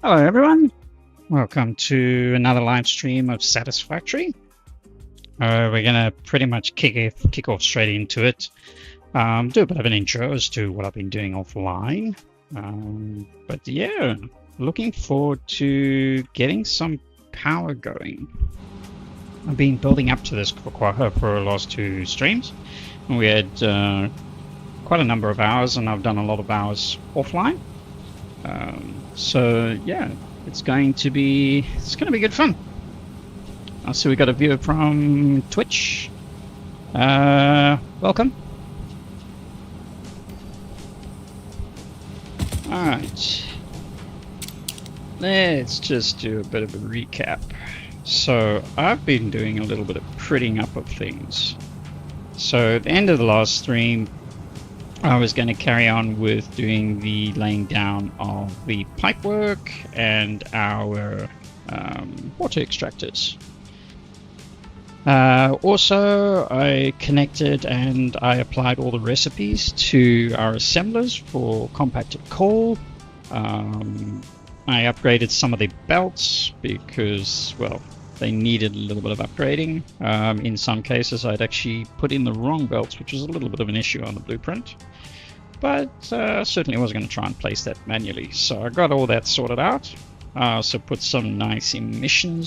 Hello everyone, welcome to another live stream of Satisfactory. We're going to pretty much kick off straight into it. Do a bit of an intro as to what I've been doing offline. But yeah, looking forward to getting some power going. I've been building up to this for the last two streams. We had quite a number of hours, and I've done a lot of hours offline. So yeah, it's going to be good fun. I see we got a viewer from Twitch. Welcome. Alright. Let's just do a bit of a recap. So I've been doing a little bit of prettying up of things. So at the end of the last stream, I was going to carry on with doing the laying down of the pipework and our water extractors. Also, I connected and I applied all the recipes to our assemblers for compacted coal. I upgraded some of the belts because, well, they needed a little bit of upgrading. In some cases, I'd actually put in the wrong belts, which was a little bit of an issue on the blueprint. But certainly wasn't going to try and place that manually. So I got all that sorted out. So put some nice emission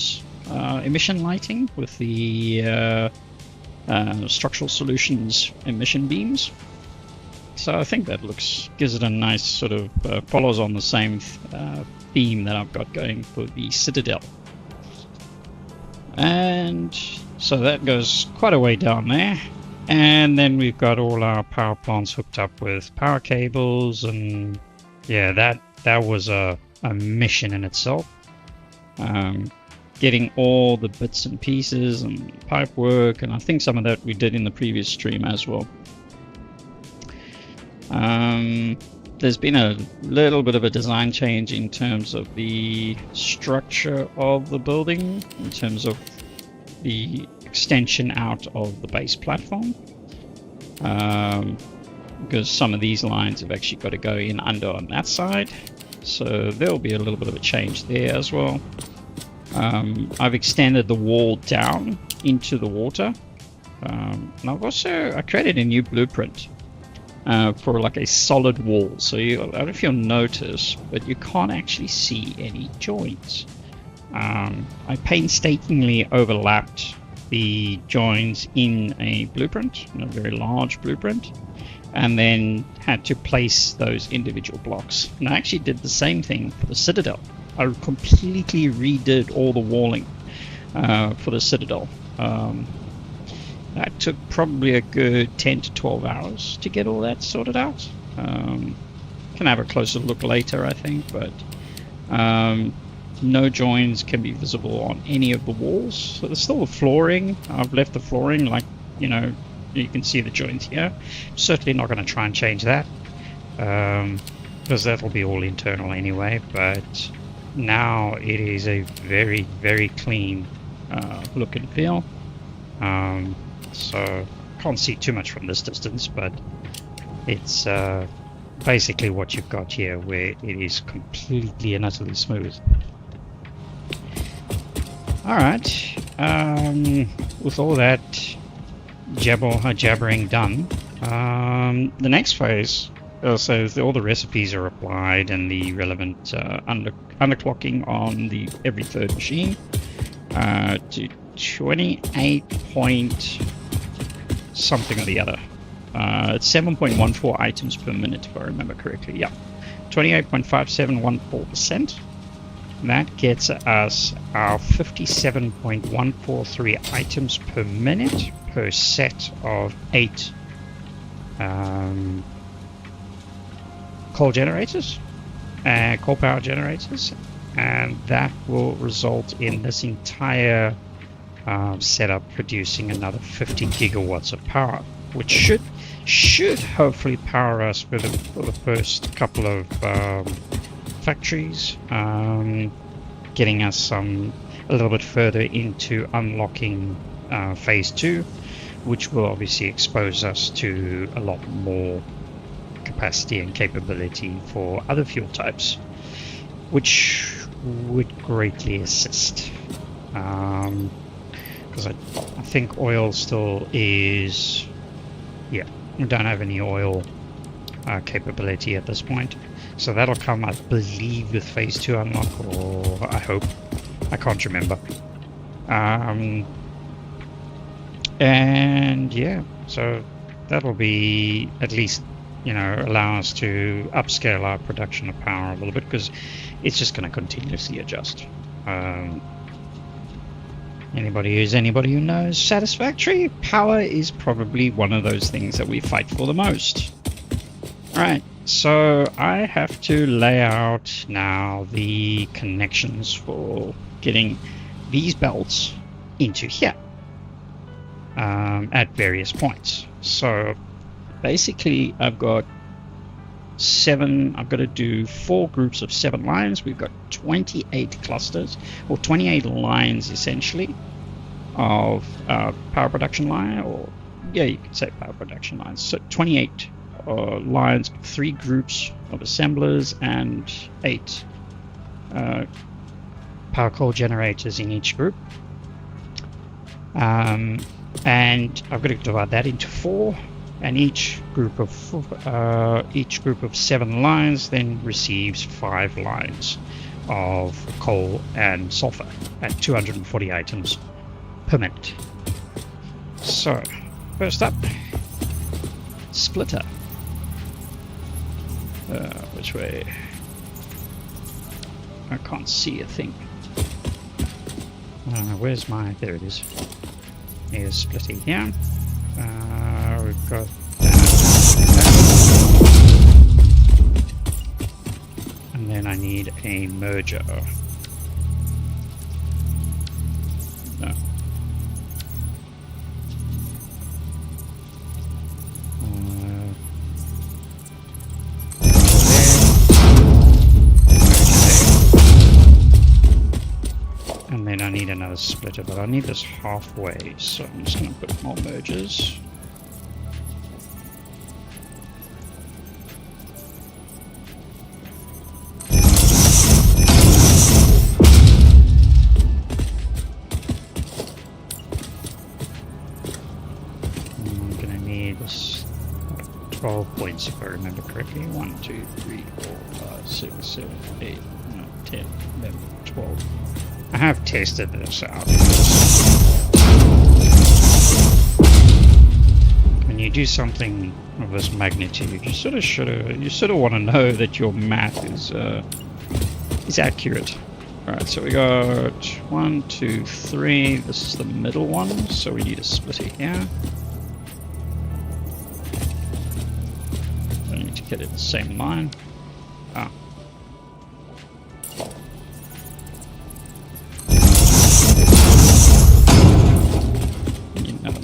lighting with the Structural Solutions emission beams. So I think that gives it a nice sort of follows on the same theme that I've got going for the Citadel. And so that goes quite a way down there. And then we've got all our power plants hooked up with power cables, and yeah, that was a mission in itself. Getting all the bits and pieces and pipe work, and I think some of that we did in the previous stream as well. There's been a little bit of a design change in terms of the structure of the building, in terms of the extension out of the base platform, because some of these lines have actually got to go in under on that side, so there'll be a little bit of a change there as well. I've extended the wall down into the water, and I created a new blueprint for like a solid wall. So I don't know if you'll notice, but you can't actually see any joints. I painstakingly overlapped the joins in a blueprint, a very large blueprint, and then had to place those individual blocks. And I actually did the same thing for the Citadel. I completely redid all the walling for the Citadel. That took probably a good 10 to 12 hours to get all that sorted out. Can have a closer look later, I think, but no joins can be visible on any of the walls. So there's still the flooring. I've left the flooring, like, you know, you can see the joints here. Certainly not going to try and change that, because that'll be all internal anyway. But now it is a very, very clean look and feel. So can't see too much from this distance, but it's basically what you've got here, where it is completely and utterly smooth. Alright, with all that jabbering done, the next phase, so all the recipes are applied and the relevant underclocking on the every third machine to 28 point something or the other. It's 7.14 items per minute, if I remember correctly. Yeah, 28.5714%. That gets us our 57.143 items per minute per set of 8 coal generators, coal power generators, and that will result in this entire setup producing another 50 gigawatts of power, which should hopefully power us for the first couple of factories, getting us a little bit further into unlocking phase 2, which will obviously expose us to a lot more capacity and capability for other fuel types, which would greatly assist, because I think oil still is, yeah, we don't have any oil capability at this point. So that'll come, I believe, with phase 2 unlock, or I hope. I can't remember. And yeah, so that'll be at least, you know, allow us to upscale our production of power a little bit, because it's just going to continuously adjust. Anybody who knows Satisfactory, power is probably one of those things that we fight for the most. Alright, So I have to lay out now the connections for getting these belts into here at various points. So basically I've got to do 4 groups of 7 lines. We've got 28 clusters, or 28 lines essentially, of power production line, or yeah, you could say power production lines. So 28 lines, 3 groups of assemblers, and 8 power core generators in each group. And I've got to divide that into 4, and each group of 7 lines then receives 5 lines of coal and sulfur at 240 items per minute. So first up, splitter. Which way? I can't see a thing. Where's my... There it is. Here's splitter here. We've got that. And then I need a merger. No. And then I need another splitter, but I need this halfway, so I'm just going to put more mergers. I'm going to need this 12 points if I remember correctly. 1, 2, 3, 4, 5, 6, 7, 8, 9, 10, 11, 12. I have tested this out. When you do something of this magnitude, you sort of want to know that your math is accurate. Alright, so we got 1, 2, 3. This is the middle one, so we need a splitter here. I need to get it the same line. Ah.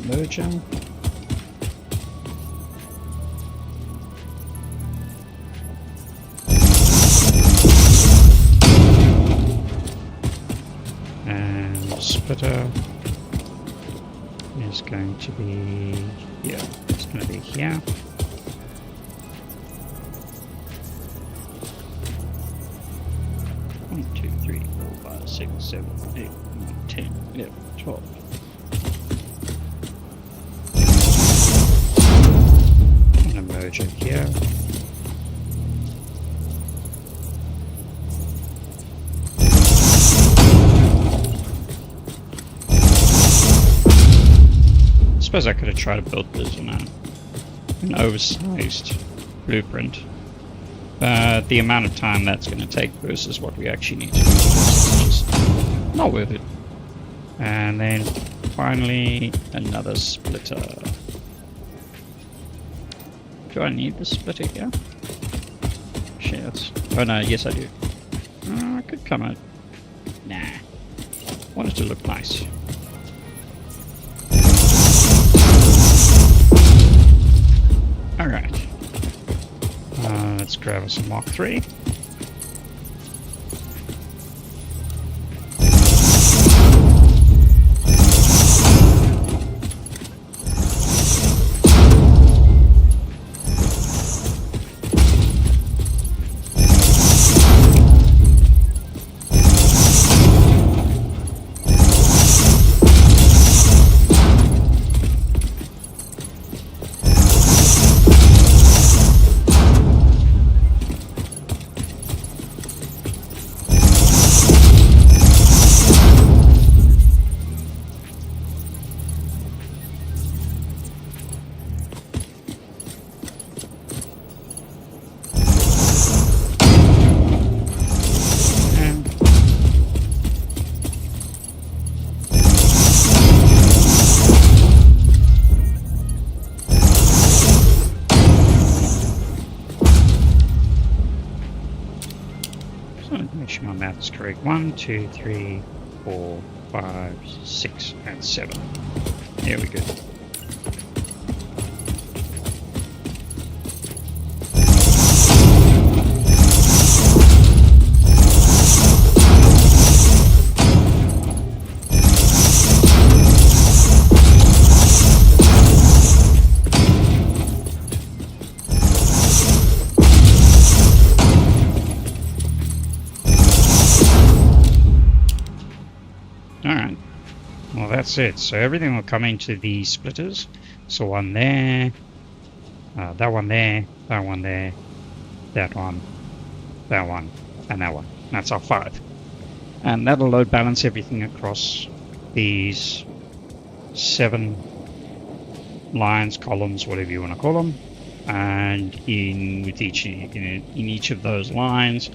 Merger. And splitter is going to be, yeah, it's going to be here. One, 2, 3, 4, 5, 6, 7, 8, 9, 10, 11, 12. Merger here. I suppose I could have tried to build this on an oversized blueprint. But the amount of time that's going to take versus what we actually need to do is just not worth it. And then finally another splitter. Do I need the splitter here? Shit. Oh no, yes I do. I could come out. Nah. I want it to look nice. Alright. Let's grab us a Mark III. That's correct. 1, 2, 3, 4, 5, 6, and 7. There we go. Alright, well that's it. So everything will come into the splitters. So one there, that one there, that one there, that one, and that one. That's our 5. And that'll load balance everything across these 7 lines, columns, whatever you want to call them. And in each of those lines,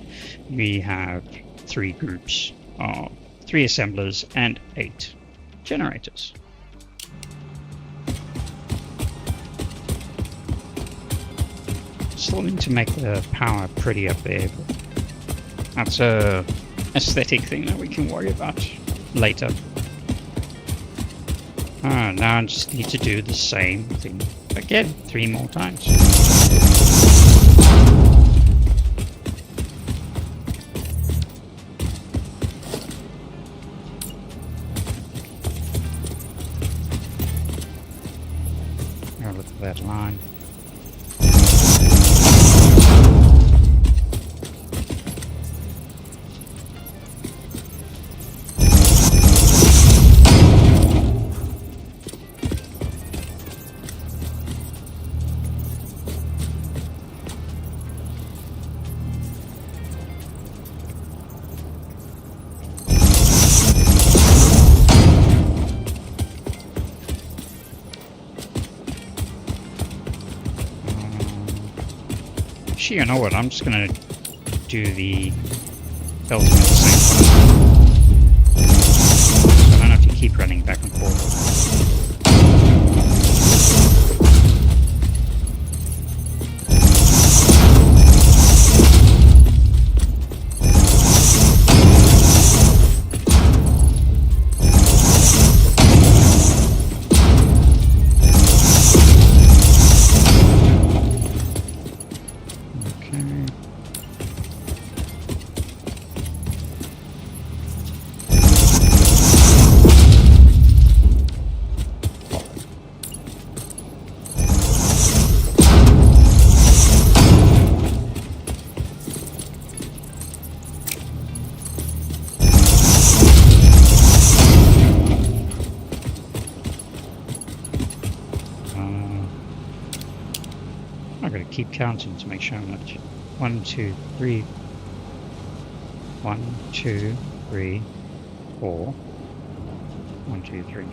we have 3 groups of 3 assemblers and 8 generators. Still need to make the power pretty up there, but that's a aesthetic thing that we can worry about later. Now I just need to do the same thing again 3 more times. Look at that line. Actually, you know what? I'm just gonna do the ultimate at the same time, so I don't have to keep running back and forth. I've got to keep counting to make sure I'm not 1, 2, 3. 1, 2, 3, 4. 1, 2, 3.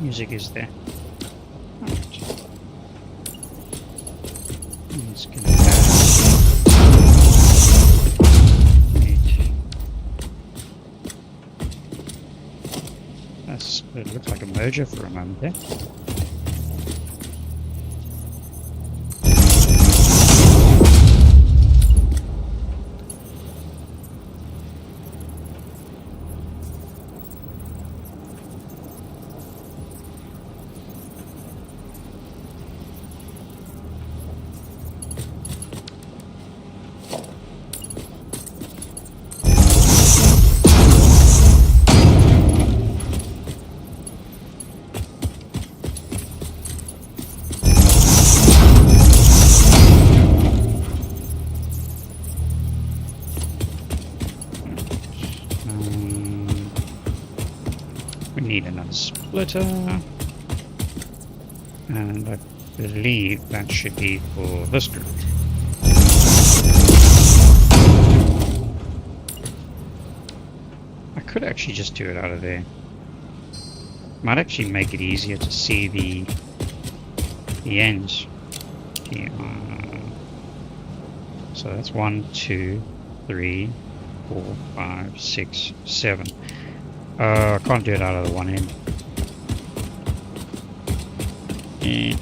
Music is there. Right. Let's get it back. It looks like a merger for a moment there. need another splitter. And I believe that should be for this group. I could actually just do it out of there. Might actually make it easier to see the ends. So that's 1, 2, 3, 4, 5, 6, 7. I can't do it out of the one end. Yeah.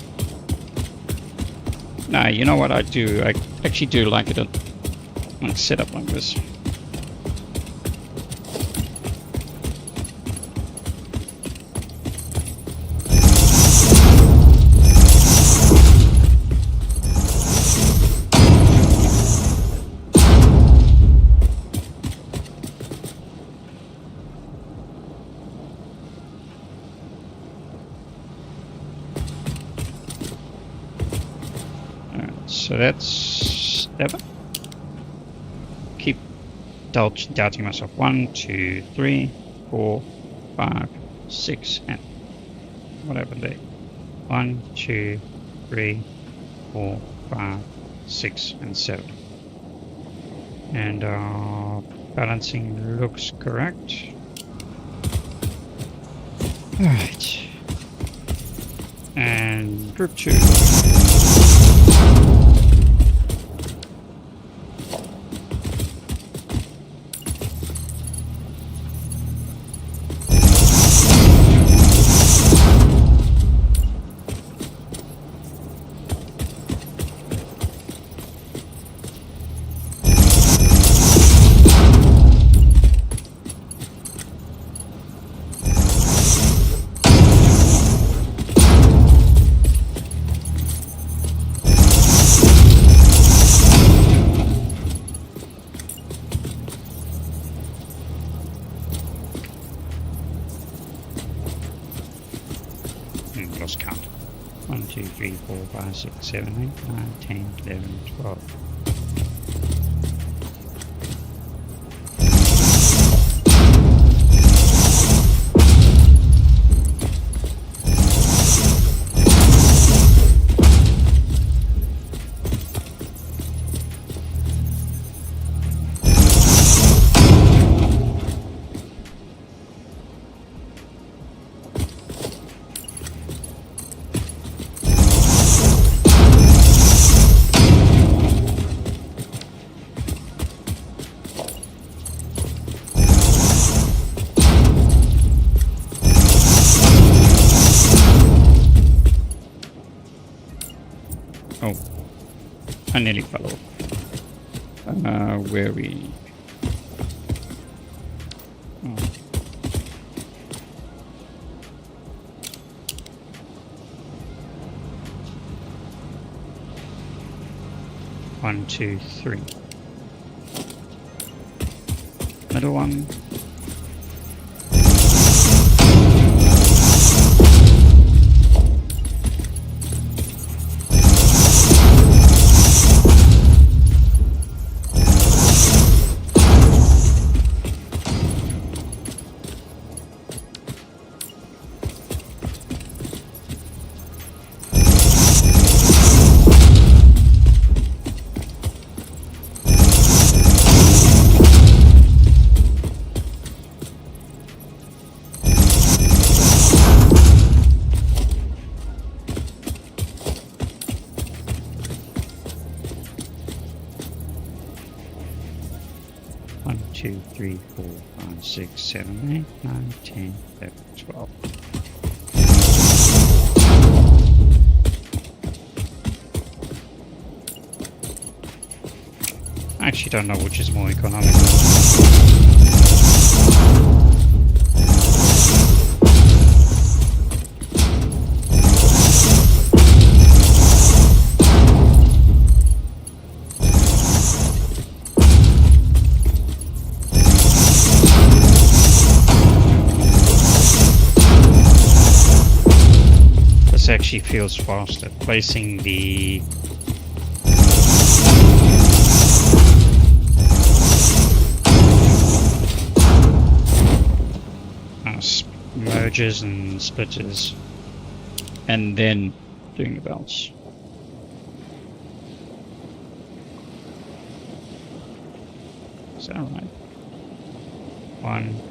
Nah, you know what I do? I actually do like it on set up like this. So that's 7. Keep doubting myself. 1, 2, 3, 4, 5, 6, and whatever there. 1, 2, 3, 4, 5, 6, and 7. And our balancing looks correct. Alright. And group 2. Lost count. 1, 2, 3, 4, 5, 6, 7, 8, 9, 10, 11, 12. Oh, I nearly fell off. Where are we? Oh. One, 2, 3. Middle one. One, 2, 3, 4, 5, 6, 7, 8, 9, 10, 11, 12. I actually don't know which is more economical. Actually feels faster. Placing the mergers and splitters, and then doing the belts. Is that right? 1,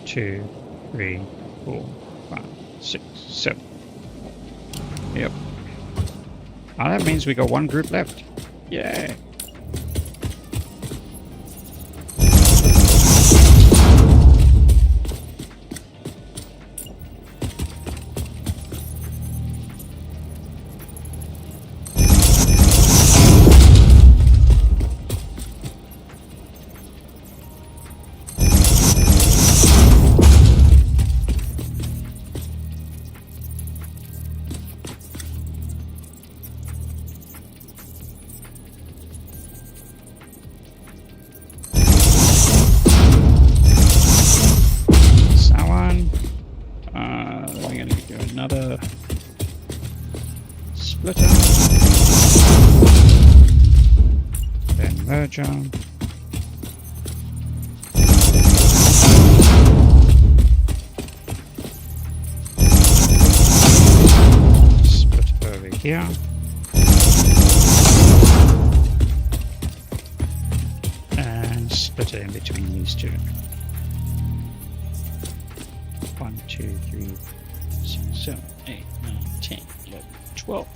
2, 3, 4, 5, 6, 7. Yep. Oh, that means we got one group left. Yay! Another splitter, then merger, split over here, and split it in between these two. 1, 2, 3, 6, 7, 8, 9, 10, 11, 12.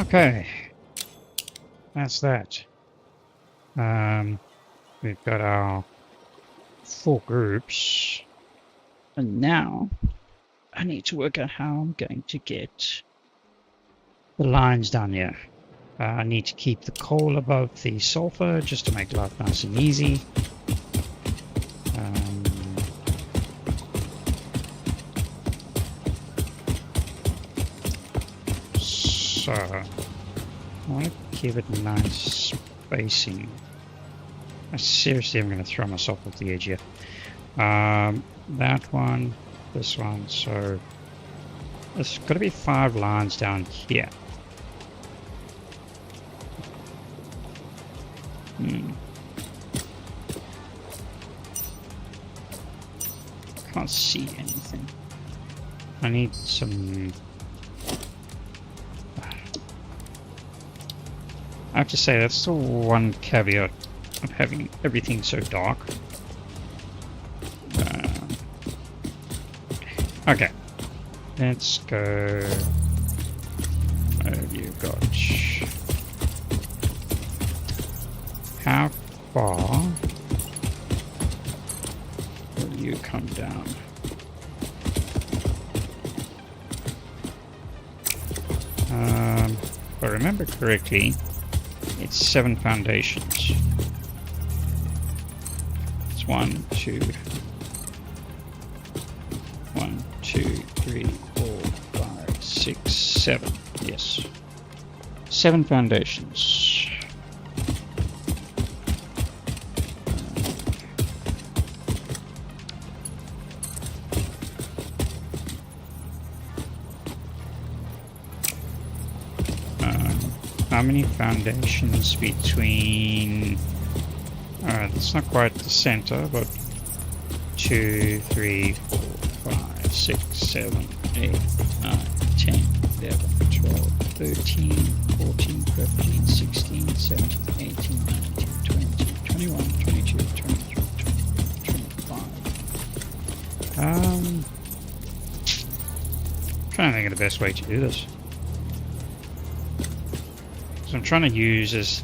Okay, that's that. We've got our 4 groups, and now I need to work out how I'm going to get the lines down here. I need to keep the coal above the sulfur just to make life nice and easy. So I want to give it nice spacing. Seriously, I'm going to throw myself off the edge here. That one, this one, so there's got to be 5 lines down here. Can't see anything. I need some... I have to say, that's the one caveat of having everything so dark. Okay, let's go. What have you got? How far will you come down? If I remember correctly, it's 7 foundations. It's 1, 2, 1, 2, 3, 4, 5, 6, 7. Yes. 7 foundations. How many foundations between... Alright, that's not quite the center, but 2, 3, 4, 5, 6, 7, 8, 9, 10, 11, 12, 13, 14, 15, 16, 17, 18, 19, 20, 21, 22, 23, 24, 25. Trying to think of the best way to do this. So I'm trying to use as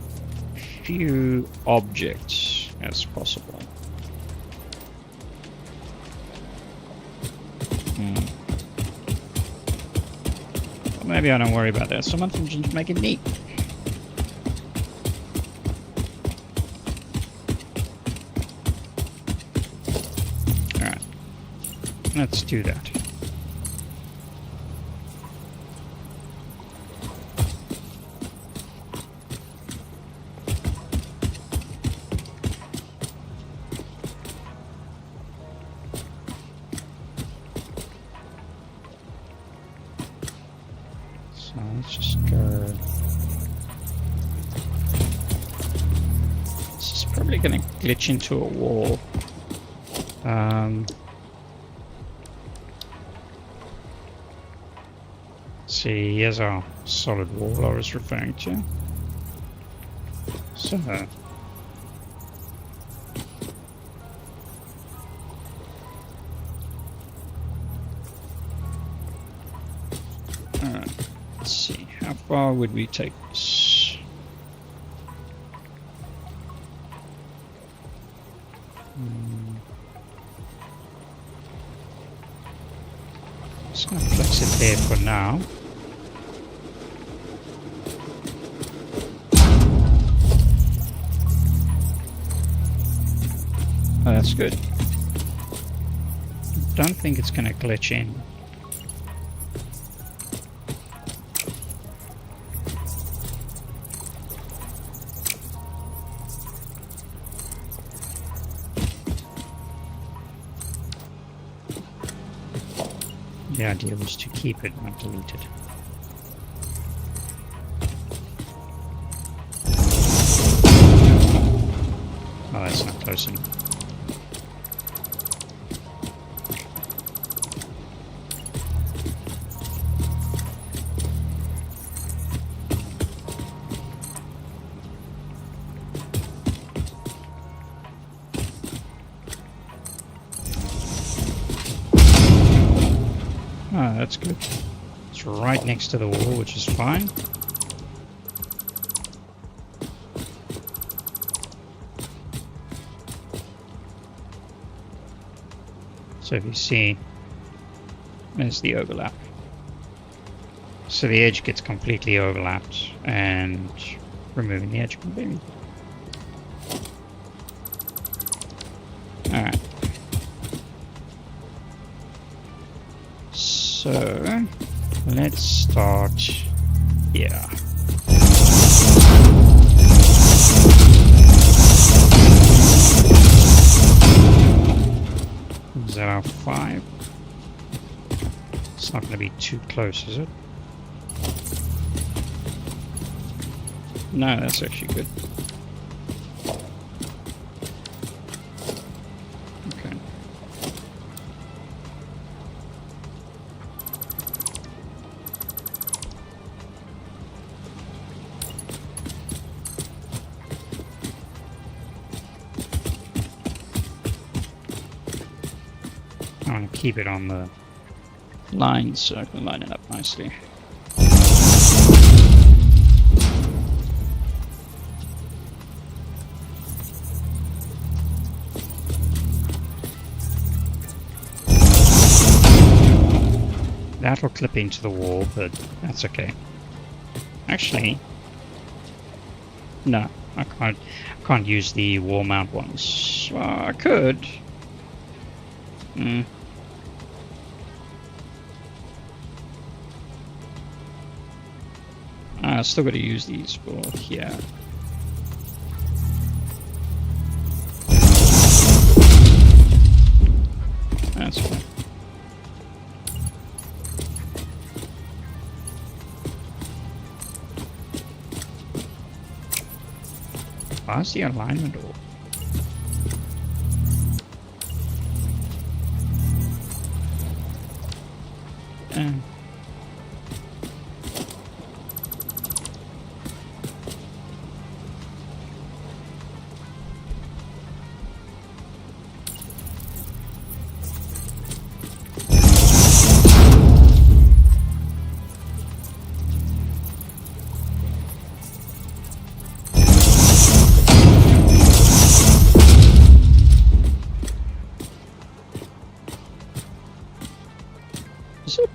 few objects as possible. Well, maybe I don't worry about that so much and just make it neat. Alright, let's do that. So let's just go. This is probably going to glitch into a wall. See, here's our solid wall I was referring to. So. Alright. Let's see, how far would we take this? Just going to flex it there for now. Oh, that's good. Don't think it's going to glitch in. The idea was to keep it, not delete it. Oh, that's not close enough. Ah, that's good. It's right next to the wall, which is fine. So if you see, there's the overlap. So the edge gets completely overlapped and removing the edge completely. Alright. So let's start here. Is that our 5? It's not going to be too close, is it? No, that's actually good. Okay. I want to keep it on the line so I can line it up nicely. That'll clip into the wall, but that's okay. Actually, no, I can't use the wall mount ones. Well, I could. I still got to use these for here. That's fine. Why's the alignment off?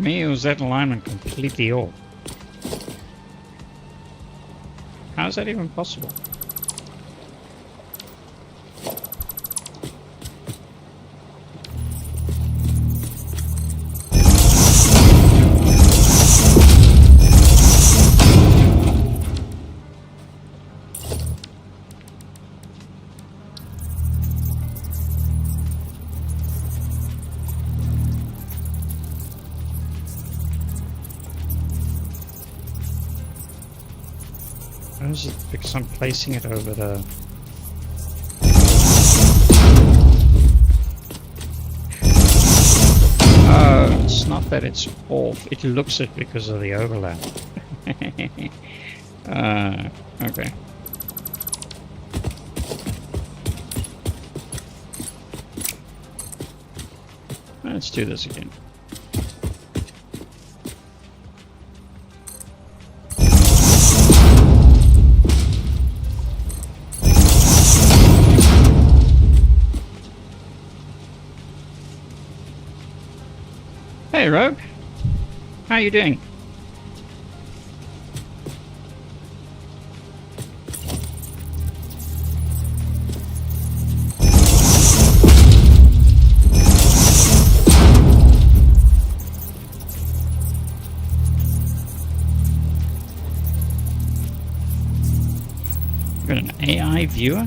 me, or was that alignment completely off? How is that even possible? How is it? Because I'm placing it over the... Oh, it's not that it's off. It looks it because of the overlap. Okay. Let's do this again. Hey Rogue, how you doing? Got an AI viewer?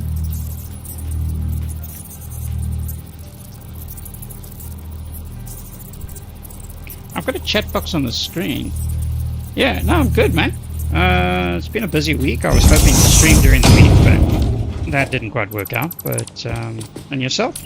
I've got a chat box on the screen. Yeah, no, I'm good, man. It's been a busy week. I was hoping to stream during the week, but that didn't quite work out. But, and yourself?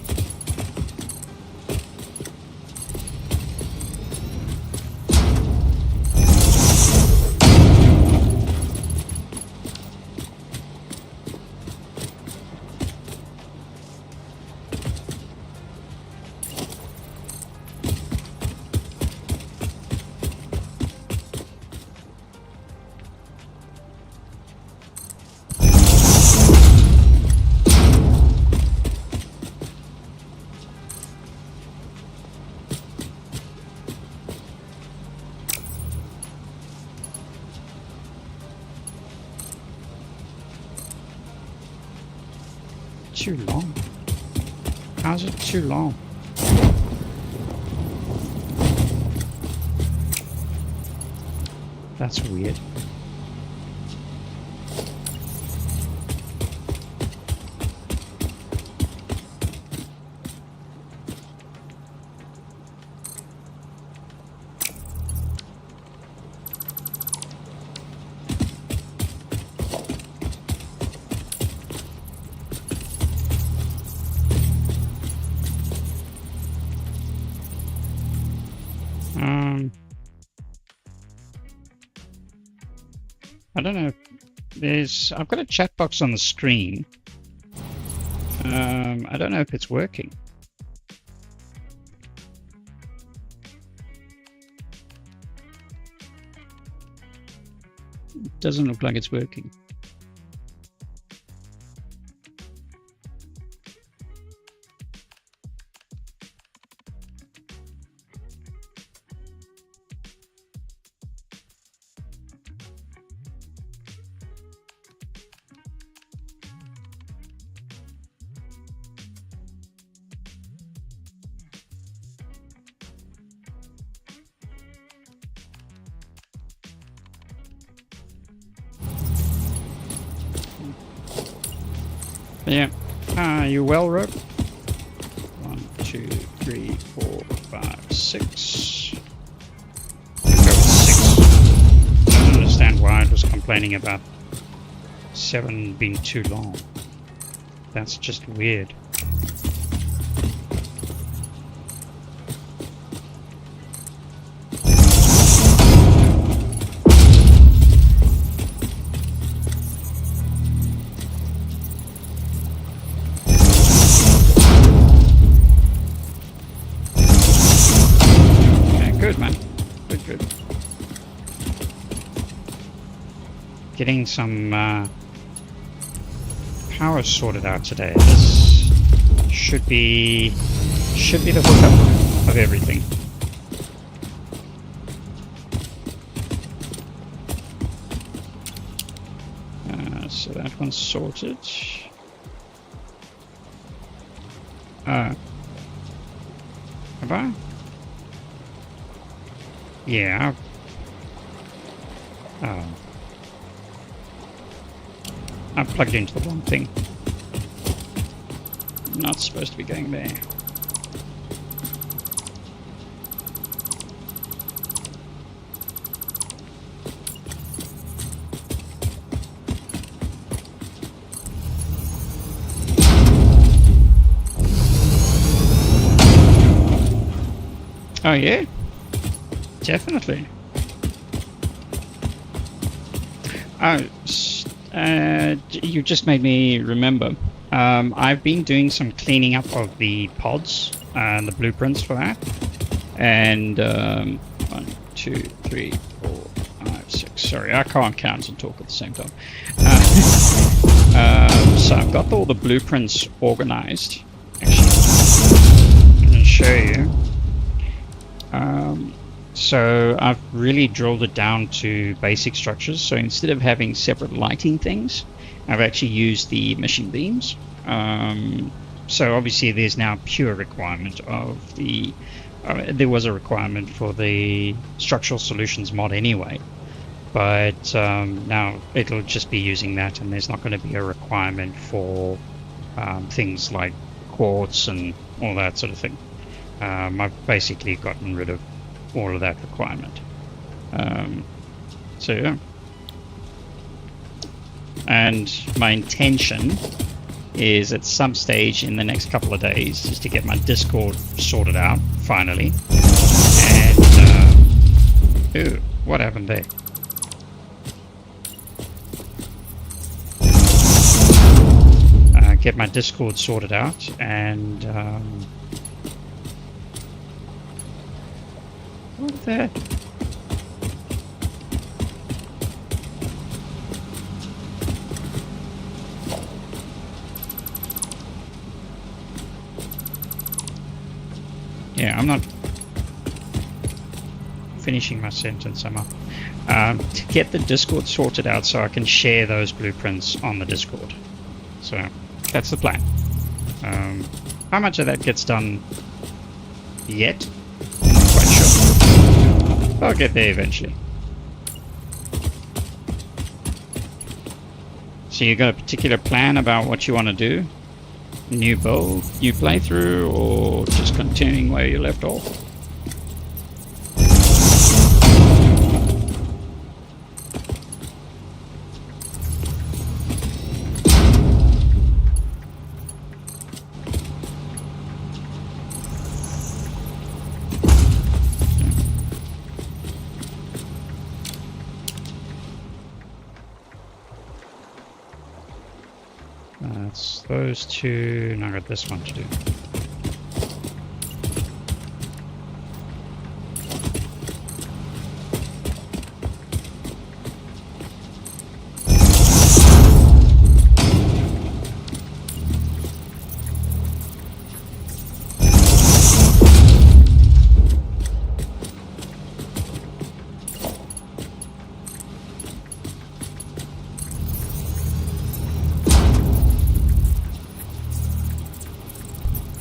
Too long. How's it too long? That's weird. I don't know. I've got a chat box on the screen. I don't know if it's working. It doesn't look like it's working. Yeah. You well, Rogue? 1, 2, 3, 4, 5, 6. Go with 6. I don't understand why it was complaining about 7 being too long. That's just weird. Getting some power sorted out today. This should be the hookup of everything. so that one's sorted. Have I? Yeah. I plugged into the wrong thing. Not supposed to be going there. Oh yeah, definitely. You just made me remember. I've been doing some cleaning up of the pods and the blueprints for that. And 1, 2, 3, 4, 5, 6. Sorry, I can't count and talk at the same time. So I've got all the blueprints organized. Actually, I'm going to show you. So I've really drilled it down to basic structures. So instead of having separate lighting things, I've actually used the mission beams. So obviously there's now pure requirement of the... there was a requirement for the structural solutions mod anyway. But now it'll just be using that, and there's not going to be a requirement for things like quartz and all that sort of thing. I've basically gotten rid of all of that requirement. So yeah. And my intention is at some stage in the next couple of days is to get my Discord sorted out, finally. And, ooh, what happened there? Get my Discord sorted out and, what the? Yeah, I'm not finishing my sentence, am I? To get the Discord sorted out so I can share those blueprints on the Discord. So that's the plan. How much of that gets done yet? I'm not quite sure. I'll get there eventually. So you got a particular plan about what you want to do? New build, new playthrough, or just continuing where you left off? That's those two, and I got this one to do.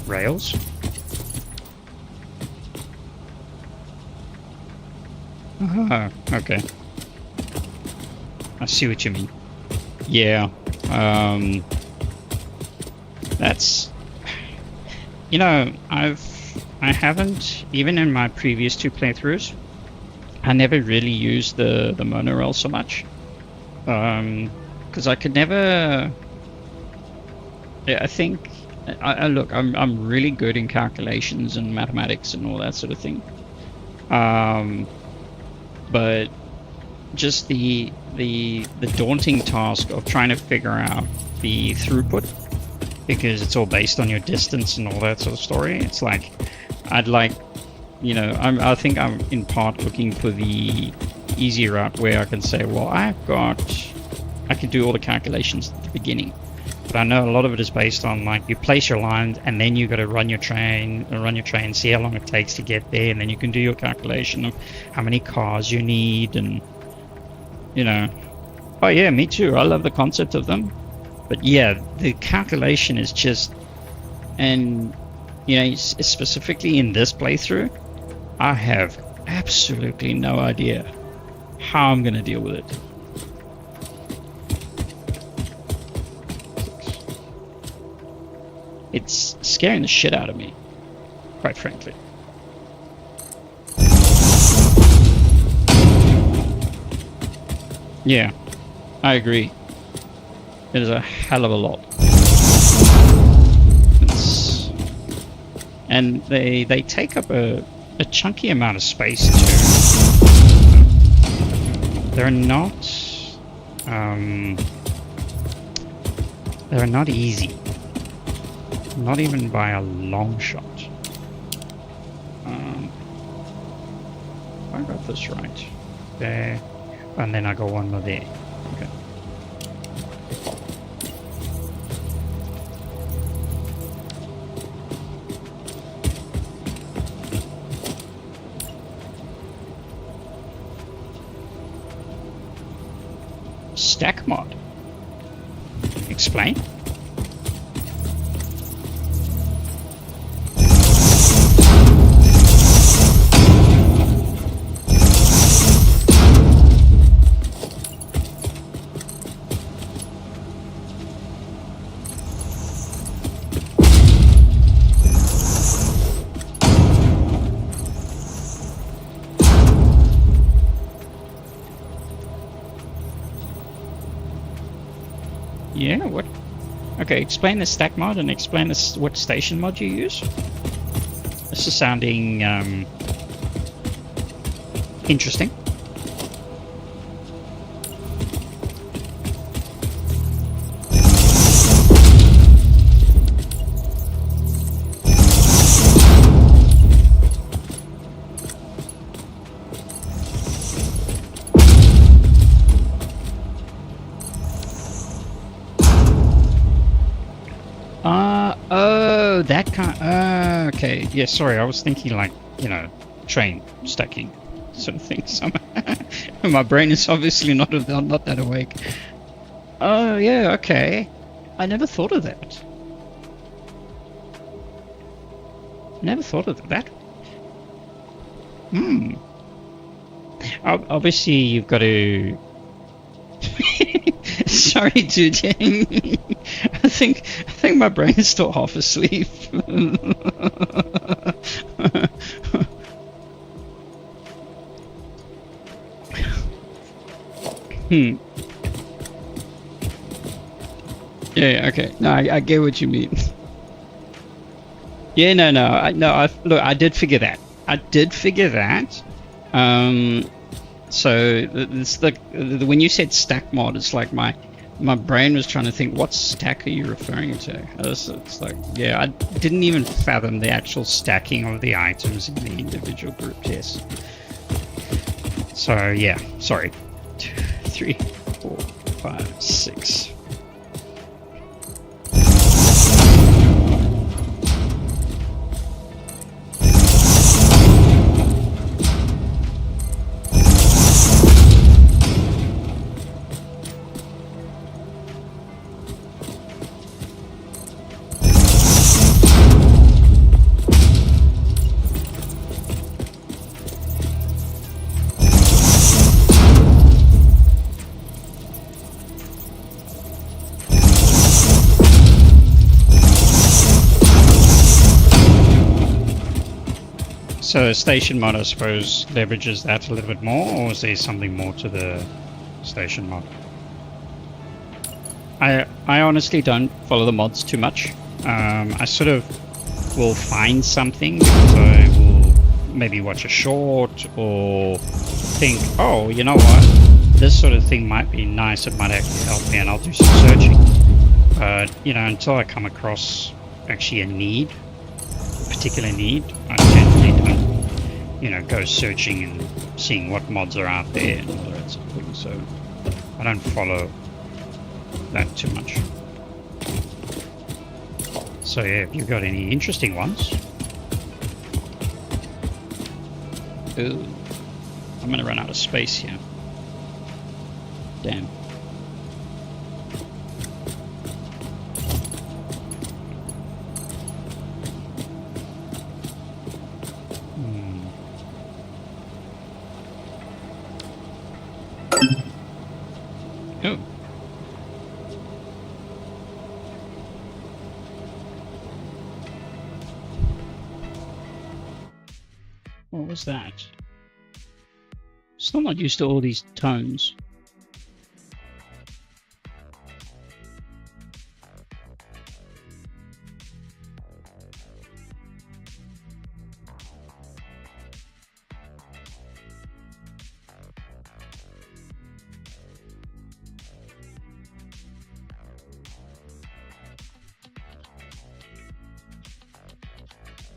Rails. Okay. I see what you mean. Yeah. That's... You know, I haven't, even in my previous two playthroughs, I never really used the monorail so much. Because I could never... I think... look, I'm really good in calculations and mathematics and all that sort of thing. But just the daunting task of trying to figure out the throughput, because it's all based on your distance and all that sort of story. It's like, I'd like, you know, I think I'm in part looking for the easy route where I can say, well, I can do all the calculations at the beginning. But I know a lot of it is based on, like, you place your line and then you got to run your train, see how long it takes to get there, and then you can do your calculation of how many cars you need, and, you know, Oh yeah, me too. I love the concept of them. But yeah, the calculation is just, and you know, specifically in this playthrough, I have absolutely no idea how I'm going to deal with it. It's scaring the shit out of me, quite frankly. Yeah, I agree. It is a hell of a lot. And they take up a chunky amount of space too. They're not easy. Not even by a long shot. I got this right. There. And then I got one more there. Okay. Stack mod. Explain. Yeah, what? Okay, explain the stack mod and explain this, what station mod you use. This is sounding interesting. Oh, that kind. Okay, yeah. Sorry, I was thinking like, you know, train stacking sort of thing. So my brain is obviously not that awake. Oh yeah, okay. I never thought of that. Never thought of that. Hmm. Obviously, you've got to. Sorry, dude. I think my brain is still half asleep. Yeah. Okay. No, I get what you mean. Yeah. No. Look, I did figure that. So it's when you said stack mod, it's like my brain was trying to think, what stack are you referring to? It's like, yeah, I didn't even fathom the actual stacking of the items in the individual groups. Yes. So yeah, sorry. 2, 3, 4, 5, 6. So station mod, I suppose, leverages that a little bit more, or is there something more to the station mod? I honestly don't follow the mods too much. I sort of will find something because I will maybe watch a short or think, oh, you know what, this sort of thing might be nice, it might actually help me, and I'll do some searching. But, you know, until I come across actually a particular need, I generally don't, you know, go searching and seeing what mods are out there and all that sort of thing. So I don't follow that too much. So yeah, if you've got any interesting ones. Ooh, I'm gonna run out of space here. Damn. Oh. What was that? Still not used to all these tones.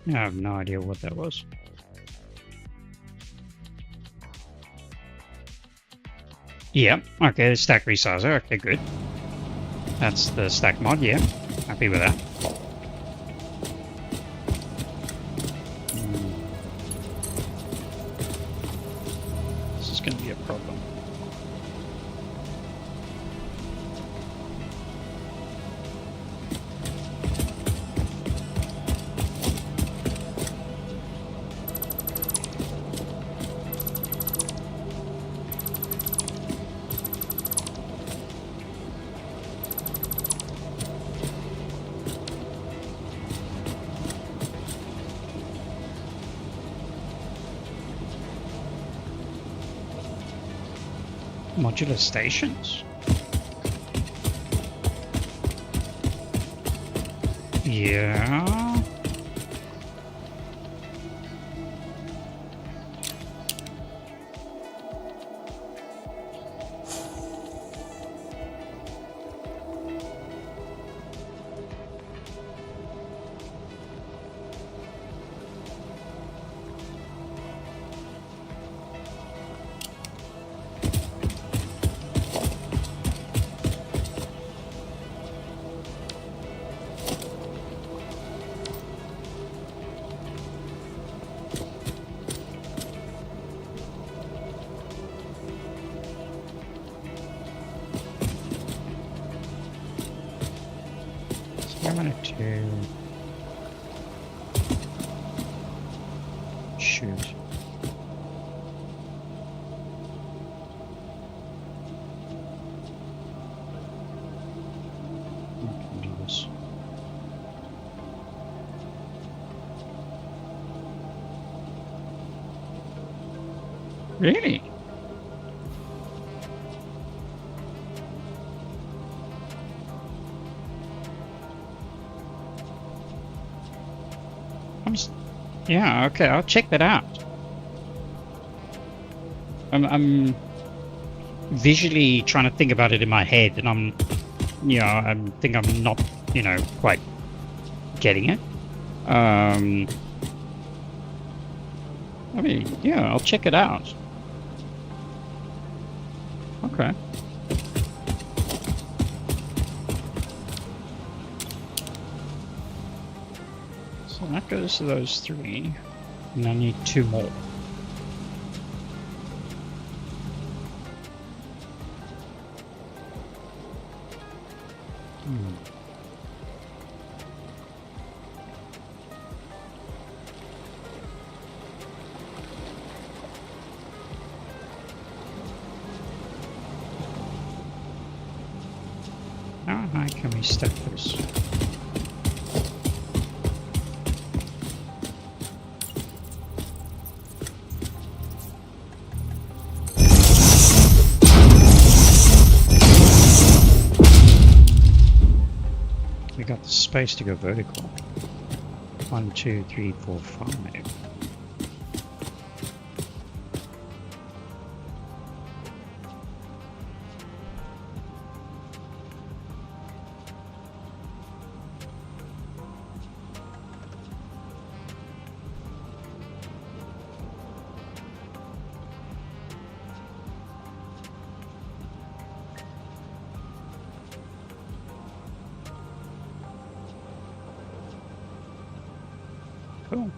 I have no idea what that was. Yeah, okay, the stack resizer, okay, good. That's the stack mod, yeah. Happy with that. This is going to be a problem. Modular stations? Yeah. I'm gonna do... Shoot. I can do this. Really? Yeah, okay, I'll check that out. I'm visually trying to think about it in my head, and I think I'm not, quite getting it. I mean, yeah, I'll check it out. Okay. So that goes to those 3, and I need 2 more. How high can we stack this? We got the space to go vertical. 1, 2, 3, 4, 5. Cool.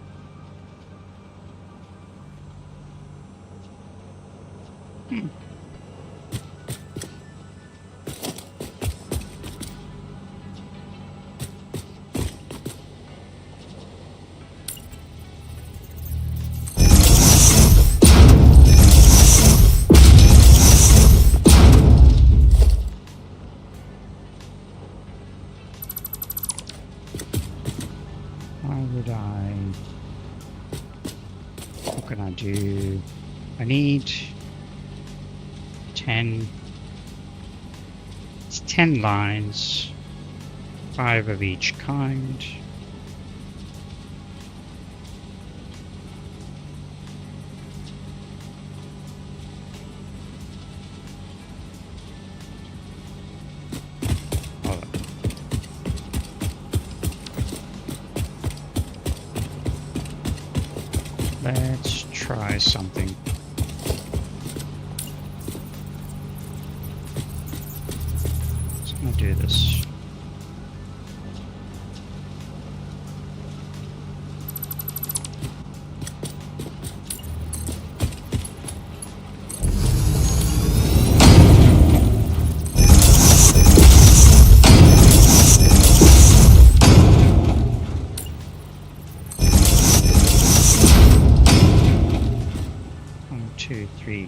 do... I need 10... It's 10 lines, 5 of each kind. Let's try something. I'm gonna do this. Two, three.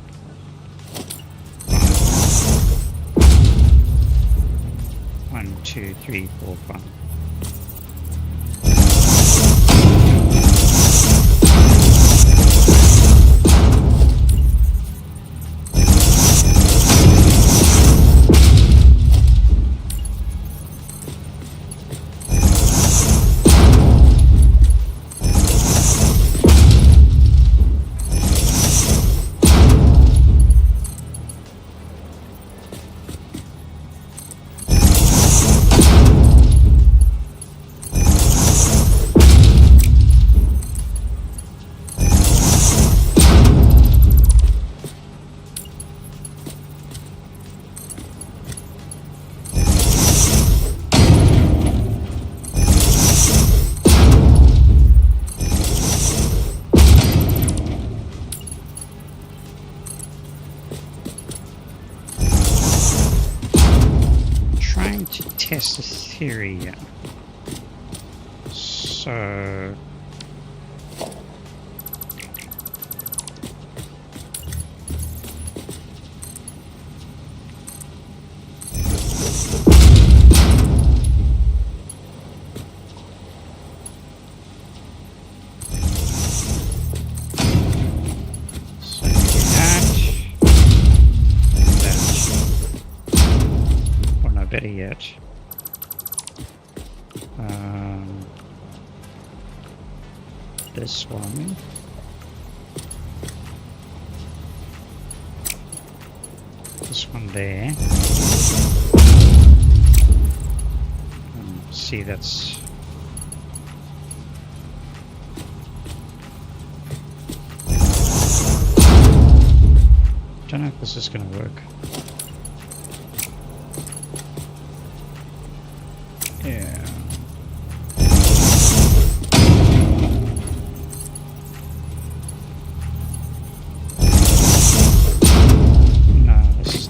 1, 2, 3, 4, 5. Test the theory. So or no, better yet. This one. This one there. See, that's... Don't know if this is going to work. Yeah.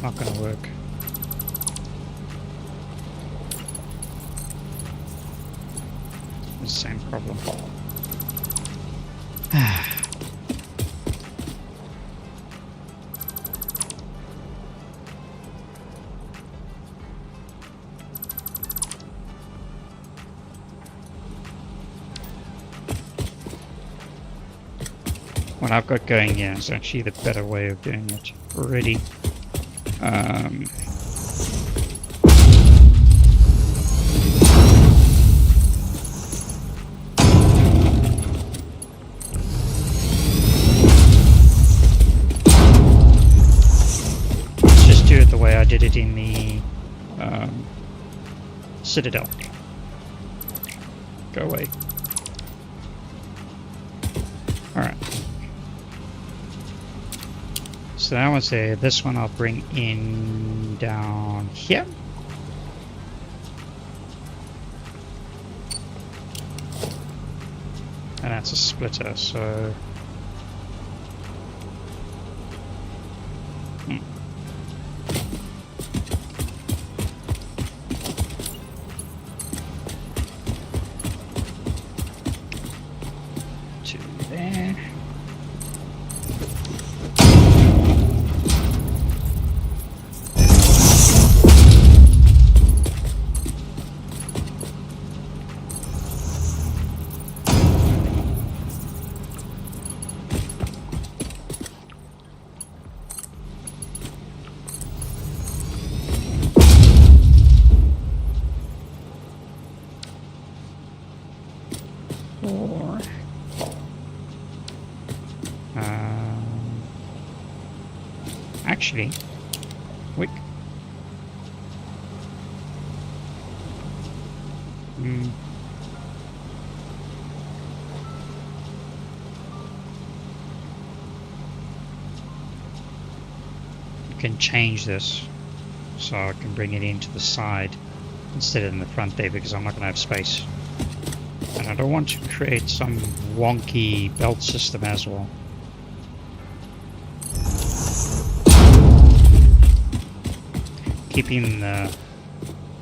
Not going to work. The same problem. What I've got going here is actually the better way of doing it already. Let's just do it the way I did it in the Citadel. Go away. Alright. So that one's there. This one I'll bring in down here. And that's a splitter, so... Two there. actually. Wick. You can change this so I can bring it into the side instead of in the front there, because I'm not going to have space. And I don't want to create some wonky belt system as well. Keeping the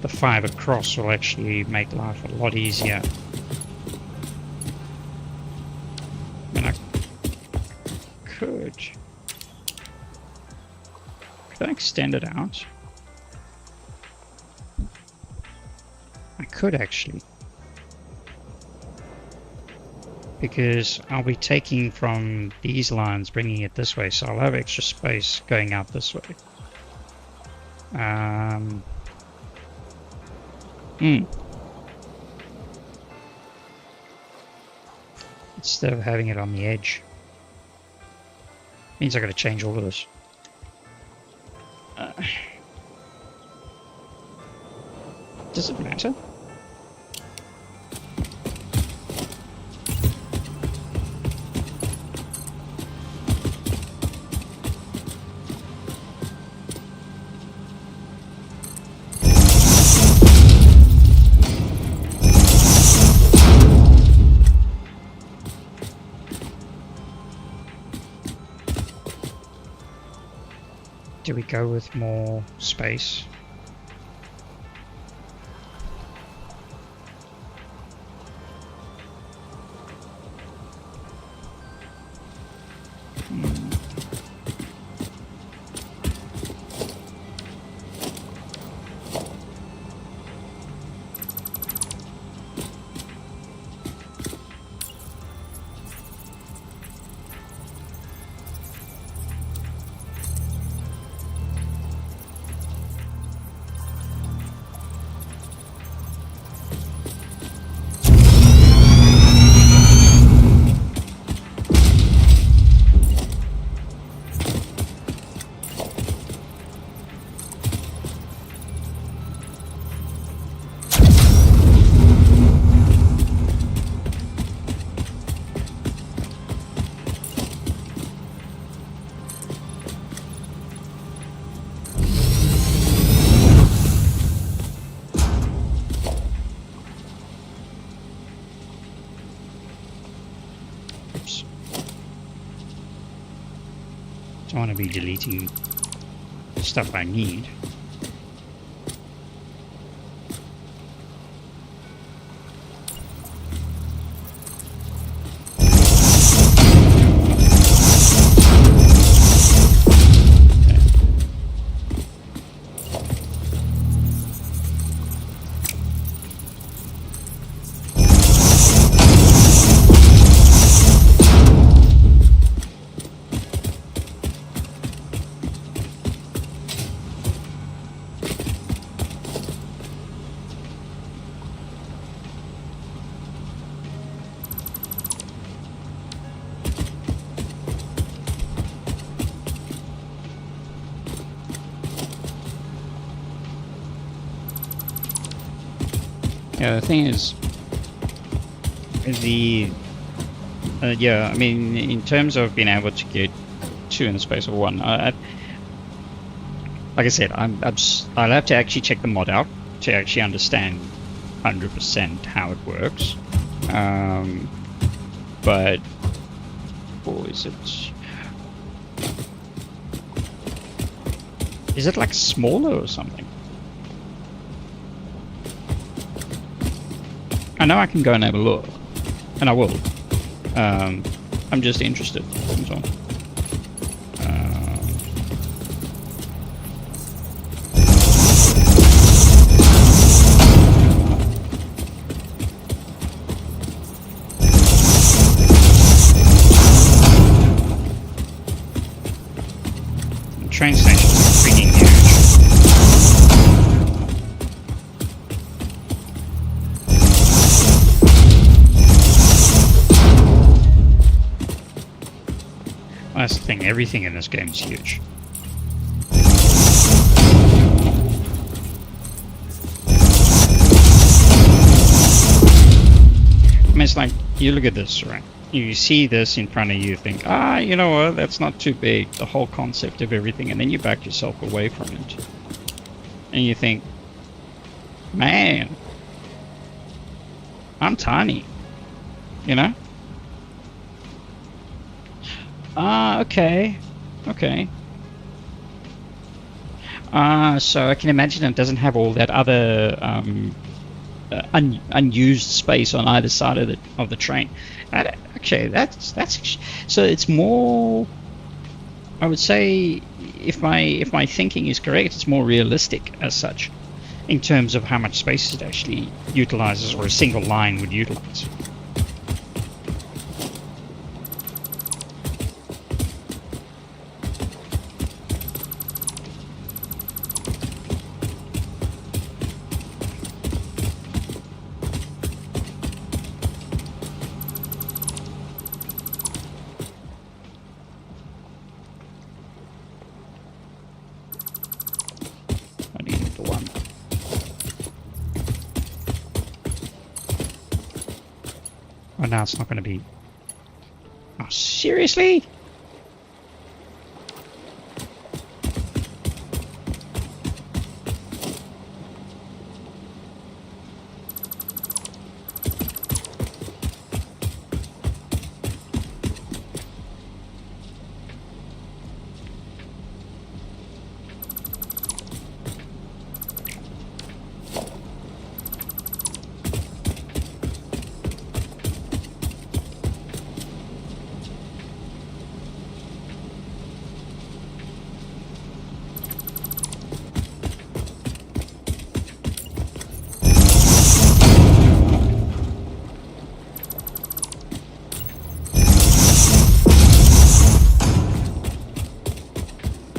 5 across will actually make life a lot easier. And I could I extend it out? I could actually, because I'll be taking from these lines, bringing it this way, so I'll have extra space going out this way. Instead of having it on the edge. Means I got to change all of this. Does it matter? Do we go with more space? Don't want to be deleting stuff I need. Yeah, the thing is, yeah, I mean, in terms of being able to get 2 in the space of 1, like I said, I'll have to actually check the mod out to actually understand 100% how it works. But, or is it like smaller or something? I know I can go and have a look, and I will. I'm just interested. That's all. The train stations are freaking huge. That's the thing, everything in this game is huge. it's like, you look at this, right? You see this in front of you, think, you know what, that's not too big, the whole concept of everything, and then you back yourself away from it. And you think, man, I'm tiny, you know? Okay. So I can imagine it doesn't have all that other unused space on either side of the train. Okay, that's so it's more. I would say, if my thinking is correct, it's more realistic as such, in terms of how much space it actually utilizes, or a single line would utilize. Oh, now it's not going to be... Oh, seriously?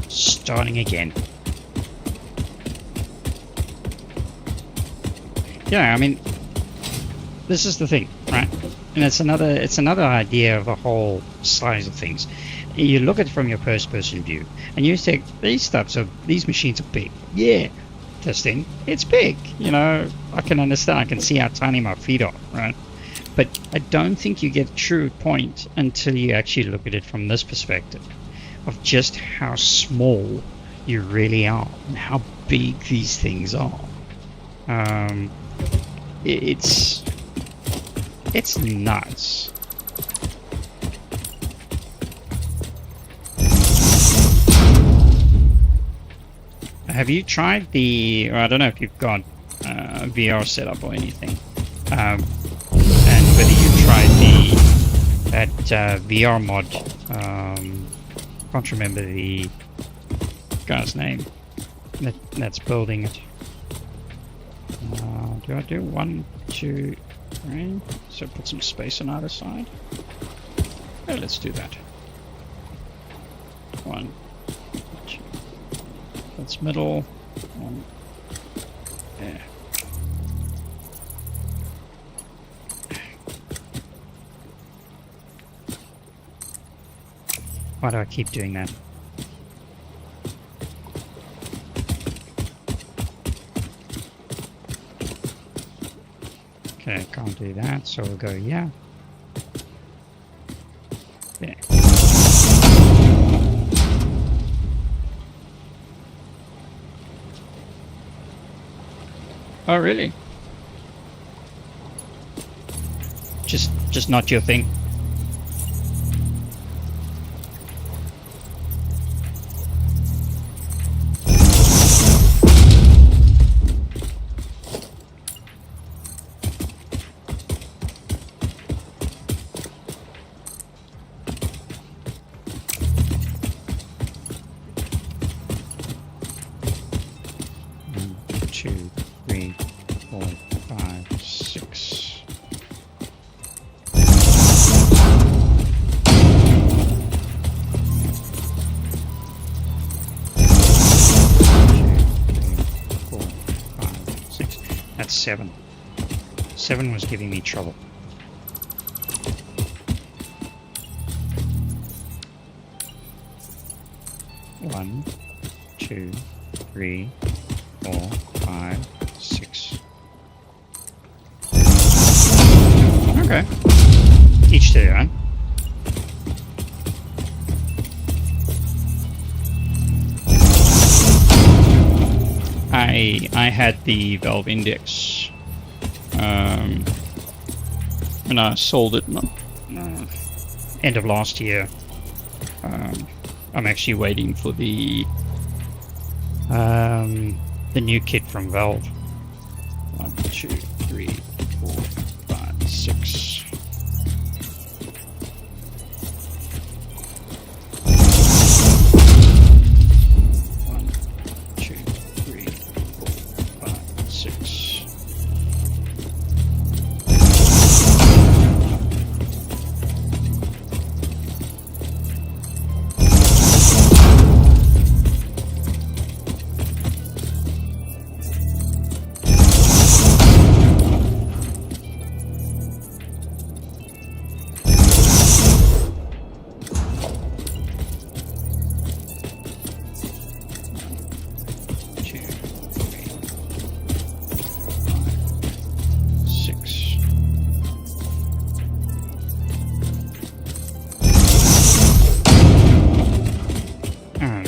Starting again. Yeah, I mean, this is the thing, right? And it's another idea of the whole size of things. You look at it from your first-person view, and you say these machines are big. Yeah, this thing, it's big. You know, I can understand. I can see how tiny my feet are, right? But I don't think you get a true point until you actually look at it from this perspective, of just how small you really are and how big these things are. It's nuts. Have you tried the... I don't know if you've got VR setup or anything, and whether you tried that VR mod. Can't remember the guy's name that's building it. Do I do 1, 2, 3? So put some space on either side. Yeah, let's do that. 1, 2. That's middle. 1. There. Why do I keep doing that? Okay, can't do that, so we'll go, yeah. There. Oh, really? Just not your thing? That's 7. 7 was giving me trouble. One, 2, 3, 4, 5, 6. Okay. Each to their own. I had the valve index, and I sold it end of last year. I'm actually waiting for the new kit from Valve. 1, 2, 3, 4, 5, 6.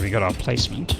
We got our placement.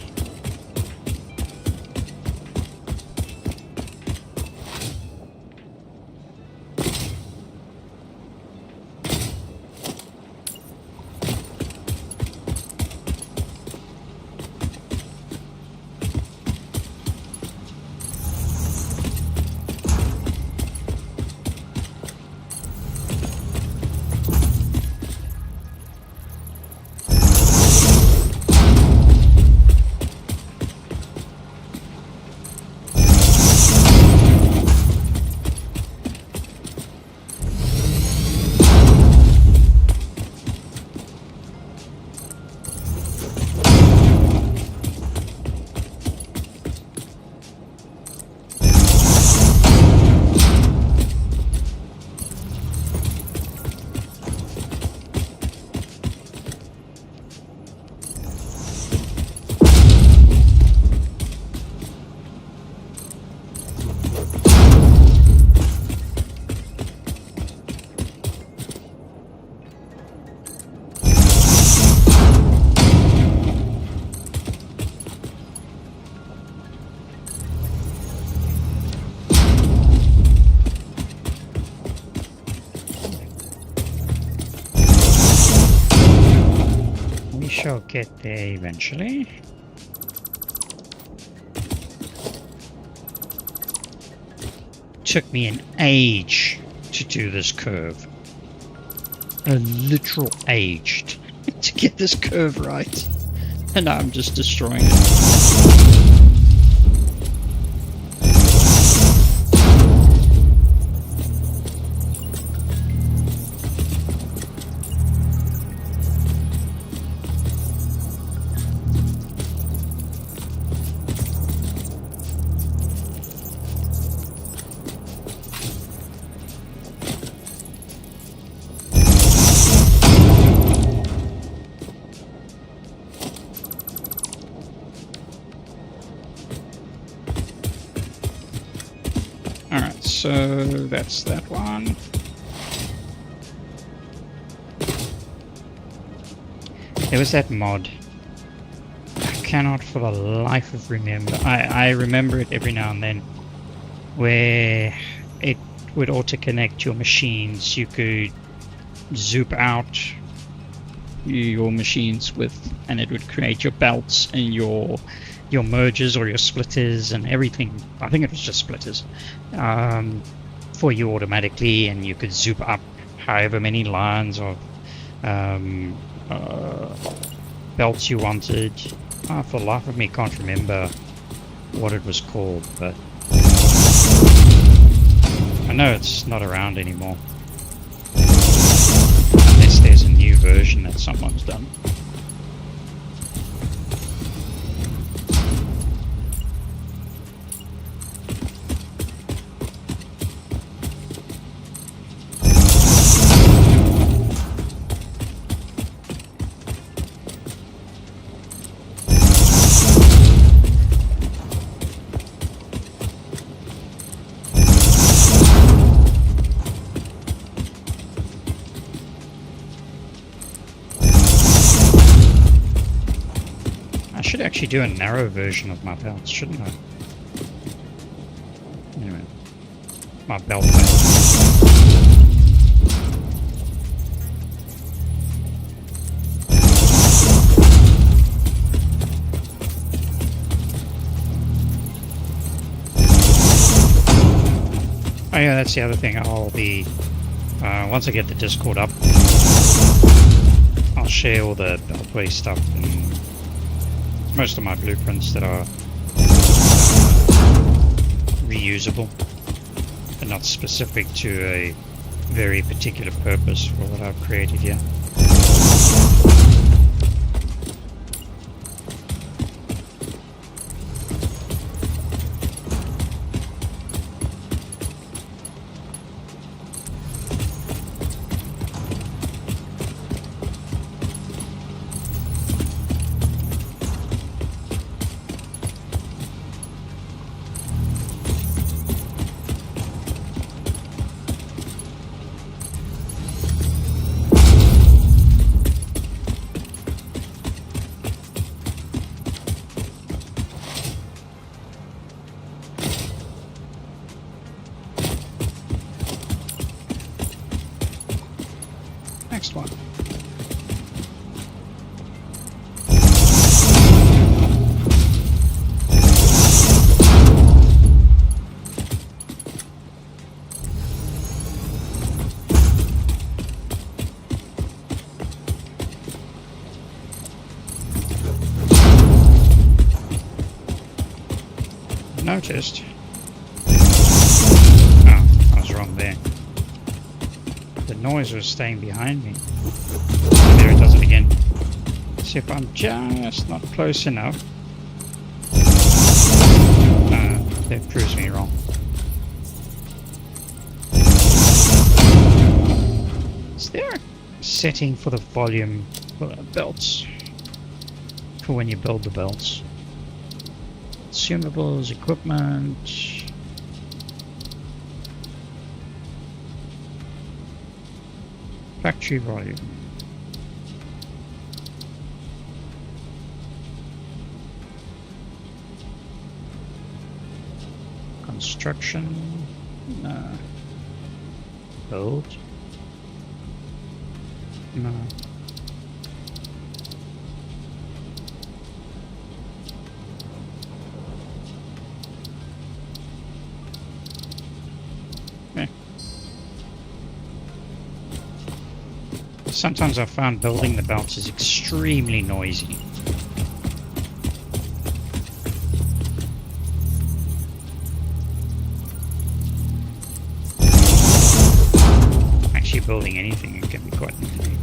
Shall get there eventually. Took me an age to do this curve. A literal age to get this curve right. And now I'm just destroying it. So that's that one. There was that mod. I cannot for the life of remember. I remember it every now and then, where it would auto-connect your machines. You could zoop out your machines with, and it would create your belts and your mergers or your splitters and everything. I think it was just splitters for you automatically, and you could zoop up however many lines of belts you wanted. For the life of me, can't remember what it was called, but I know it's not around anymore, unless there's a new version that someone's done. actually do a narrow version of my belts, shouldn't I? Anyway, my belt plate. Oh yeah, that's the other thing. I'll be once I get the Discord up, I'll share all the beltway stuff and most of my blueprints that are reusable and not specific to a very particular purpose for what I've created here. Next one. Noticed. Oh, I was wrong there. The noise was staying behind me. There it does it again. See if I'm just not close enough. That proves me wrong. Is there a setting for the volume for the belts? For when you build the belts? Consumables, equipment. Factory volume. Construction. No. Build. No. Sometimes I've found building the belts is extremely noisy. Actually building anything it can be quite noisy.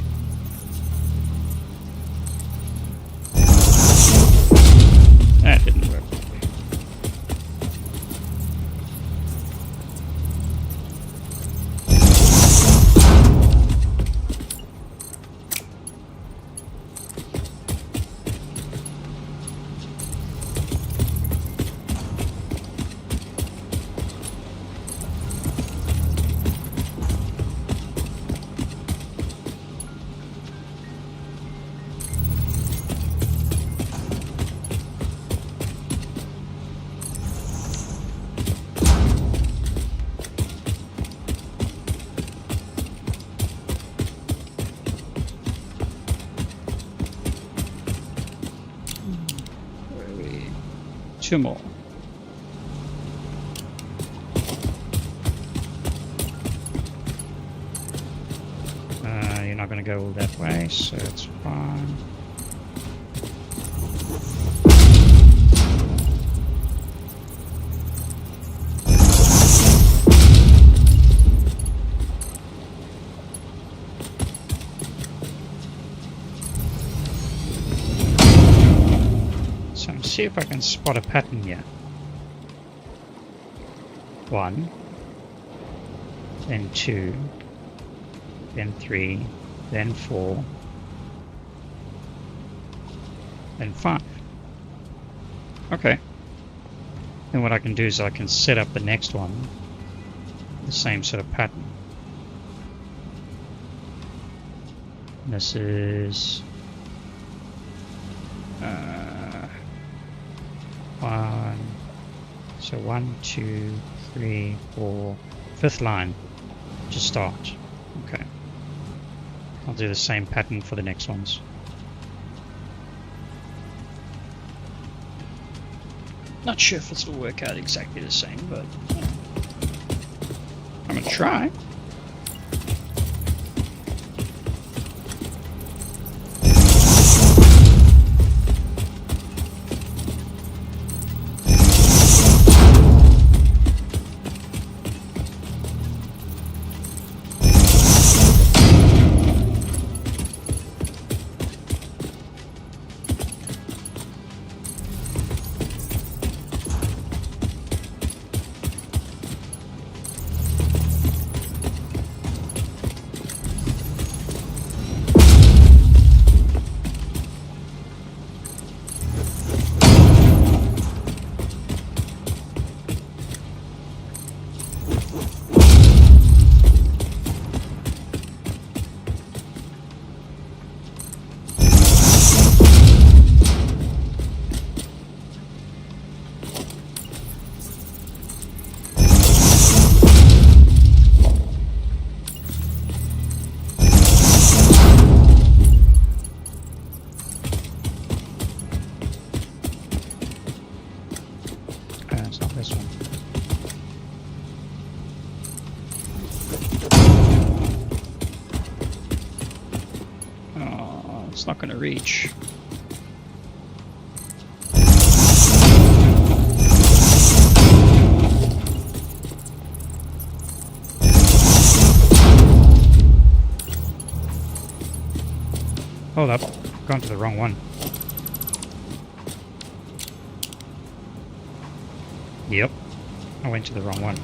That didn't work. Two more. You're not going to go all that way, so it's fine. See if I can spot a pattern here. 1, then 2, then 3, then 4, then 5. Okay. Then what I can do is I can set up the next one, the same sort of pattern. This is 1. So 1, 2, 3, 4. 5th line to start. Okay. I'll do the same pattern for the next ones. Not sure if this will work out exactly the same, but I'm gonna try. It's not this one. Oh, it's not going to reach. Hold up, I've gone to the wrong one. Yep, I went to the wrong one.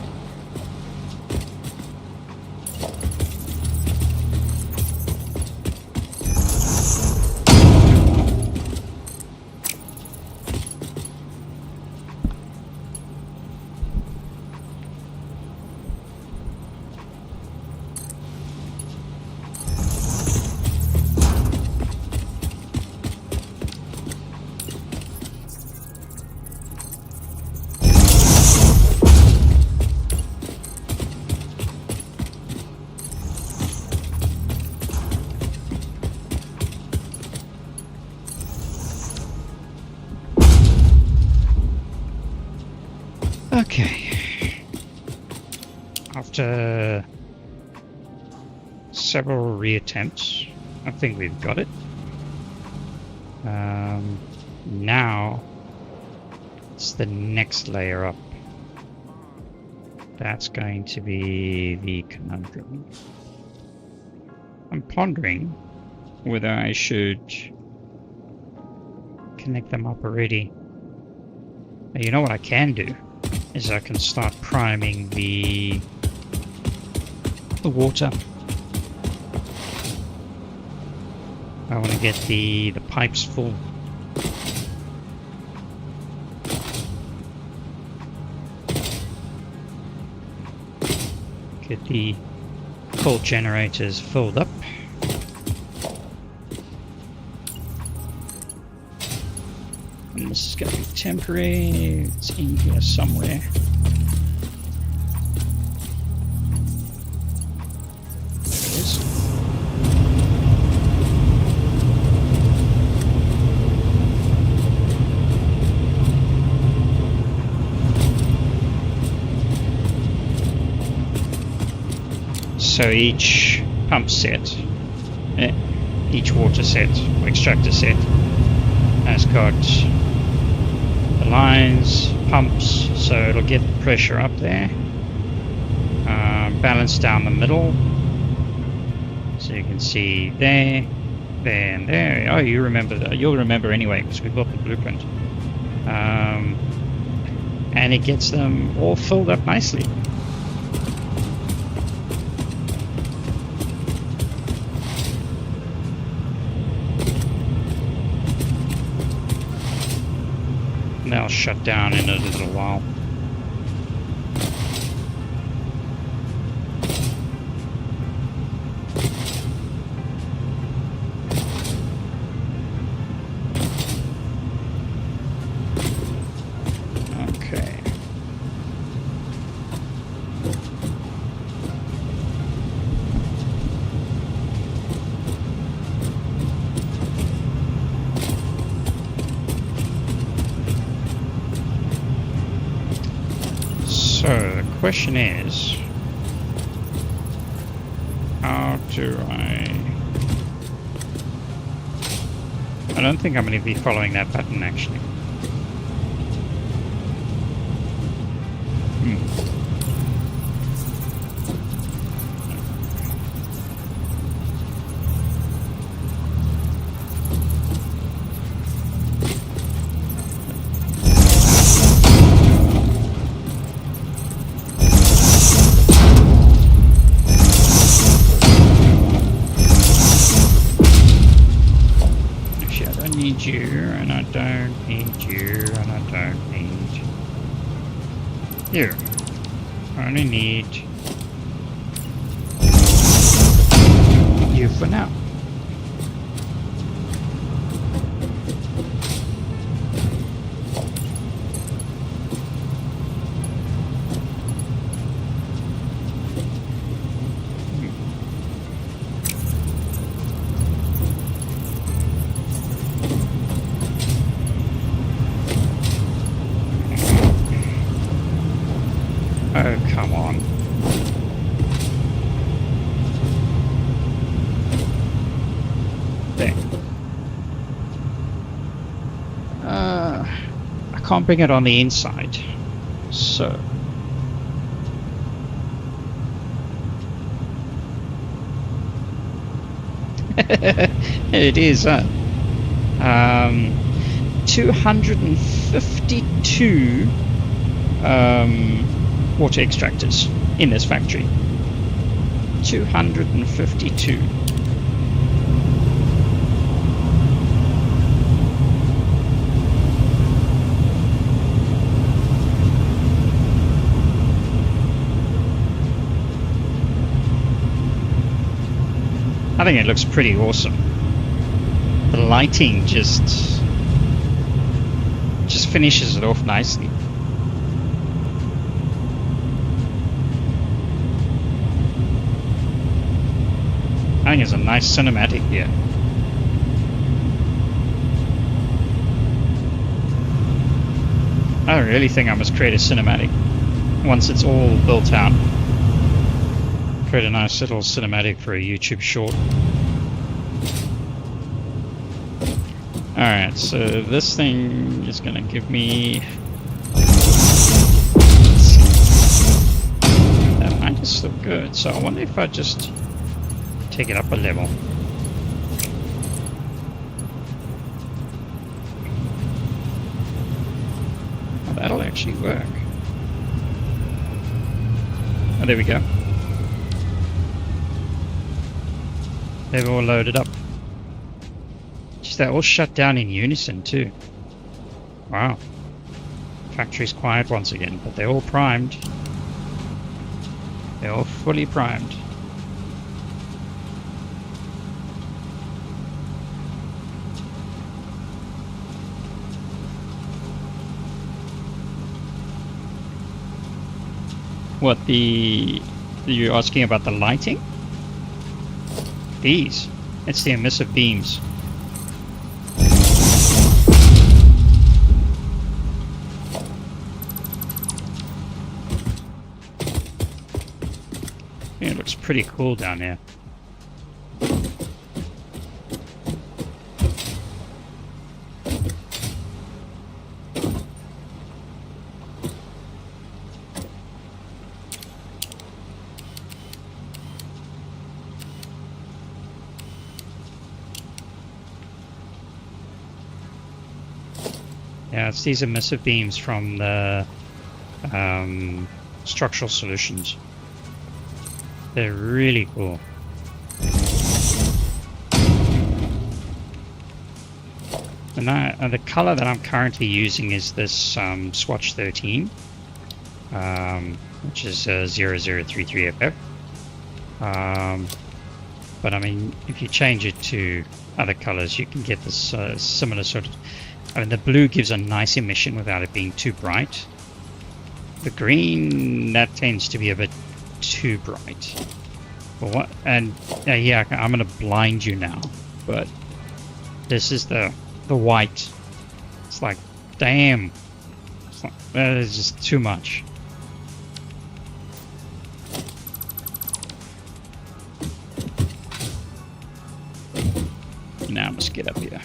Okay. After several reattempts, I think we've got it. Now it's the next layer up. That's going to be the conundrum. I'm pondering whether I should connect them up already. Now, you know what I can do is I can start priming the water. I want to get the pipes full. Get the cold generators filled up. And this is going to be temporary. It's in here somewhere. There it is. So each pump set, each water set, or extractor set, has got the lines, pumps, so it'll get the pressure up there, balance down the middle, so you can see there, there, and there. Oh, you remember that? You'll remember anyway because we built the blueprint, and it gets them all filled up nicely. They'll shut down in a little while. So the question is, how do I don't think I'm going to be following that button actually. You, and I don't need you, and I don't need you. I only need you for now. Oh, come on. There. I can't bring it on the inside, so... It is, 252 water extractors in this factory. 252. I think it looks pretty awesome. The lighting just finishes it off nicely. I think it's a nice cinematic here. I really think I must create a cinematic once it's all built out. Create a nice little cinematic for a YouTube short. Alright, so this thing is going to give me... That might just look good, so I wonder if I just take it up a level. Oh, that'll actually work. Oh, there we go. They've all loaded up. Just they're all shut down in unison too. Wow. Factory's quiet once again, but they're all primed. They're all fully primed. What you're asking about the lighting? These. It's the emissive beams. Yeah, it looks pretty cool down there. Yeah, it's these emissive beams from the structural solutions. They're really cool. And the color that I'm currently using is this Swatch 13, which is 0033FF. But I mean, if you change it to other colors, you can get this similar sort of... I mean, the blue gives a nice emission without it being too bright. The green, that tends to be a bit too bright. But what? And yeah, I'm gonna blind you now. But this is the white. It's like, damn. It's like, that is just too much. get up here.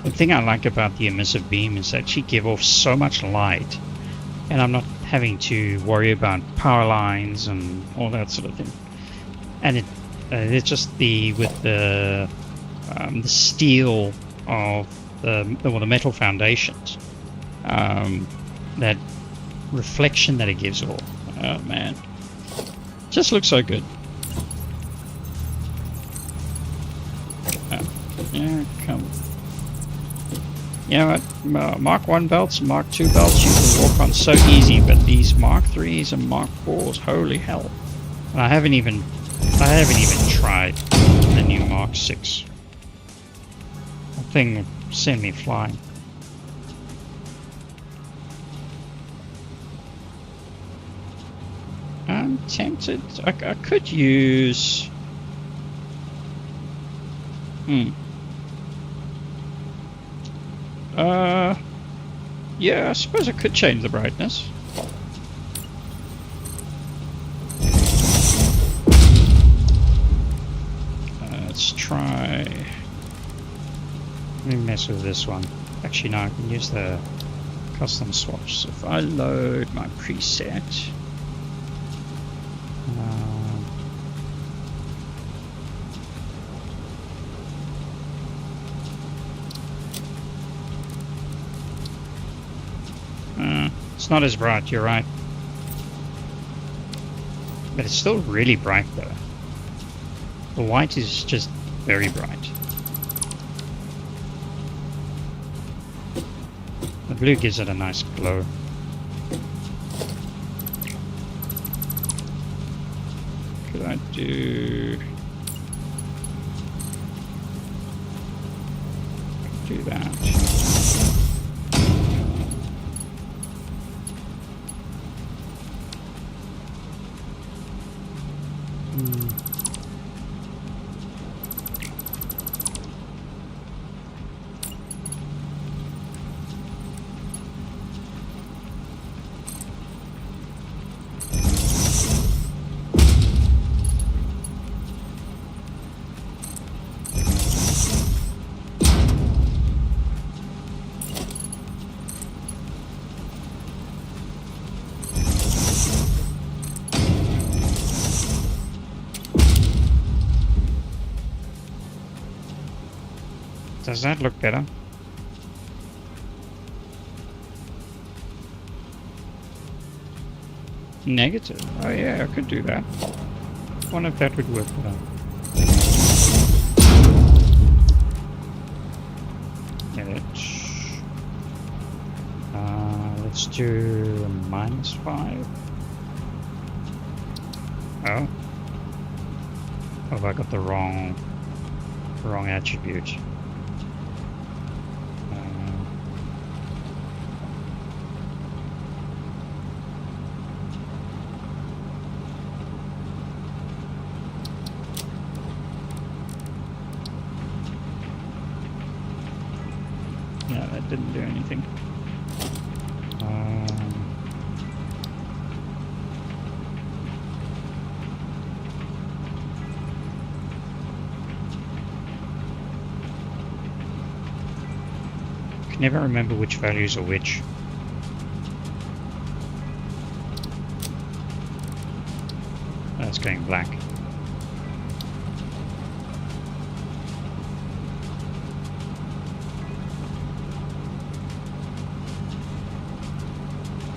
The thing I like about the emissive beam is that she gives off so much light, and I'm not having to worry about power lines and all that sort of thing. And it's just with the steel of the metal foundations, that reflection that it gives off. Oh man, just looks so good. Yeah, come. You know what, Mark 1 belts, Mark 2 belts you can walk on so easy, but these Mark 3s and Mark 4s, holy hell. And I haven't even tried the new Mark 6. That thing will send me flying. I'm tempted. I could use... Yeah, I suppose I could change the brightness. Let's try... Let me mess with this one. Actually, no, I can use the custom swatch. So if I load my preset... it's not as bright, you're right. But it's still really bright though. The white is just very bright. The blue gives it a nice glow. Could I do that? Does that look better? Negative? Oh yeah, I could do that. I wonder if that would work better. Edit. Let's do a -5. Oh. Oh, I got the wrong attribute. Yeah, that didn't do anything. I can never remember which values are which. That's going black.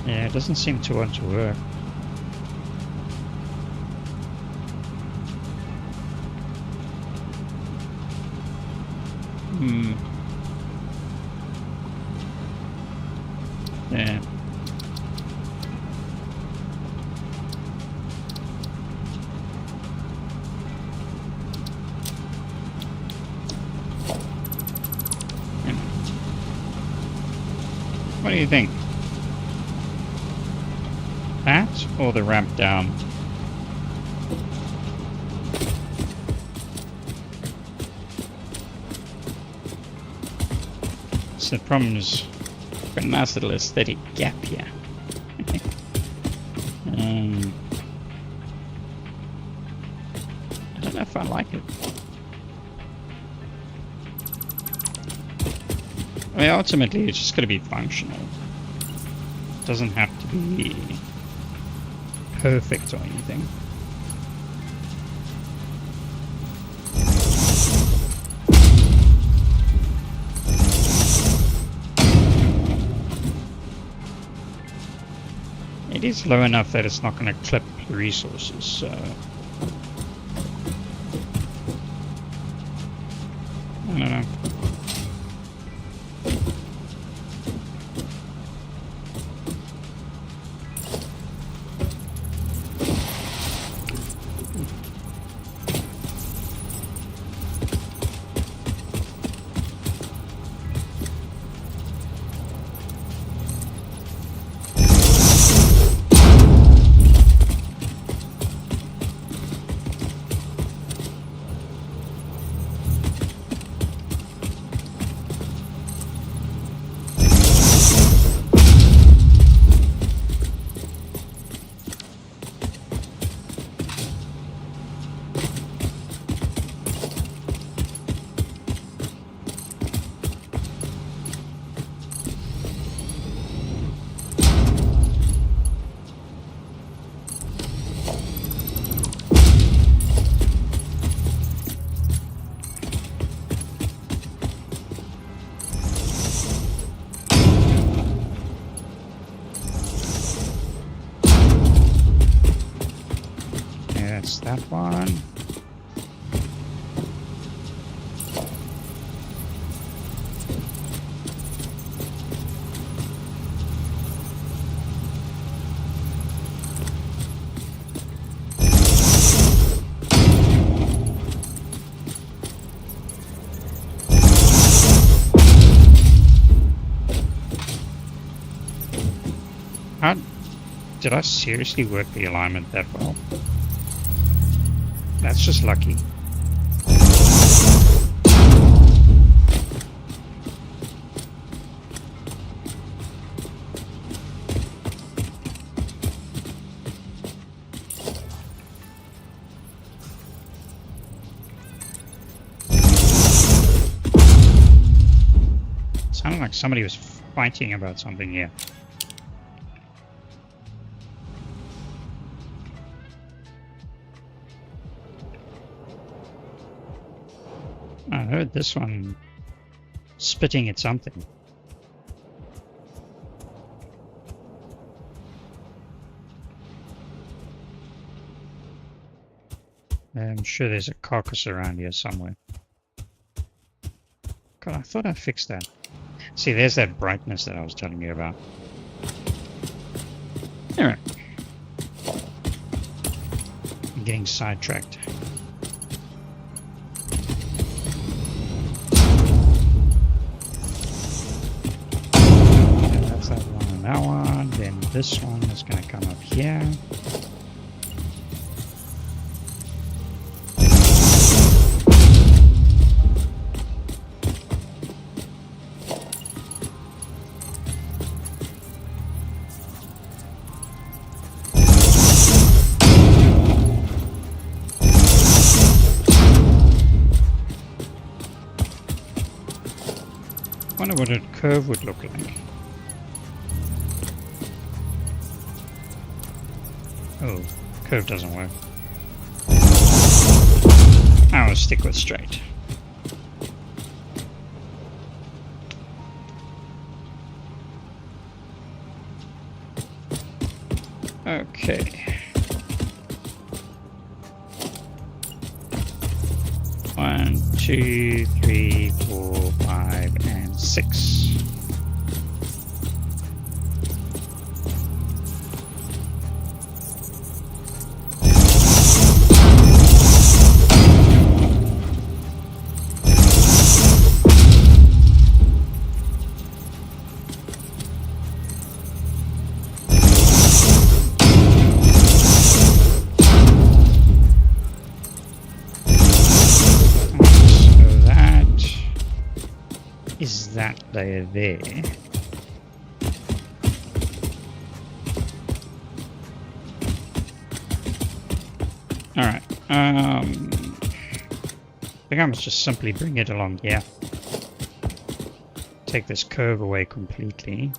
Yeah, it doesn't seem to want to work. Yeah. What do you think? That or the ramp down? So the problem is, got a nice little aesthetic gap here. I don't know if I like it. I mean, ultimately, it's just got to be functional. It doesn't have to be perfect or anything. It is low enough that it's not going to clip resources, so... I don't know. That's that one. How did I seriously work the alignment that well? That's just lucky. Sounded like somebody was fighting about something here. I heard this one spitting at something. I'm sure there's a carcass around here somewhere. God, I thought I fixed that. See, there's that brightness that I was telling you about. Anyway. I'm getting sidetracked. That one, then this one is going to come up here. I wonder what a curve would look like. Oh, curve doesn't work. I will stick with straight. Okay. 1, 2, 3, 4, 5, and 6. that layer there. Alright, I think I must just simply bring it along here. Take this curve away completely.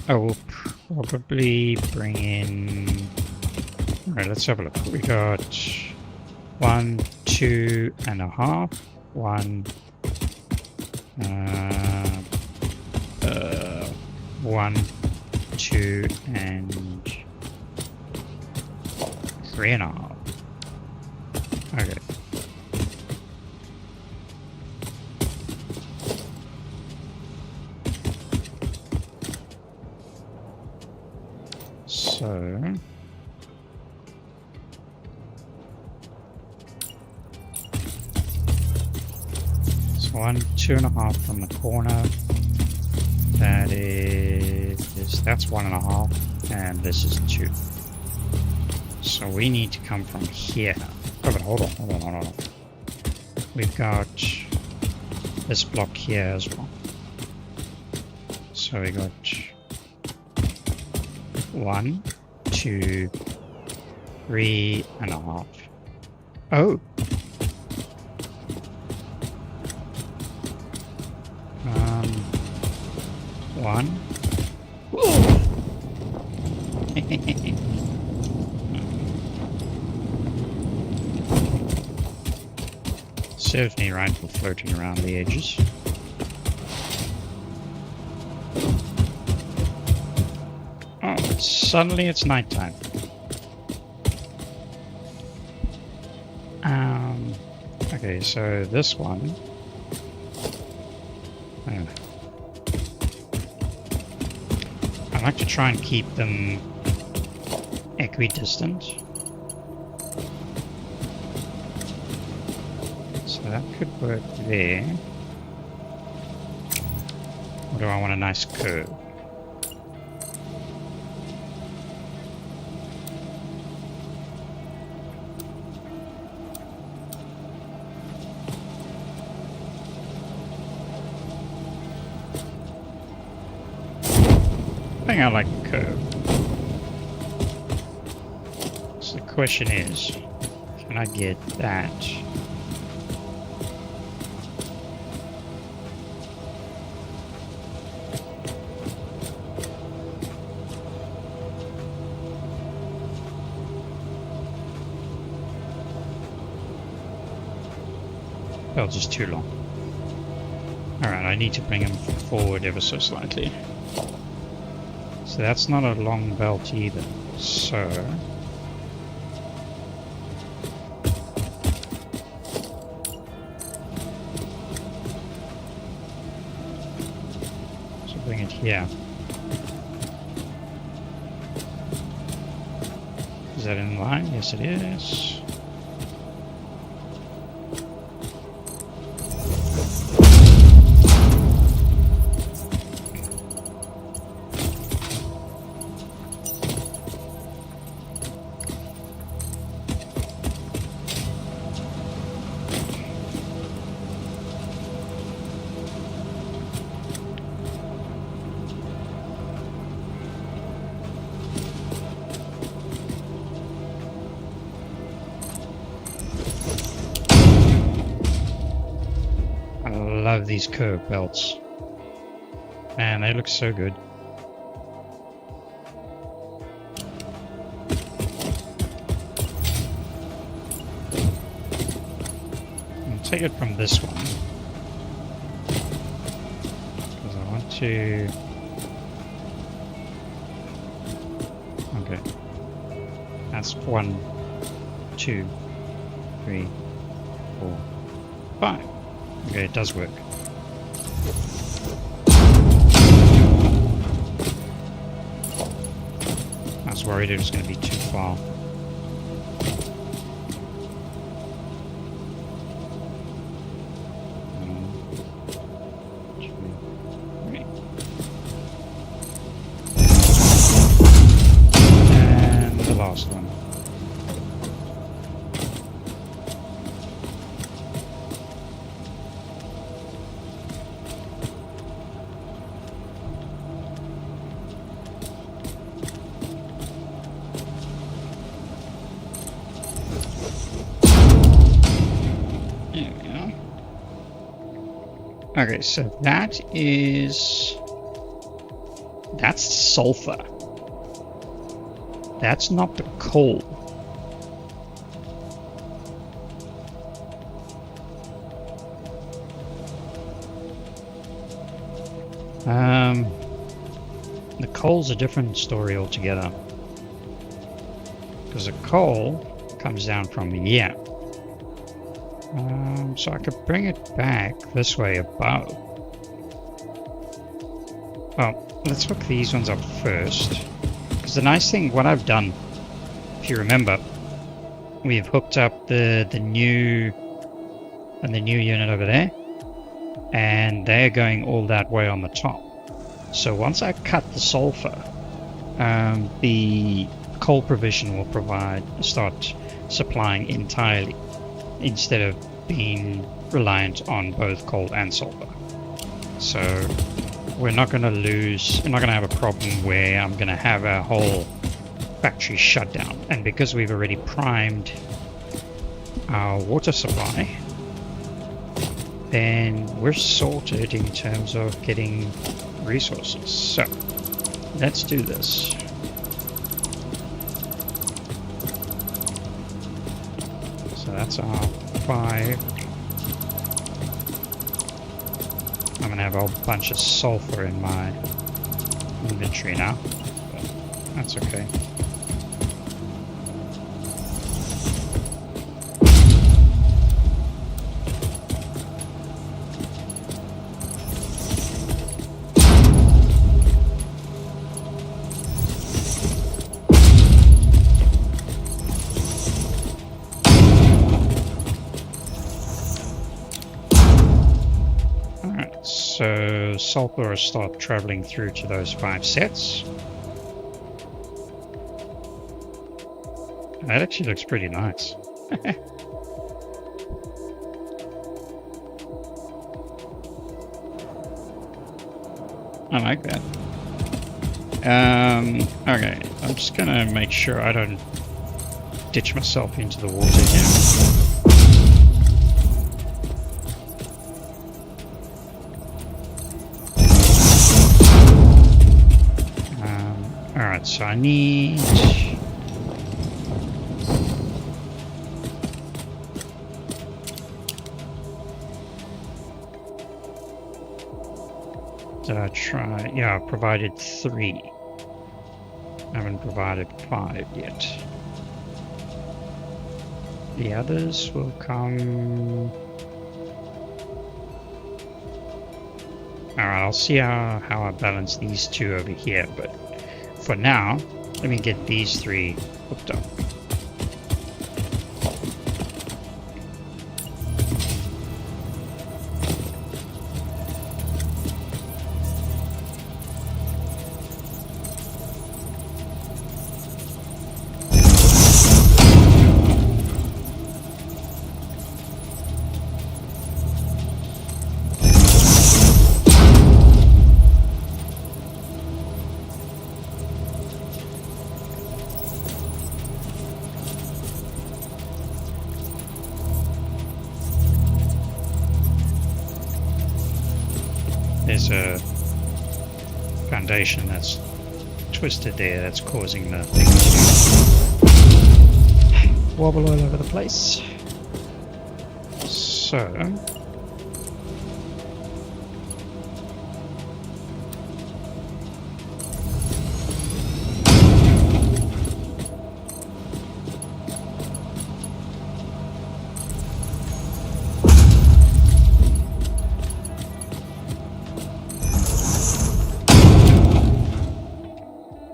I will probably bring in... Alright, let's have a look. We got 1, 2.5, 1, 1, 2, and 3.5. Okay. So it's 1, 2.5 from the corner. That is, that's 1.5, and this is 2. So we need to come from here. Oh, but hold on. We've got this block here as well. So we got 1, 2, 3.5. Oh. 1. Serves me right for floating around the edges. Oh, suddenly it's nighttime. Okay, so this one. I like to try and keep them equidistant. So that could work there. Or do I want a nice curve? I think I like the curve. So the question is, can I get that? Well, just too long. Alright, I need to bring him forward ever so slightly. So that's not a long belt either. So bring it here. Is that in line? Yes, it is. I love these curved belts. Man, they look so good. take it from this one. Because I want to... Okay. That's 1, 2, 3, 4, 5. Okay, it does work. I was worried it was going to be too far. And the last one. Okay, so that's sulfur. That's not the coal. The coal's a different story altogether. Because the coal comes down from here. So I could bring it back this way above. Well, let's hook these ones up first. Because the nice thing, what I've done, if you remember, we've hooked up the new unit over there, and they're going all that way on the top. So once I cut the sulfur, the coal provision will start supplying entirely, instead of being reliant on both coal and sulfur. So we're not going to have a problem where I'm going to have a whole factory shut down. And because we've already primed our water supply, then we're sorted in terms of getting resources. So let's do this. So that's our 5. I'm gonna have a whole bunch of sulfur in my inventory now, but that's okay. So sulfur will start traveling through to those 5 sets. That actually looks pretty nice. I like that. Okay, I'm just gonna make sure I don't ditch myself into the water here. So I need did I try? Yeah, I provided 3. I haven't provided 5 yet. The others will come. Alright, I'll see how I balance these 2 over here, but for now, let me get these 3 hooked up. There's a foundation that's twisted there that's causing the thing to wobble all over the place. So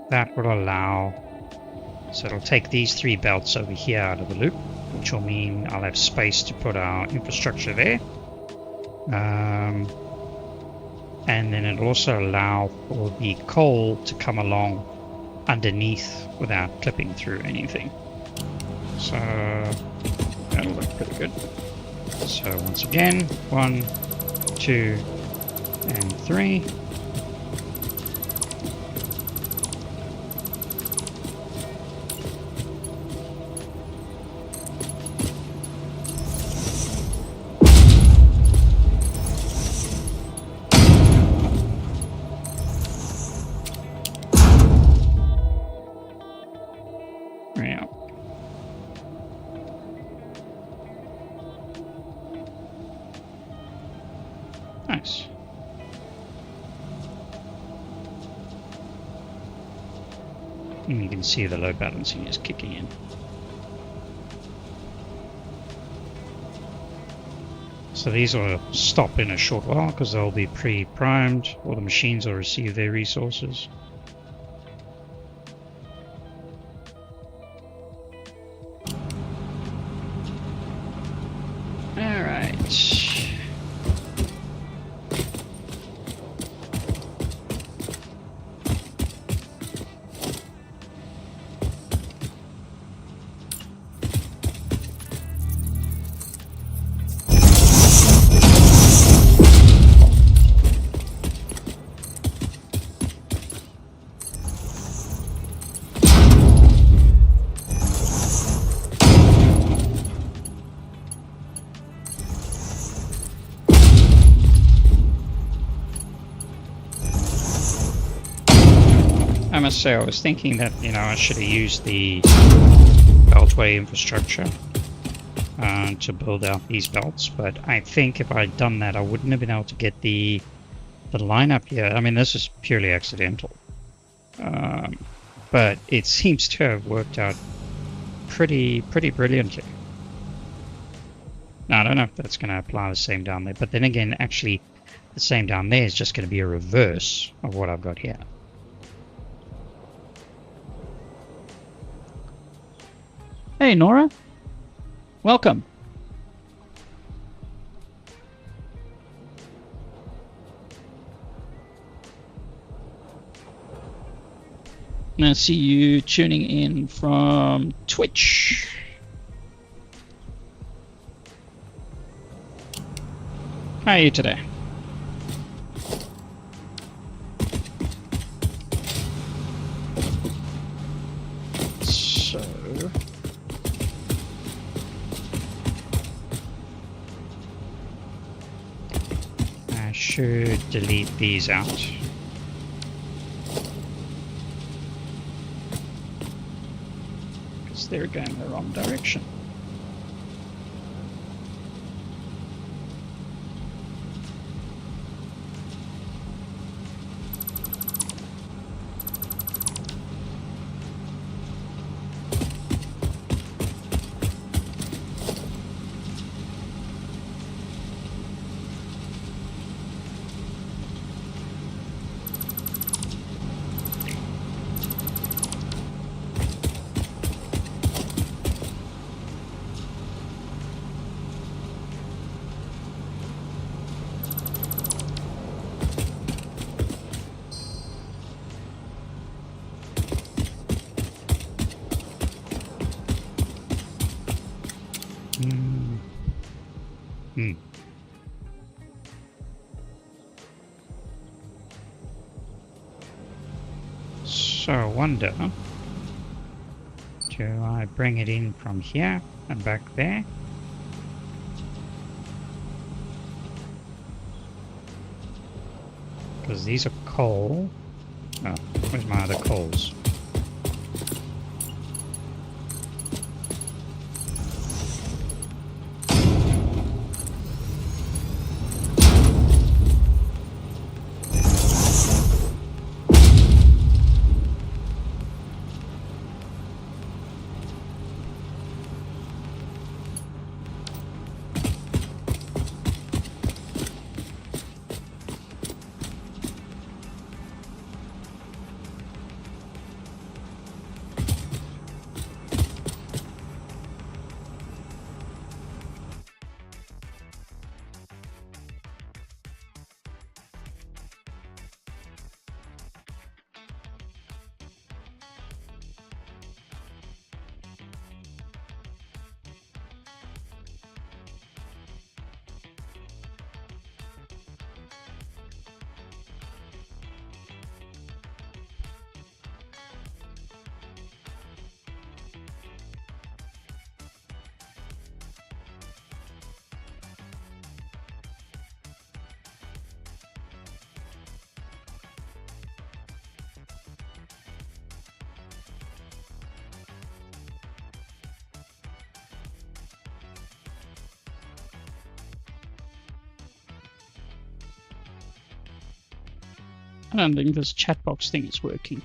that will allow, so it'll take these 3 belts over here out of the loop, which will mean I'll have space to put our infrastructure there. And then it'll also allow for the coal to come along underneath without clipping through anything. So that'll look pretty good. So once again, 1, 2, and 3. Yeah. Nice. And you can see the load balancing is kicking in. So these will stop in a short while because they'll be pre-primed, or the machines will receive their resources. I must say, I was thinking that, I should have used the beltway infrastructure to build out these belts, but I think if I'd done that, I wouldn't have been able to get the lineup here. I mean, this is purely accidental, but it seems to have worked out pretty brilliantly. Now, I don't know if that's going to apply the same down there, but then again, actually, the same down there is just going to be a reverse of what I've got here. Hey, Nora. Welcome. I see you tuning in from Twitch. How are you today? So I should delete these out. Because they're going the wrong direction. So I wonder, do I bring it in from here and back there? Because these are coal. Oh, where's my other coals? I don't think this chat box thing is working.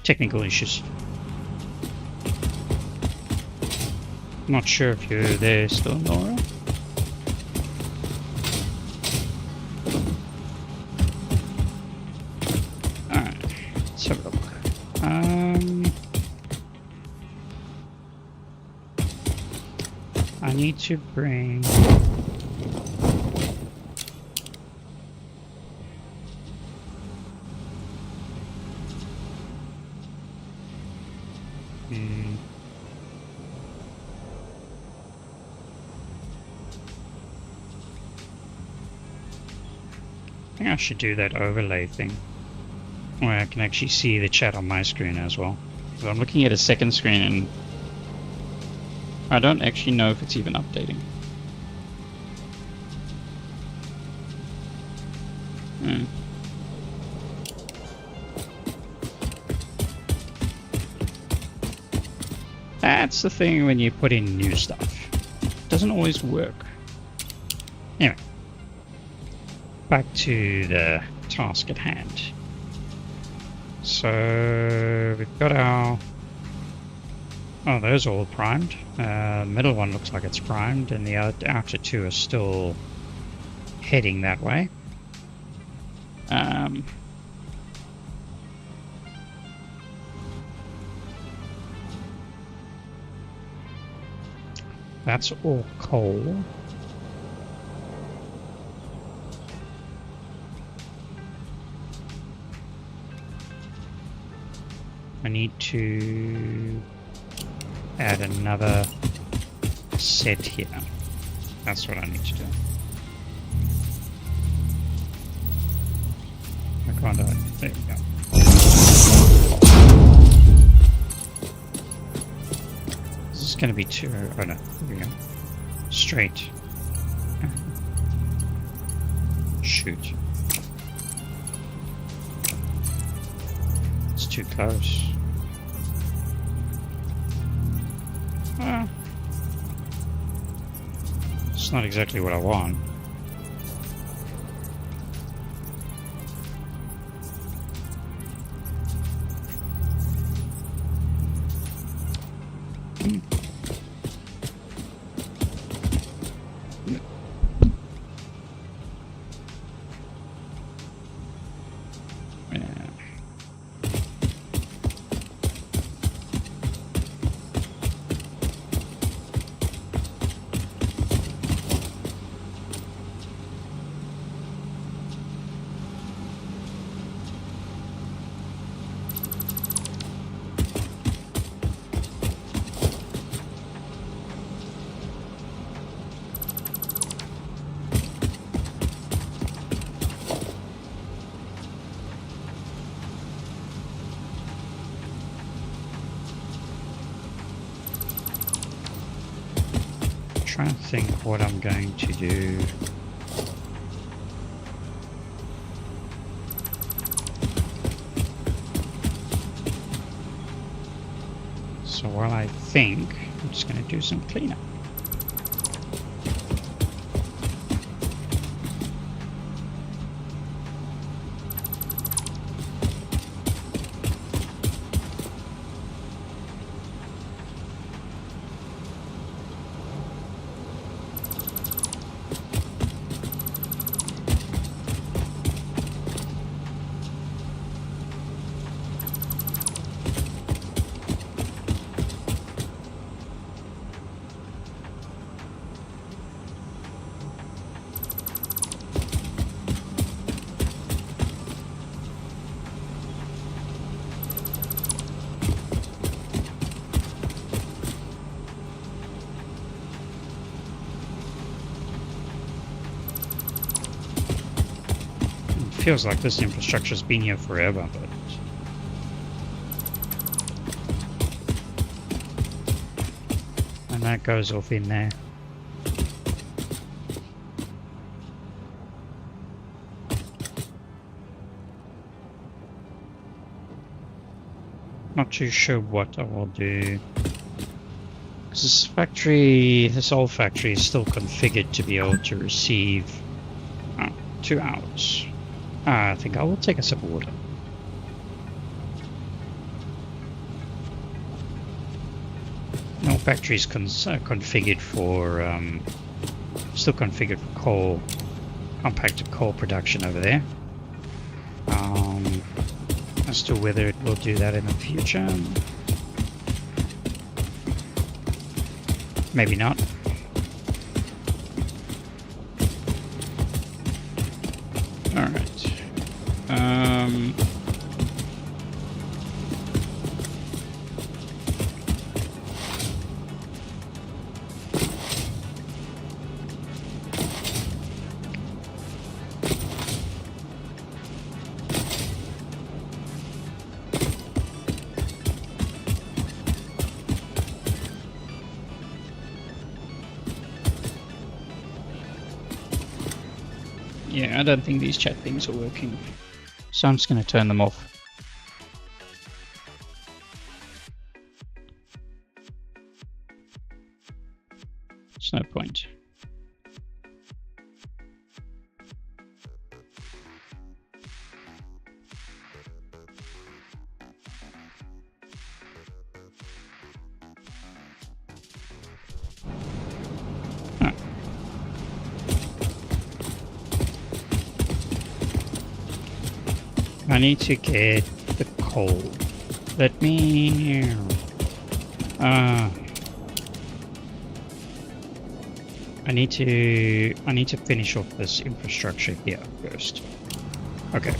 Technical issues. Not sure if you're there still, Nora. Alright, let's have a look. I need to bring... I think I should do that overlay thing where I can actually see the chat on my screen as well. So I'm looking at a second screen and I don't actually know if it's even updating. That's the thing when you put in new stuff. It doesn't always work. Anyway. Back to the task at hand. So we've got our... Oh, those are all primed. The middle one looks like it's primed, and the outer two are still heading that way. That's all coal. I need to add another set here. That's what I need to do. I can't do it. There we go. This is going to be too... Oh no, here we go. Straight. Shoot. It's too close. It's not exactly what I want. Trying to think what I'm going to do. So while I think, I'm just going to do some cleanup. feels like this infrastructure's been here forever, but and that goes off in there. Not too sure what I will do. Because this old factory is still configured to be able to receive 2 hours. I think I will take a sip of water. No, factory is configured for still configured for coal, compacted coal production over there. As to whether it will do that in the future, maybe not. All right. Yeah, I don't think these chat things are working, so I'm just going to turn them off. There's no point. I need to get the coal. Let me... I need to finish off this infrastructure here first. Okay.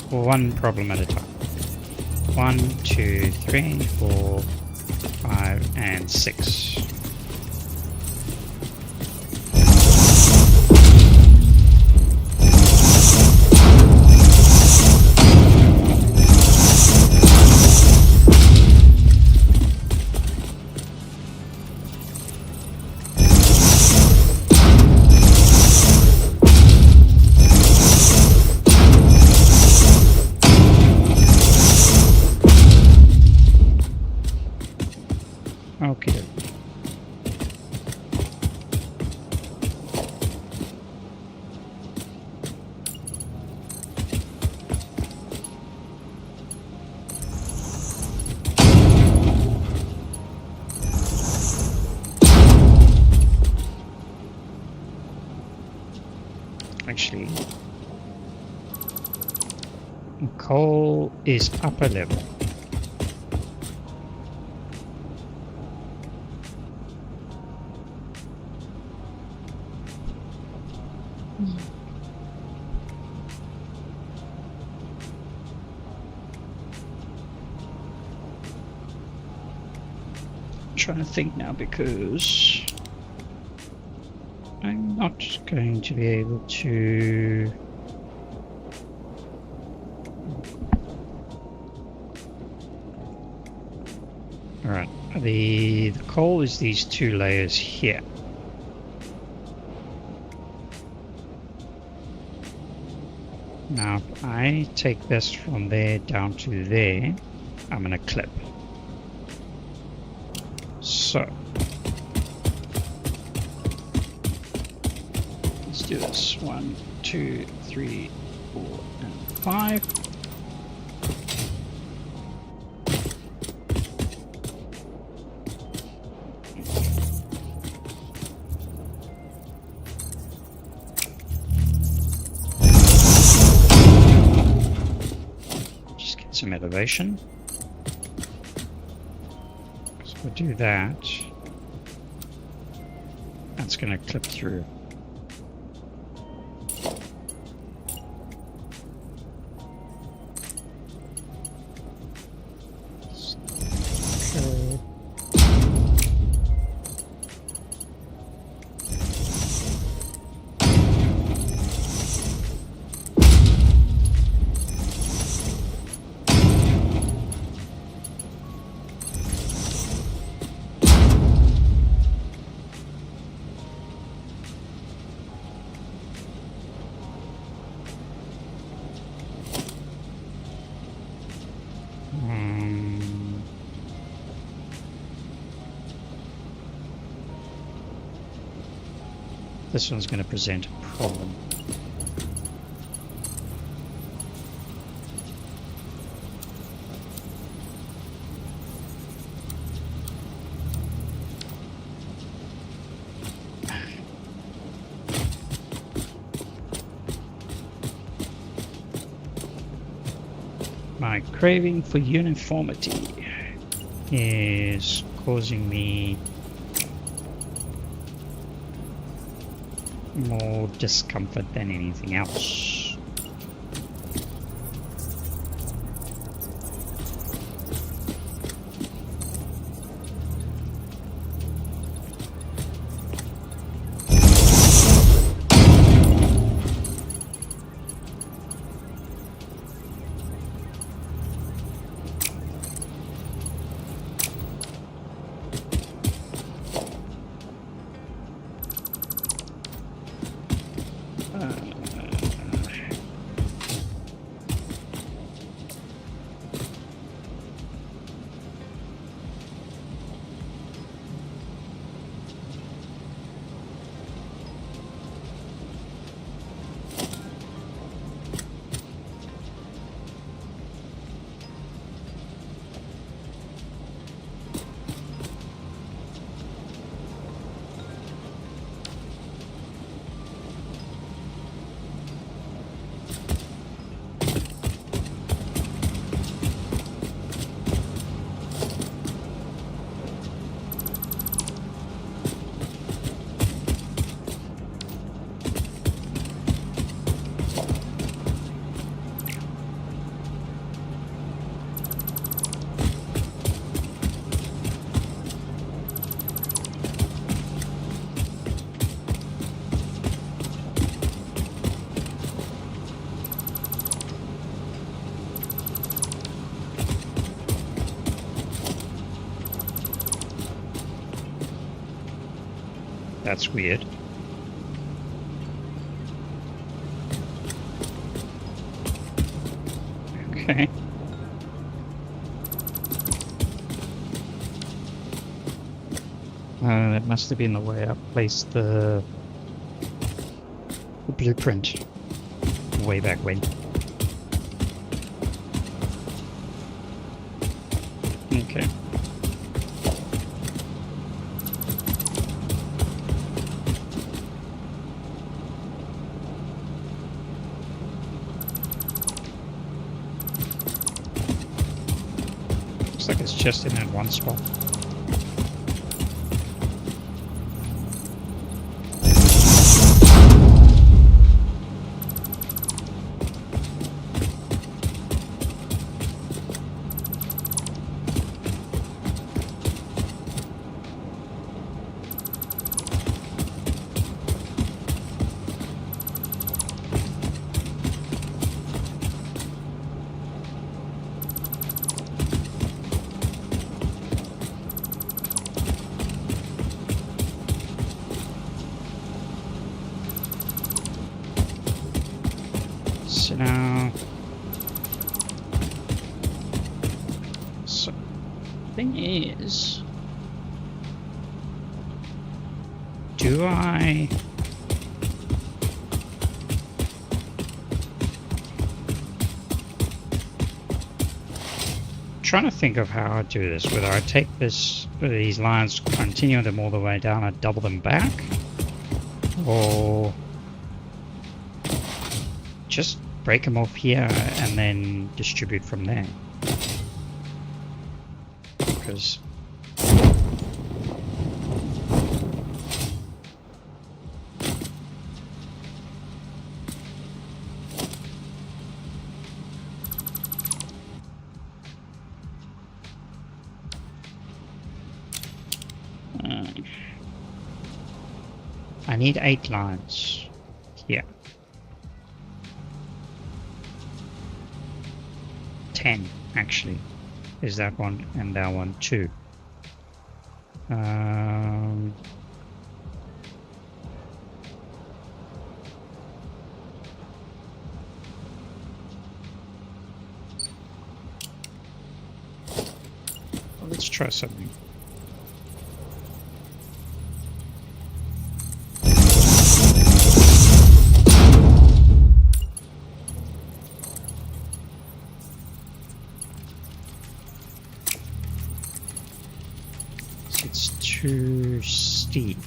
One problem at a time. 1, 2, 3, 4, 5, and 6. Okay. Actually, coal is upper level. Trying to think now because I'm not going to be able to alright, the coal is these 2 layers here. Now if I take this from there down to there, I'm going to clip. So let's do this. 1, 2, 3, 4, and 5. Just get some elevation. We'll do that. That's going to clip through. Okay. This one's going to present a problem. My craving for uniformity is causing me more discomfort than anything else. That's weird. Okay. That must have been the way I placed the blueprint way back when. Okay. Looks like it's just in that one spot. So now, so thing is, do I trying to think of how I do this, whether I take these lines, continue them all the way down, I double them back, or just break them off here and then distribute from there. Because I need 8 lines here. 10 actually is that one, and that one too. Let's try something. too steep.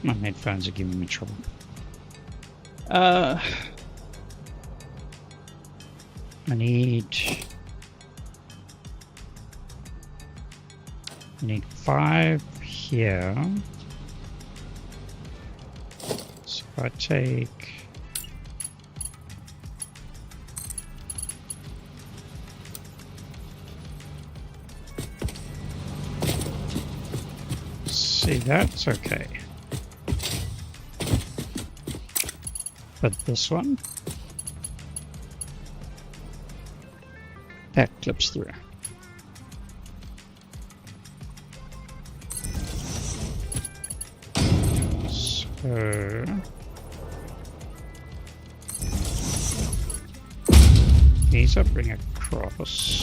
My headphones are giving me trouble. I need 5 here. So if I take see, that's okay. But this one, that clips through. So these I bring across.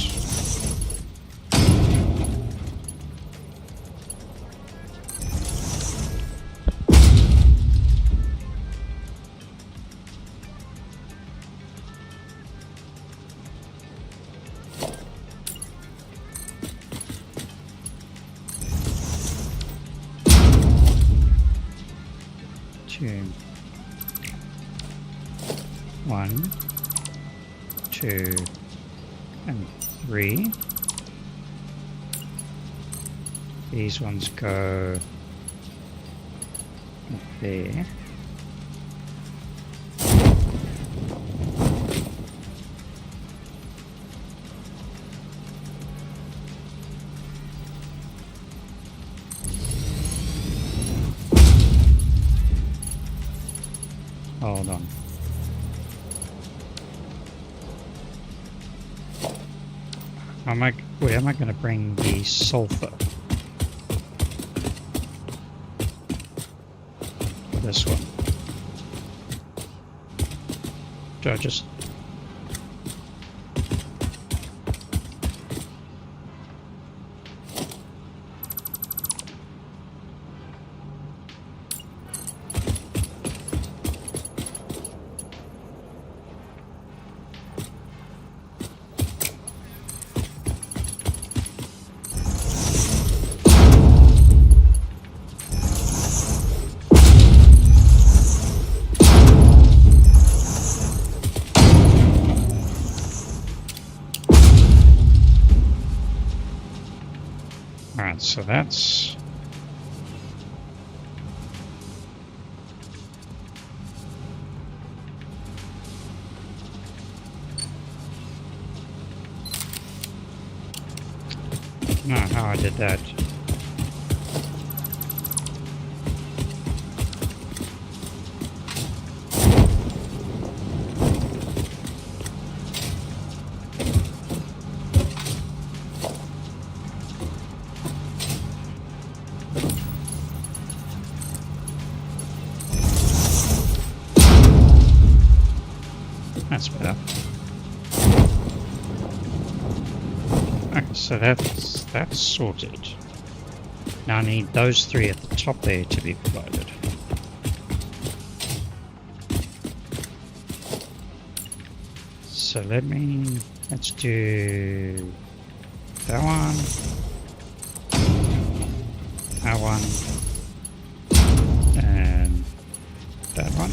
One, 2, and 3. These ones go up there. Hold on. Where am I going to bring the sulfur? This one. Do I just... Alright, so that's... I don't know how I did that. That's better. Okay, so that's sorted. Now I need those 3 at the top there to be provided. So let's do that one, and that one.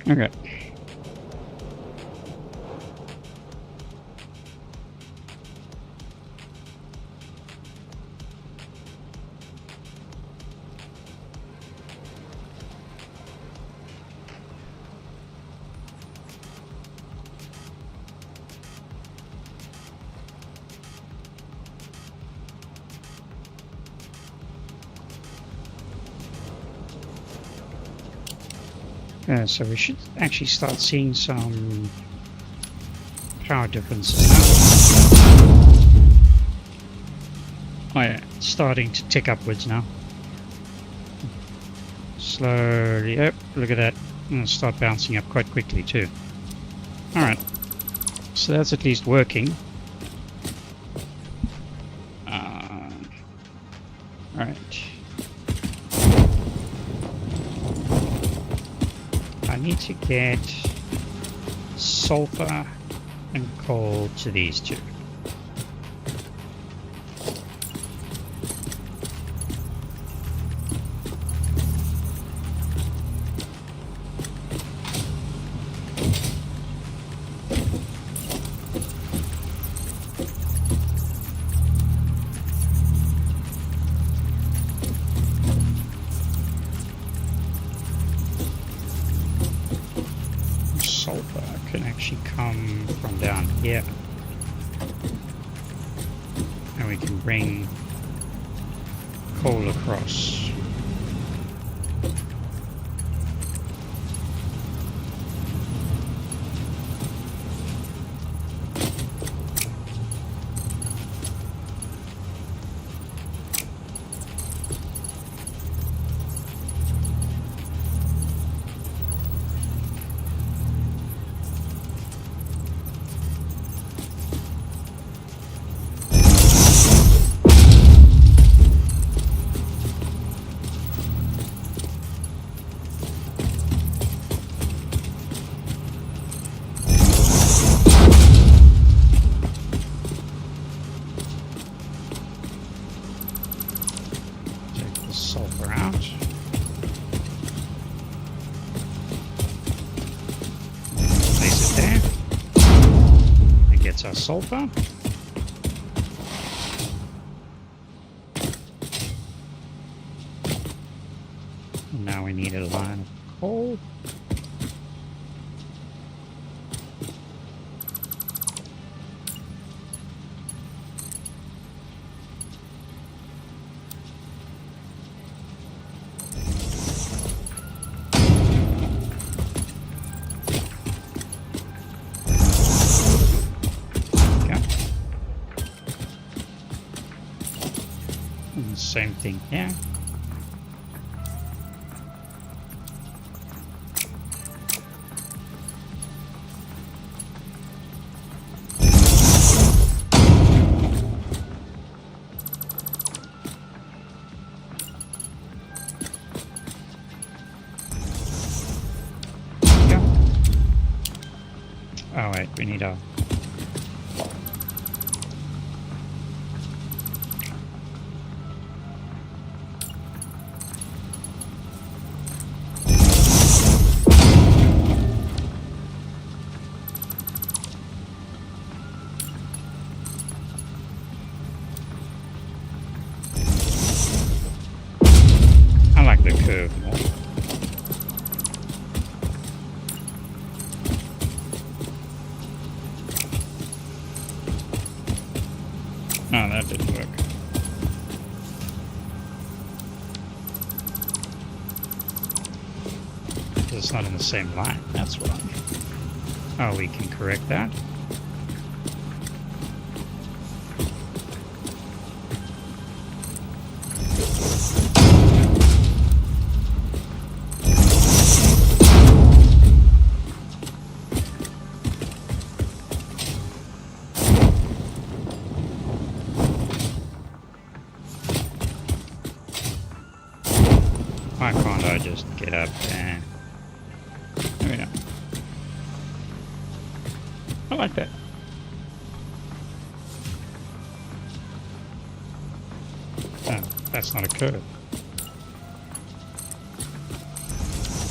Okay. Yeah, so we should actually start seeing some power differences now. Oh yeah, it's starting to tick upwards now. Slowly, yep, look at that. And it'll start bouncing up quite quickly too. Alright, so that's at least working. Alright. I need to get sulfur and coal to these two. Sulfur can actually come from down here. And we can bring coal across. Sulfur out. Place it there. It gets our sulfur. And now we need a line of coal. Same thing here. Oh wait, we need a... I like the curve more. Oh, that didn't work. It's not in the same line, that's why. Oh, we can correct that. Why can't I just get up there? There we go. I like that. Oh, that's not a curve.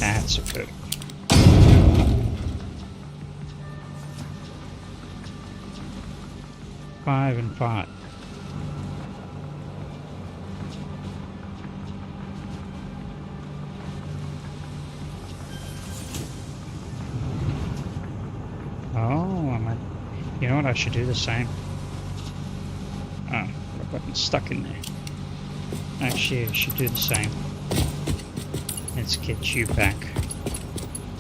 That's a curve. Five and five. Oh, I might. You know what? I should do the same. Oh, I've gotten stuck in there. Actually, I should do the same. Let's get you back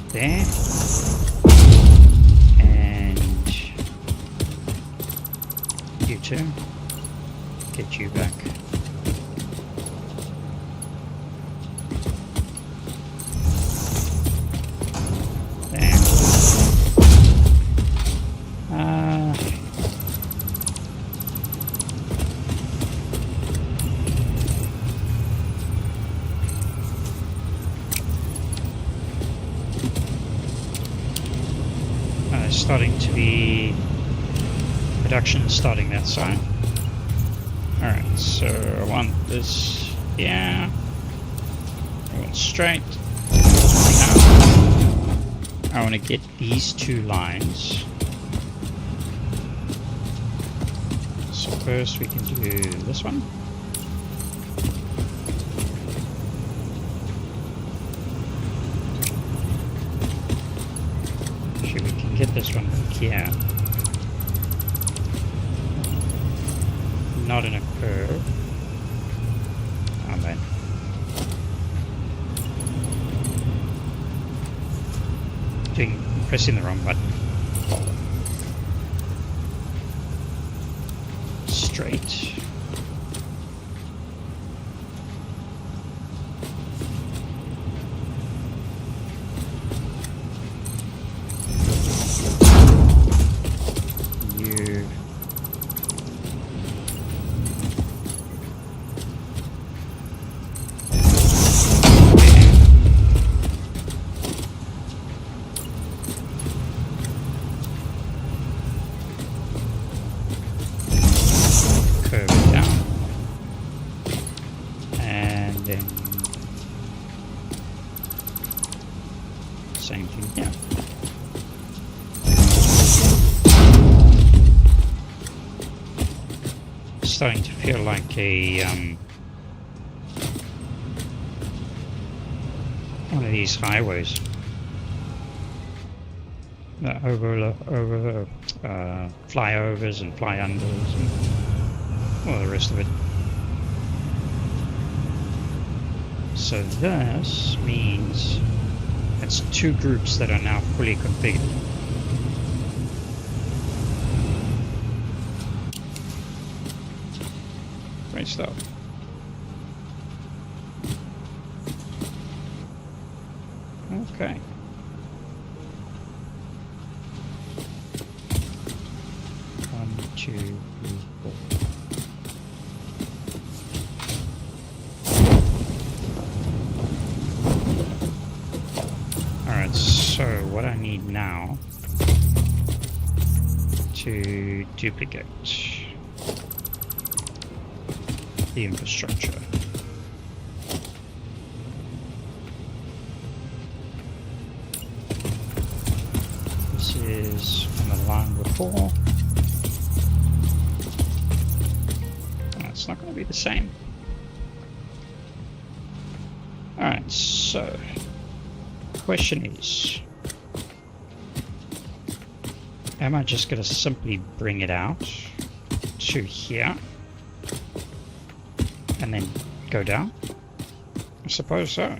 there. And you too. Get you back. There. Starting to be production starting that side. Alright, so I want this here. I want straight. I want to get these two lines. So first we can do this one. Get this one here. Not in a curve. Oh man. Pressing the wrong button. Straight. Same thing here. Starting to feel like a one of these highways that over flyovers and fly-unders and all the rest of it. So this means it's two groups that are now fully configured. Great stuff. Okay. One, two, three, four. So what I need now to duplicate the infrastructure. This is on the line before. Oh, it's not going to be the same. Alright, so question is, am I just going to simply bring it out to here and then go down? I suppose so.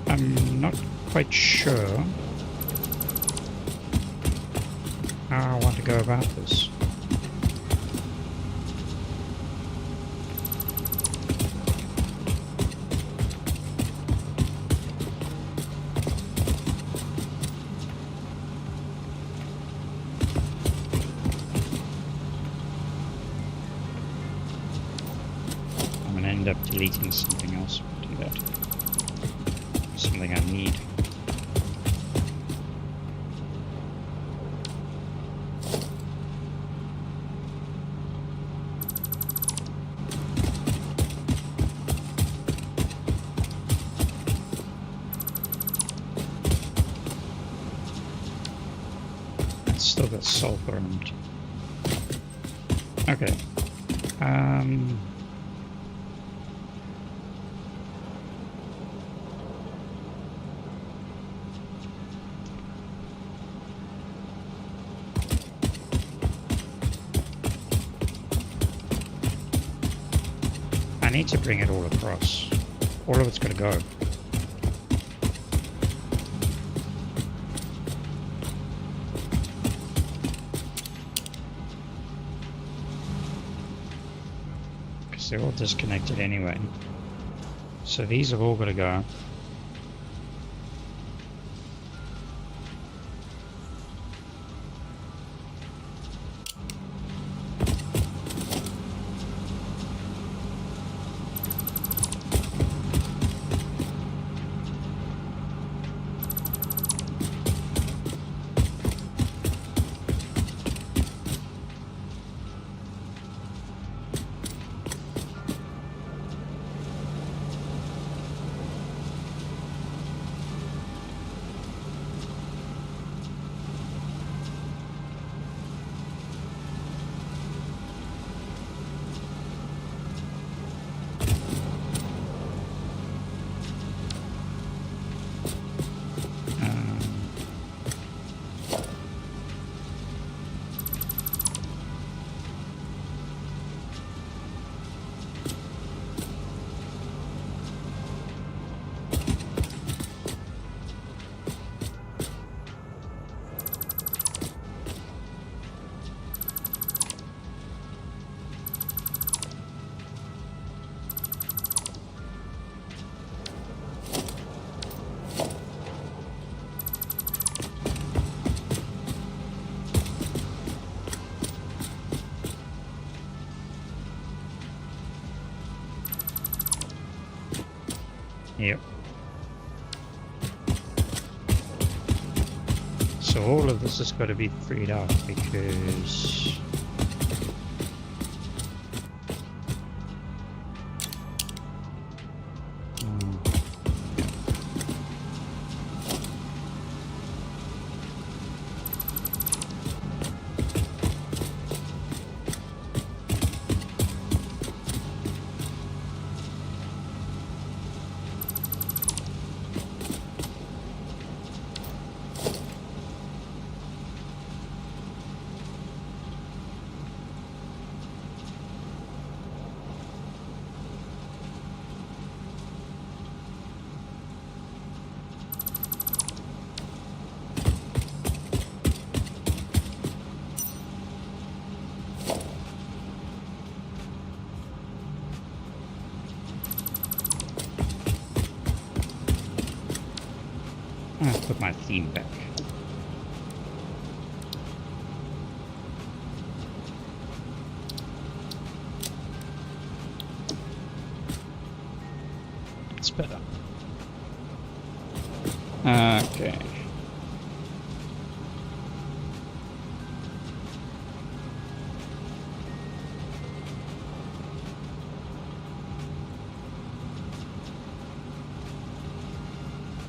I'm not quite sure how I want to go about this. end up deleting something else. Do that. Something I need. Still got sulfur in it. Okay. I need to bring it all across. All of it's got to go. They're all disconnected anyway. So these have all got to go. Yep. So all of this has got to be freed up because I'll put my theme back. It's better. Okay.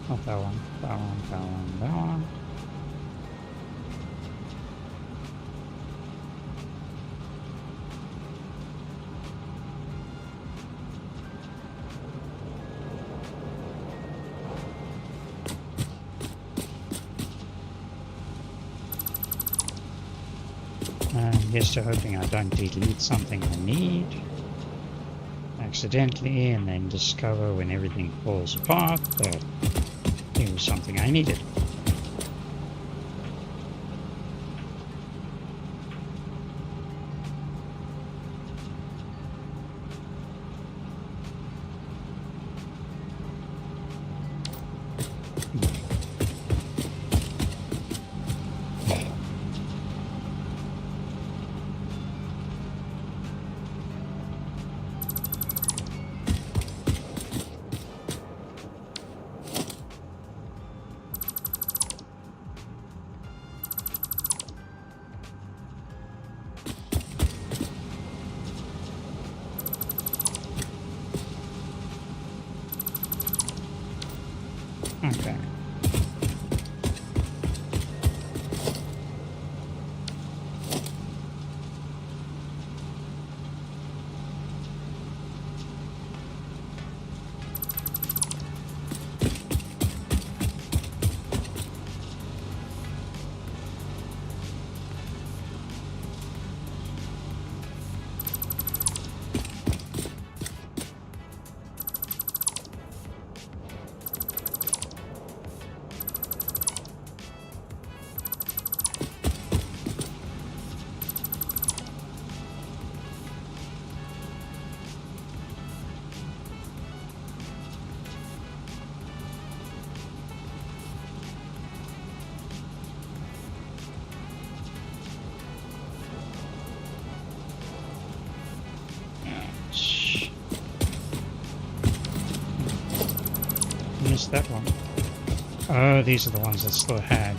Not that one, that one, that one, that one. Here's to hoping I don't delete something I need accidentally and then discover when everything falls apart that it was something I needed. What's that one? Oh, these are the ones that still had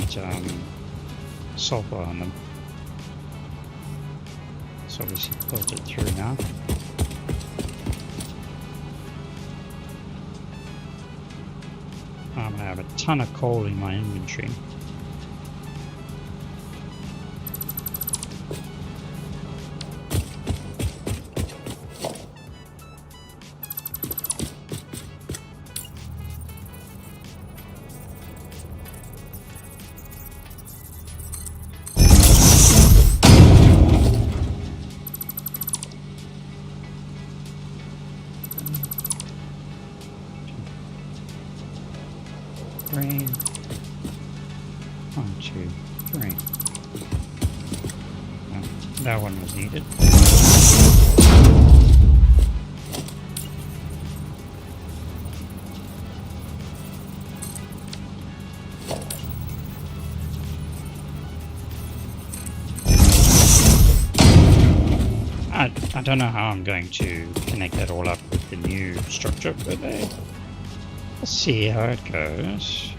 sulfur on them. So obviously filtered through now. I'm gonna have a ton of coal in my inventory. Green. 1, 2, 3. No, that one was needed. I don't know how I'm going to connect that all up with the new structure, but let's see how it goes.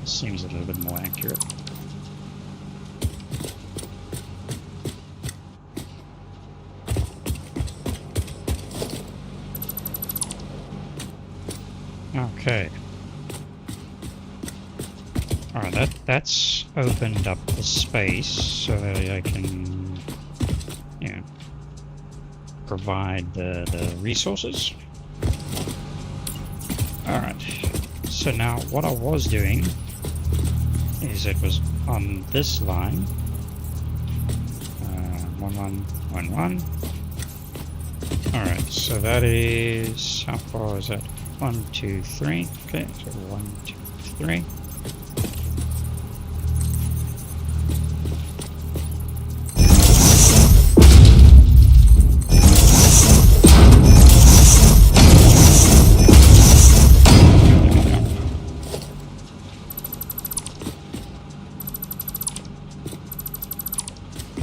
Seems a little bit more accurate. Okay. Alright, that's opened up the space so that I can, you know, provide the resources. Alright. So now what I was doing is it was on this line, 1 1 1 1. All right, so that is, how far is that? 1 2 3. Okay, so 1 2 3.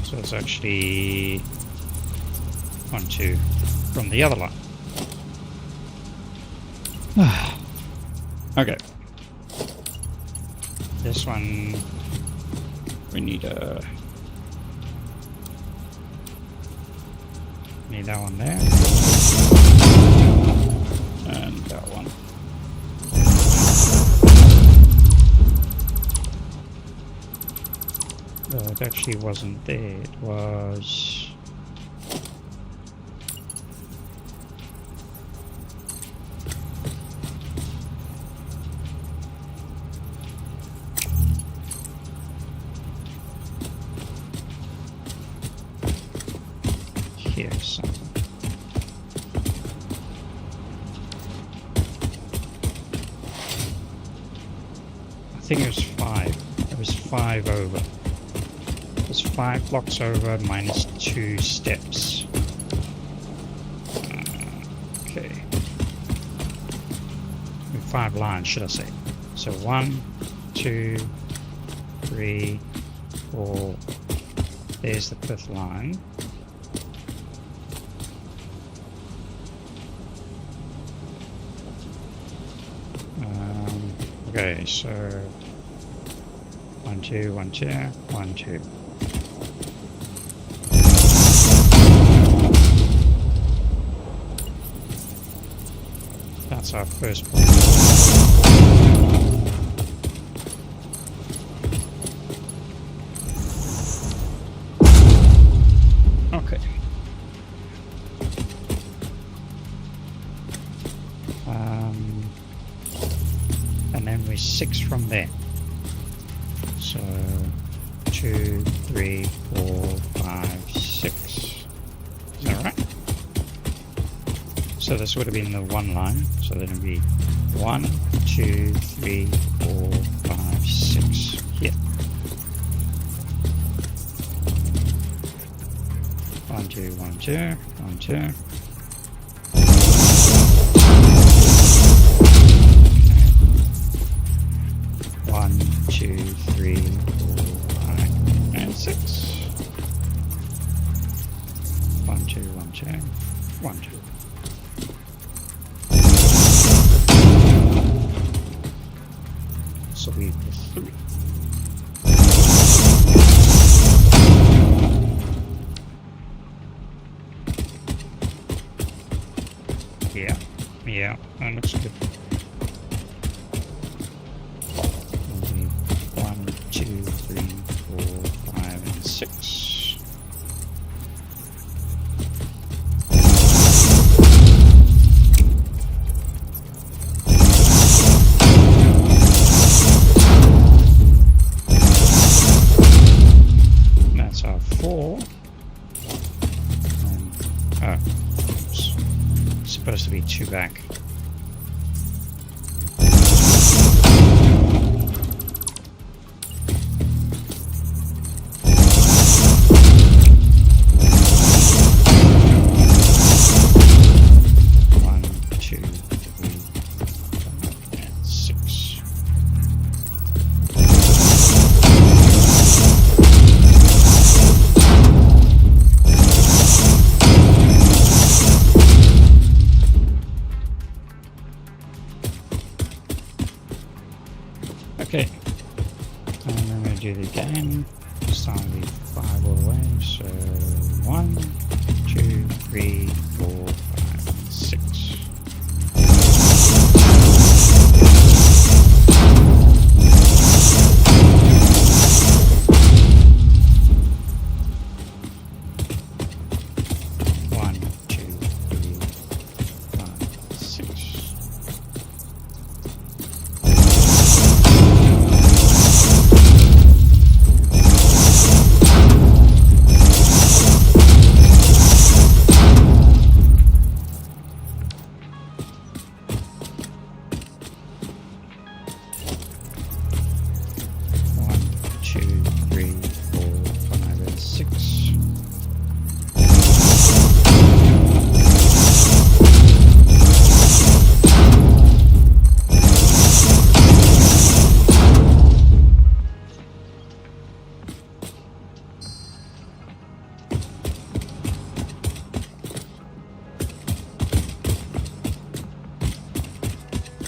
So it's actually 1 2 from the other line. Okay. This one we need that one there. And that one. No, it actually wasn't there. It was here somewhere. I think it was 5. It was 5 over. It was 5 blocks over minus 2 steps. Okay. 5 lines, should I say. So 1, 2, 3, 4. There's the 5th line. Okay, so 1 2 1 2 1 2. That's our first point. Okay. And then we're 6 from there. So 2, 3, 4, 5, 6. Is that right? So this would have been the one line. So then it would be 1, 2, 3, 4, 5, 6 here. 1, 2, 1, 2, 1, 2. 1, 2, 3, 4, 5, and 6. 1, 2, 1, 2, 1, 2. So we have 3. Yeah, that looks good. 1, 2, 3, 4, 5, and 6. That's our 4. And, oops. Supposed to be 2 back. Okay, and I'm going to do it again. Start with 5 all the way. So 1, 2, 3, 4, 5, and 6. 1, 2, 3, 5, 6.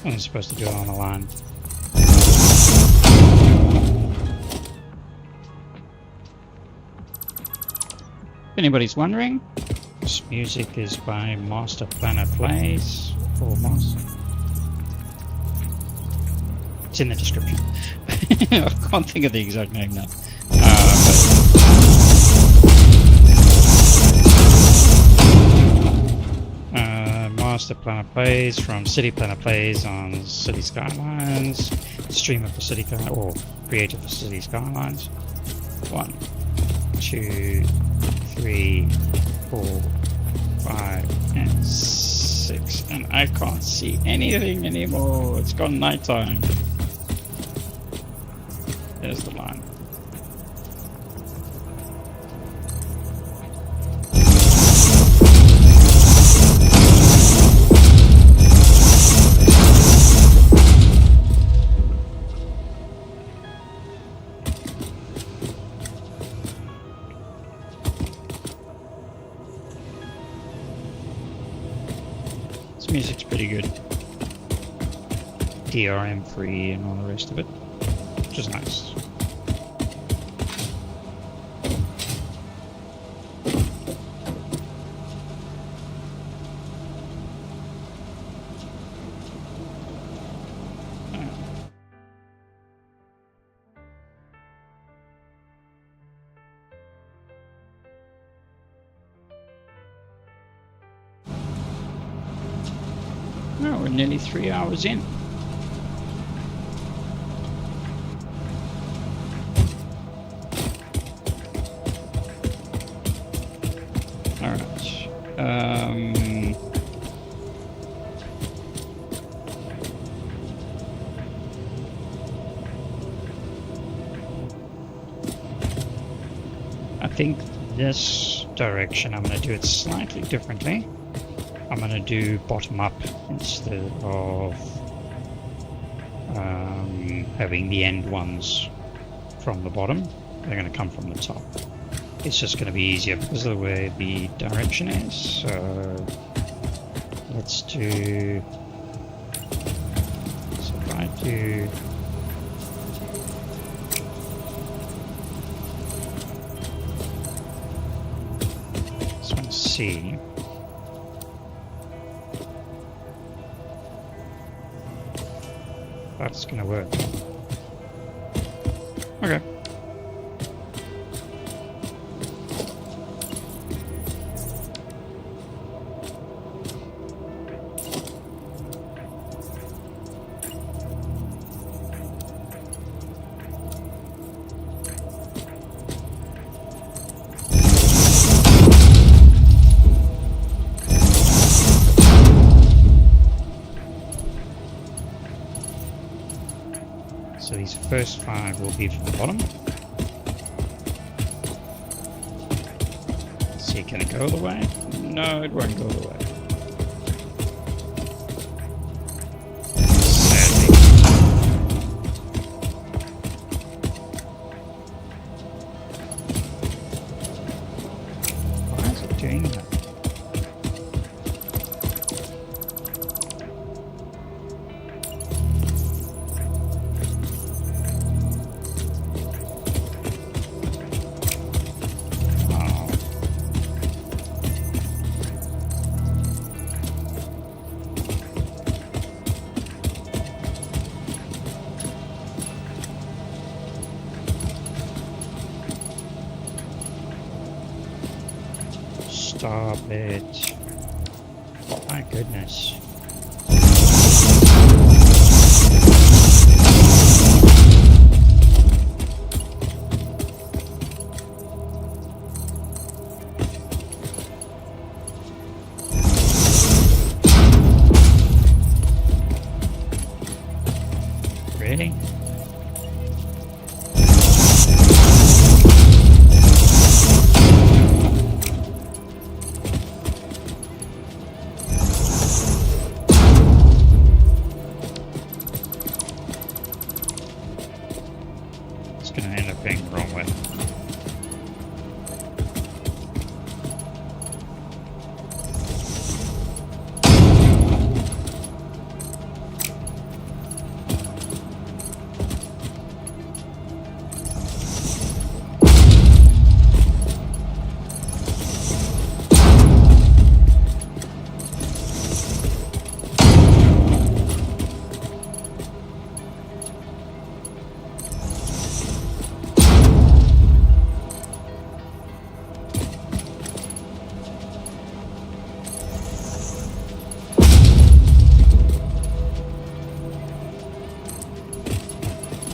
I'm supposed to do it on the line. If anybody's wondering, this music is by Master Planner Plays, or Master. It's in the description. I can't think of the exact name now. Master Planner Plays from City Planner Plays on City Skylines, streamer for City or creator for City Skylines. 1, 2, 3, 4, 5, and 6. And I can't see anything anymore. It's gone nighttime. There's the line. This music's pretty good. DRM free and all the rest of it, which is nice. Oh, we're nearly 3 hours in. Alright. think this direction I'm going to do it slightly differently. I'm going to do bottom up instead of having the end ones from the bottom. They're going to come from the top. It's just going to be easier because of the way the direction is. So let's do, so if I do this one C, that's going to work. Okay. So these first 5 will be from the bottom. Let's see, can it go all the way? No, it won't go all the way. Sadly. Why is it doing that? Stop it. My goodness. Really? Going to end up being the wrong way.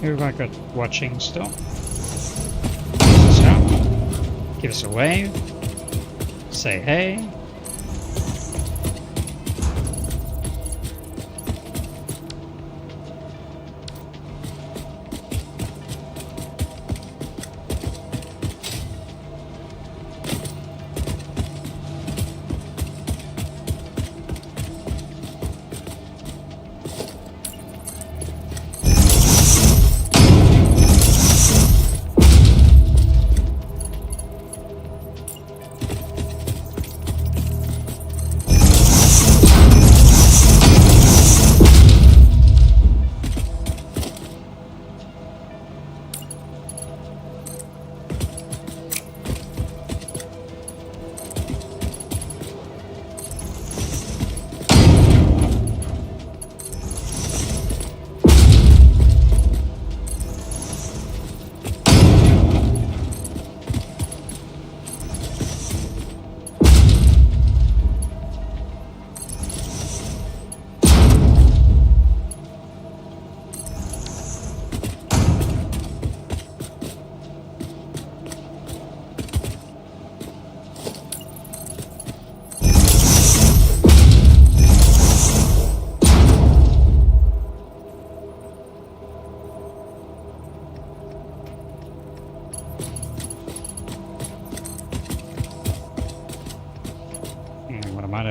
Who have I got watching still? So, give us a wave. Say hey.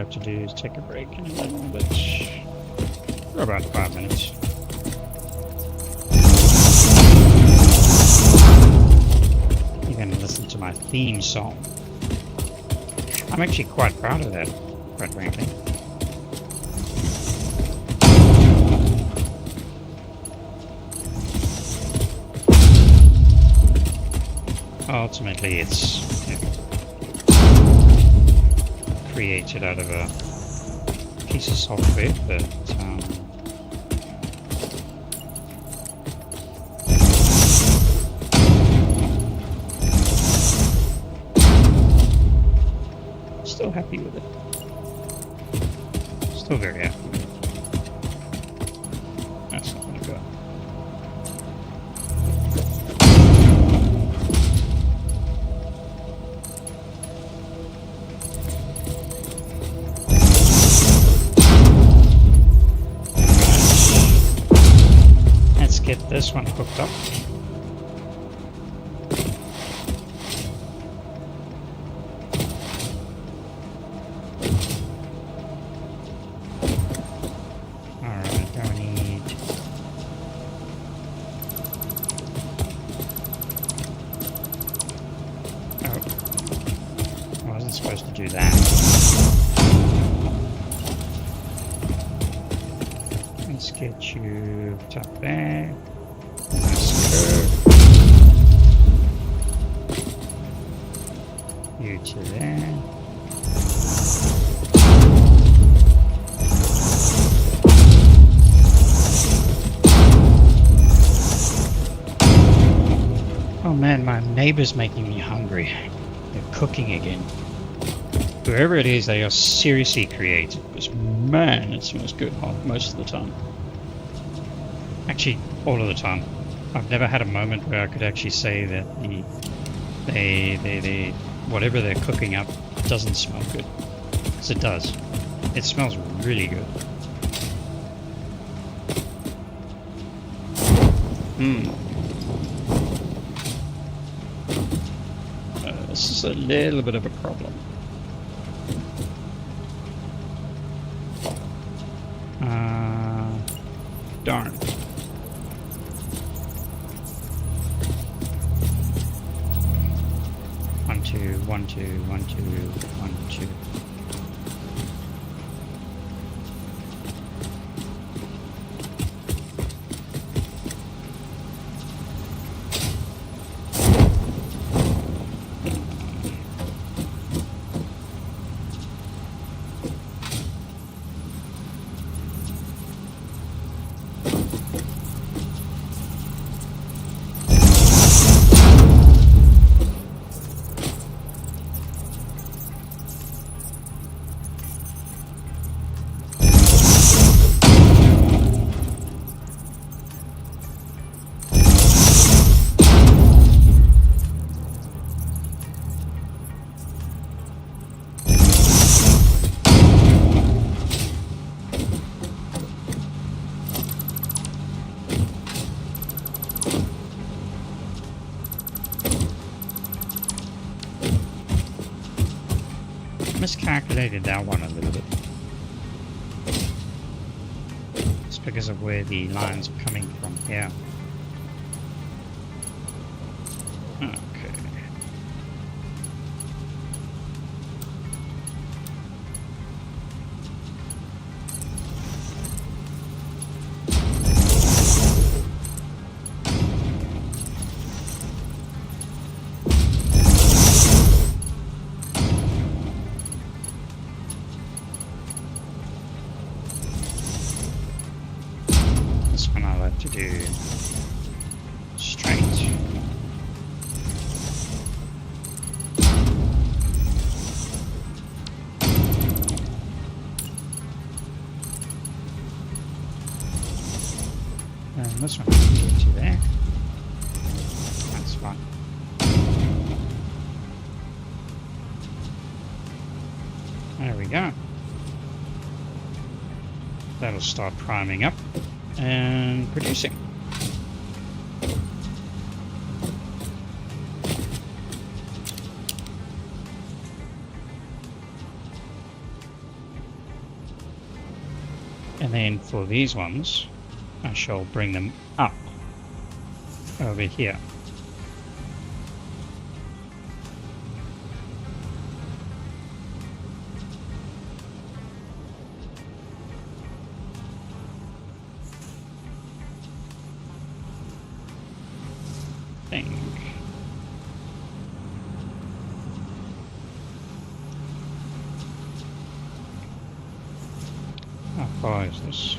have to do is take a break in a little bit. For about 5 minutes. You're going to listen to my theme song. I'm actually quite proud of that, quite frankly. Ultimately, it's created out of a piece of software, but still happy with it. Still very happy with it. That's not going to go. Get this one hooked up. Alright, now we need... Oh. I wasn't supposed to do that. Let's get you up there. You to there. Oh man, my neighbor's making me hungry. They're cooking again. Whoever it is, they are seriously creative. Because man, it smells good most of the time. Actually, all of the time. I've never had a moment where I could actually say that they whatever they're cooking up doesn't smell good. Because it does. It smells really good. This is a little bit of a problem. Darn. 1, 2, 1, 2, 1, 2, 1, 2. Miscalculated that one a little bit. It's because of where the lines are coming from here. Okay. This one I like to do straight. And this one I can get to there. That's fine. There we go. That'll start priming up and producing. And then for these ones, I shall bring them up over here. Thing. How far is this?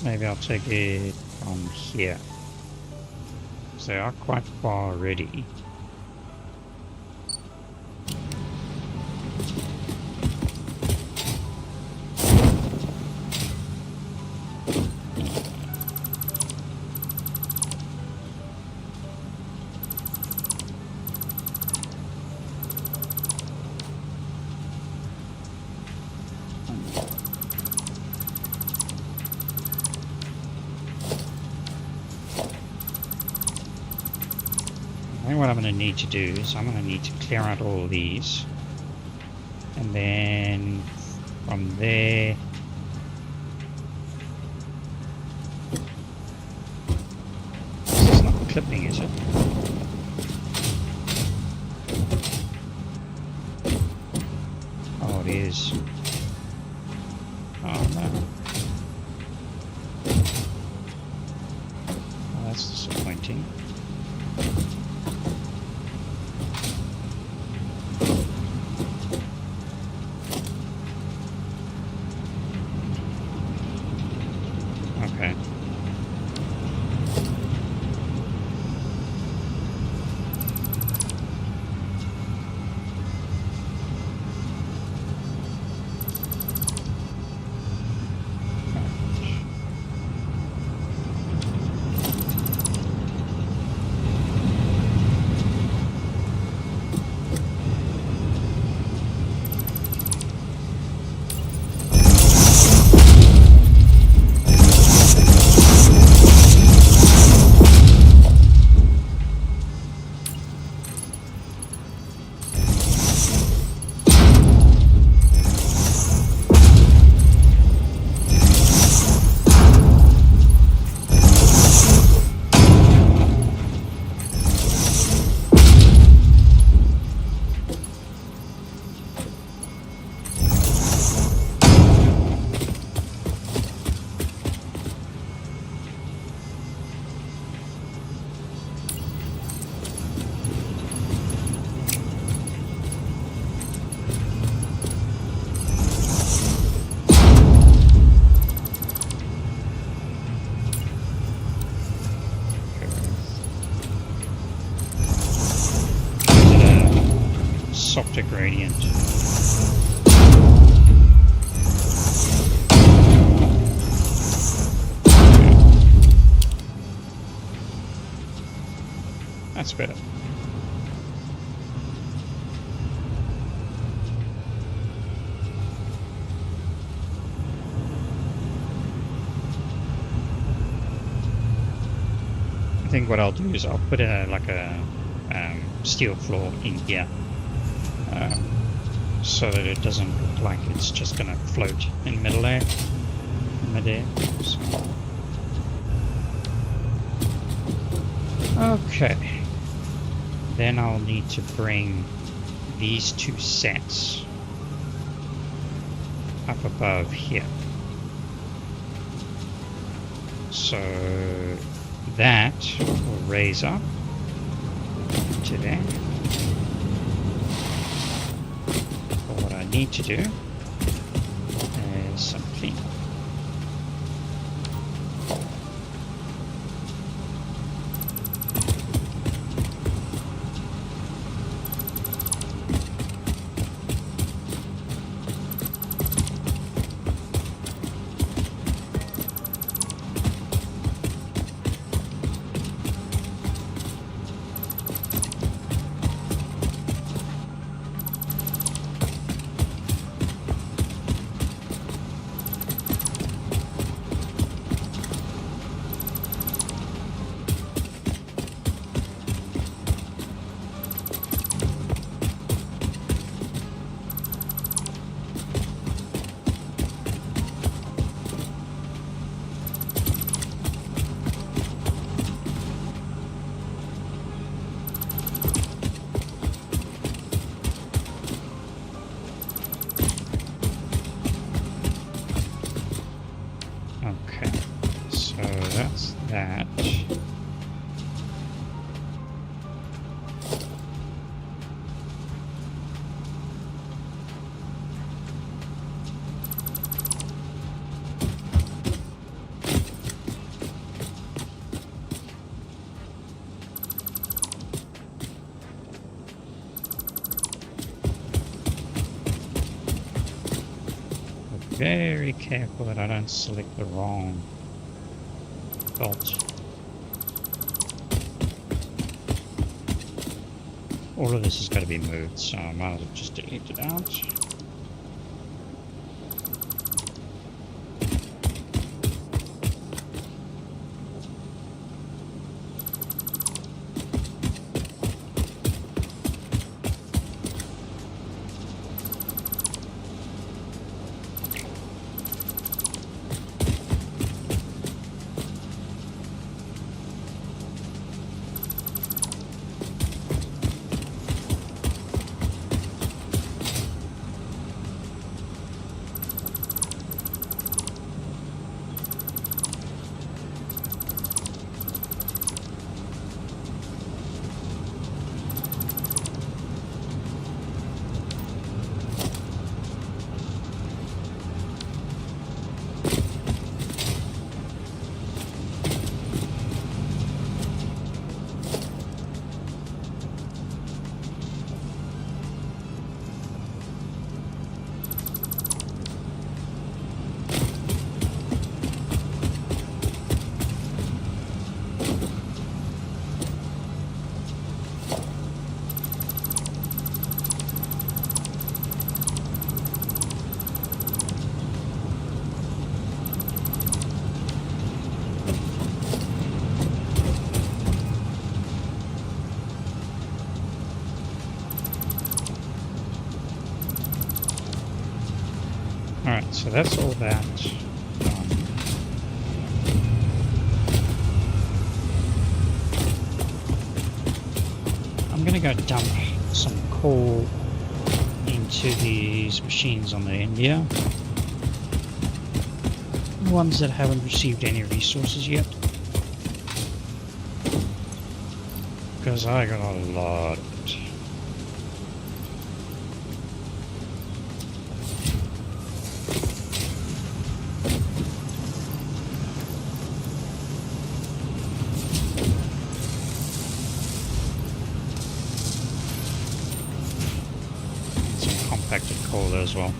Maybe I'll take it from here. So they are quite far already. I think what I'm going to need to do is I'm going to need to clear out all of these, and then from there this is not clipping, is it? Oh, it is. Oh no. Oh, that's disappointing. Okay. Softer gradient. That's better. I think what I'll do is I'll put like a steel floor in here. So that it doesn't look like it's just going to float in midair. So. Okay. Then I'll need to bring these two sets up above here. So that will raise up to there. What I need to do is simply that's that. Very careful that I don't select the wrong bolt. All of this has got to be moved, so I might as well just delete it out. Alright, so that's all that. I'm gonna go dump some coal into these machines on the end here. The ones that haven't received any resources yet. Because I got a lot of it. Compacted coal there as well.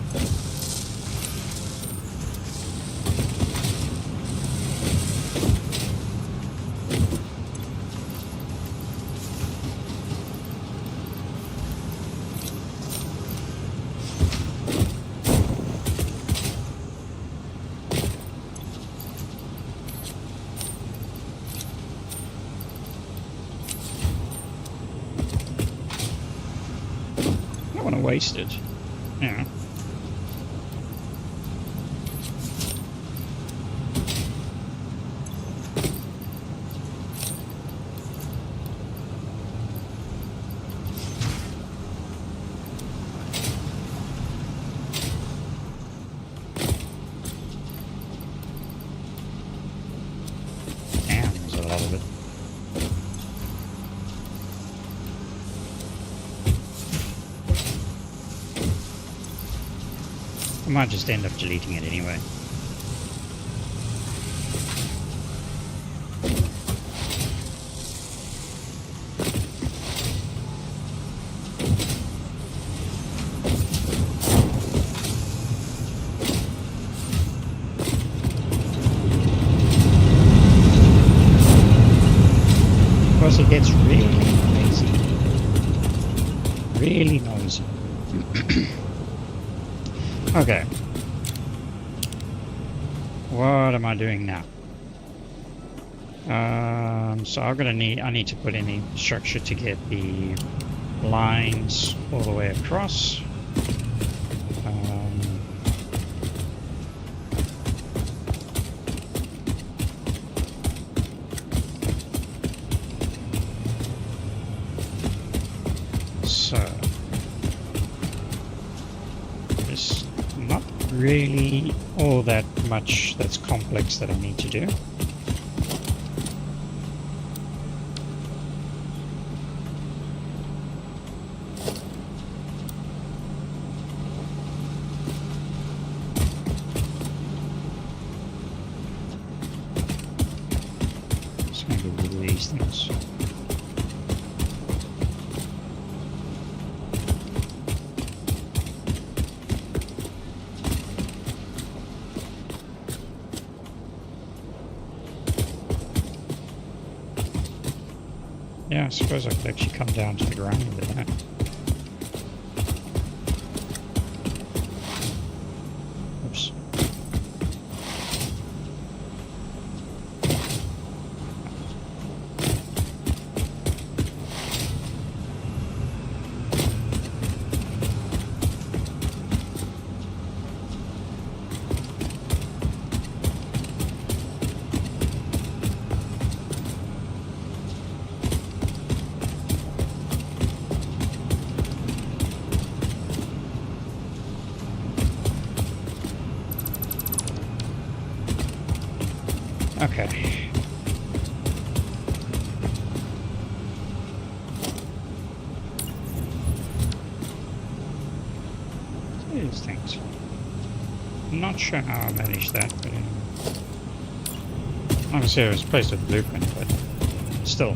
I don't want to waste it. Yeah. Damn, there's a lot of it. I might just end up deleting it anyway. Of course, it gets really noisy. Really noisy. Okay. What am I doing now? So I need to put in the structure to get the lines all the way across. So there's not really all that much that's complex that I need to do. Maybe with these things. Yeah, I suppose I could actually come down to the ground with that. Oops. Okay. These things. I'm not sure how I managed that, but obviously it was placed with blueprint, but still.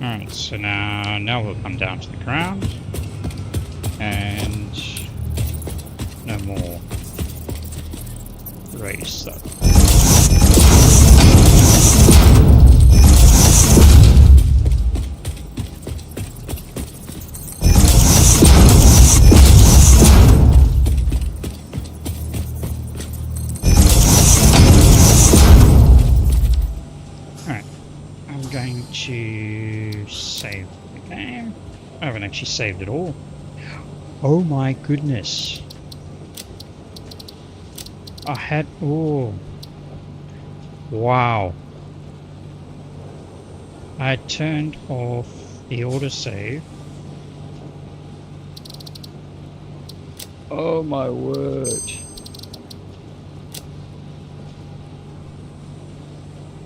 Alright, so now we'll come down to the ground, and no more raised stuff. Going to save the game. I haven't actually saved it all. Oh my goodness. I had... Oh. Wow. I turned off the autosave. Oh my word.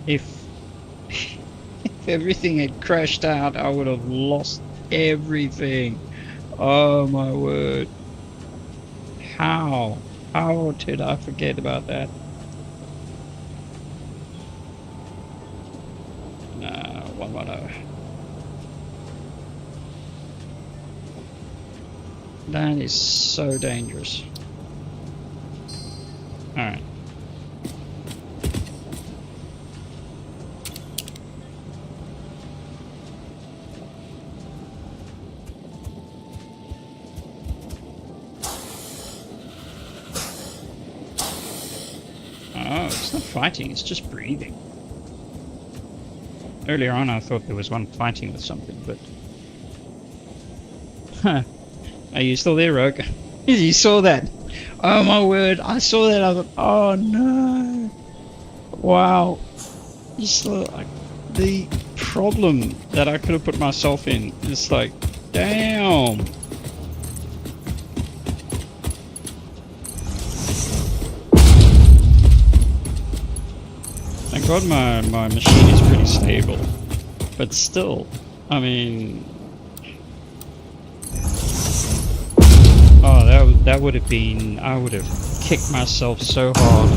If everything had crashed out, I would have lost everything. Oh my word. How did I forget about that? No, 110. That is so dangerous. Alright. Oh, it's not fighting, it's just breathing. Earlier on I thought there was one fighting with something, but... Huh. Are you still there, Rogue? You saw that? Oh my word, I saw that, I thought, oh no! Wow. You saw, like, the problem that I could have put myself in. It's like, damn! God, my machine is pretty stable, but still, I mean, oh, that would have been, I would have kicked myself so hard.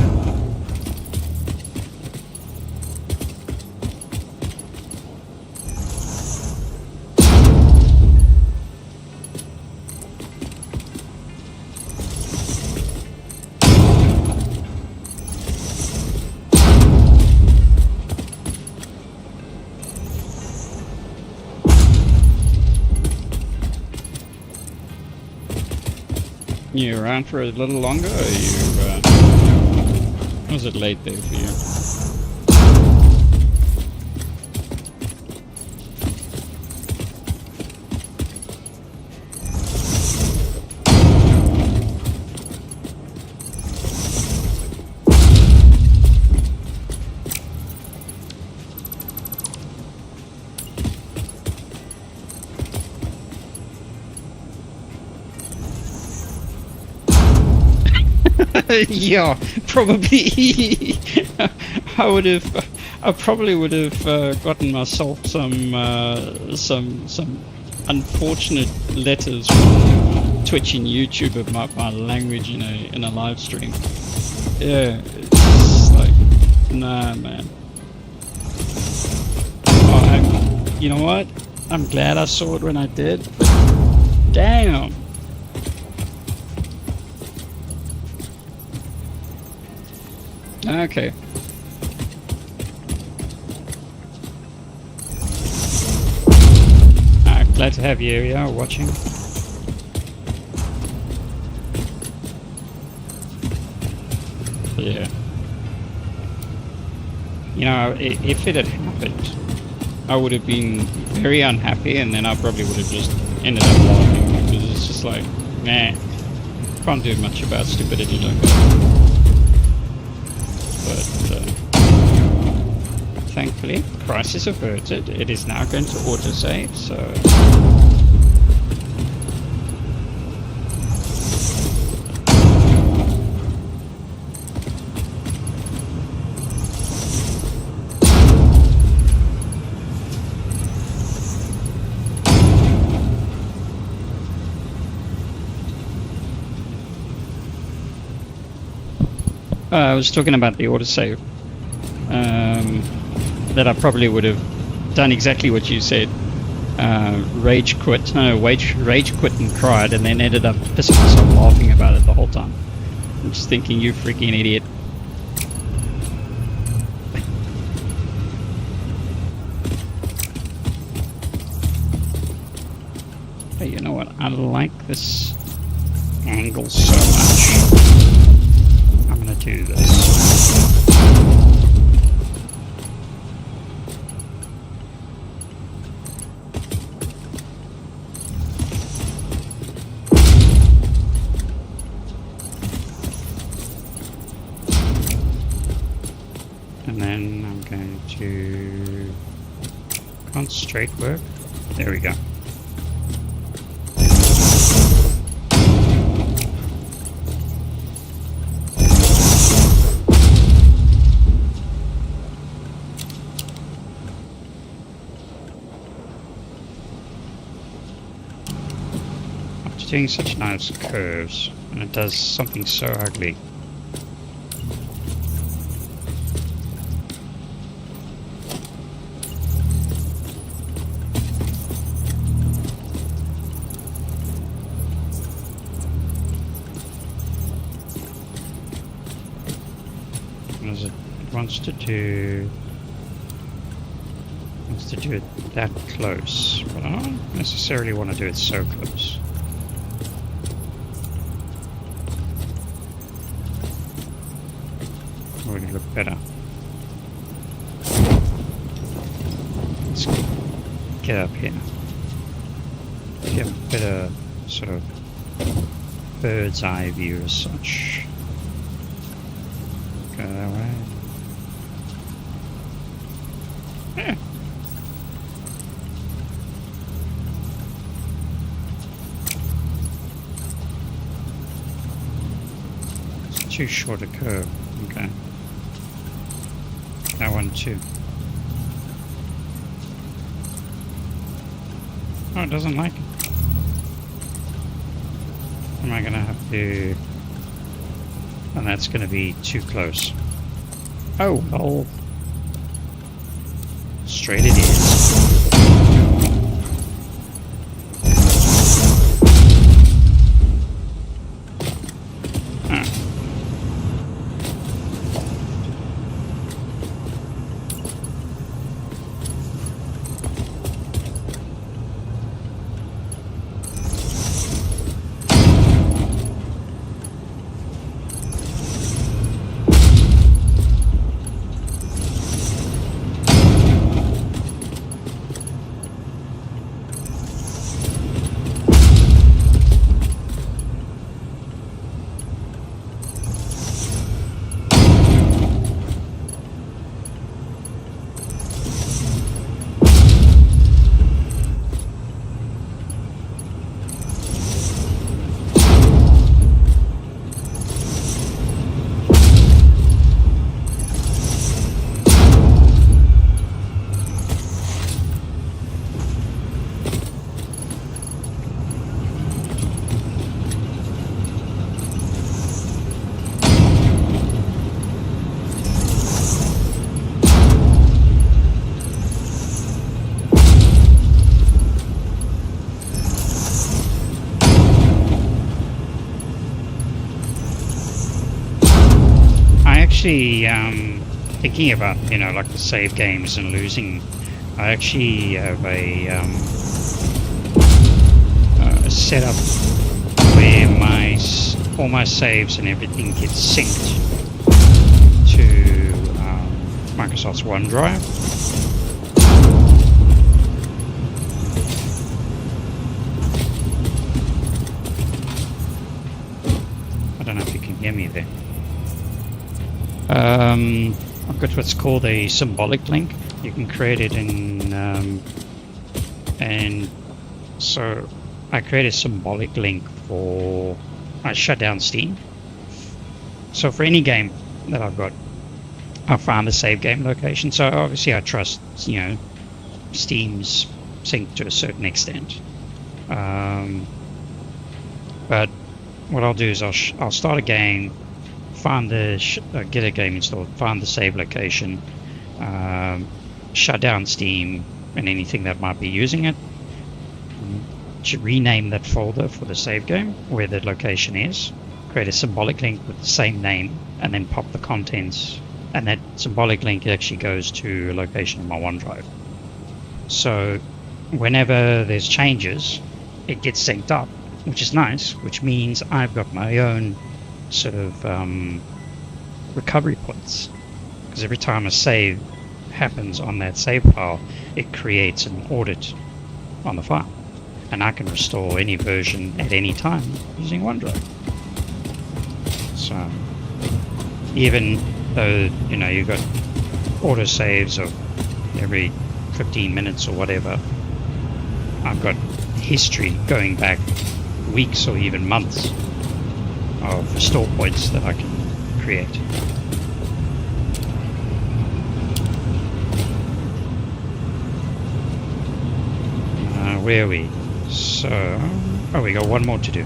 You around for a little longer, or was it late there for you? Yeah, probably. I probably would have gotten myself some unfortunate letters from Twitch and YouTube about my language in a live stream. Yeah, it's like, nah, man. Oh, you know what? I'm glad I saw it when I did, but damn. Okay. Glad to have you here watching. Yeah. You know, if it had happened, I would have been very unhappy, and then I probably would have just ended up laughing, because it's just like, man, can't do much about stupidity like that. But thankfully, crisis averted. It is now going to autosave, so I was talking about the autosave. That I probably would have done exactly what you said. Rage quit and cried, and then ended up pissing myself laughing about it the whole time. I'm just thinking, you freaking idiot. Hey, you know what? I like this angle so much. I'm gonna do this. And then I'm going to concentrate work. There we go. After doing such nice curves, and it does something so ugly. Wants to do it that close, but I don't necessarily want to do it so close. Would look better. Let's get up here. Get a better sort of bird's eye view as such. Go that way. Yeah. It's too short a curve. Okay. that one too. Oh, it doesn't like it. Am I gonna have to... And that's gonna be too close. Oh, well. Straight it is. Actually, thinking about, you know, like the save games and losing, I actually have a setup where all my saves and everything gets synced to Microsoft's OneDrive. I don't know if you can hear me there. I've got what's called a symbolic link. You can create it in, and so I create a symbolic link for, I shut down Steam. So for any game that I've got, I find the save game location. So obviously I trust, you know, Steam's synced to a certain extent. But what I'll do is I'll start a game, find the get a game installed, find the save location, shut down Steam and anything that might be using it, should rename that folder for the save game where the location is, create a symbolic link with the same name, and then pop the contents, and that symbolic link actually goes to a location in my OneDrive. So whenever there's changes, it gets synced up, which is nice, which means I've got my own sort of recovery points, because every time a save happens on that save file, it creates an audit on the file, and I can restore any version at any time using OneDrive. So even though, you know, you've got auto saves of every 15 minutes or whatever, I've got history going back weeks or even months of restore points that I can create. Where are we? So, oh, we got one more to do.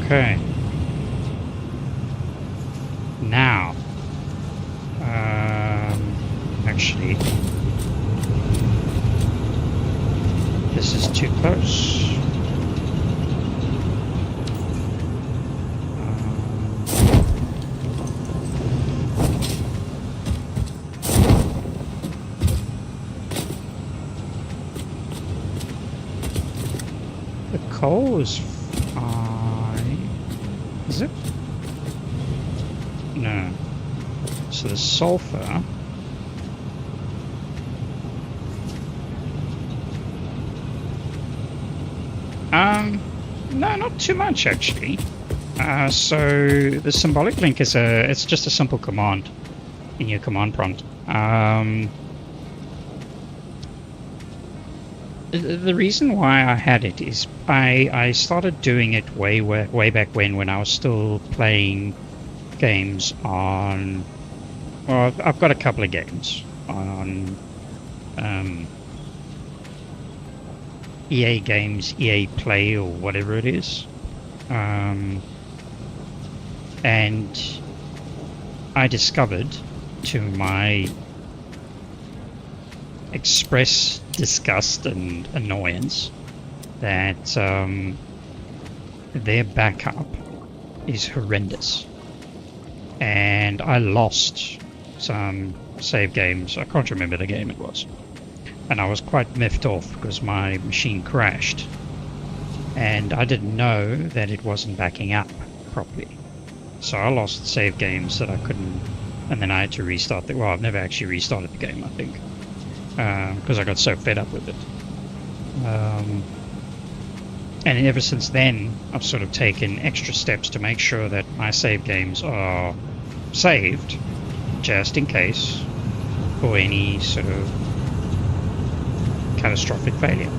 Okay. now. Actually, this is too close. The coal is fine. Is it? No. So the sulfur. No, not too much actually. So the symbolic link is it's just a simple command in your command prompt. The reason why I had it is I started doing it way back when I was still playing games on. Well, I've got a couple of games on EA Games, EA Play, or whatever it is. And I discovered, to my express disgust and annoyance, that their backup is horrendous. And I lost some save games. I can't remember the game it was. And I was quite miffed off because my machine crashed. And I didn't know that it wasn't backing up properly. So I lost save games that I couldn't, and then I had to restart the, well, I've never actually restarted the game, I think, because I got so fed up with it. And ever since then, I've sort of taken extra steps to make sure that my save games are saved, just in case, for any sort of catastrophic failure.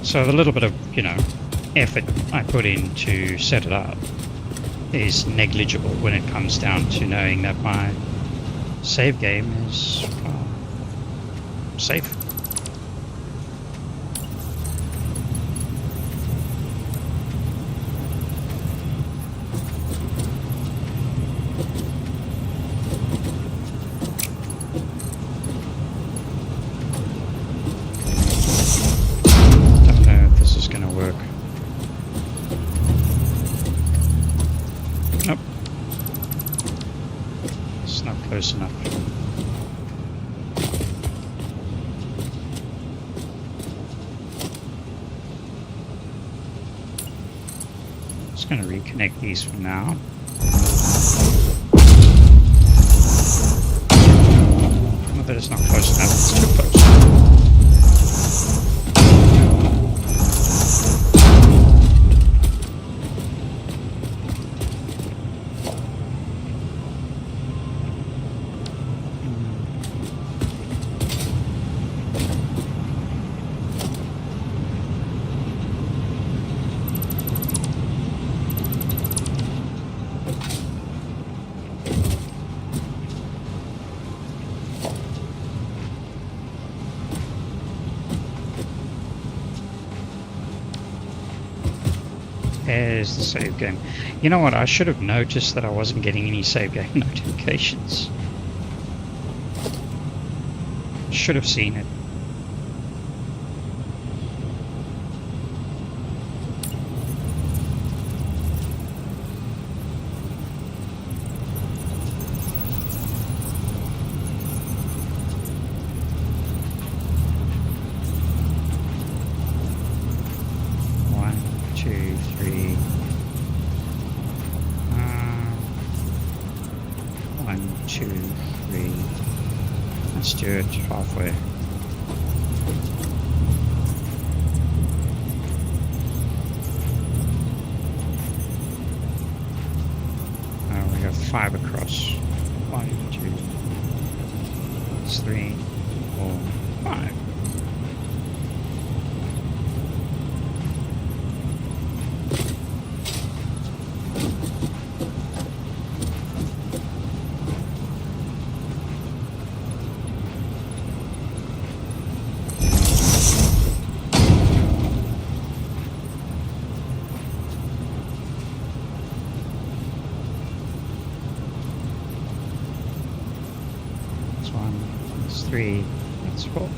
So the little bit of, effort I put in to set it up is negligible when it comes down to knowing that my save game is safe. Close enough. Just going to reconnect these for now. Not that it's not close enough, it's too close. There's the save game. You know what? I should have noticed that I wasn't getting any save game notifications. Should have seen it. Let's do it halfway. We got 5 across. 1, 2, 3, 4, 5. 3. That's cool.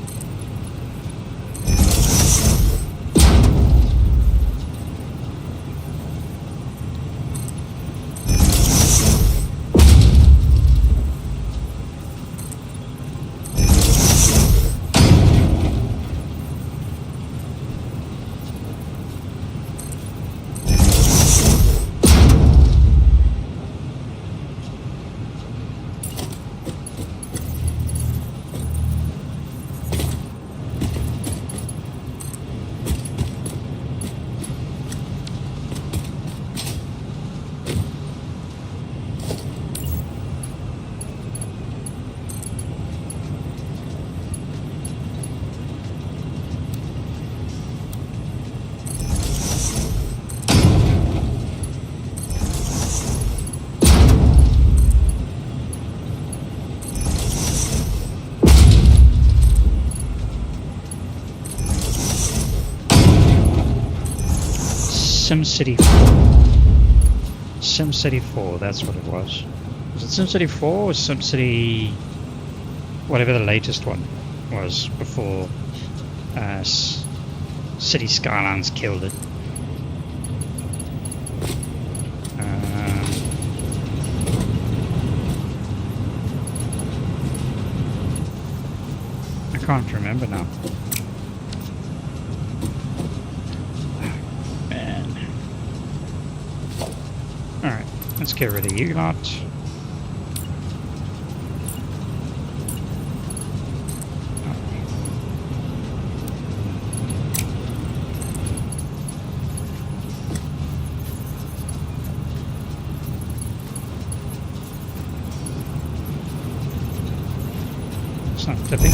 SimCity 4. SimCity 4, that's what it was. Was it SimCity 4 or SimCity... whatever the latest one was before City Skylines killed it? I can't remember now. Alright, let's get rid of you lot. It's not tipping.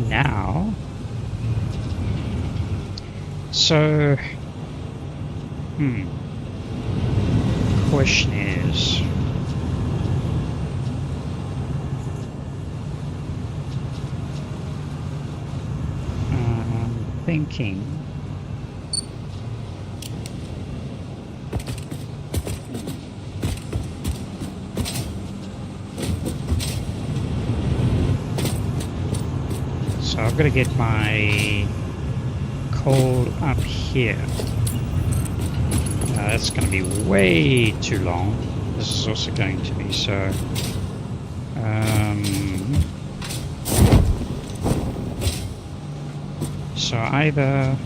Now, so, question is, I'm thinking, so I've got to get my coal up here. That's going to be way too long. This is also going to be so. So either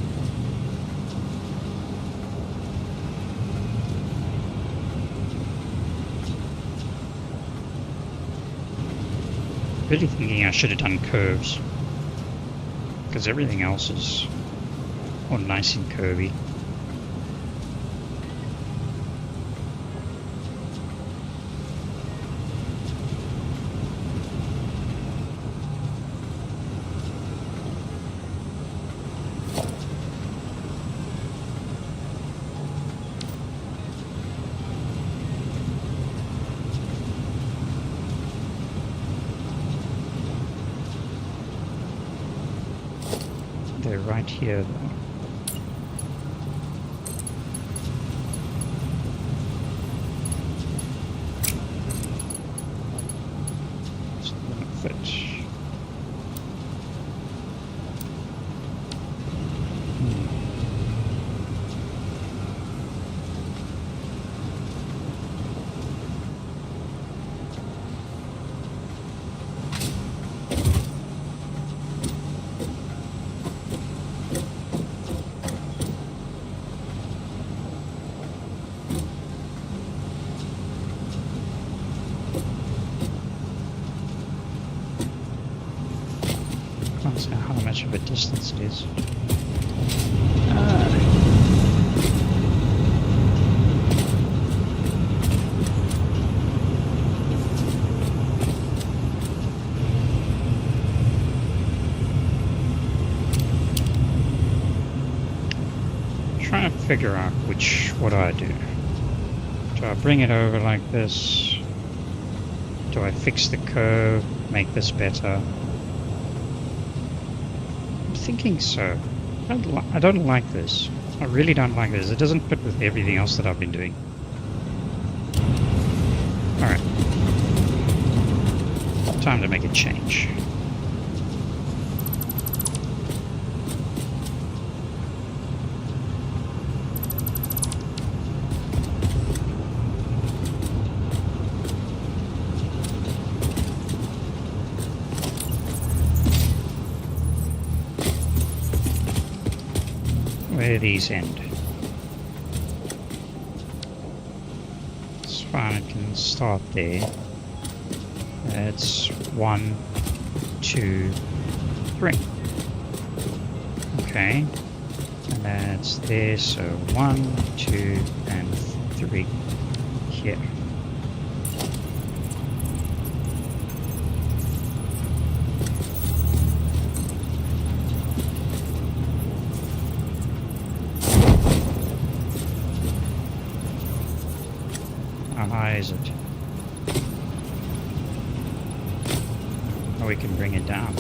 really thinking I should have done curves, because everything else is all nice and curvy. They're right here though. It's not gonna fit. Can't say how much of a distance it is. figure out what do I do? Do I bring it over like this? Do I fix the curve, make this better? I'm thinking so. I don't like this. I really don't like this. It doesn't fit with everything else that I've been doing. Alright. Time to make a change. Where these end. It's fine, I can start there. That's 1, 2, 3. Okay. And that's there, so 1, 2, and 3 here. How high is it? Oh, we can bring it down.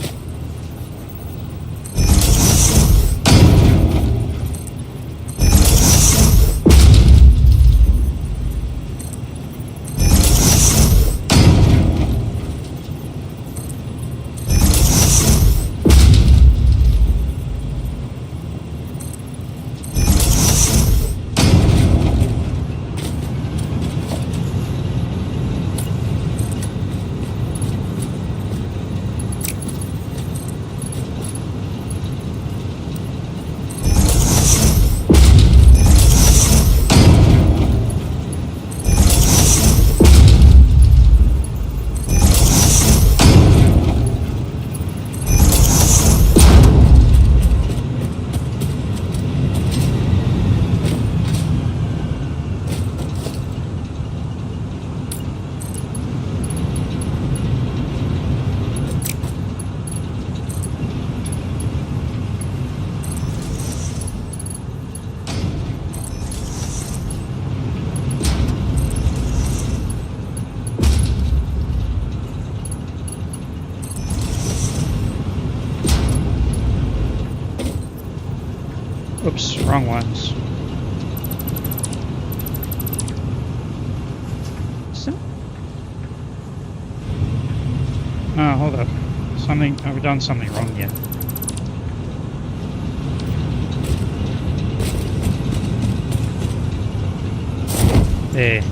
Oops, wrong ones. So, oh, hold up. Have we done something wrong yet? There.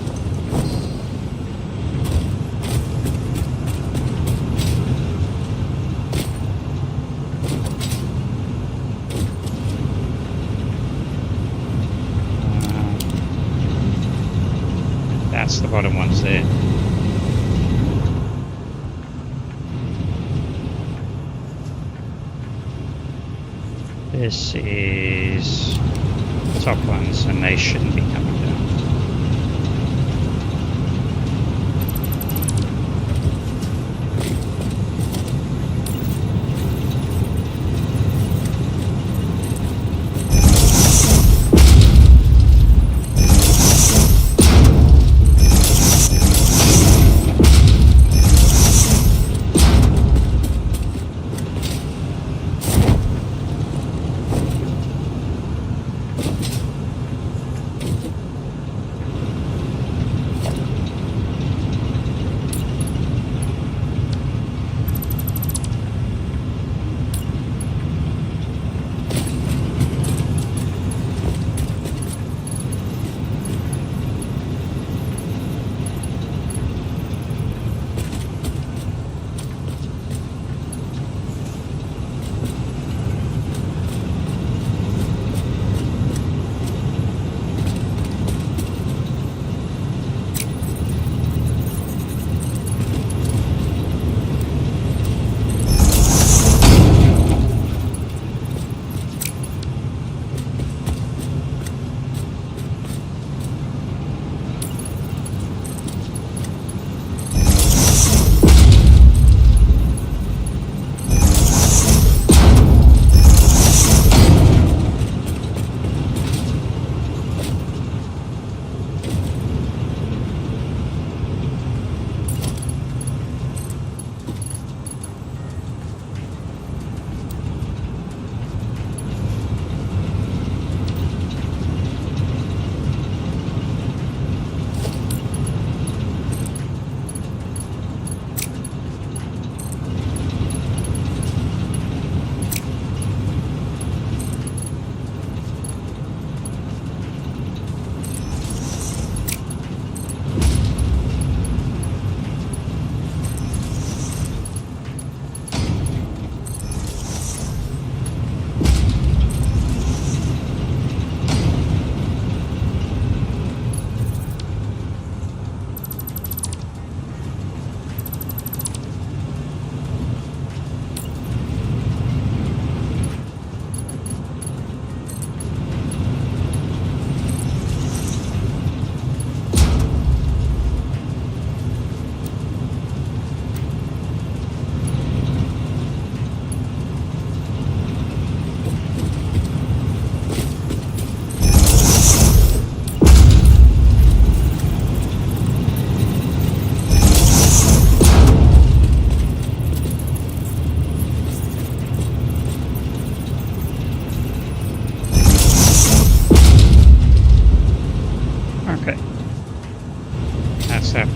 That's the bottom ones there. This is the top ones, and they shouldn't be coming down.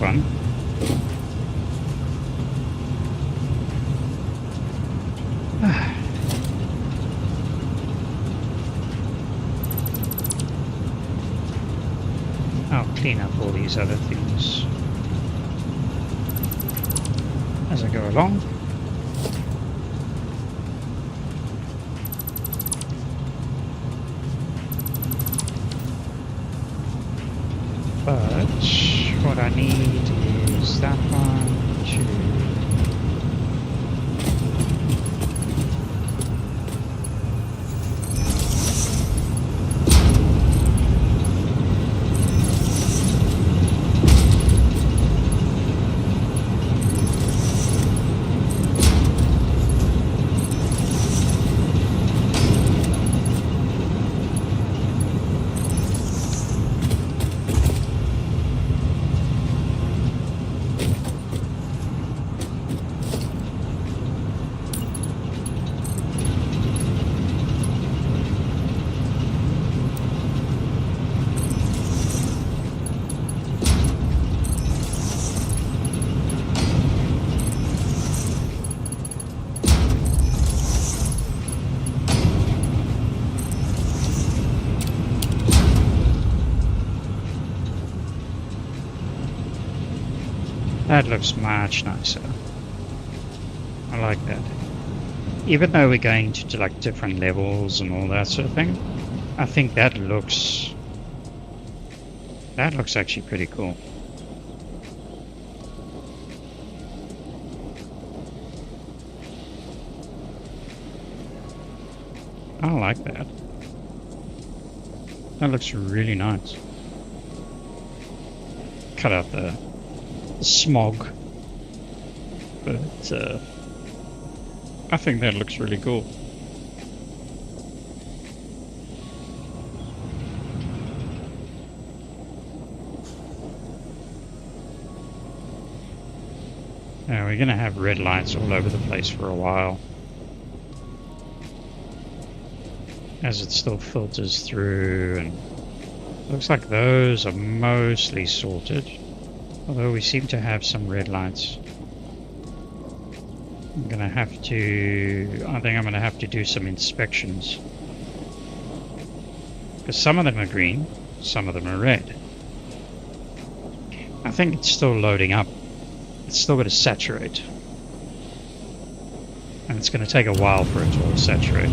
fun. I'll clean up all these other things as I go along. But what I need is that one to... That looks much nicer. I like that. Even though we're going to like different levels and all that sort of thing, I think that looks actually pretty cool. I like that. That looks really nice. Cut out the smog, but I think that looks really cool. Now we're gonna have red lights all over the place for a while as it still filters through, and looks like those are mostly sorted. Although we seem to have some red lights. I think I'm gonna have to do some inspections. Because some of them are green, some of them are red. I think it's still loading up. It's still going to saturate. And it's going to take a while for it to all saturate.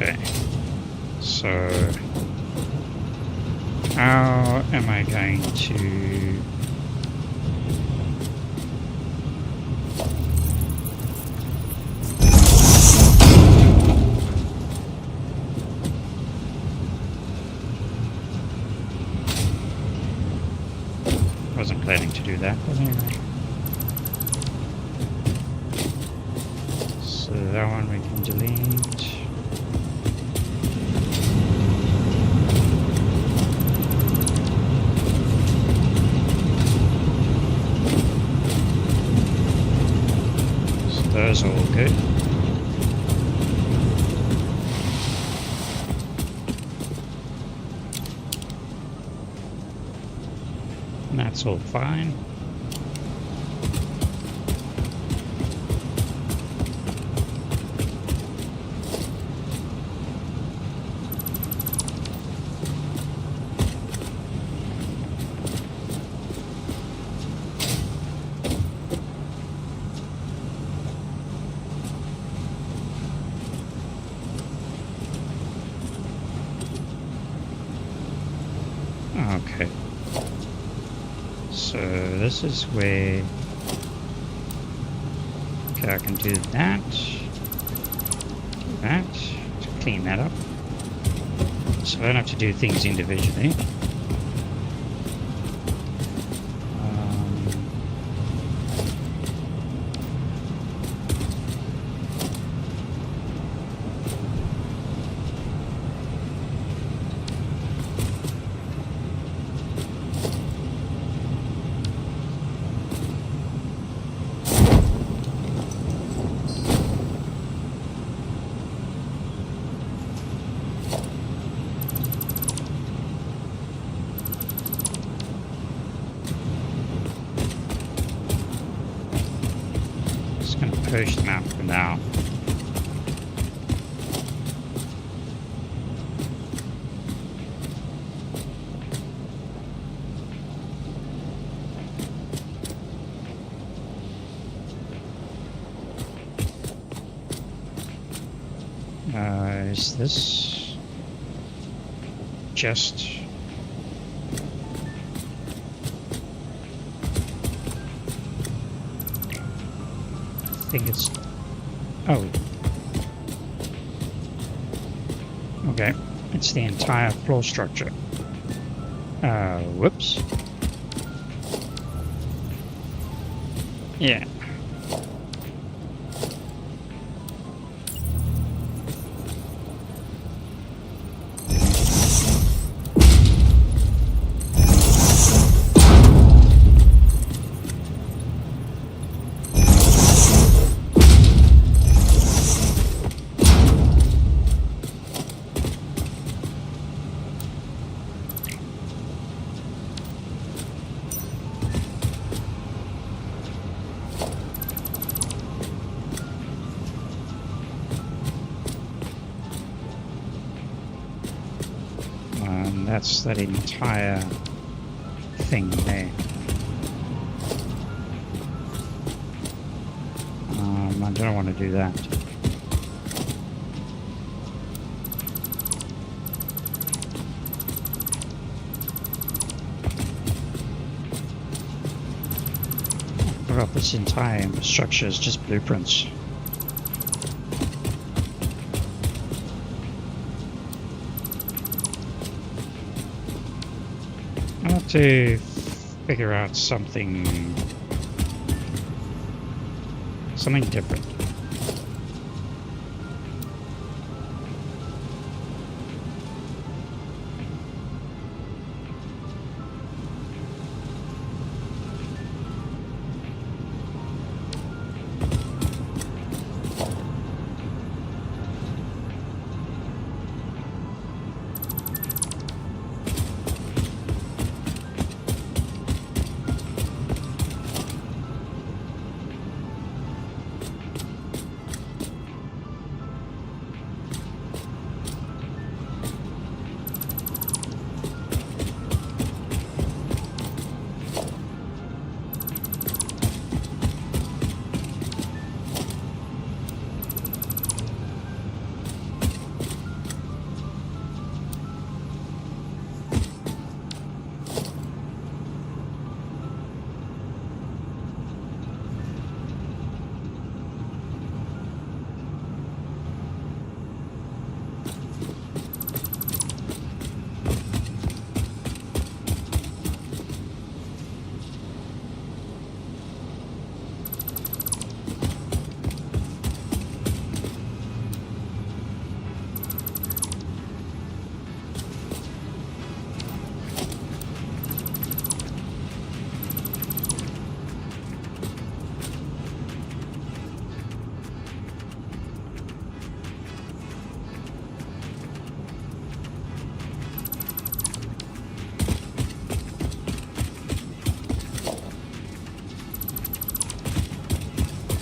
Okay, so how am I going to wasn't planning to do that, but anyway. So that one we can delete. Those are all good. And that's all fine. Okay, so this is where, okay, I can do that, to clean that up, so I don't have to do things individually. Just gonna push them out for now. Is this just... I think it's... Oh. Okay. It's the entire floor structure. Whoops. Yeah. That's that entire thing there. I don't want to do that. What about this entire infrastructure is just blueprints? I have to figure out something different.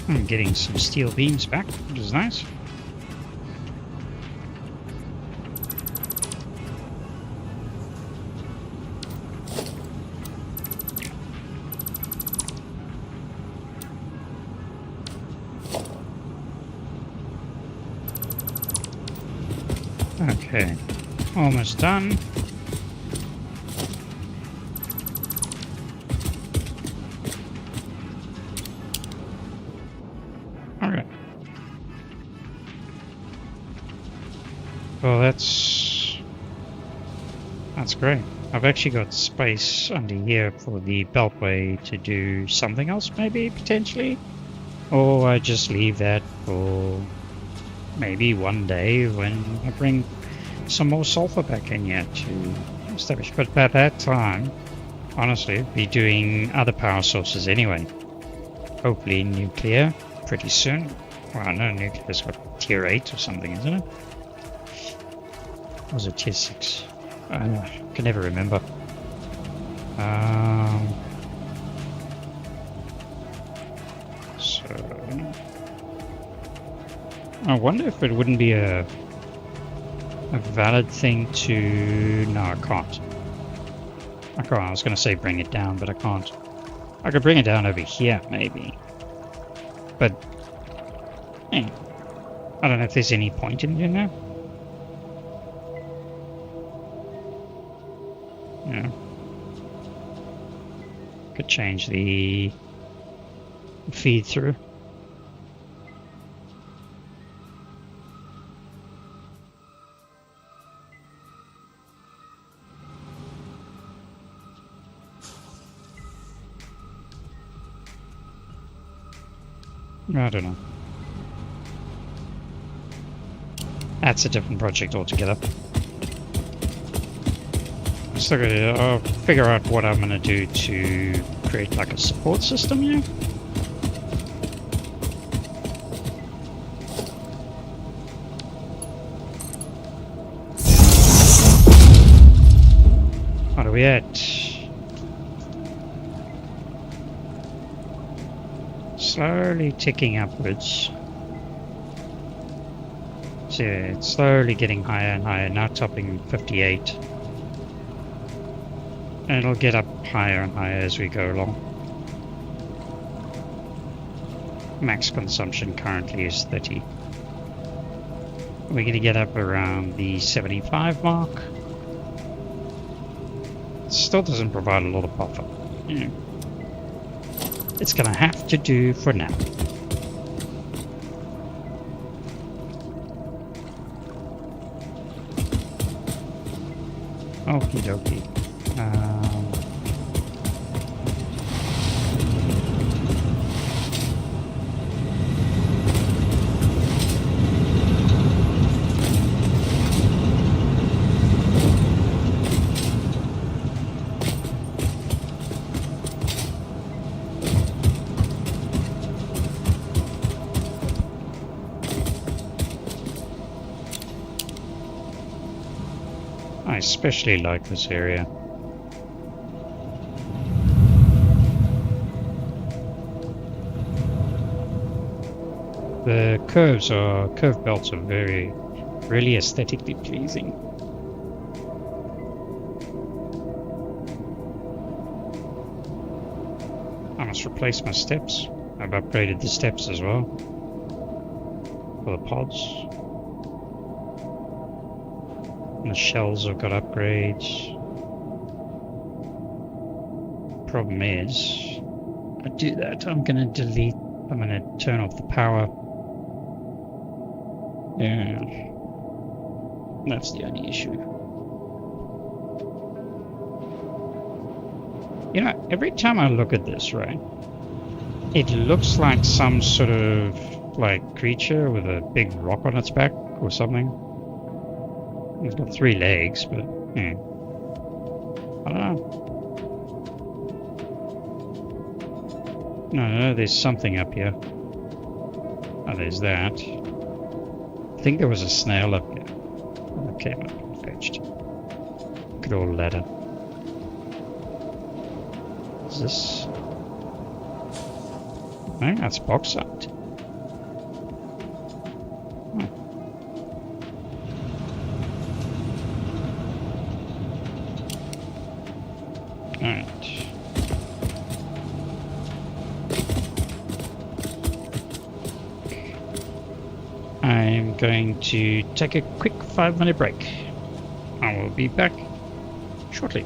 I'm getting some steel beams back, which is nice. Okay, almost done. Well, that's great. I've actually got space under here for the beltway to do something else, maybe, potentially. Or I just leave that for maybe one day when I bring some more sulfur back in here to establish. But by that time, honestly, I'll be doing other power sources anyway. Hopefully nuclear pretty soon. Well, I know nuclear's got tier 8 or something, isn't it? Or was it tier 6? I can never remember. So don't know. I wonder if it wouldn't be a valid thing to... No, I can't. I can't. I was going to say bring it down, but I can't. I could bring it down over here, maybe. But... Hey, I don't know if there's any point in doing that. Yeah. Could change the feed through. I don't know. That's a different project altogether. So I'll figure out what I'm going to do to create like a support system here. What are we at? Slowly ticking upwards. So it's slowly getting higher and higher, now topping 58. And it'll get up higher and higher as we go along. Max consumption currently is 30. We're going to get up around the 75 mark. It still doesn't provide a lot of buffer. Yeah. It's going to have to do for now. Okie dokie. I especially like this area. The curve belts are really aesthetically pleasing. I must replace my steps. I've upgraded the steps as well for the pods. And the shells have got upgrades. Problem is, I do that, I'm going to turn off the power. Yeah, that's the only issue. You know, every time I look at this, right, it looks like some sort of like creature with a big rock on its back or something. It's got 3 legs, but yeah. I don't know. No, there's something up here. Oh, there's that. I think there was a snail up here that came up and fetched. Good old ladder. What's this? No, that's bauxite. Alright. I'm going to take a quick 5-minute break. I will be back shortly.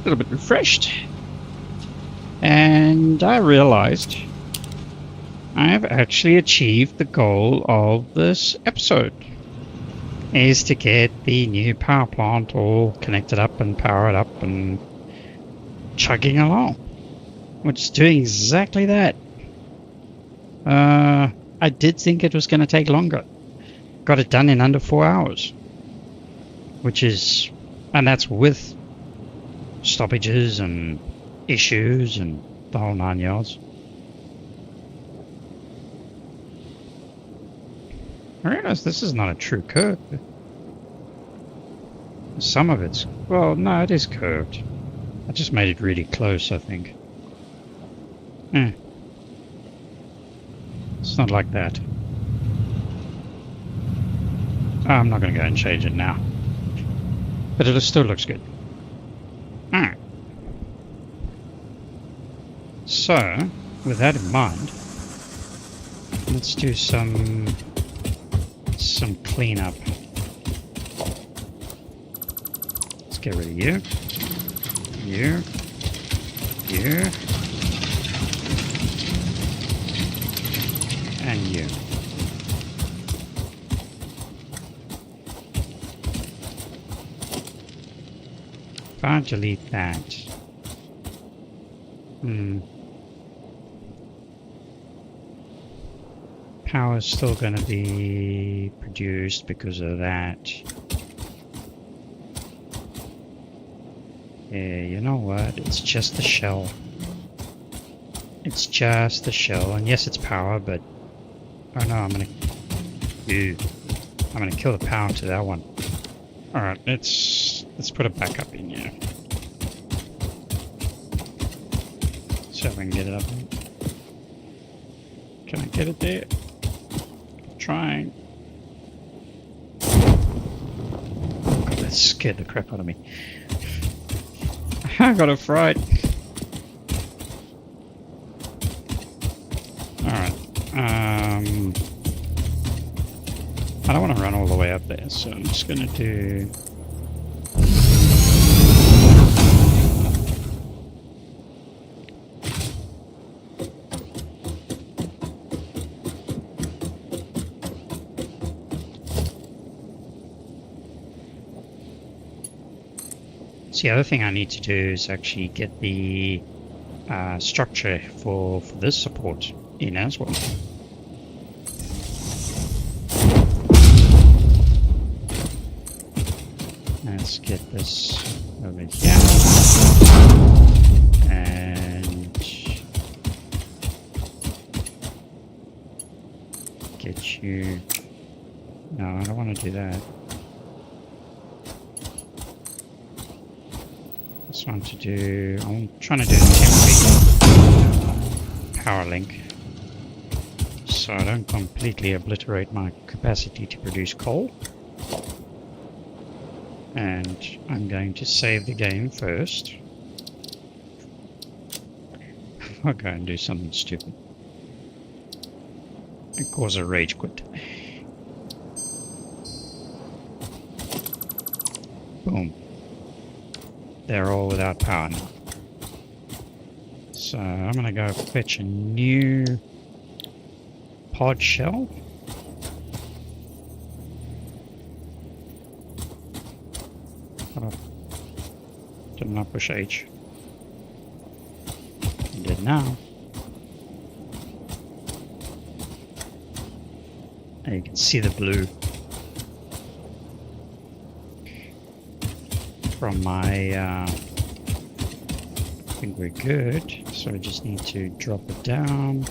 little bit refreshed. And I realized I've actually achieved the goal of this episode, is to get the new power plant all connected up and powered up and chugging along, which is doing exactly that. I did think it was going to take longer. Got it done in under 4 hours, which is, and that's with stoppages and issues and the whole 9 yards. I realize this is not a true curve. Some of it's, well, no, it is curved. I just made it really close, I think. It's not like that. I'm not going to go and change it now. But it still looks good. Alright. So, with that in mind, let's do some cleanup. Let's get rid of you. You. And you. If I delete that, power's still going to be produced because of that. Yeah, you know what? It's just the shell. It's just the shell, and yes, it's power, but oh no, I'm gonna kill the power to that one. All right, let's put it back up in here. See if I can get it up. Can I get it there? I'm trying. That scared the crap out of me. I got a fright. Alright. I don't want to run all the way up there, so I'm just going to do... So the other thing I need to do is actually get the structure for this support in as well. Let's get this over here. And get you... No, I don't want to do that. I'm trying to do a temporary power link so I don't completely obliterate my capacity to produce coal. And I'm going to save the game first. I'll go and do something stupid and cause a rage quit. Boom. They're all without power now. So I'm going to go fetch a new pod shell. Did not push H. I did now. And you can see the blue from my, I think we're good, so I just need to drop it down.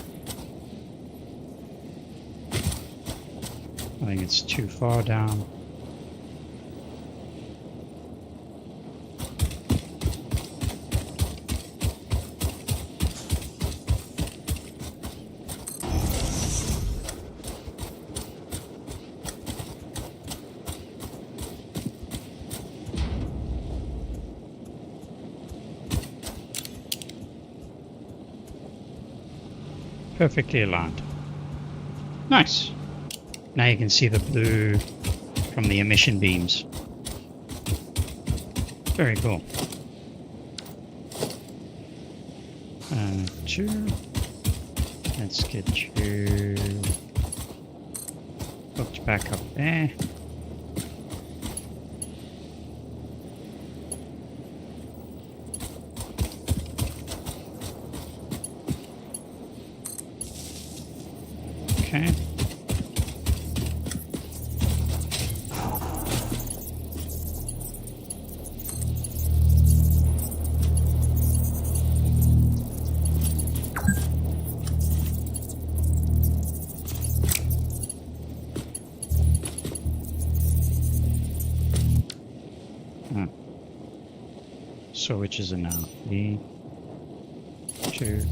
I think it's too far down. Perfectly aligned. Nice. Now you can see the blue from the emission beams. Very cool. 2. Let's get you hooked back up there. Okay. So which is it now? E2.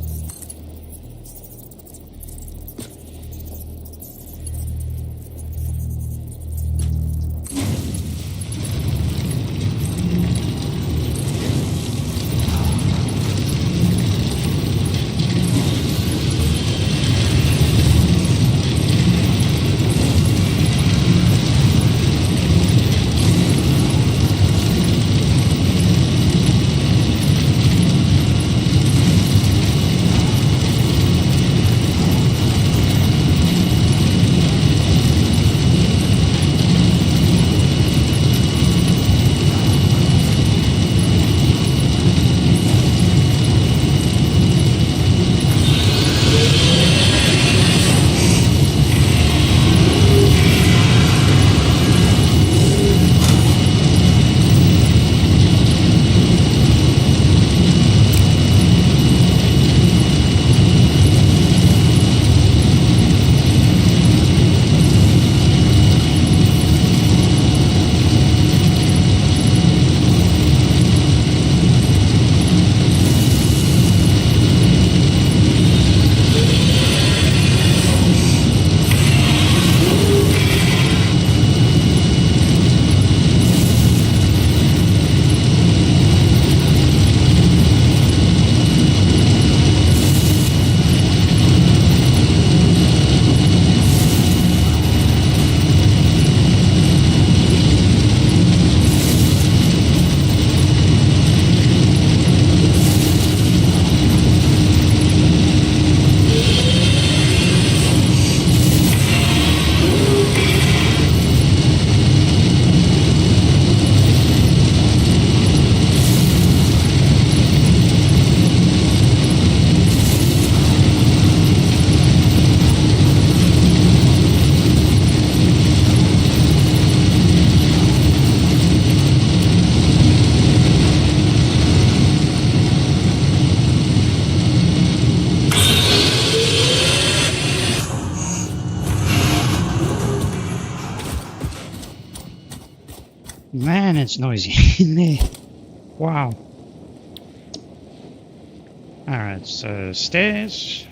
Man, it's noisy in there. Wow. Alright, so stairs.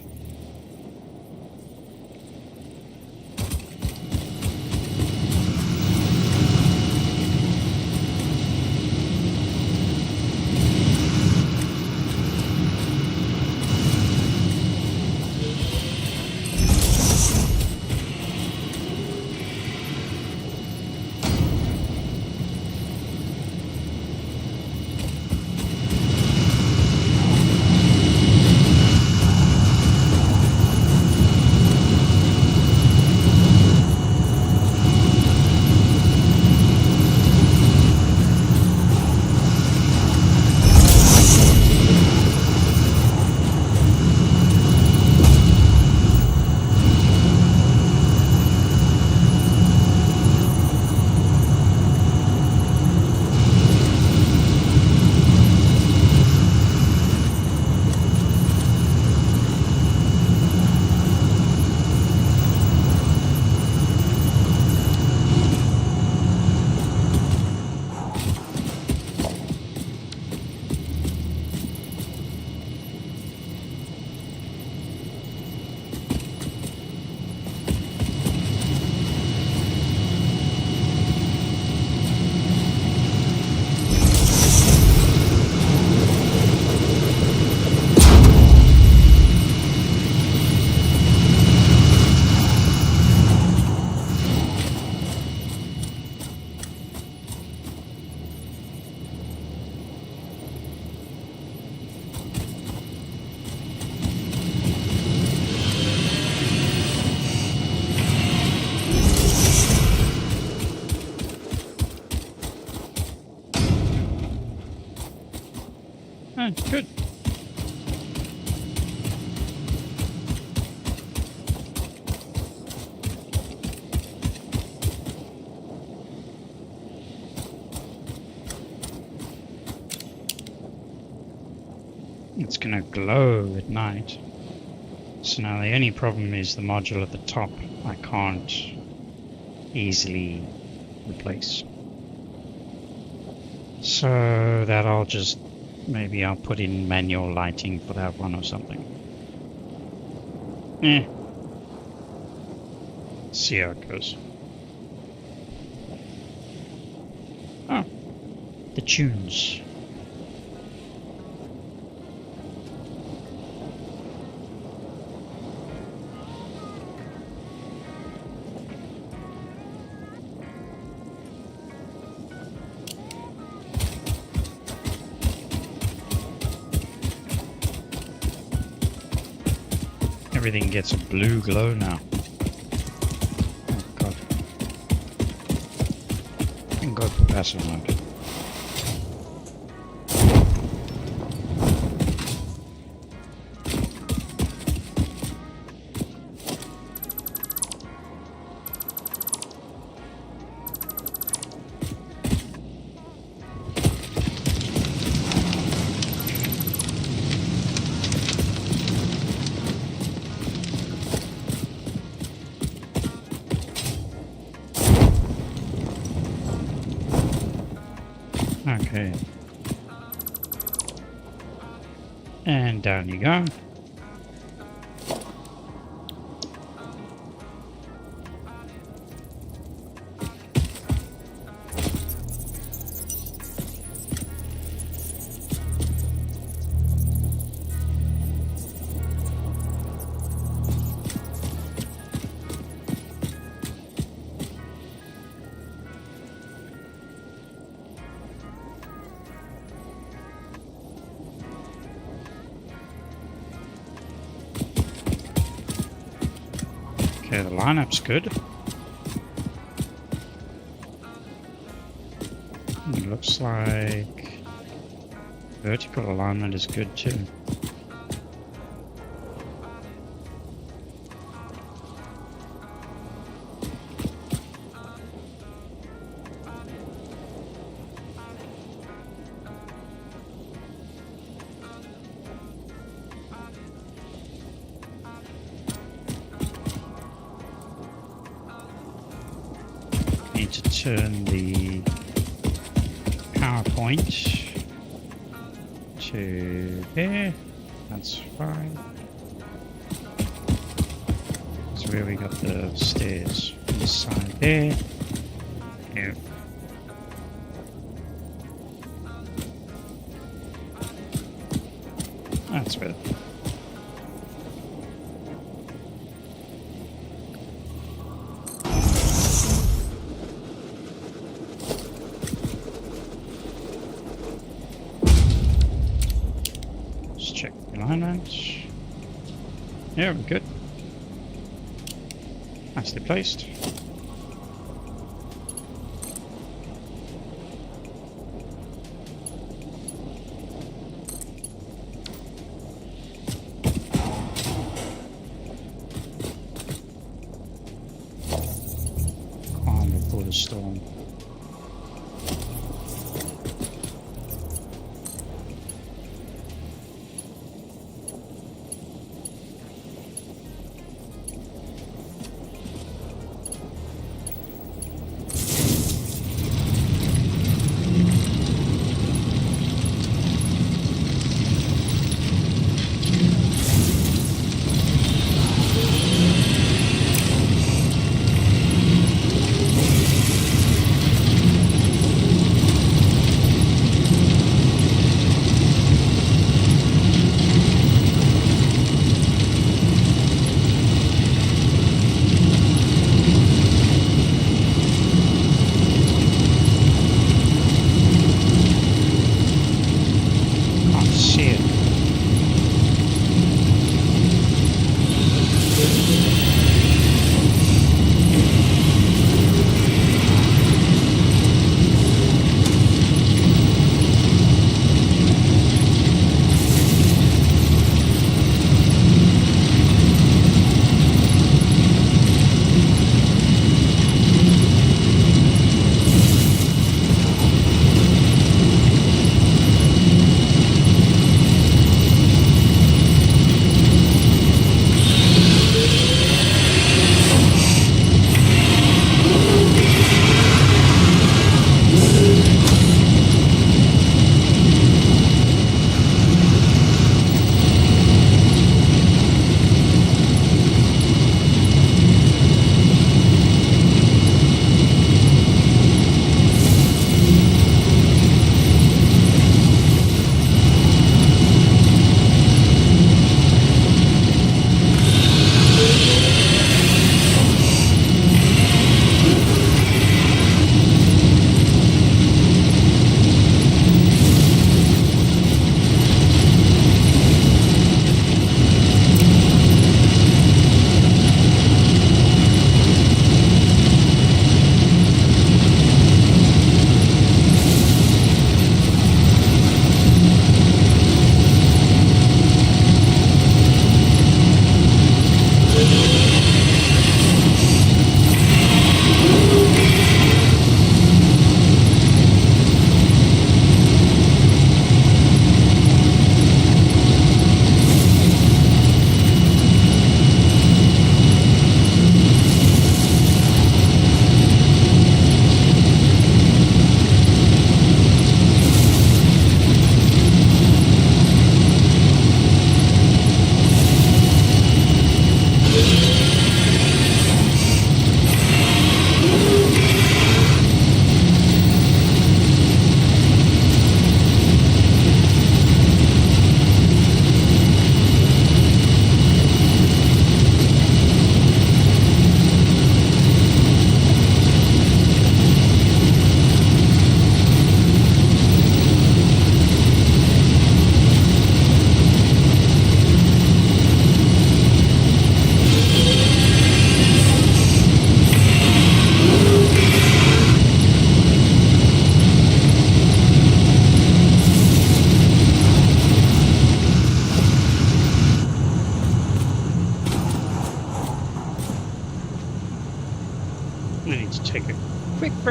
Oh, good. It's going to glow at night. So now the only problem is the module at the top I can't easily replace. So that maybe I'll put in manual lighting for that one or something. See how it goes. Oh, the tunes. Everything gets a blue glow now. Oh god. Thank god for passive mode. Okay. And down you go. Okay, the lineup's good. It looks like vertical alignment is good too. Need to turn the PowerPoint to there. That's fine. So where we got the stairs. This side there. Yeah. That's better. Check the alignment. Yeah, we're good. Nicely placed. Calm before the storm.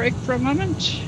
break for a moment.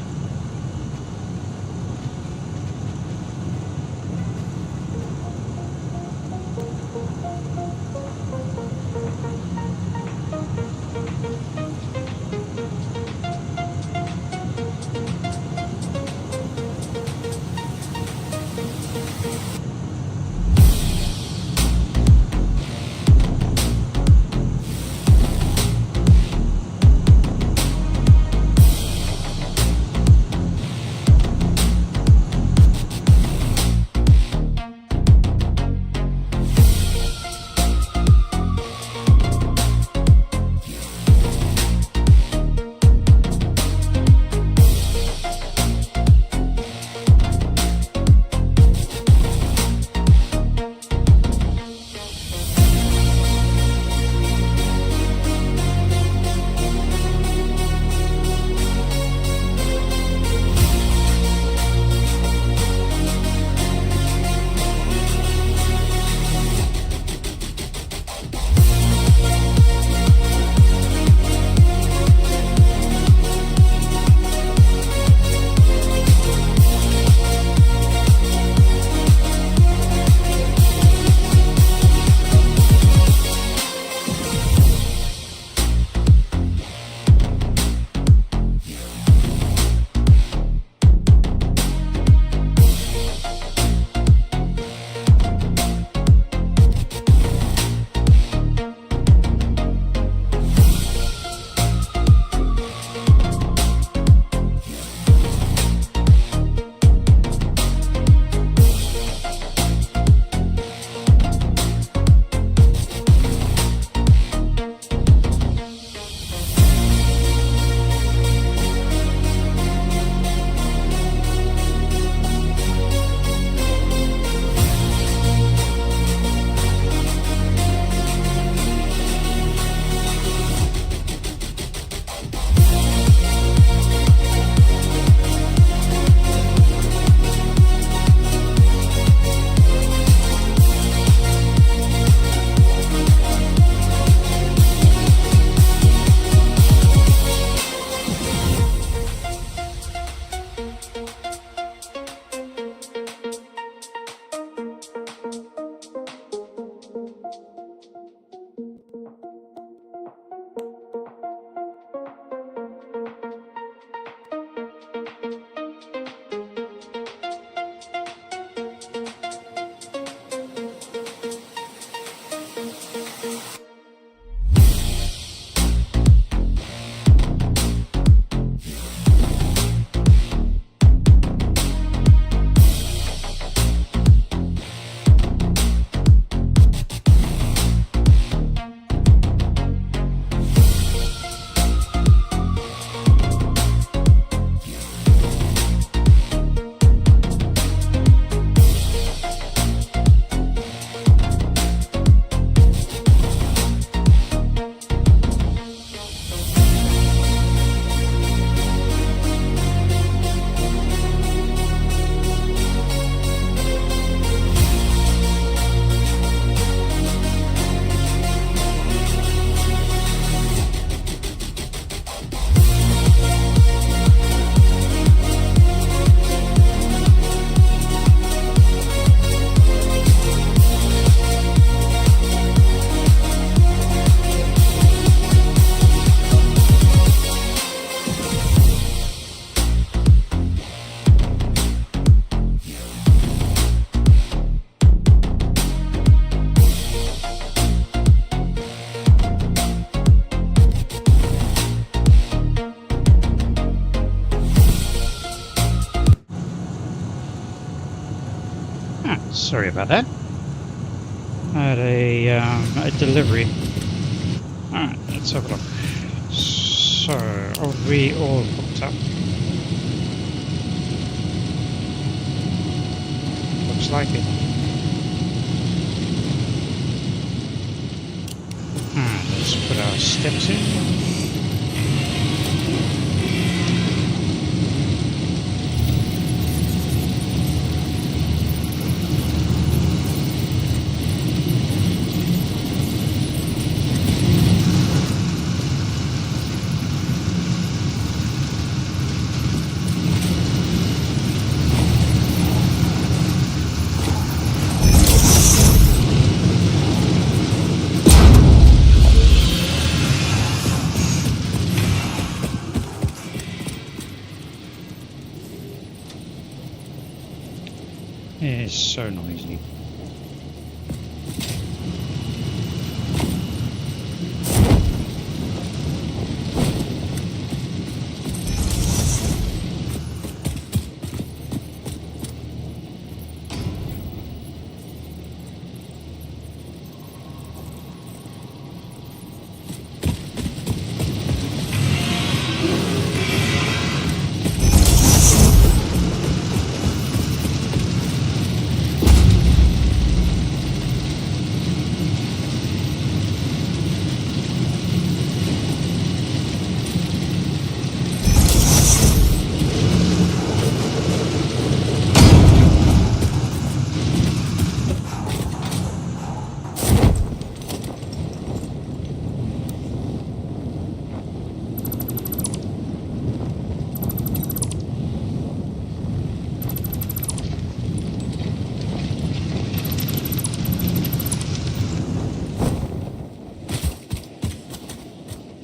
Sorry about that. I had a delivery. Alright, let's have a look. So, are we all hooked up? Looks like it. Alright, let's put our steps in. It's so noisy.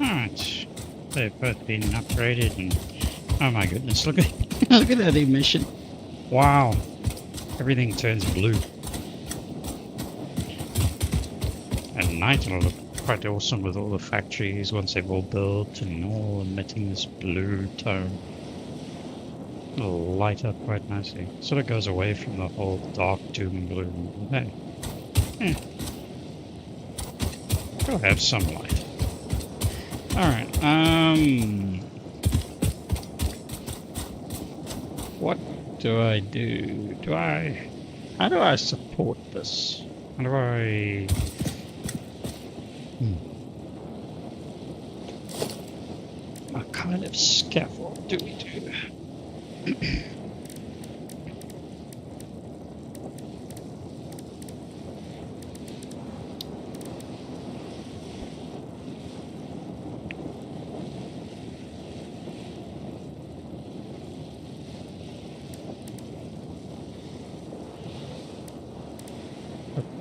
Alright. They've both been upgraded and oh my goodness, look at look at that emission. Wow. Everything turns blue. At night it'll look quite awesome with all the factories once they've all built and all emitting this blue tone. It'll light up quite nicely. Sort of goes away from the whole dark doom and gloom. Hey. Go have some light. Alright, what do I do? How do I support this? How do I... What kind of scaffold do we do?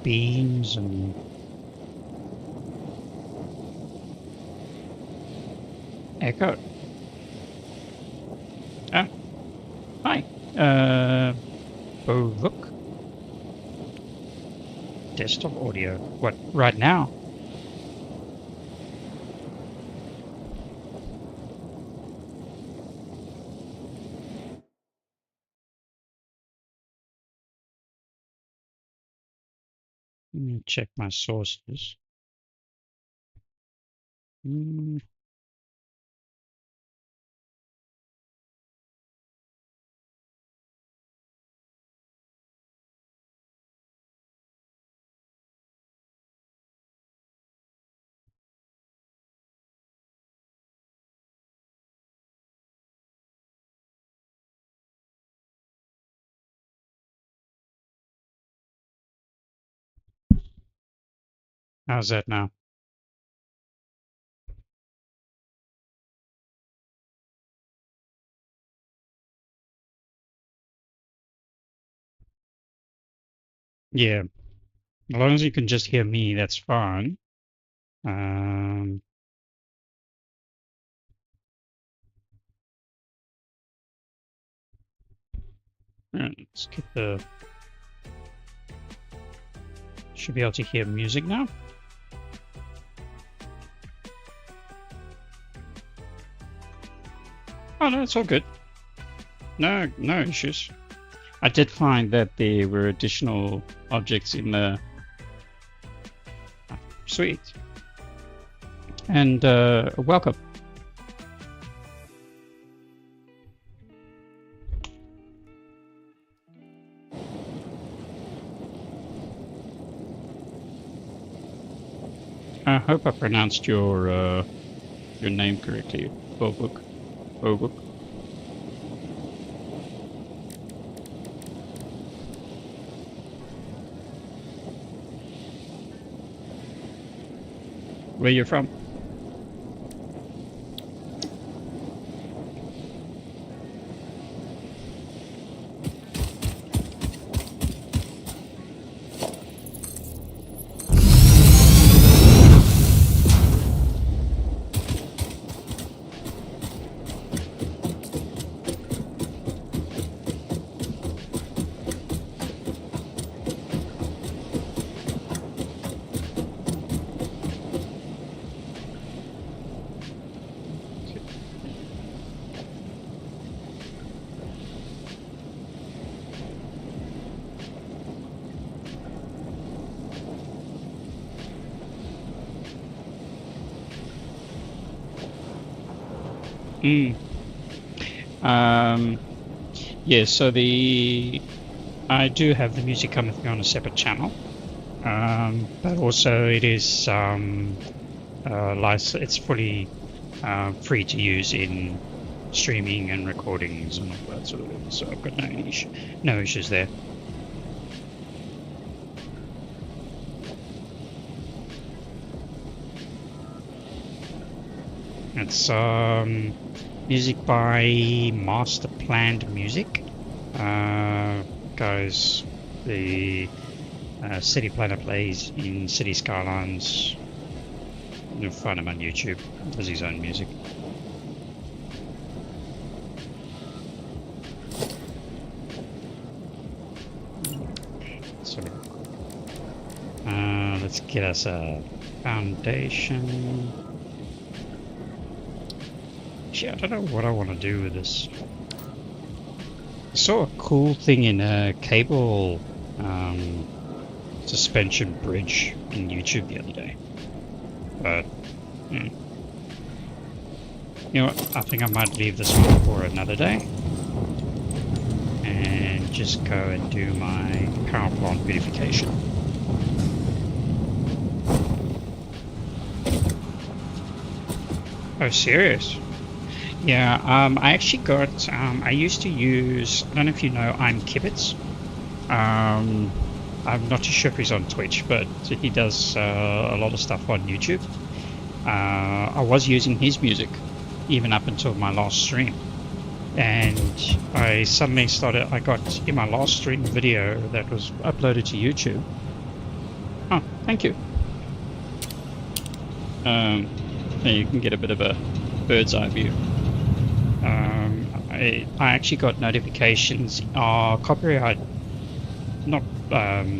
Beams and echo. Ah, hi. Oh, look. Desktop audio. What? Right now? Let me check my sources. How's that now? Yeah. As long as you can just hear me, that's fine. Let's get the... Should be able to hear music now. Oh no, it's all good. No issues. I did find that there were additional objects in the... Sweet. And welcome. I hope I pronounced your name correctly, Bobuk. Bobuk. Where you from? Mm. Yeah, so I do have the music coming through on a separate channel, but also it is it's fully free to use in streaming and recordings and all that sort of thing. So I've got no issues there. It's music by Master Planned Music. Guys, the City Planner plays in City Skylines. You'll find him on YouTube. Does his own music. So let's get us a foundation. Actually, I don't know what I want to do with this. I saw a cool thing in a cable suspension bridge in YouTube the other day. But, you know what? I think I might leave this one for another day. And just go and do my power plant beautification. Oh, serious? Yeah, I actually got, I used to use, I don't know if you know, I'm Kibitz. I'm not too sure if he's on Twitch, but he does a lot of stuff on YouTube. I was using his music, even up until my last stream. And I suddenly I got in my last stream video that was uploaded to YouTube. Oh, thank you. There you can get a bit of a bird's eye view. I actually got notifications, copyright, not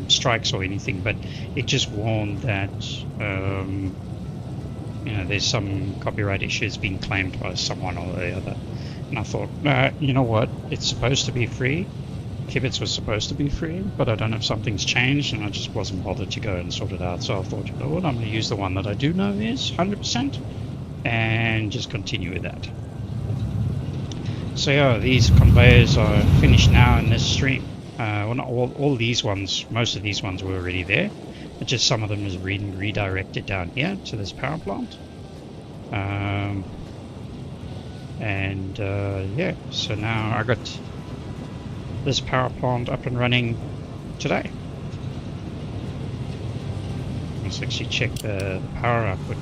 strikes or anything, but it just warned that you know, there's some copyright issues being claimed by someone or the other. And I thought, you know what, it's supposed to be free. Kibitz was supposed to be free, but I don't know if something's changed, and I just wasn't bothered to go and sort it out. So I thought, you know what, I'm going to use the one that I do know is 100% and just continue with that. So yeah, these conveyors are finished now in this stream. Well, not all these ones, most of these ones were already there, but just some of them is redirected down here to this power plant. Yeah, so now I got this power plant up and running today. Let's actually check the power output.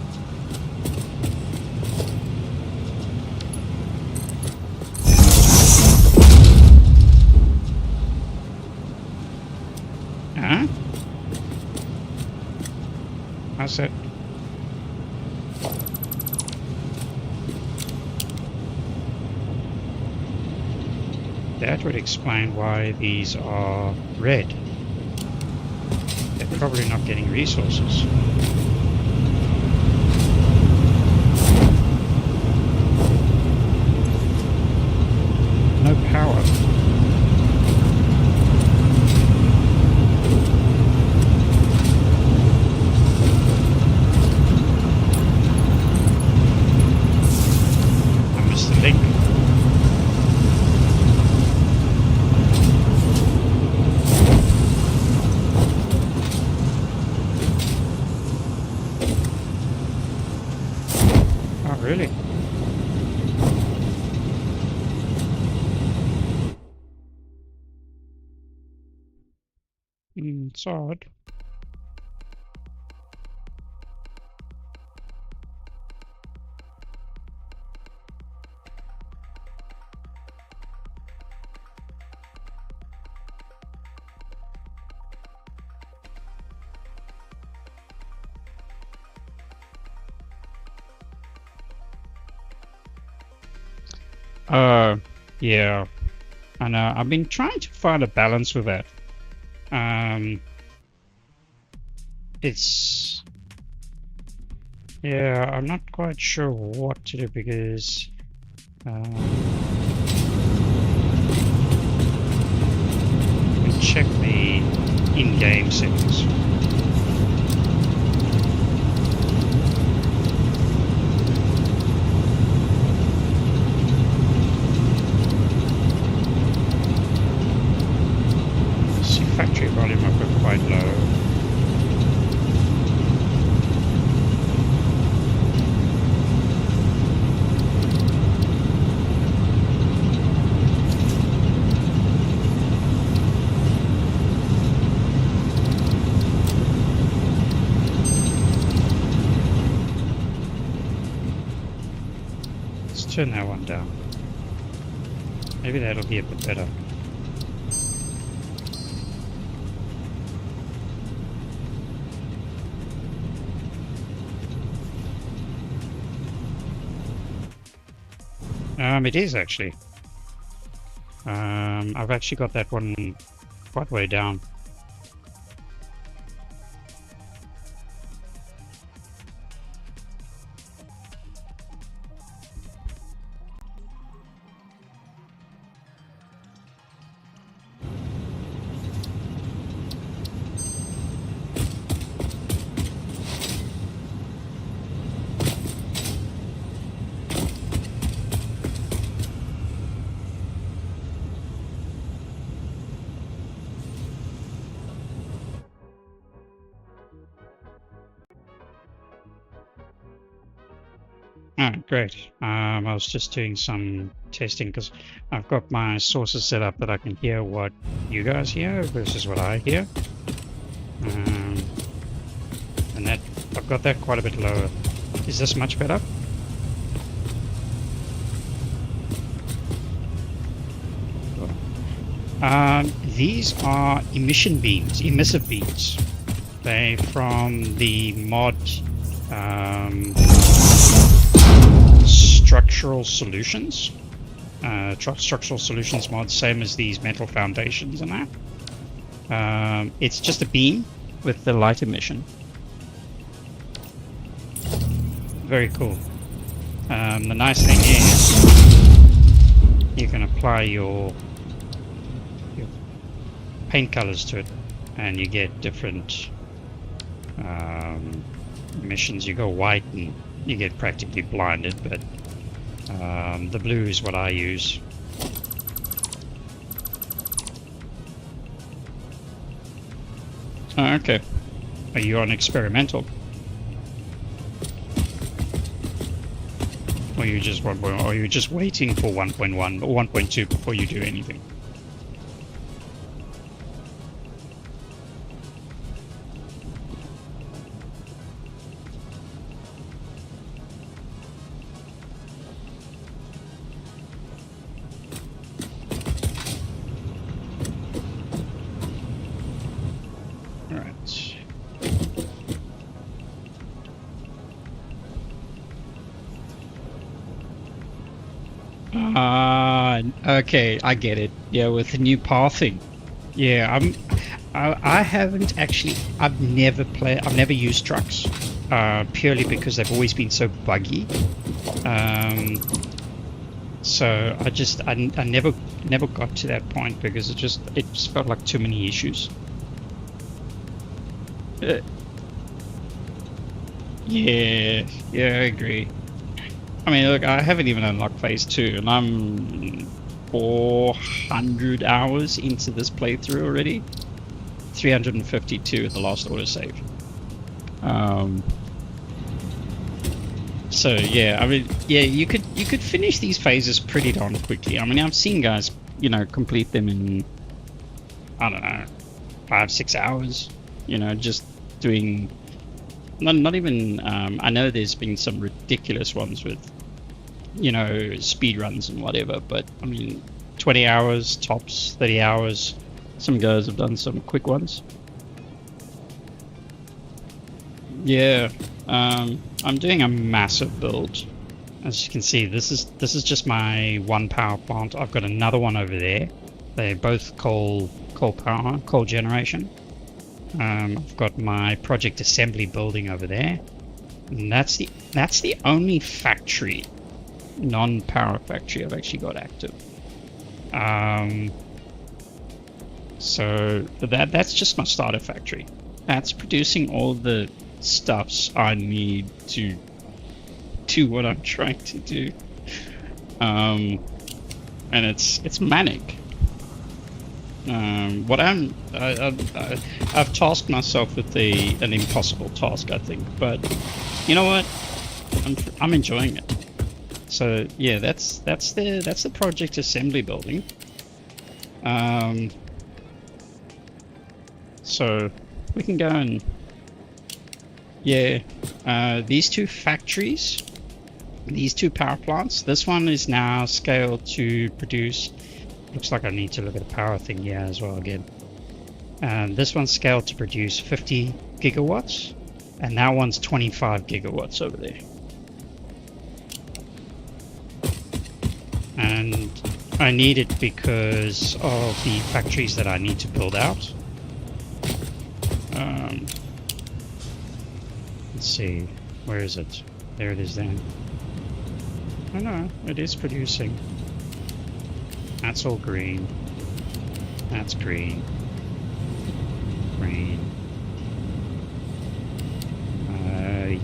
How's that? That would explain why these are red. They're probably not getting resources. No power. I missed the link. Really? It's odd. Yeah, I know. I've been trying to find a balance with that. Yeah, I'm not quite sure what to do because we check the in-game settings. Factory volume I've got quite low. Let's turn that one down. Maybe that'll be a bit better. It is actually. I've actually got that one quite way down. Alright, great. I was just doing some testing because I've got my sources set up that I can hear what you guys hear versus what I hear. And that I've got that quite a bit lower. Is this much better? These are emission beams, emissive beams. They're from the mod structural solutions. Structural solutions mod, same as these metal foundations and that. It's just a beam with the light emission. Very cool. The nice thing is you can apply your paint colors to it and you get different emissions. You go white and you get practically blinded, but the blue is what I use. Oh, okay. Are you on experimental? Or you just or are you just waiting for 1.1 or 1.2 before you do anything? Okay, I get it. Yeah, with the new pathing. Yeah, I haven't actually. I've never used trucks, purely because they've always been so buggy. So I never got to that point because it just felt like too many issues. Yeah, I agree. I mean, look, I haven't even unlocked phase 2, and I'm 400 hours into this playthrough already. 352 at the last autosave. So yeah, I mean, yeah, you could finish these phases pretty darn quickly. I mean, I've seen guys, you know, complete them in, I don't know, 5-6 hours. You know, just doing. Not even. I know there's been some ridiculous ones with, you know, speed runs and whatever, but I mean, 20 hours tops, 30 hours. Some guys have done some quick ones. Yeah, I'm doing a massive build. As you can see, this is just my one power plant. I've got another one over there. They're both coal power, coal generation. I've got my project assembly building over there, and that's the only factory, non-power factory, I've actually got active. So that's just my starter factory. That's producing all the stuffs I need to do what I'm trying to do. And it's manic. I've tasked myself with an impossible task, I think, but you know what? I'm enjoying it. So yeah, that's the project assembly building. So we can go and these two factories, these two power plants. This one is now scaled to produce. Looks like I need to look at the power thing here as well again. This one's scaled to produce 50 gigawatts, and that one's 25 gigawatts over there. And I need it because of the factories that I need to build out. Let's see, where is it? There it is then. Oh no, it is producing. That's all green. That's green. Green.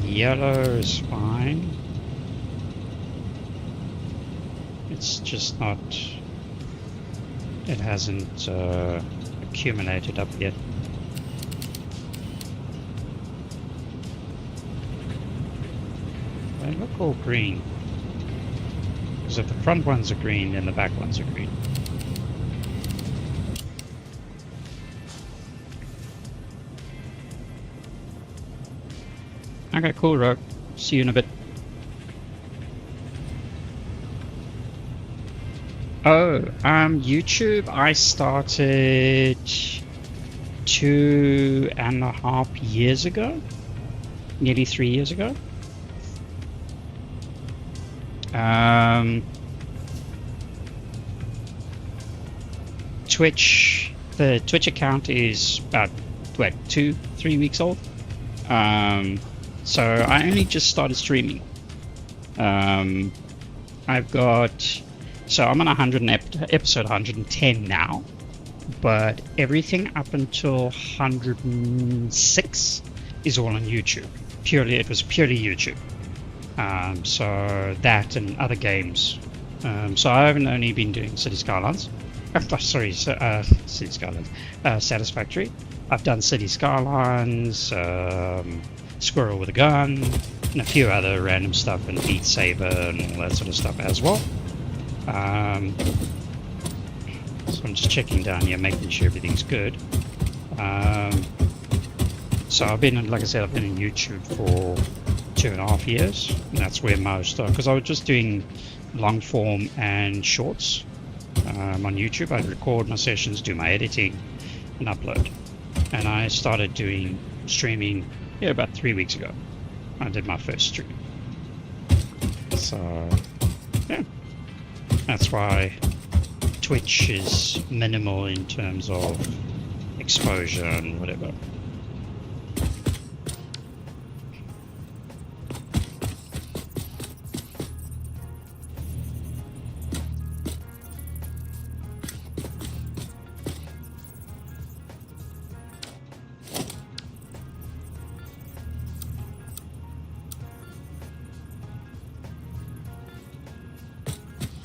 Yellow is fine. It's just not... It hasn't accumulated up yet. They look all green. Because if the front ones are green, then the back ones are green. Okay, cool, Rogue. See you in a bit. Oh, YouTube, I started 2.5 years ago. Nearly 3 years ago. Twitch, the Twitch account is about, what, 2-3 weeks old. So I only just started streaming. I've got, so I'm on episode 110 now, but everything up until 106 is all on YouTube. It was purely YouTube. So that and other games. So I haven't only been doing City Skylines. City Skylines. Satisfactory. I've done City Skylines, Squirrel with a Gun, and a few other random stuff, and Beat Saber and all that sort of stuff as well. So I'm just checking down here, making sure everything's good. So I've been, like I said, I've been in YouTube for 2.5 years, and that's where most are, because I was just doing long form and shorts on YouTube. I'd record my sessions, do my editing, and upload. And I started doing streaming about 3 weeks ago. I did my first stream. So yeah, that's why Twitch is minimal in terms of exposure and whatever.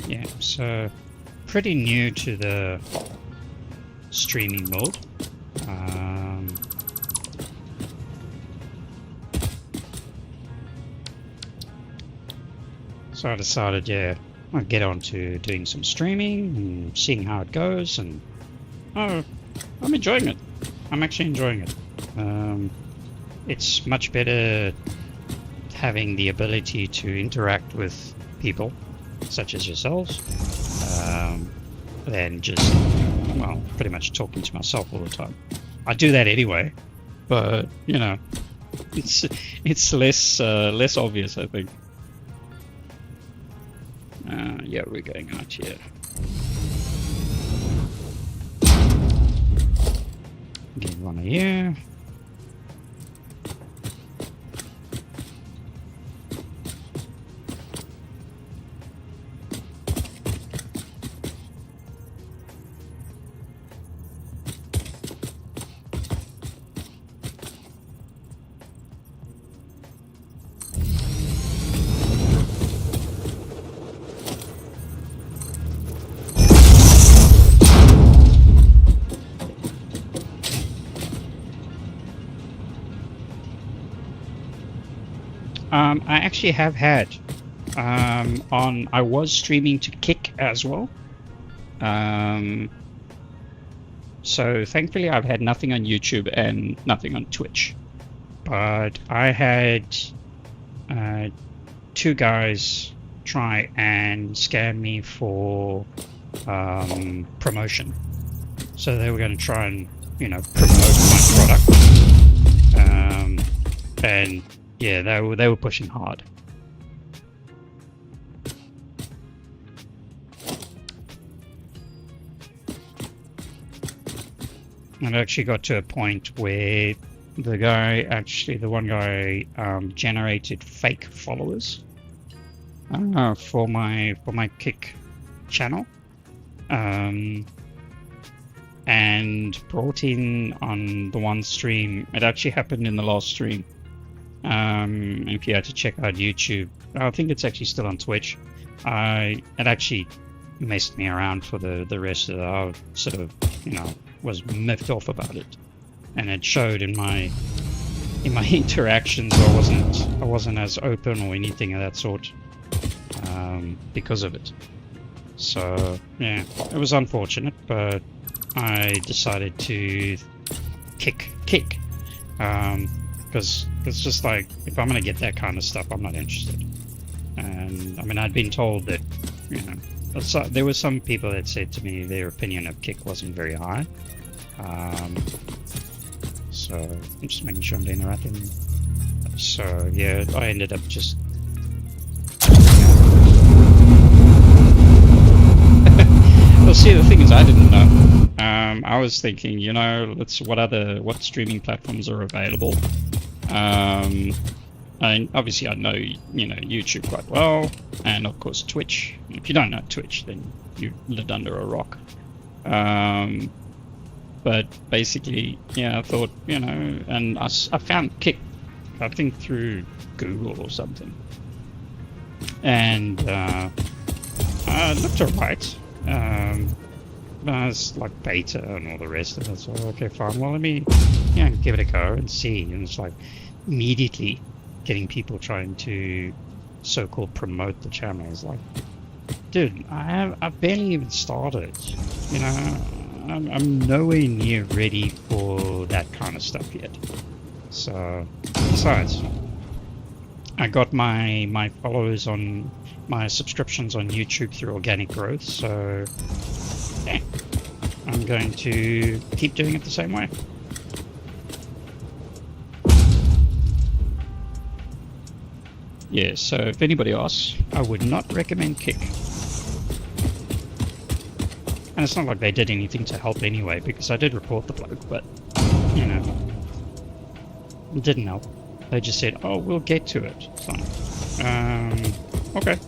Yeah, so pretty new to the streaming mode. So I decided, I'd get on to doing some streaming and seeing how it goes, and I'm enjoying it. I'm actually enjoying it. It's much better having the ability to interact with people such as yourselves, than just, well, pretty much talking to myself all the time. I do that anyway, but you know, it's less obvious, I think. Yeah, we're going out here. Get one here. I actually have had I was streaming to Kick as well. So thankfully I've had nothing on YouTube and nothing on Twitch. But I had two guys try and scam me for promotion. So they were going to try and, promote my product. And yeah, they were pushing hard. And it actually got to a point where the one guy generated fake followers for my Kick channel, and brought in on the one stream. It actually happened in the last stream. If you had to check out YouTube, I think it's actually still on Twitch. It actually messed me around for the rest of it. I sort of, was miffed off about it, and it showed in my interactions. I wasn't as open or anything of that sort because of it. So yeah, it was unfortunate, but I decided to kick because it's just like, if I'm gonna get that kind of stuff, I'm not interested. And I mean, I'd been told that there were some people that said to me their opinion of Kick wasn't very high. So I'm just making sure I'm doing the right thing. So yeah, I ended up just well, see, the thing is, I didn't know. I was thinking, what streaming platforms are available. And obviously I know, YouTube quite well, and of course Twitch. If you don't know Twitch, then you lived under a rock. But basically, yeah, I thought, and I found Kick, I think through Google or something. And it looked alright. It's like beta and all the rest of it. So okay, fine. Well, let me, give it a go and see. And it's like immediately getting people trying to so-called promote the channel. Is like, dude, I've barely even started. I'm nowhere near ready for that kind of stuff yet. So, besides, I got my followers on my subscriptions on YouTube through organic growth. So, yeah, I'm going to keep doing it the same way. Yeah, so if anybody asks, I would not recommend Kick. And it's not like they did anything to help anyway, because I did report the bloke, but, it didn't help. They just said, oh, we'll get to it. So, okay.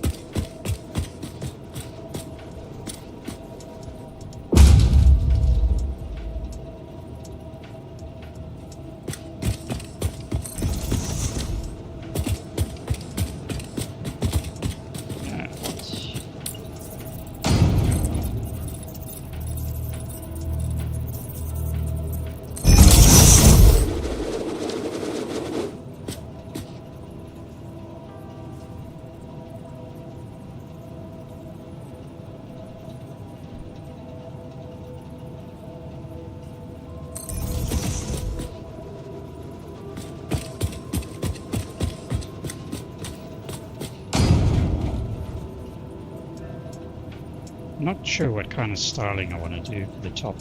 Not sure what kind of styling I want to do for the top,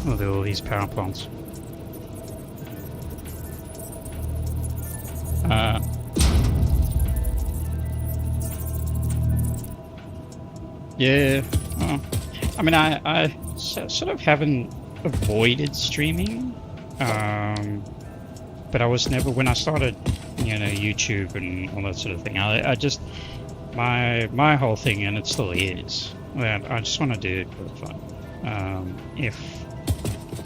with all these power plants. Yeah, I mean, I sort of haven't avoided streaming, but I was never, when I started, YouTube and all that sort of thing, I just, my whole thing, and it still is, that I just want to do it for fun.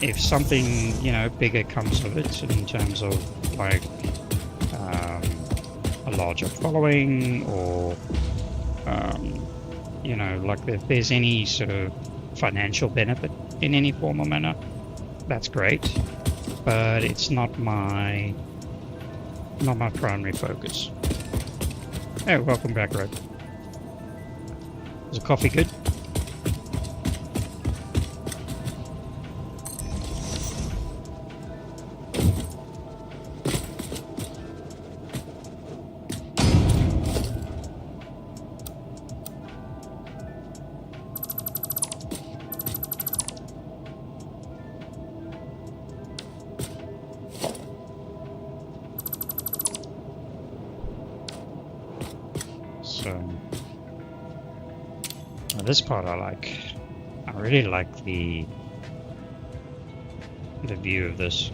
If something, bigger comes of it in terms of like a larger following, or like if there's any sort of financial benefit in any form or manner, that's great. But it's not my not my primary focus. Hey, welcome back, Red. Is the coffee good? So, now this part I like. I really like the view of this.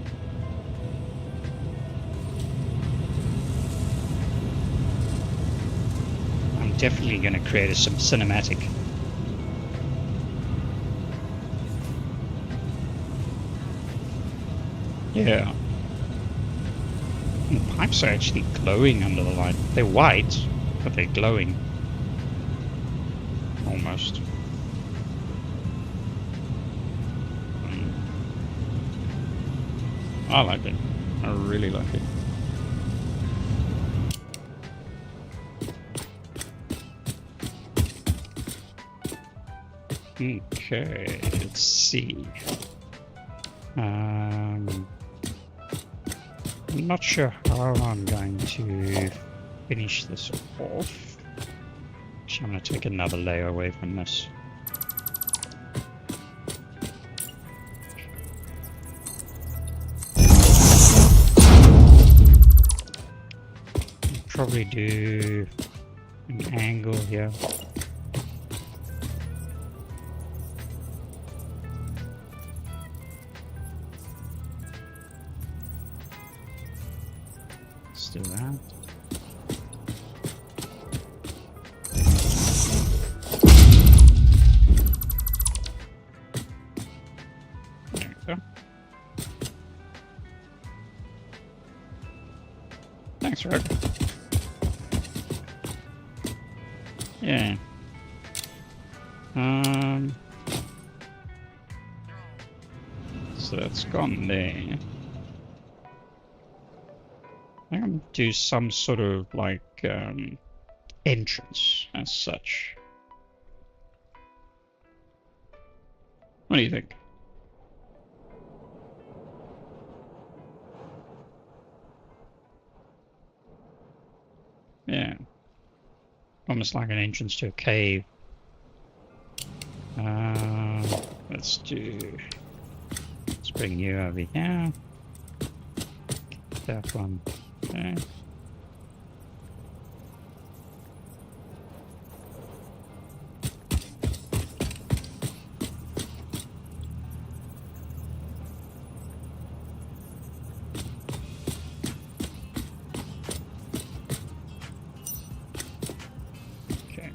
I'm definitely going to create some cinematic. Yeah. And the pipes are actually glowing under the light. They're white, but they're glowing. Almost. I like it. I really like it. Okay, let's see. I'm not sure how I'm going to finish this off. Actually, I'm going to take another layer away from this. Probably do an angle here. Let's do that. There we go. Thanks, Rob. Yeah. So that's gone there. I think I'm gonna do some sort of like entrance as such. What do you think? Yeah. Almost like an entrance to a cave. Let's bring you over here. That one there.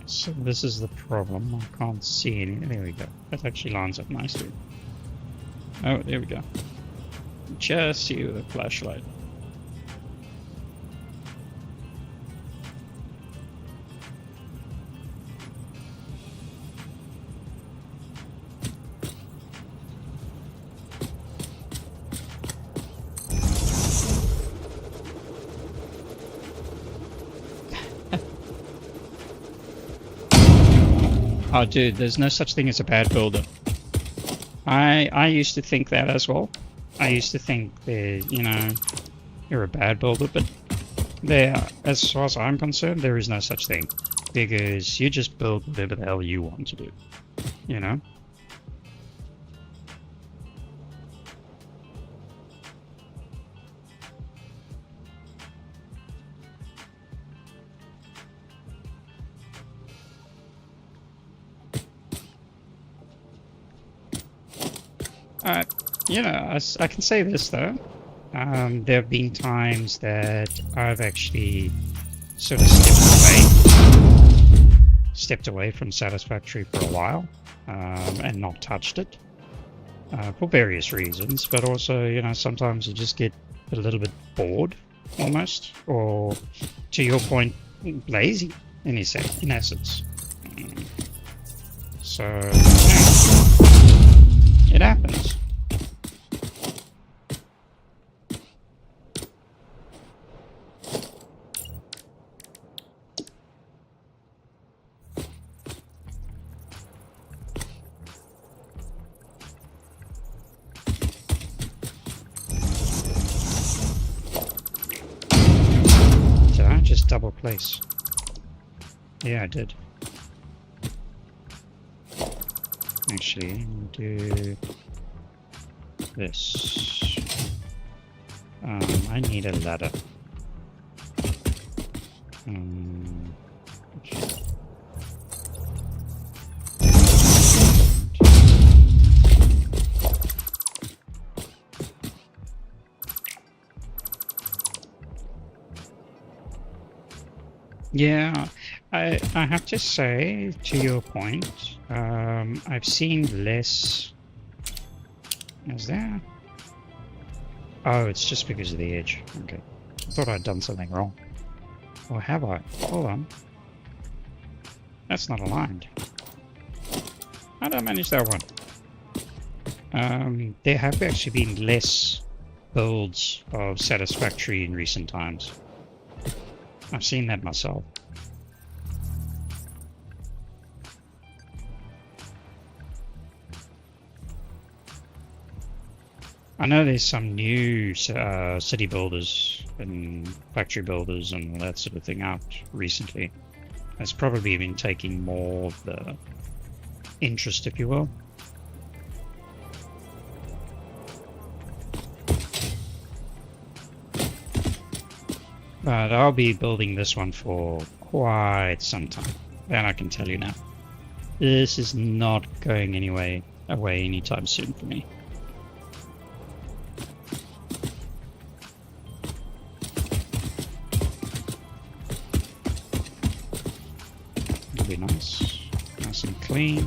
So this is the problem. I can't see any. There we go. That actually lines up nicely. Oh, there we go. Just see with a flashlight. Oh, dude, there's no such thing as a bad builder. I used to think that as well. I used to think that, you know, you're a bad builder, but there, as far as I'm concerned, there is no such thing. Because you just build whatever the hell you want to do, you know? You know, I can say this though. There have been times that I've actually sort of stepped away from Satisfactory for a while, and not touched it, for various reasons. But also, you know, sometimes you just get a little bit bored, almost, or to your point, lazy in essence. So it happens. just double place? Yeah, I did. Actually, do this. I need a ladder. Okay. Yeah, I have to say, to your point, I've seen less. Is there? Oh, it's just because of the edge. Okay. I thought I'd done something wrong. Or have I? Hold on. That's not aligned. How did I manage that one? There have actually been less builds of Satisfactory in recent times. I've seen that myself. I know there's some new city builders and factory builders and all that sort of thing out recently. That's probably been taking more of the interest, if you will. But I'll be building this one for quite some time. That I can tell you now. This is not going away anytime soon for me. It'll be nice and clean.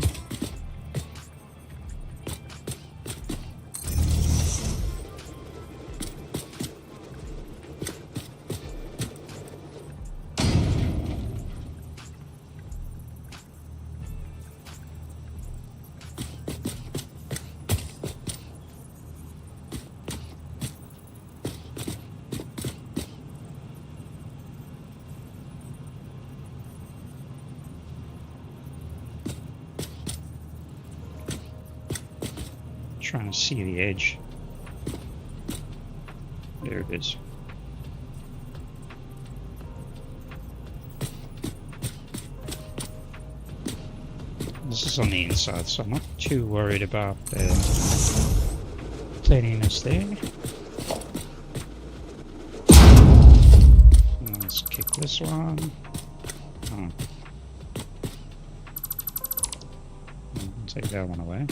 Trying to see the edge. There it is. This is on the inside, so I'm not too worried about the cleanliness there. Let's kick this one. Oh. Take that one away.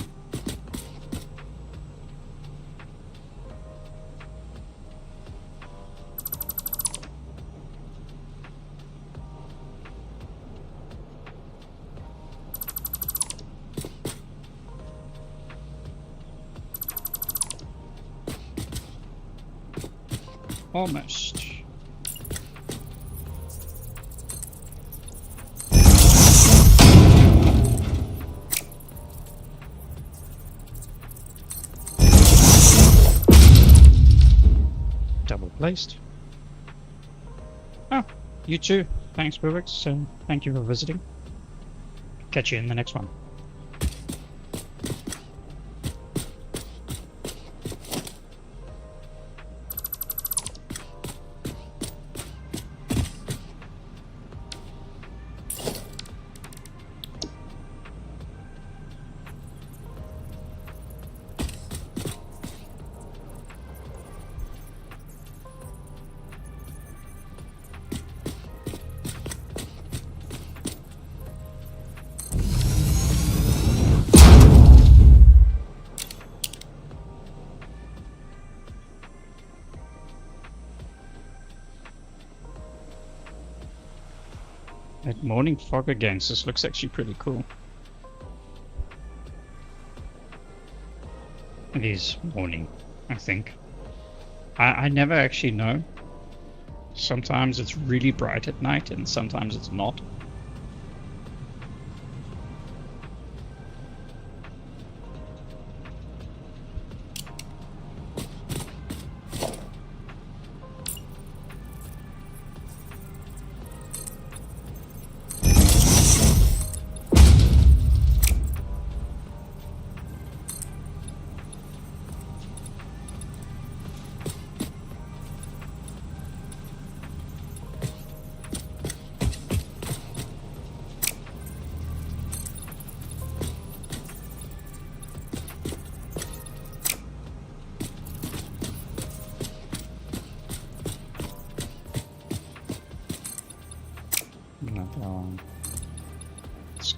Almost. Double placed. Oh, you too. Thanks, Bubix. So thank you for visiting. Catch you in the next one. That morning fog against this looks actually pretty cool. It is morning, I think. I never actually know. Sometimes it's really bright at night and sometimes it's not.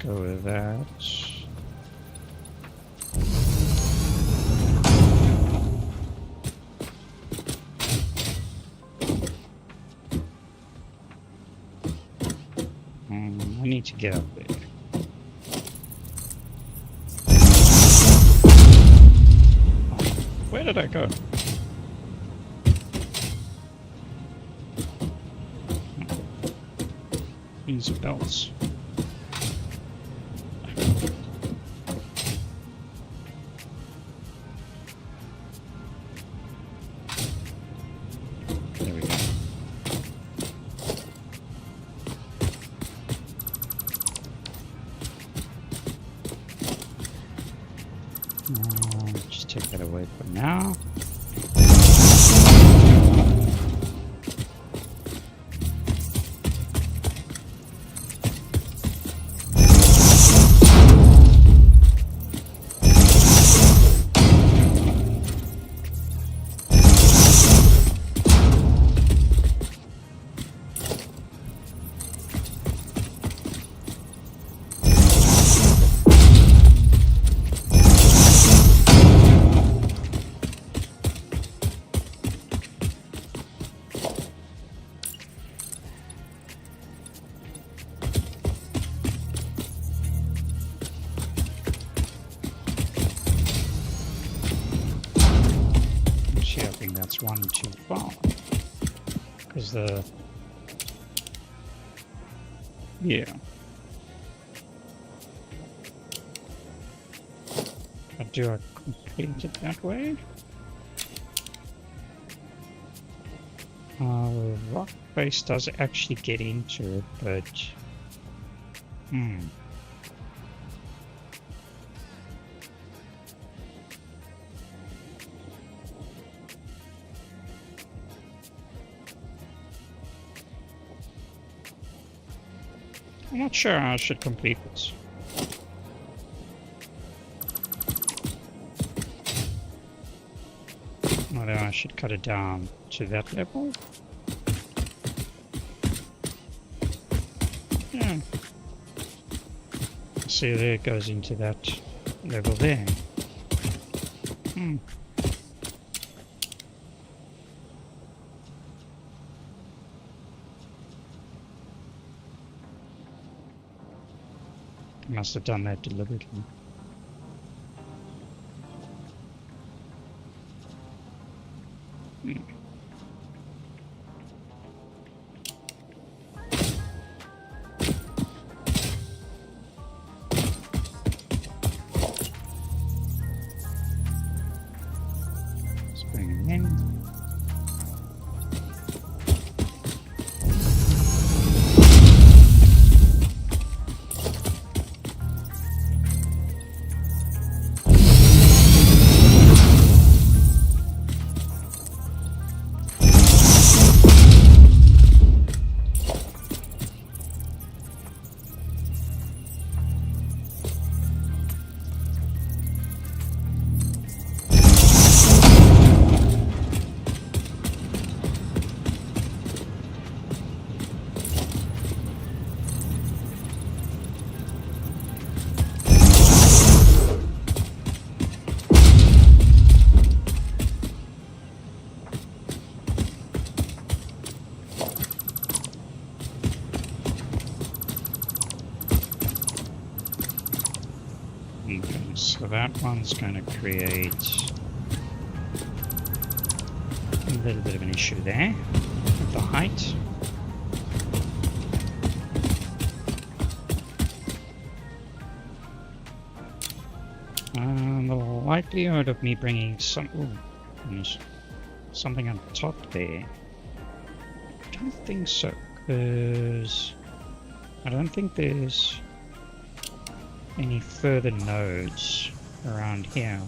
go with that. I need to get up there. Where did I go? These belts. There we go. Just take that away for now. That's one too far because yeah. But do I complete it that way? Rock face does actually get into it, but I'm not sure how I should complete this. Whether I should cut it down to that level. Yeah. See, there it goes into that level there. Must have done that deliberately. Let's bring it in. So that one's going to create a little bit of an issue there with the height. The likelihood of me bringing something on top there, I don't think so, because I don't think there's any further nodes around here.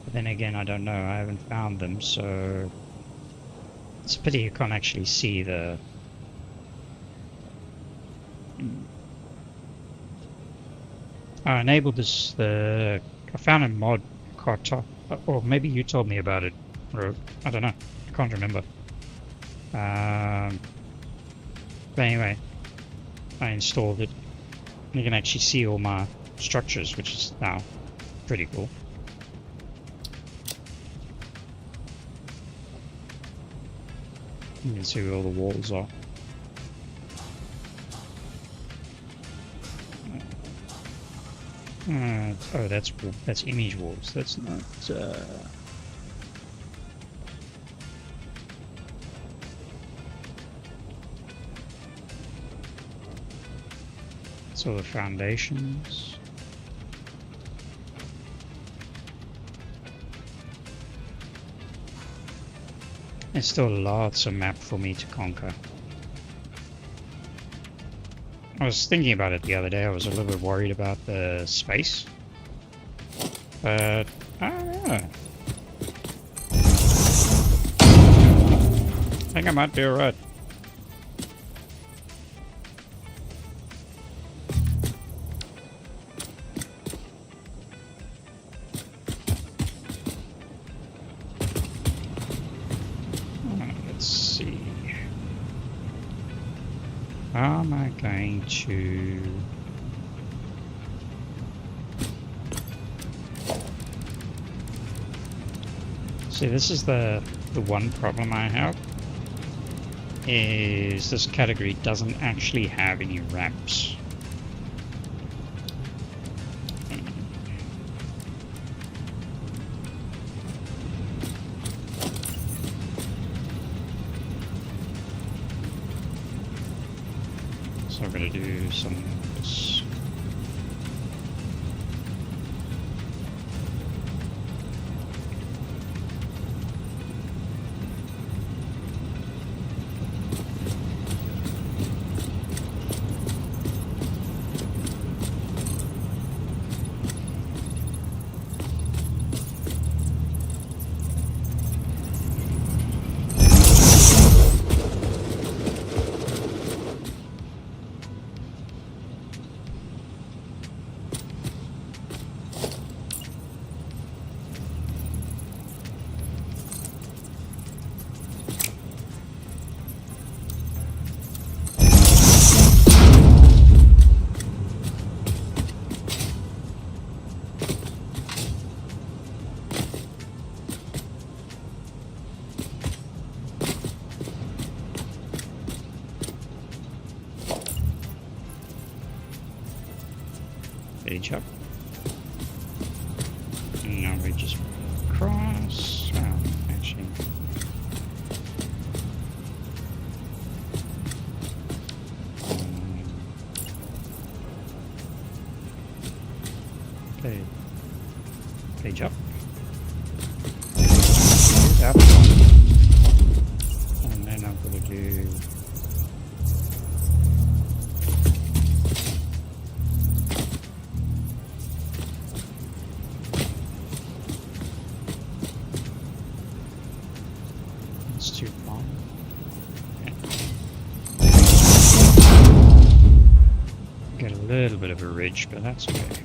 But then again, I don't know, I haven't found them, so it's a pity you can't actually see the I enabled this, I found a mod cartop, or maybe you told me about it, or I don't know, I can't remember. But anyway, I installed it. You can actually see all my structures, which is now pretty cool. You can see where all the walls are. Oh, that's image walls. That's not. So the foundations. There's still lots of map for me to conquer. I was thinking about it the other day. I was a little bit worried about the space, but I don't know. I think I might be alright. Let's see. How am I going to... See, this is the one problem I have, is this category doesn't actually have any ramps. So I'm going to do some of this. Page up. And now we just cross. Oh, actually. Okay. Page up. That one. And then I'm going to do. Too long. Okay. Get a little bit of a ridge, but that's okay.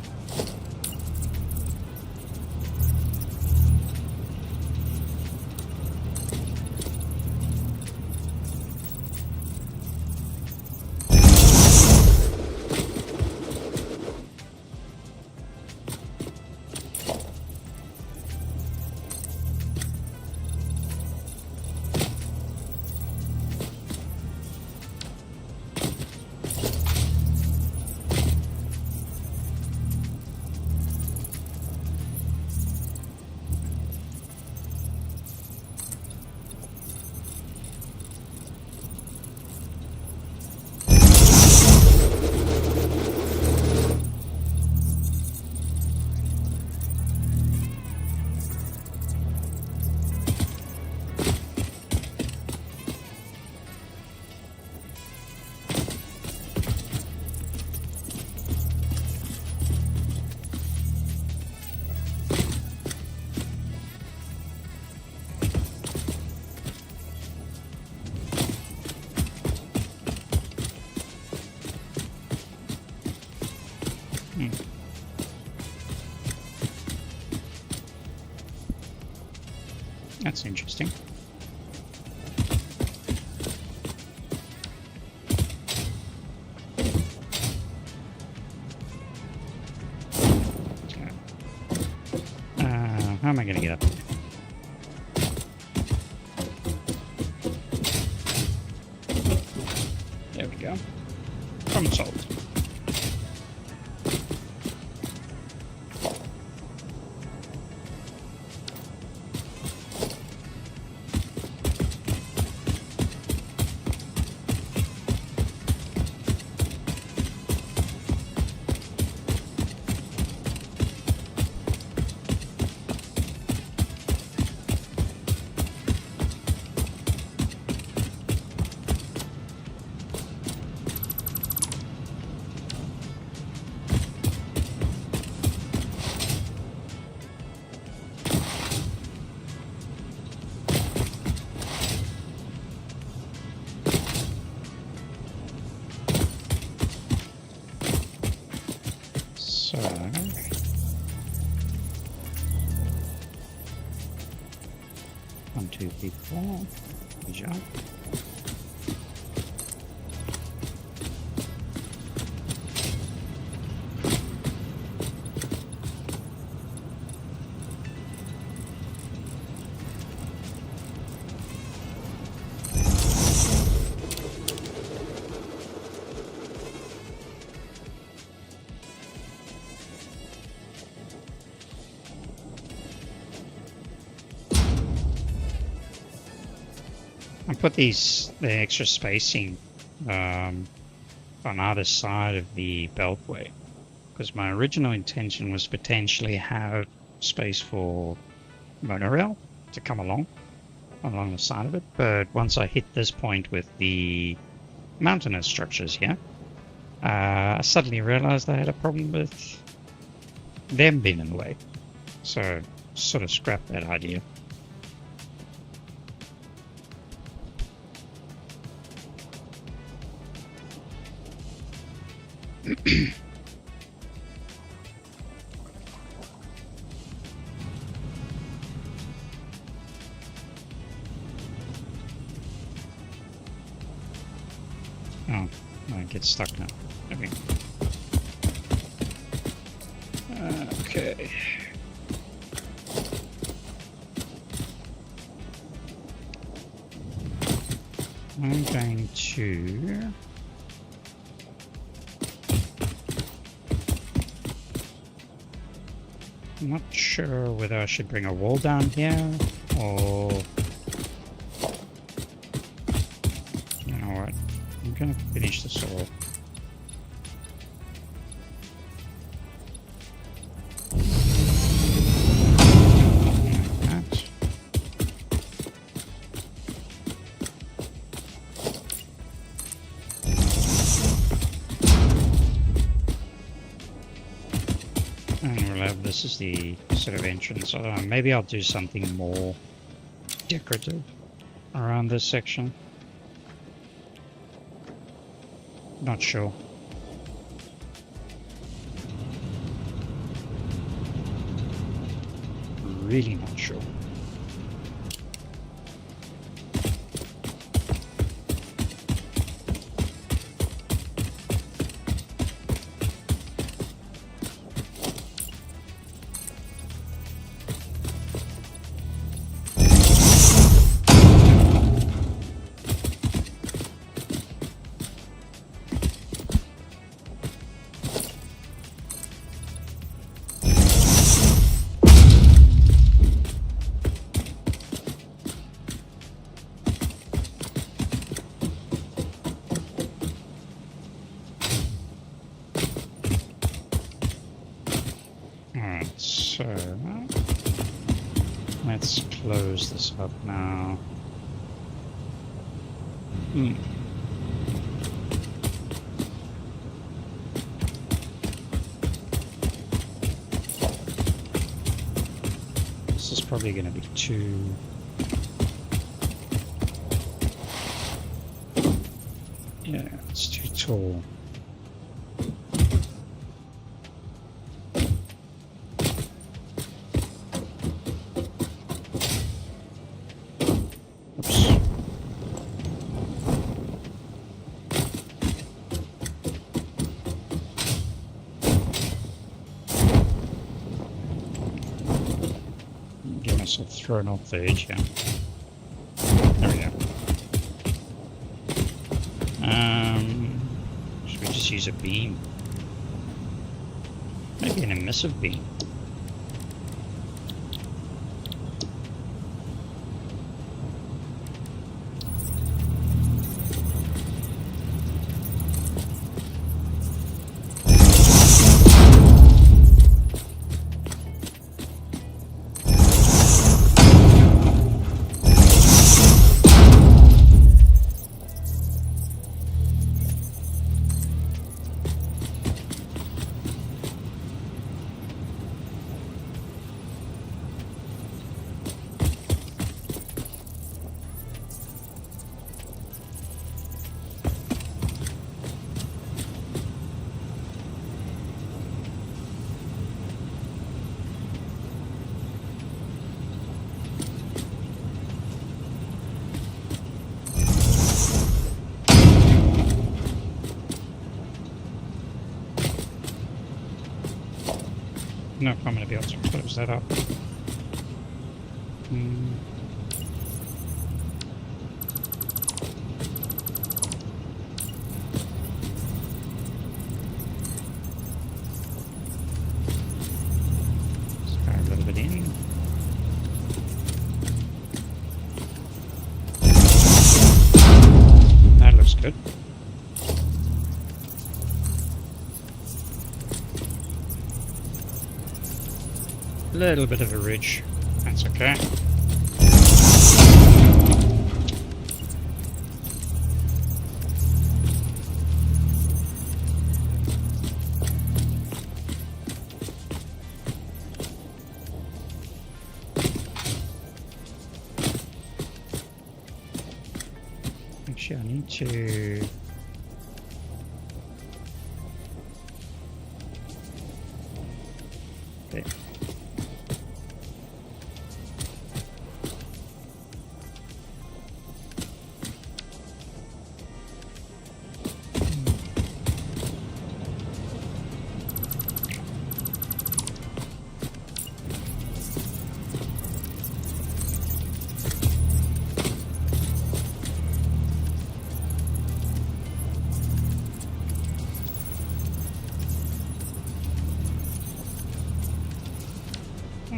That's interesting. we go. Problem solved. So, 1, 2, 3, 4. Good job. I put the extra spacing on either side of the beltway because my original intention was potentially have space for monorail to come along the side of it, but once I hit this point with the mountainous structures here, I suddenly realized I had a problem with them being in the way, so sort of scrapped that idea. Oh, I get stuck now. Okay. Okay. I'm going to... I'm not sure whether I should bring a wall down here or... You know what? I'm gonna finish this all. Like that. And we'll have this is the sort of entrance. Maybe I'll do something more decorative around this section. Not sure. Really not sure. Alright, so let's close this up now. This is probably going to be too... Yeah, it's too tall. Thrown off the edge here. There we go. just use a beam. Maybe an emissive beam. No, I'm going to be able to close that up. Let's go a little bit in. That looks good. Little bit of a ridge. That's okay. Actually, I need to... There.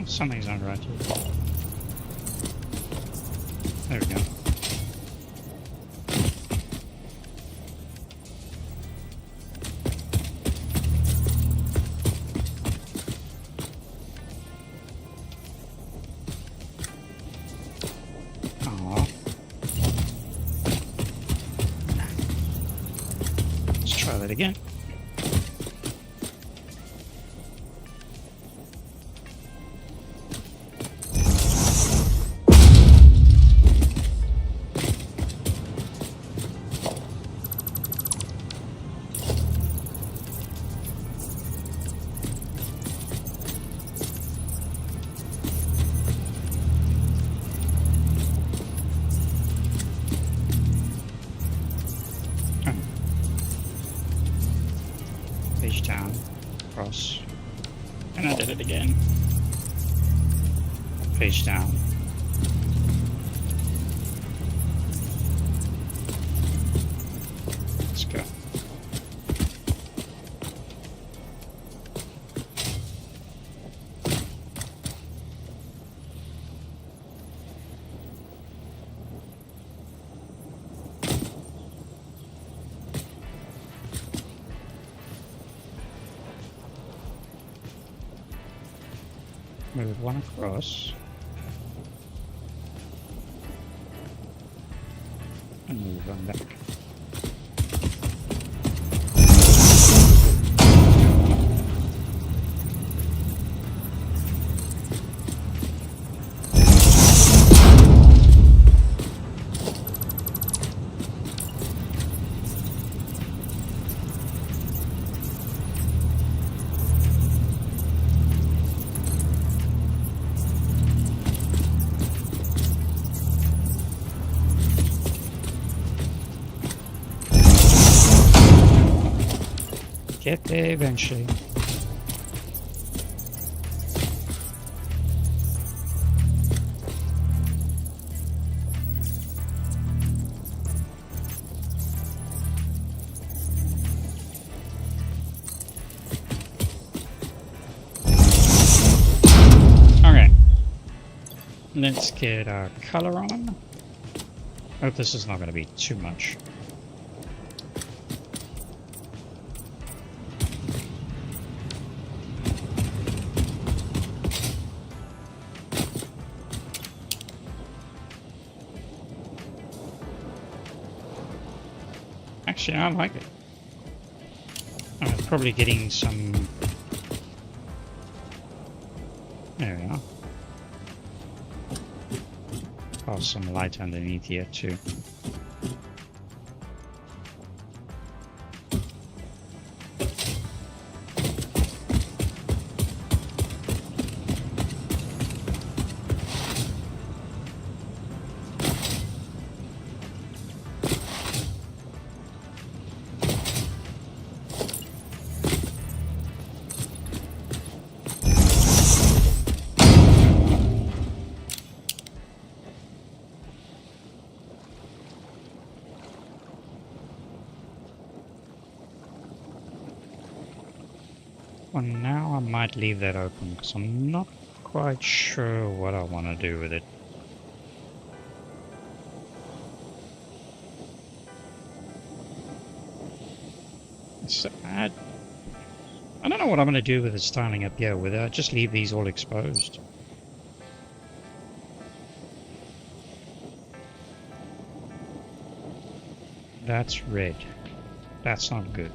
Something's not right here. There we go. Aww. Let's try that again. Page down, across, and I did it again. Page down. Let's go. Move one across. And move one back. Get there eventually. Let's get our color on. Hope this is not going to be too much. Actually, I like it. I'm probably getting some... There we are. Oh, some light underneath here too. Well, now I might leave that open because I'm not quite sure what I want to do with it. I don't know what I'm going to do with the styling up here, whether I just leave these all exposed. That's red. That's not good.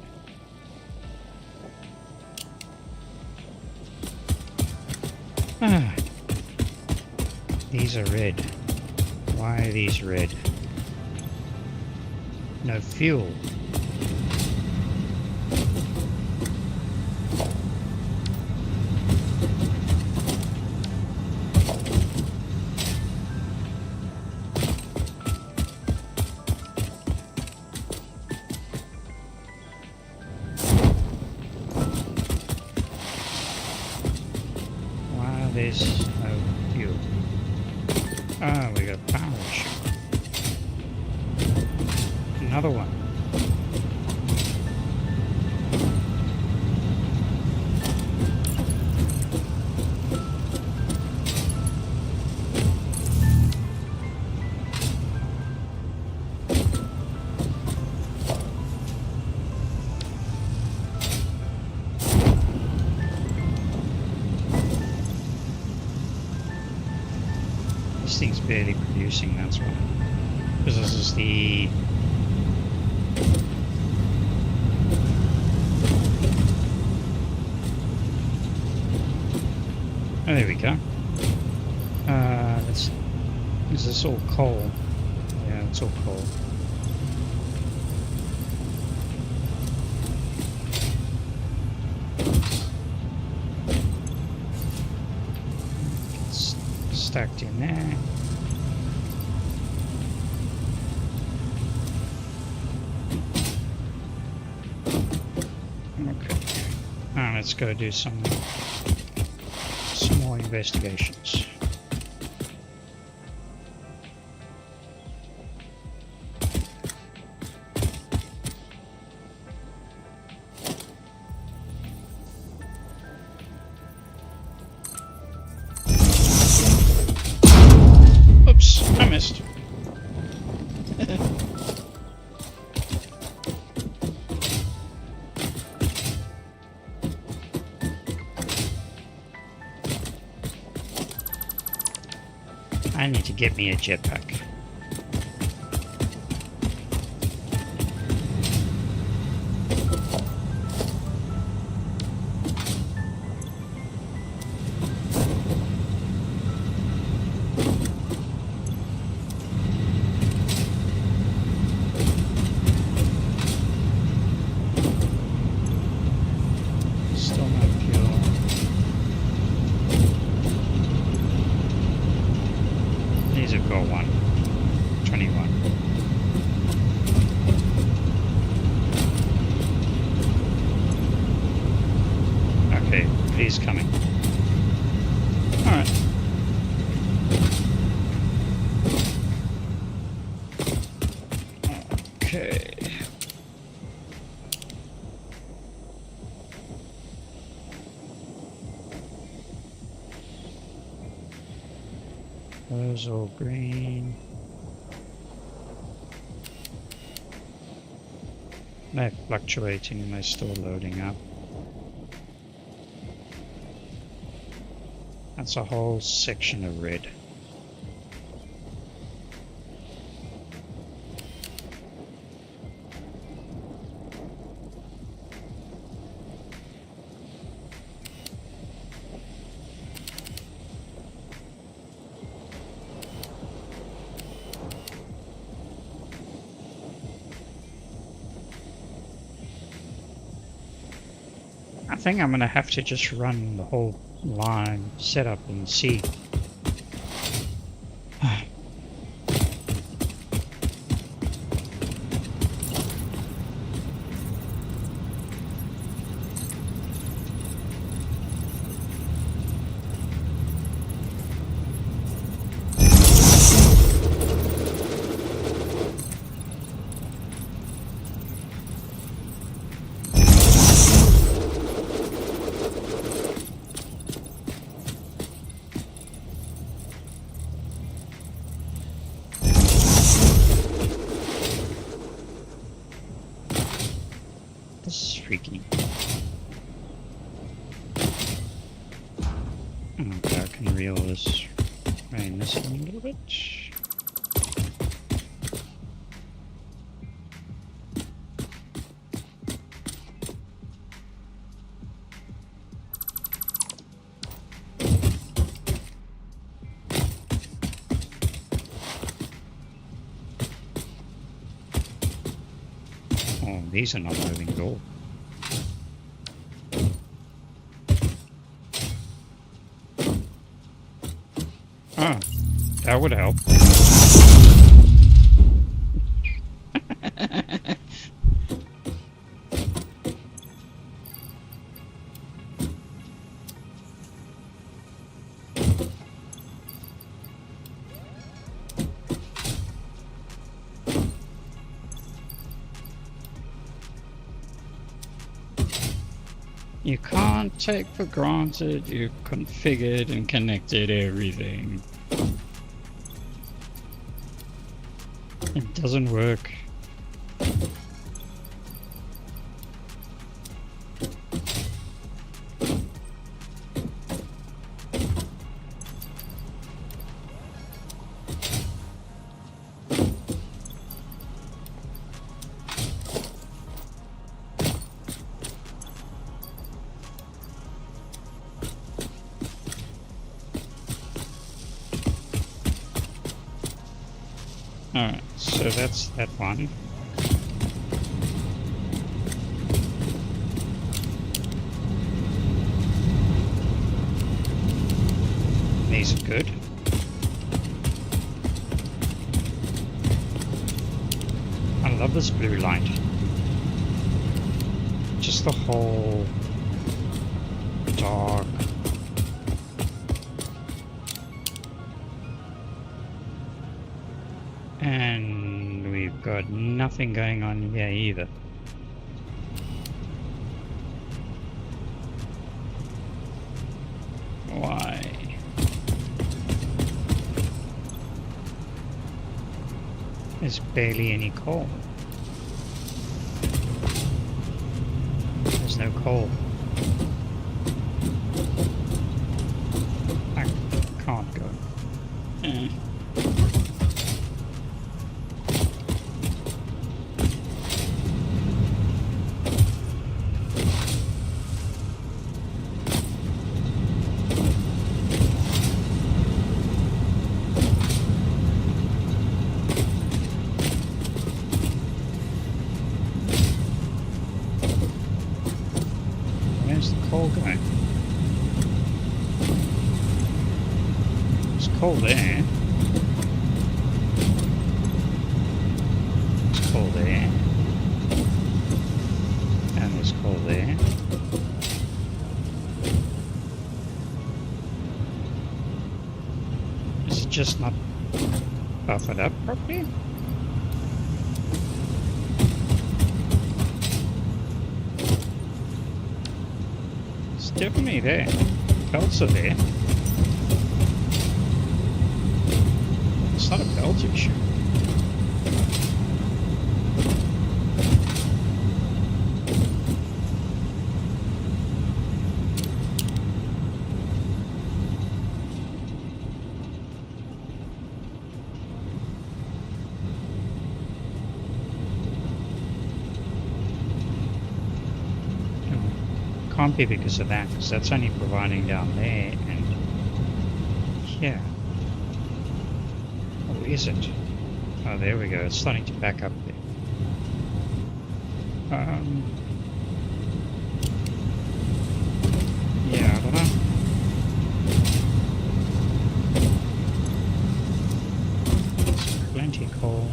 Ah, these are red. Why are these red? No fuel. There's no fuel. Ah, we got a power issue. Another one. This thing's barely producing, that's why. Because this is the... Oh, there we go. Is this all coal? Yeah, it's all coal. It's stacked in there. Okay. Now let's go do some more investigations. Oops, I missed. I need to get me a jetpack. Still no fuel. These have got 21. Okay, he's coming. Alright. Okay. Those all green. They're fluctuating and they're still loading up. That's a whole section of red. I think I'm gonna have to just run the whole line setup and see. This is freaky. Okay, I can reel this, rein this in a little bit. Oh, these are not moving at all. Oh, that would help. You can't take for granted you've configured and connected everything. It doesn't work. Alright, so that's that one. These are good. I love this blue light. Just the whole dark. And we've got nothing going on here either. Why? There's barely any coal. There's no coal. I can't go. Where's the coal going? There's coal there. There's coal there. And there's coal there. Is it just not buffered up properly? It's definitely there. Pelts are there. It's not a belt issue. Can't be because of that, because that's only providing down there and here. Or is it? Oh, there we go. It's starting to back up there. Yeah, I don't know. There's plenty coal.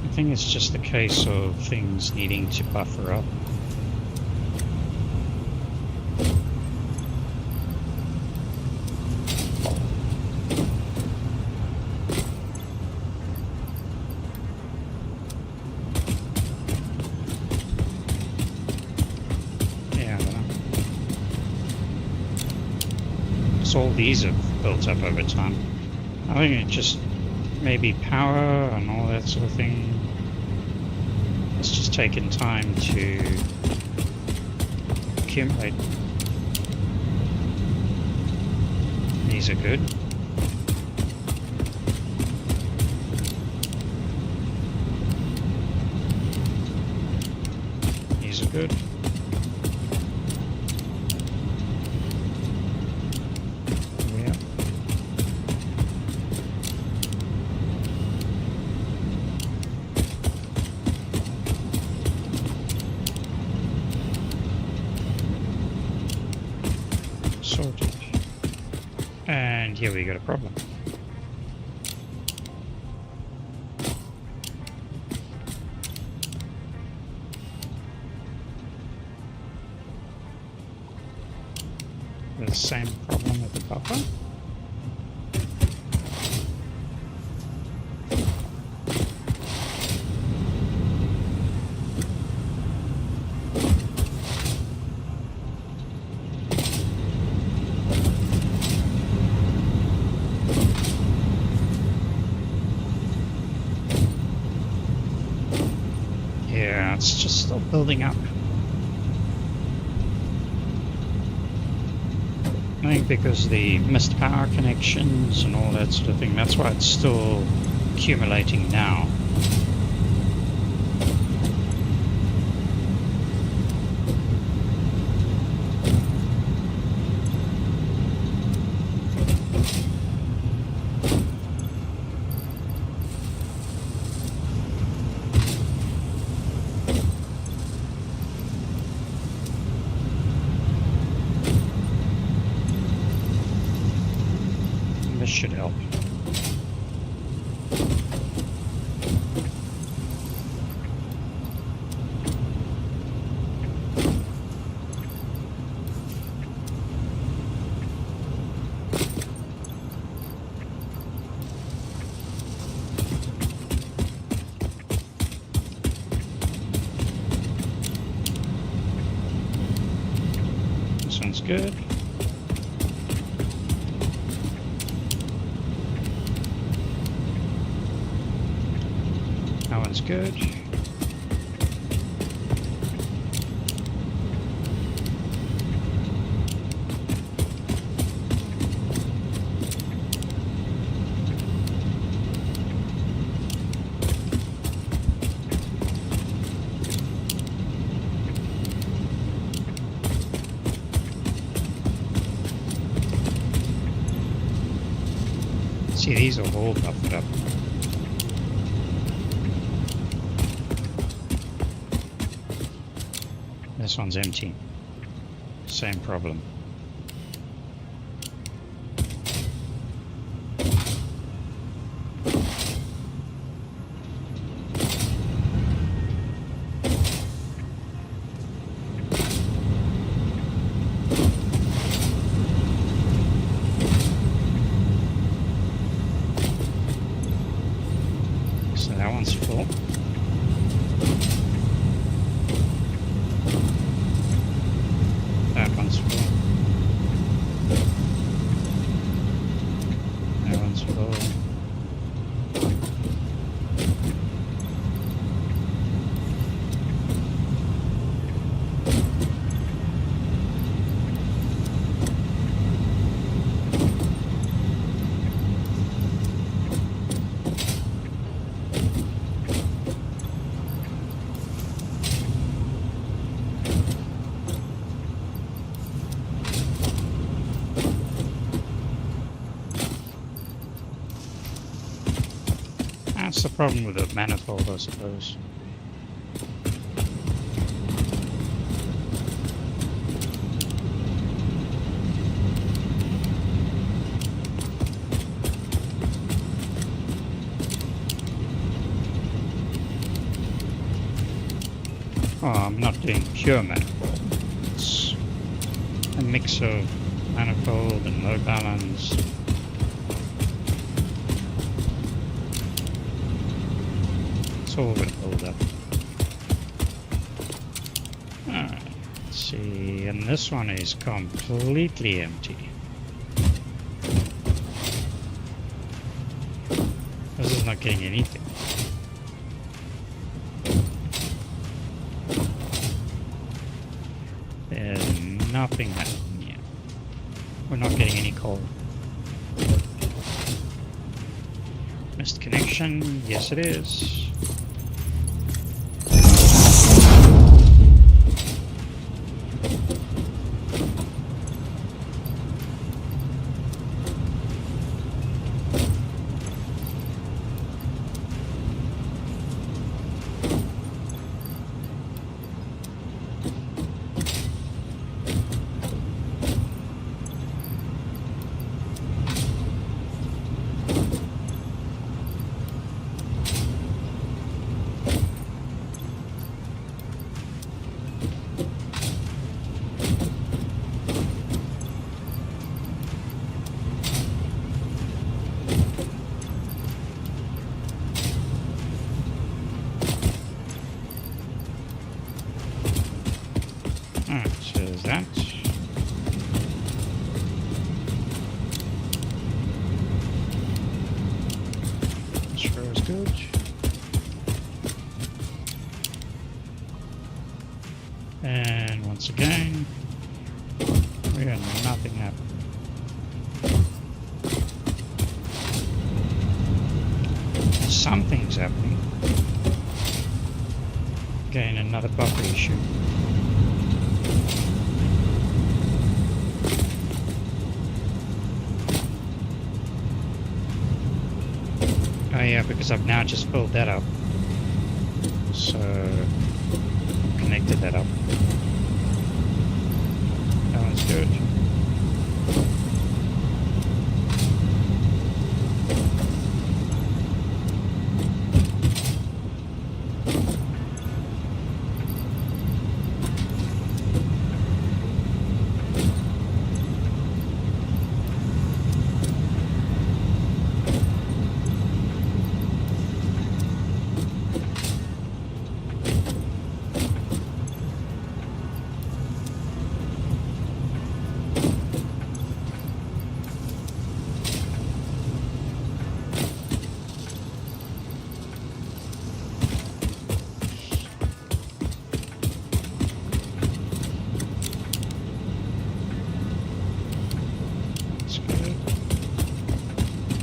I think it's just a case of things needing to buffer up. Yeah, I don't know. So all these have built up over time. I think it just maybe power and all that sort of thing. It's just taken time to accumulate. These are good. These are good. Yeah. Sorted. And here we got a problem. The same problem with the buffer. Yeah, it's just still building up. I think because the missed power connections and all that sort of thing, that's why it's still accumulating now. This should help. This one's good. That one's good. See, these are all buffered up. This one's empty. Same problem. So that one's full. That one's full. That one's full. That's the problem with the manifold, I suppose. Oh, I'm not doing pure manifold. It's a mix of manifold and load balance. It's all going to hold up. Alright, let's see. And this one is completely empty. This is not getting anything. There's nothing happening here. We're not getting any coal. Missed connection. Yes, it is. Alright, so there's that. Sure is good. And once again, we got nothing happening. Something's happening. Again, another buffer issue. Oh yeah, because I've now just filled that up. So, connected that up. That one's good.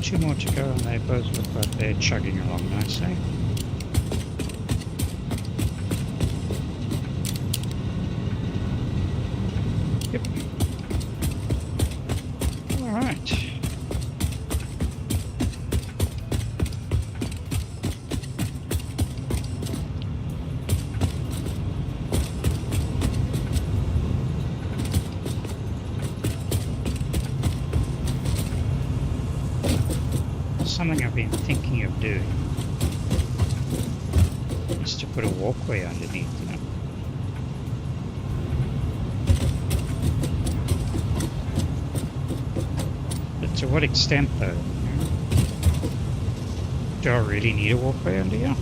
Two more to go and they both look like they're chugging along nicely. Yep. Alright. Something I've been thinking of doing is to put a walkway underneath, you know. But to what extent, though? Do I really need a walkway under here?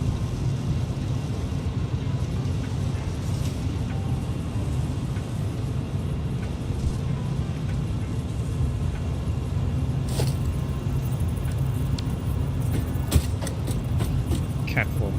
Catwalk.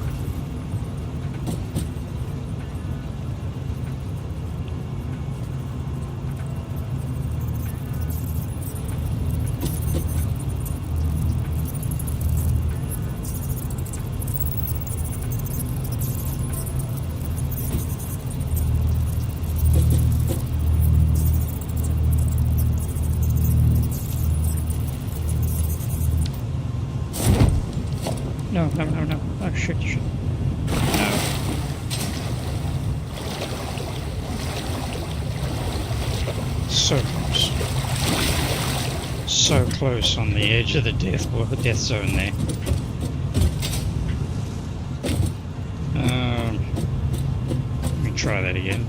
No. Oh, shit. No. So close. So close on the edge of the death zone there. Let me try that again.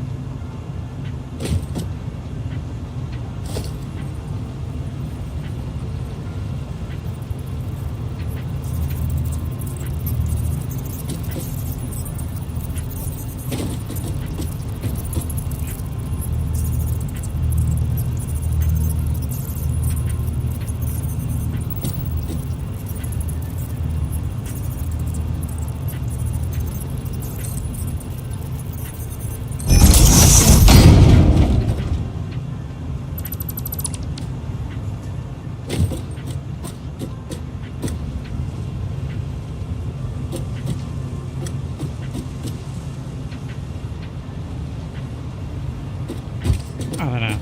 I don't know.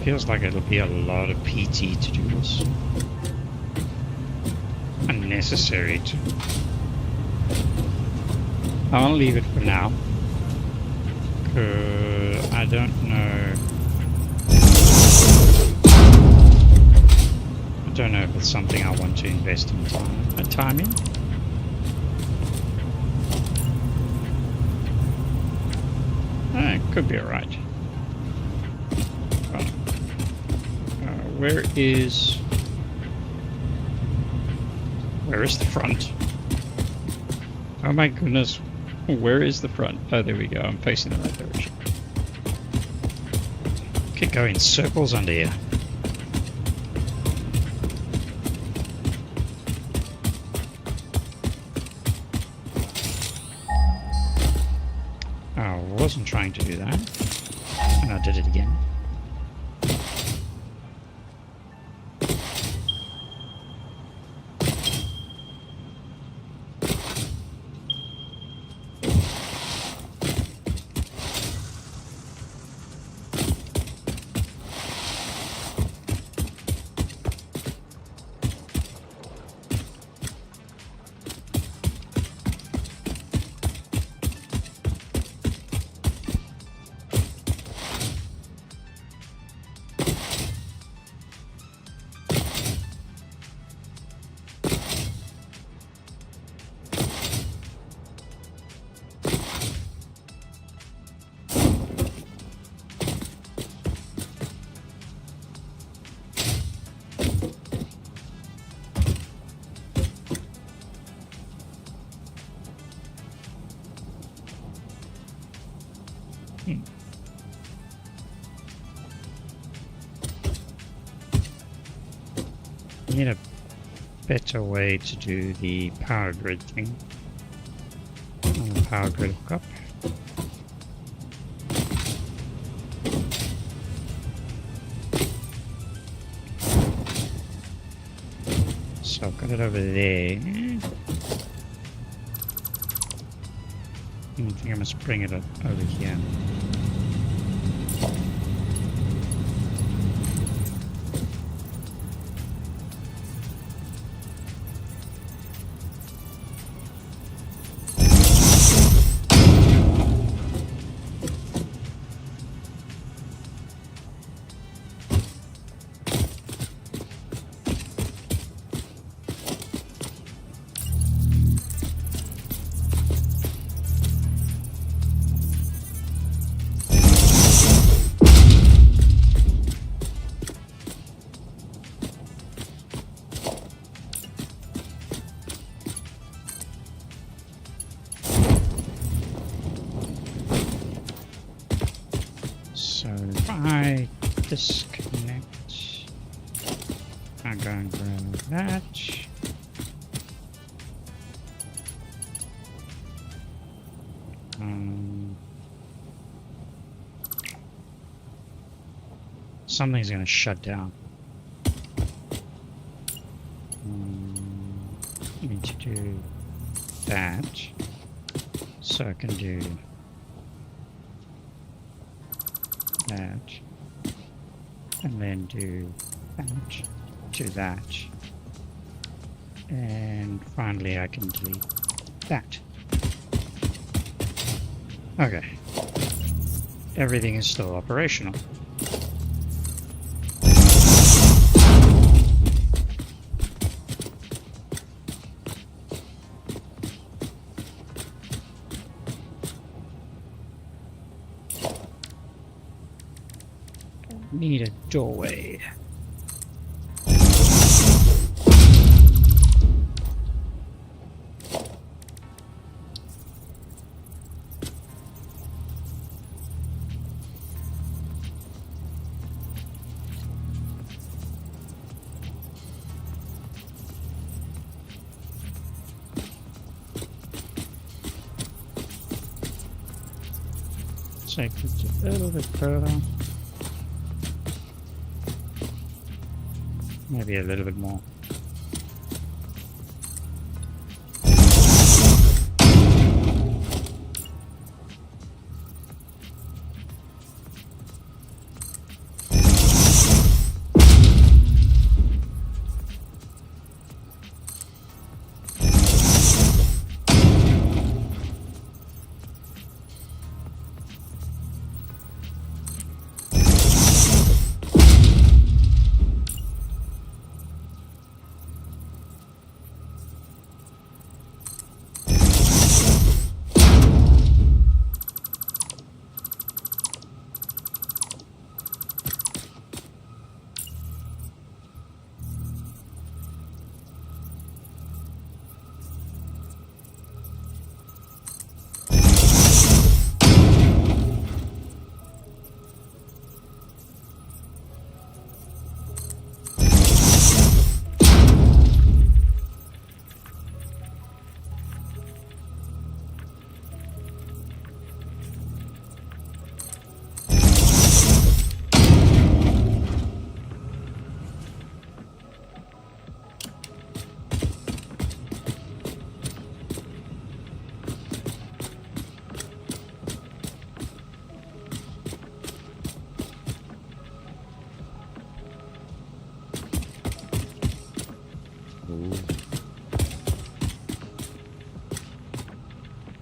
Feels like it'll be a lot of PT to do this. Unnecessary to. I'll leave it for now. Cause I don't know. I don't know if it's something I want to invest in time in. It could be alright. Where is the front? Oh my goodness, where is the front? Oh, there we go, I'm facing the right direction. Could go in circles under here. Oh, I wasn't trying to do that. And I did it again. I need a better way to do the power grid thing. Power grid hookup. So I've got it over there. I think I must bring it over here. disconnect. I'm going to grab that. Something's going to shut down. I need to do that, so I can do that, and then do that to that, and finally I can delete that. Okay, everything is still operational. Need a doorway. Take it a little bit further. Maybe a little bit more.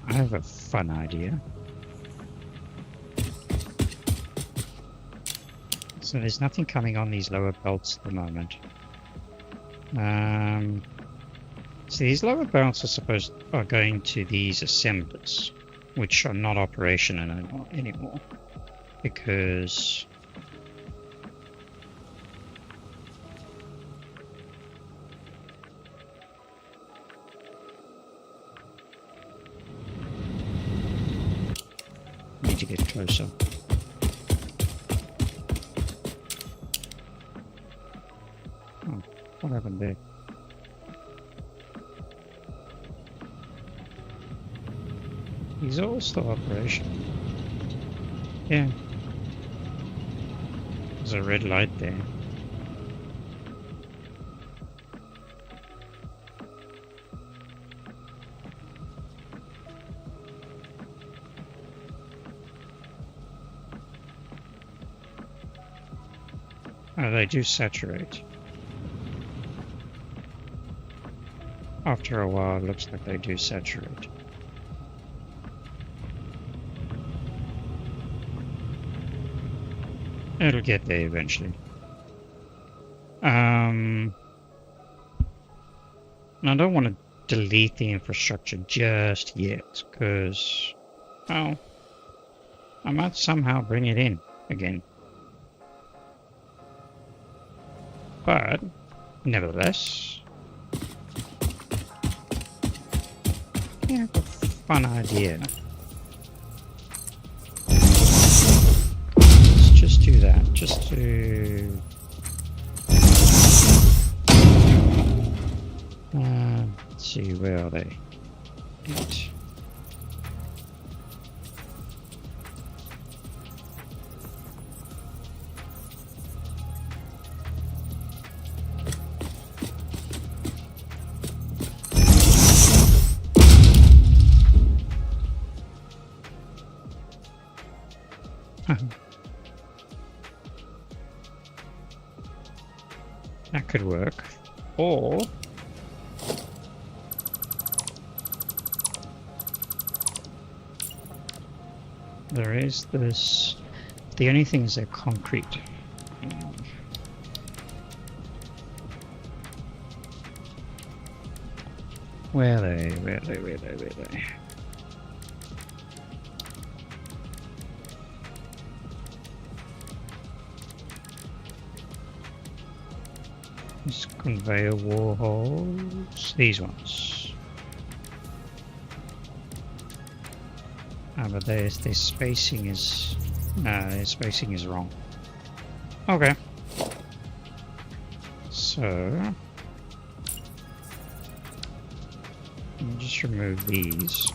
I have a fun idea. So there's nothing coming on these lower belts at the moment. So these lower belts are going to these assemblers, which are not operational anymore, because need to get closer. Oh, what happened there? These are all still operational. Yeah. There's a red light there. Oh, they do saturate. After a while, it looks like they do saturate. It'll get there eventually. And I don't want to delete the infrastructure just yet, because, well, I might somehow bring it in again. But, nevertheless, I have a fun idea. Let's just do that just to let's see, where are they? 8. That could work. Or there is this. The only thing is they're concrete. Where are they? Where are they? Where are they? Where are they? These conveyor wall holes. These ones. But their spacing is their spacing is wrong. Okay. So let me just remove these.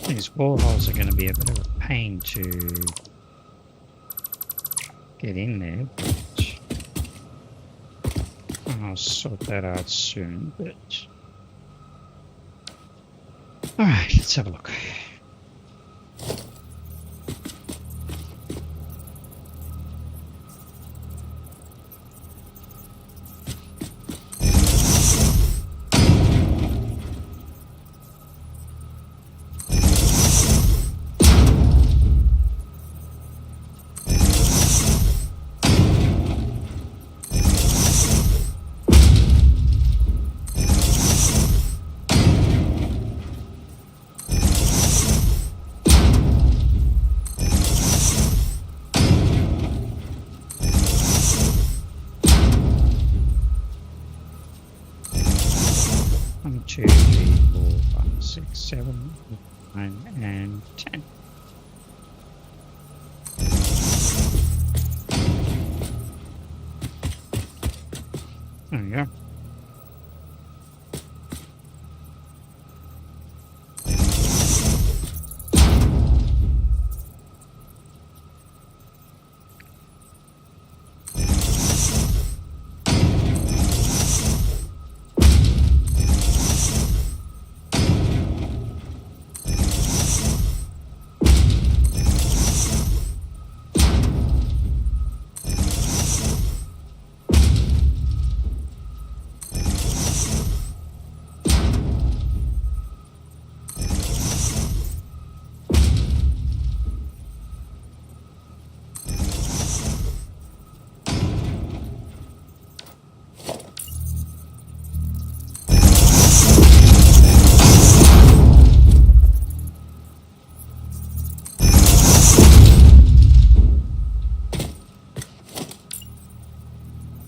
These boreholes are going to be a bit of a pain to get in there, but I'll sort that out soon. But alright, let's have a look. One, two, three, 4, 5, 6, 7, 8, 9, and 10. There we go.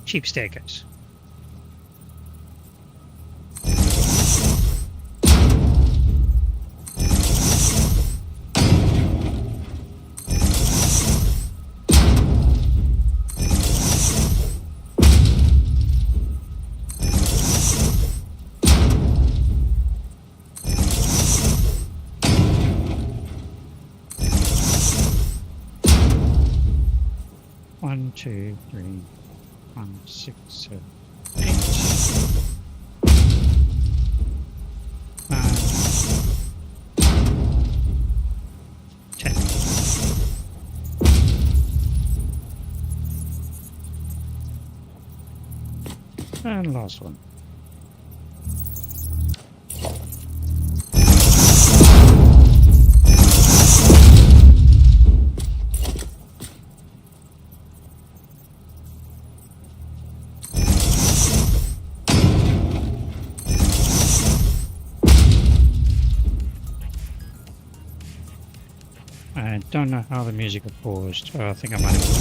cheap staircase. One, two, three, 5, 6, 7, 8, 9, 10. And last one. I don't know how the music had paused. Oh, I think I might have been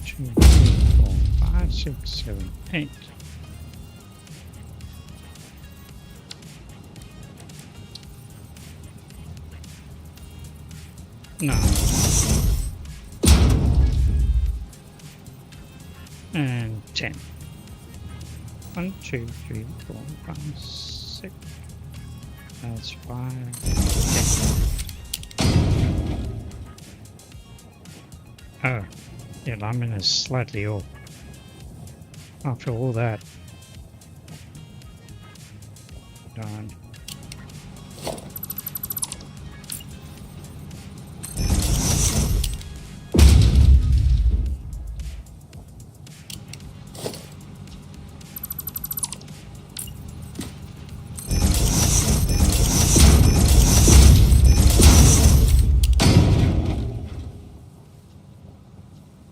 Two, 3, 4, 5, 6, 7, 8. No. And 10. 1, 2, 3, 4, 5, 6. That's 5, 10. Oh, the alignment is slightly off. After all that. Darn.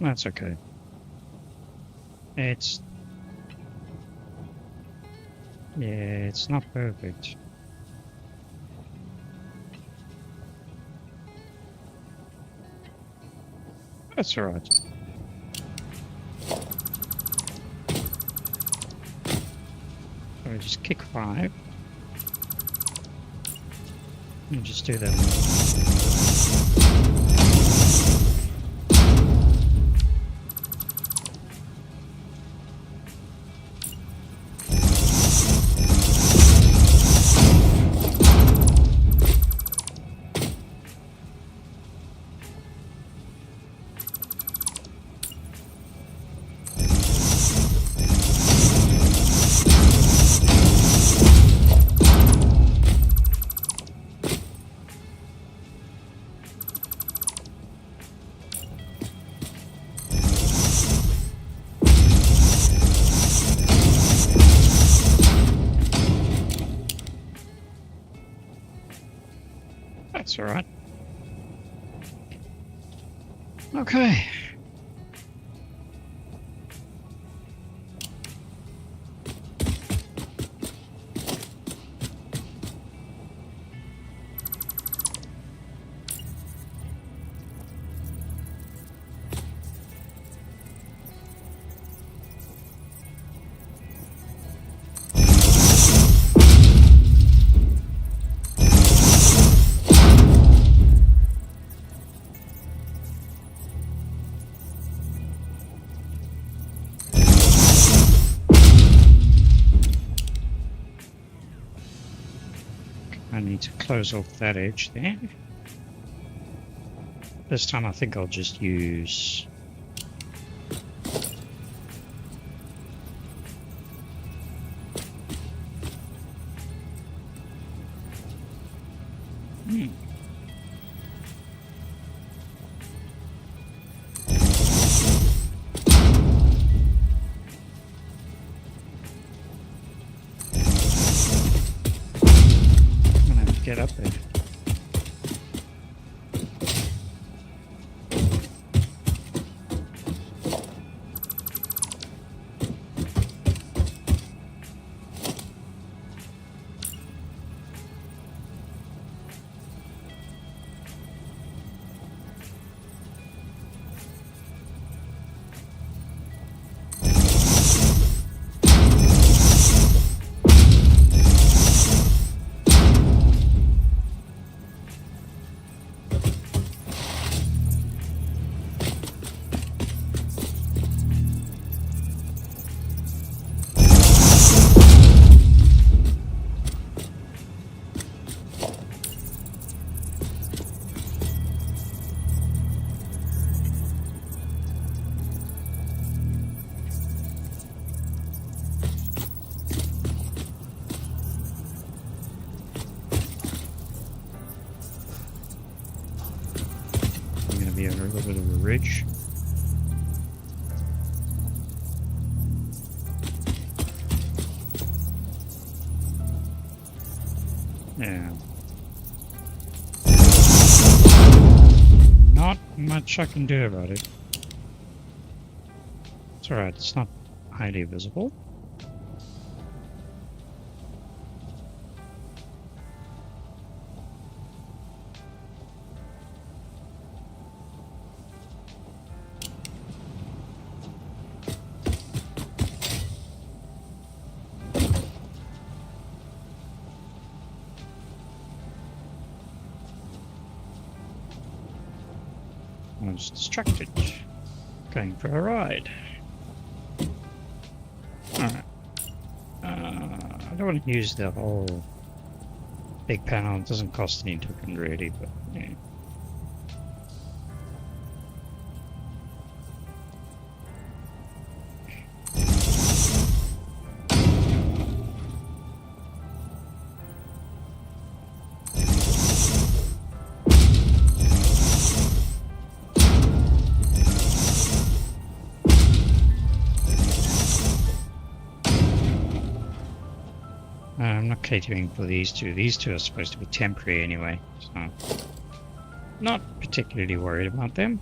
That's okay. It's not perfect. That's alright. So we just kick 5. And just do that. That's alright. Okay. I need to close off that edge there. This time I think I'll just use get up there. little bit of a ridge. Yeah. Not much I can do about it. It's alright, it's not highly visible. I was distracted. Going for a ride. Alright. I don't want to use the whole big panel. It doesn't cost any token really, but yeah. I'm not catering for these two. These two are supposed to be temporary anyway, so not particularly worried about them.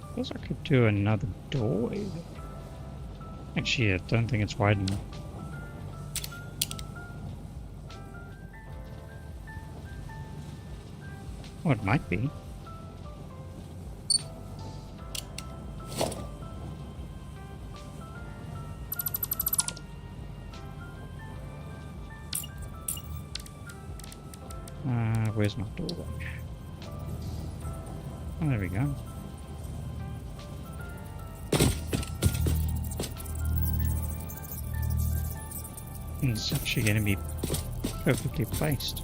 Suppose I could do another doorway. Actually, I don't think it's wide enough. Oh, it might be. Where's my doorway? Oh, there we go. It's actually going to be perfectly placed.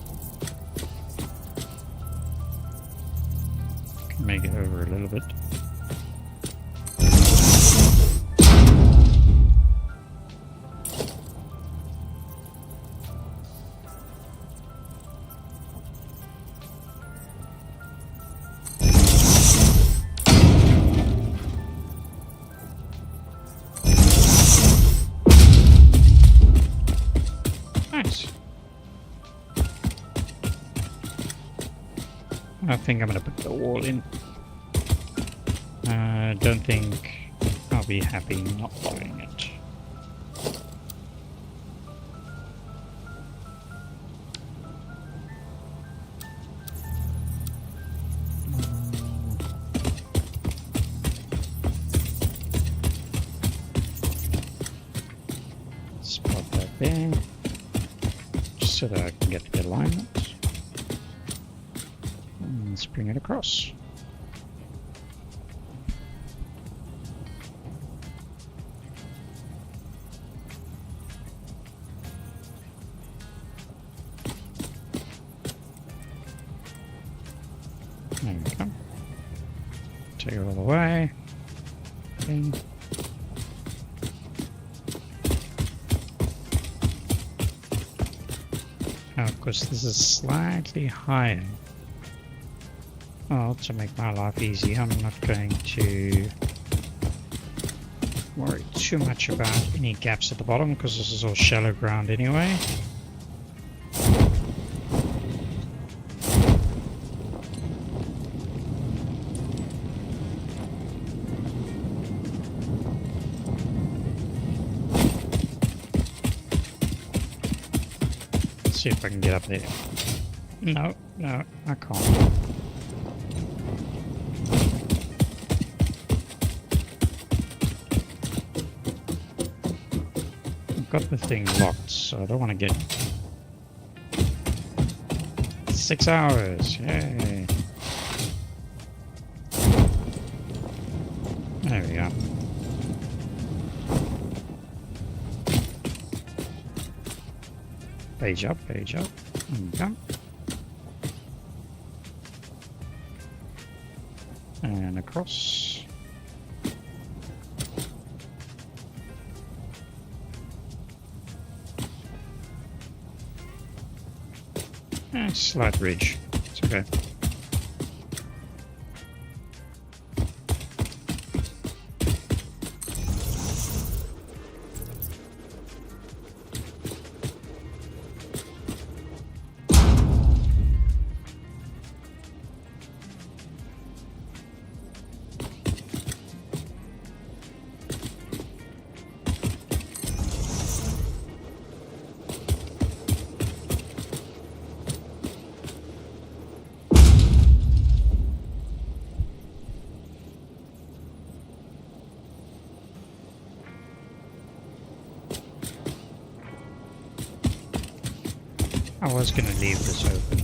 Can make it over a little bit. I think I'm going to put the wall in. I don't think I'll be happy not doing it. Spot that there, just so that I can get the alignment. Let's bring it across. There we go. Take it all the way. Okay. Now, of course, this is slightly higher. Well, to make my life easy, I'm not going to worry too much about any gaps at the bottom because this is all shallow ground anyway. Let's see if I can get up there. No, I can't. Got the thing locked, so I don't want to get 6 hours. Yay! There we go. Page up, page up. There we go. And across. Slight ridge. It's okay. I was going to leave this open.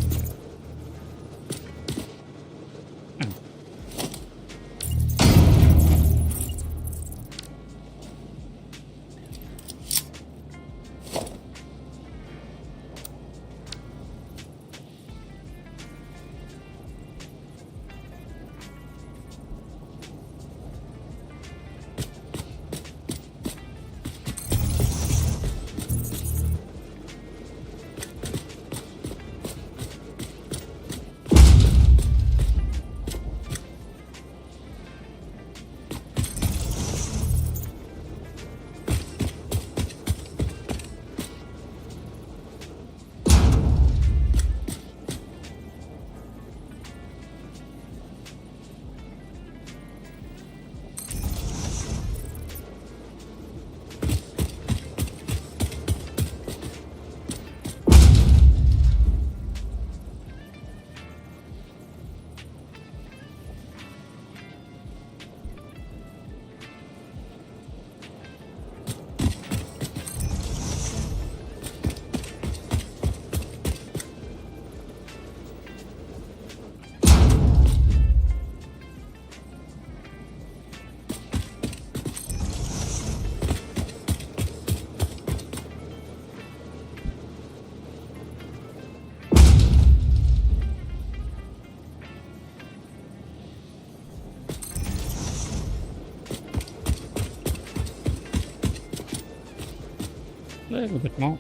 A little bit more.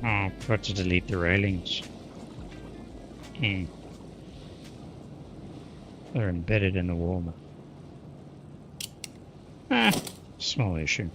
Oh, forgot to delete the railings. They're embedded in the wall now. Small issue.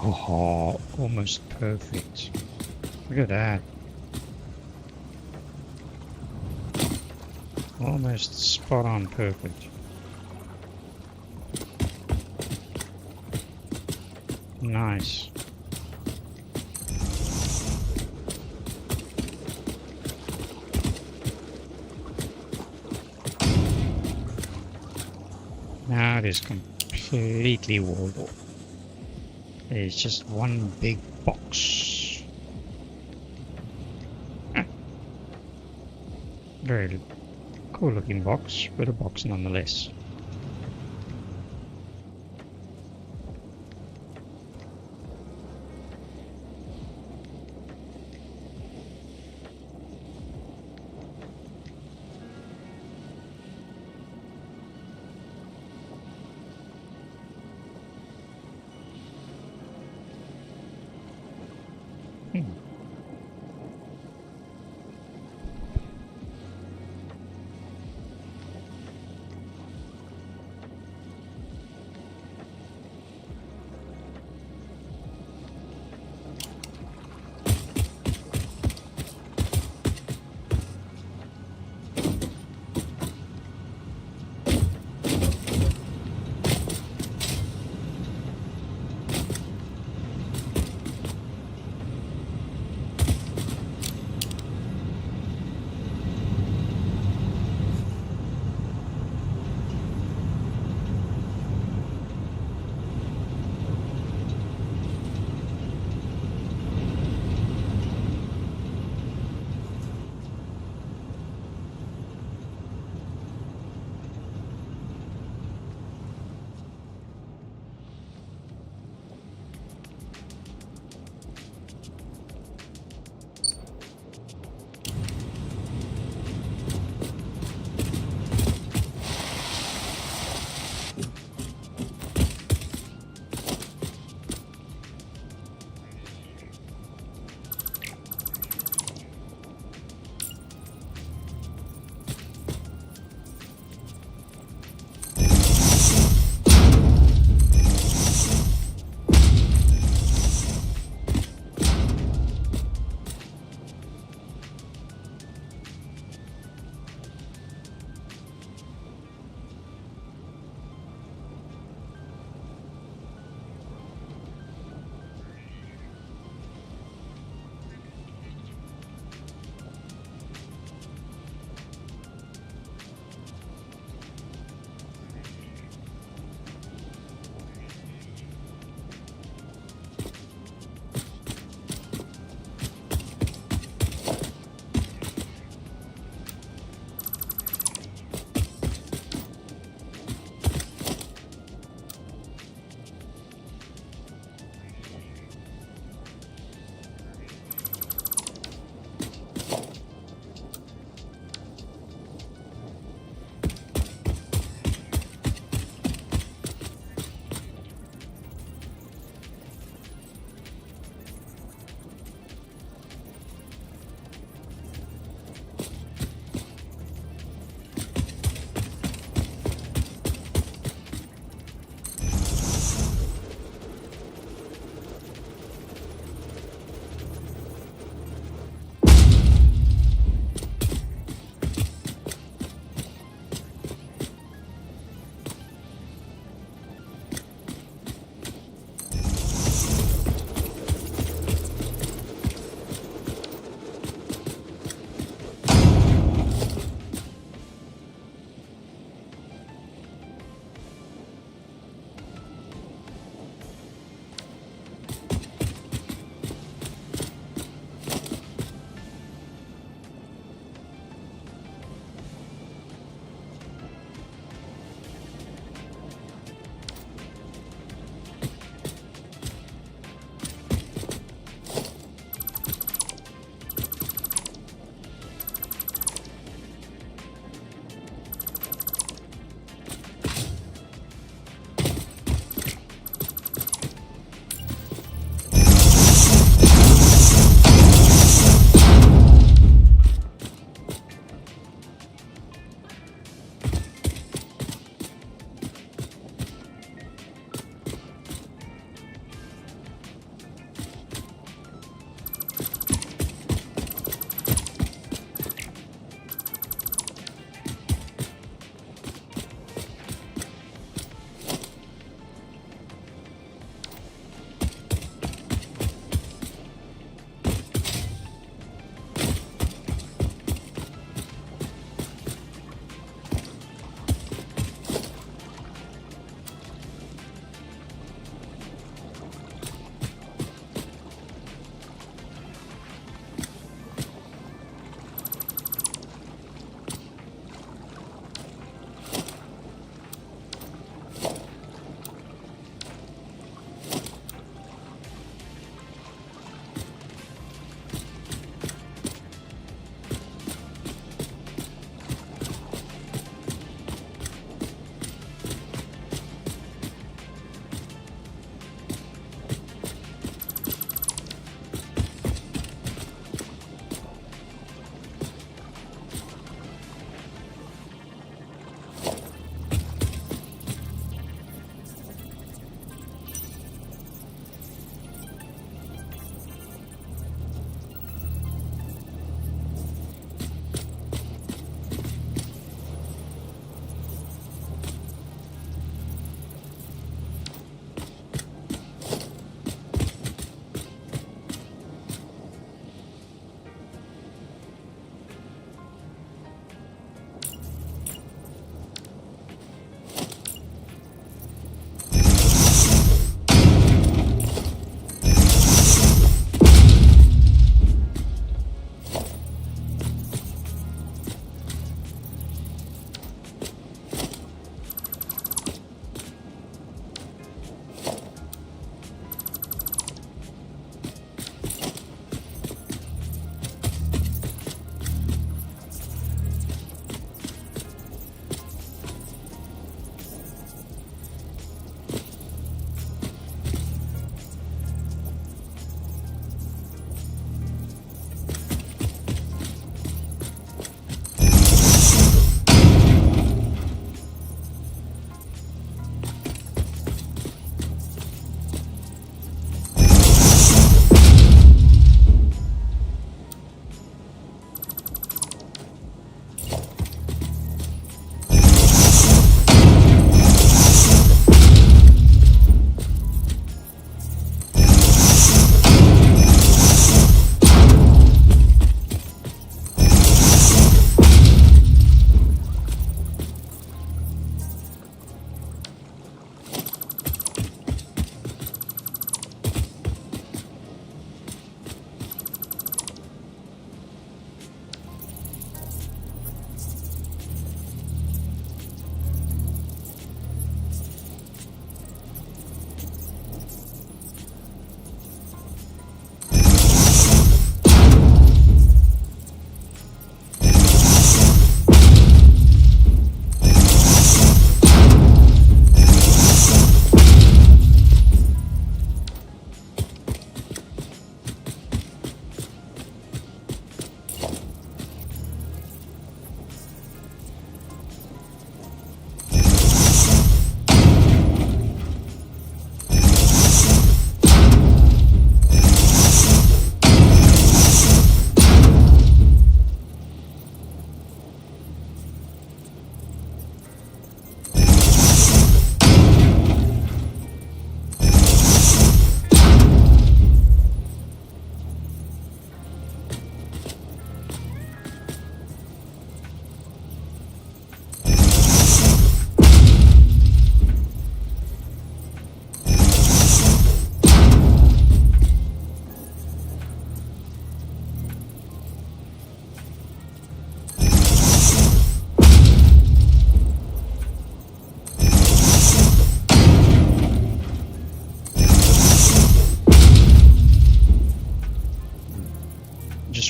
Oh, almost perfect. Look at that. Almost spot on perfect. Nice. Now it is completely walled off. It's just one big box. Very cool looking box, but a box nonetheless.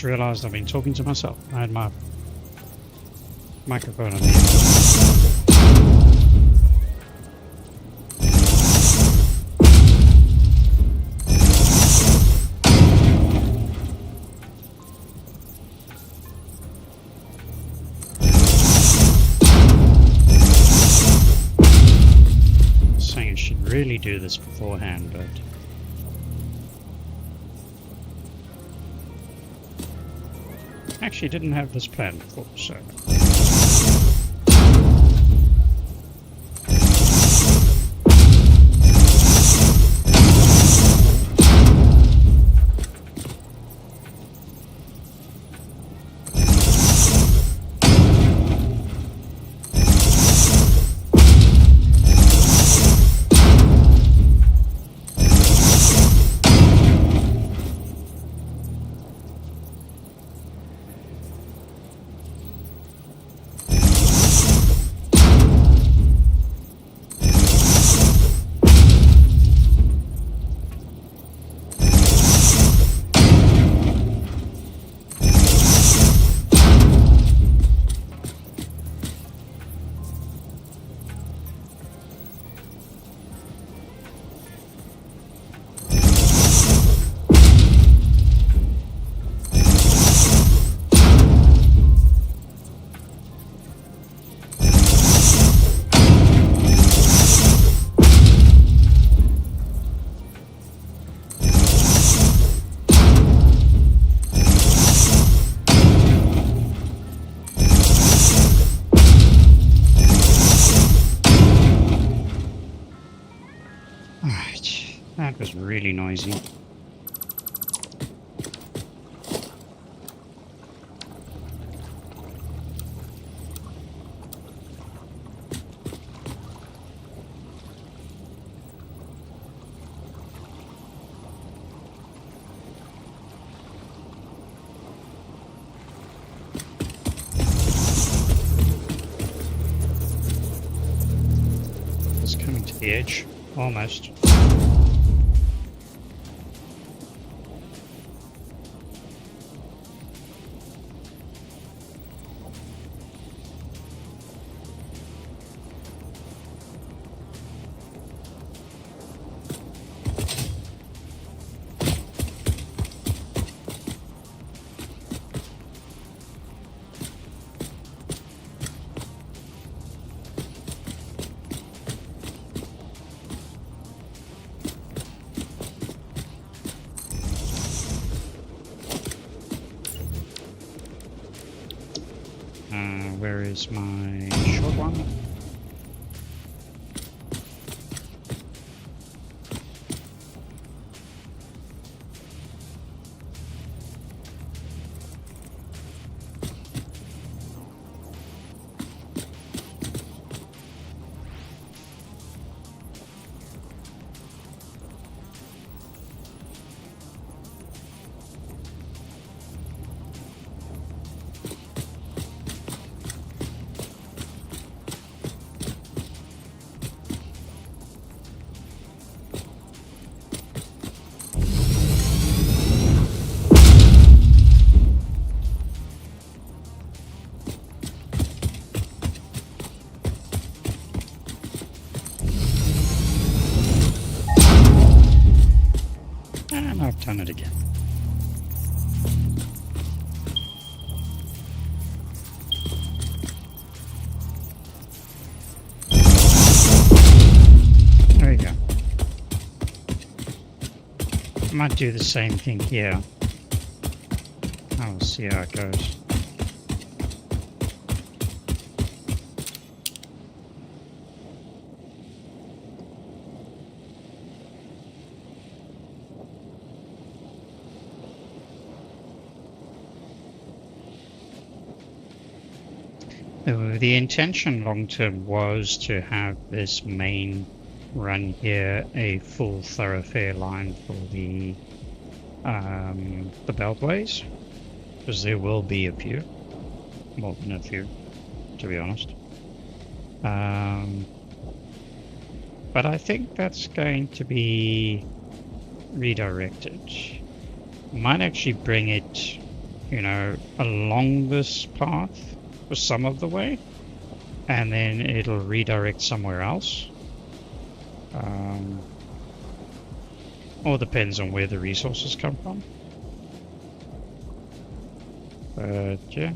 just realized I've been talking to myself. I had my microphone on mute. Saying I should really do this beforehand, but actually didn't have this planned before, so alright, that was really noisy. It's coming to the edge, almost. Where is my short one? And I've done it again. There we go. I might do the same thing here. I'll see how it goes. The intention long term was to have this main run here a full thoroughfare line for the beltways, because there will be a few, more than a few, to be honest. But I think that's going to be redirected. Might actually bring it you know, along this path for some of the way, and then it'll redirect somewhere else. All depends on where the resources come from. But yeah,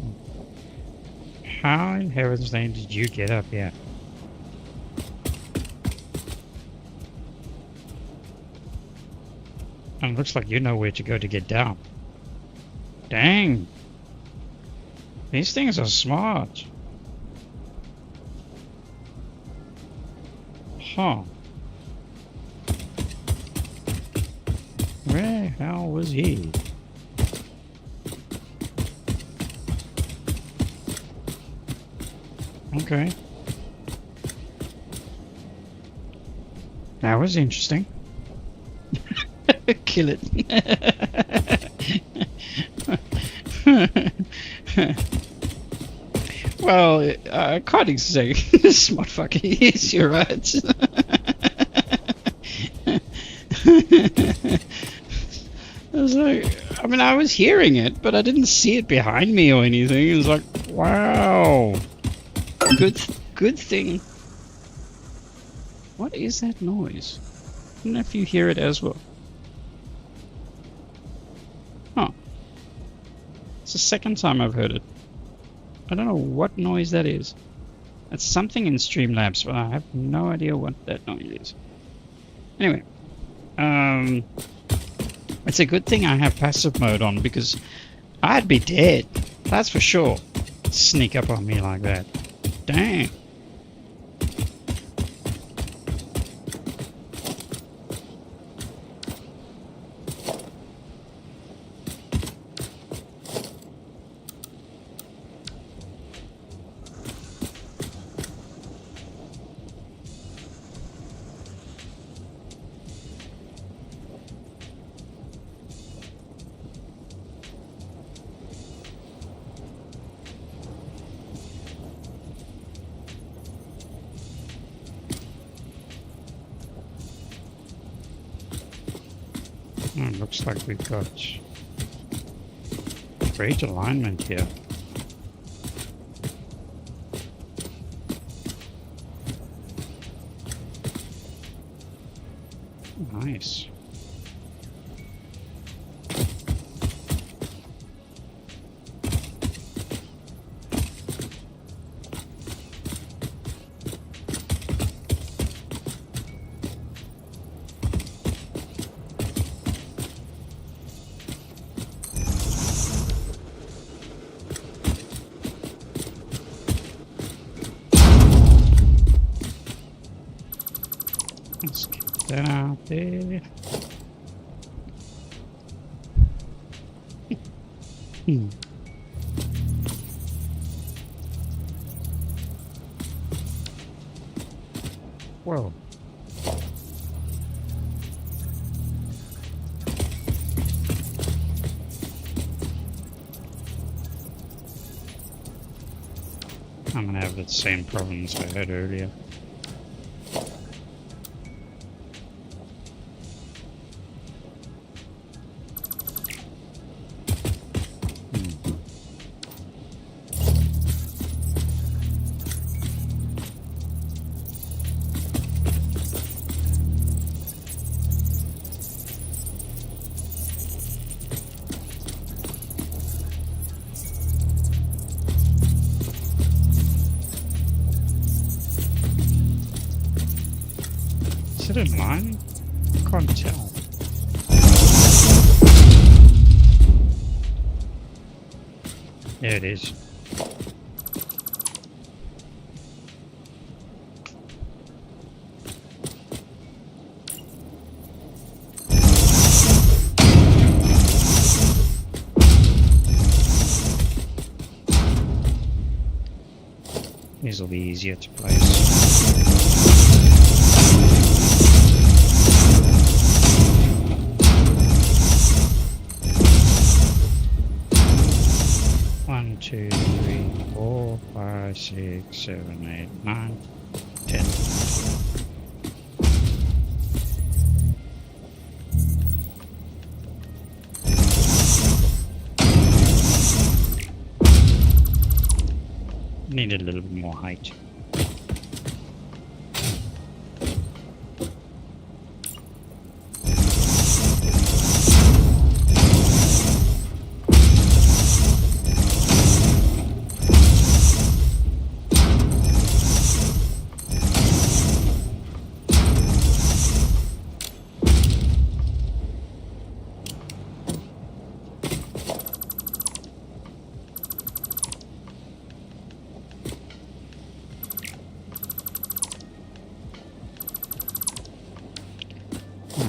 how in heaven's name did you get up here? And it looks like you know where to go to get down. Dang. These things are smart. Huh. Where the hell was he? Okay. That was interesting. Kill it. Well, I can't exactly say smart fucker. Yes, you're right. I was like, I mean, I was hearing it, but I didn't see it behind me or anything. It was like, wow. Good thing. What is that noise? I don't know if you hear it as well. Huh. It's the second time I've heard it. I don't know what noise that is. It's something in Streamlabs, but I have no idea what that noise is. Anyway, it's a good thing I have passive mode on, because I'd be dead. That's for sure. Sneak up on me like that. Dang. Oh, looks like we've got great alignment here. Nice. Let's get that out there. Whoa. I'm gonna have the same problems I had earlier. Is it in line? I can't tell. There it is. These will be easier to place. 1, 2, 3, 4, 5, 6, 7, 8, 9, 10. need a little bit more height.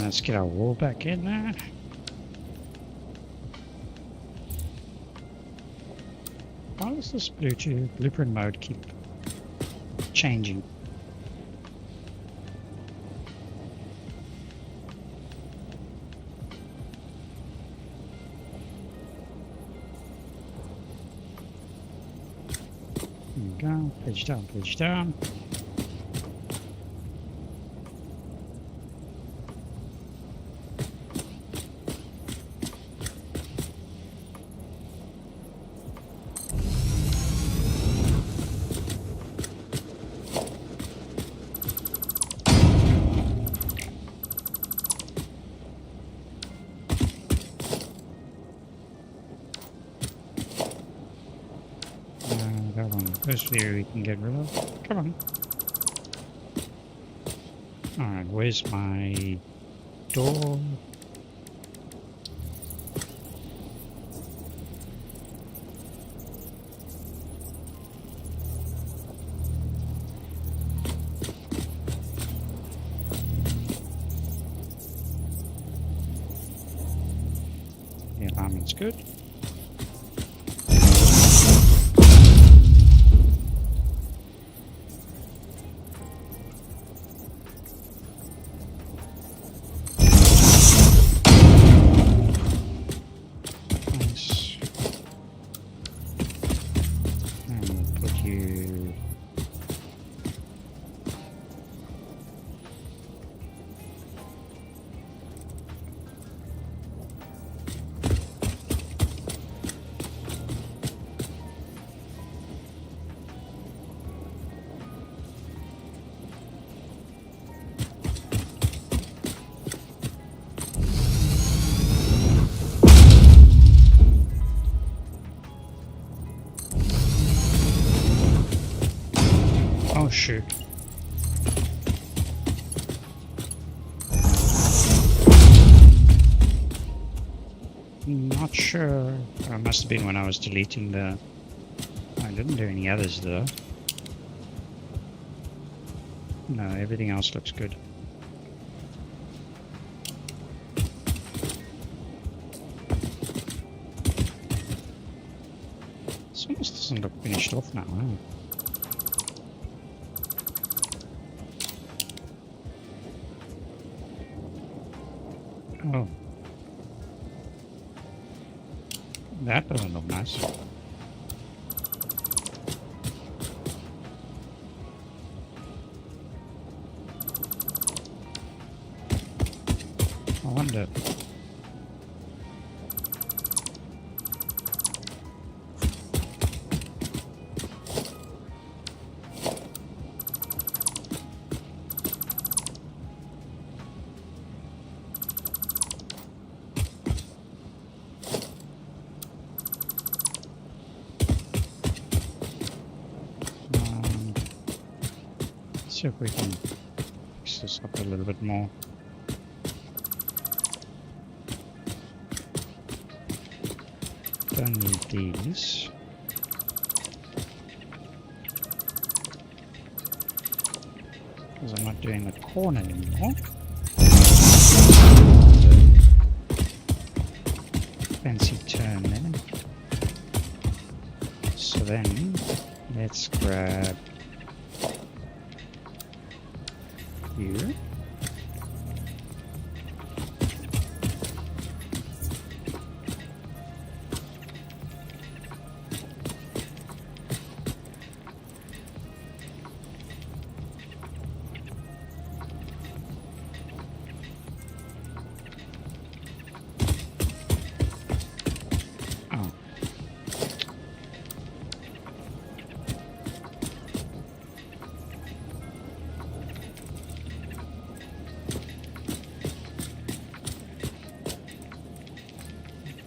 Let's get our wall back in there. Why does this blueprint mode keep changing? There we go. Page down, page down. This view we can get rid of. Come on. Alright, where's my door? The alignment's good. Oh shoot. Not sure. It must have been when I was deleting the... I didn't do any others though. No, everything else looks good. This almost doesn't look finished off now, huh? Oh. That doesn't look nice. I wonder. See if we can fix this up a little bit more. Don't need these. Because I'm not doing the corner anymore. Fancy turn there. So then, let's grab here.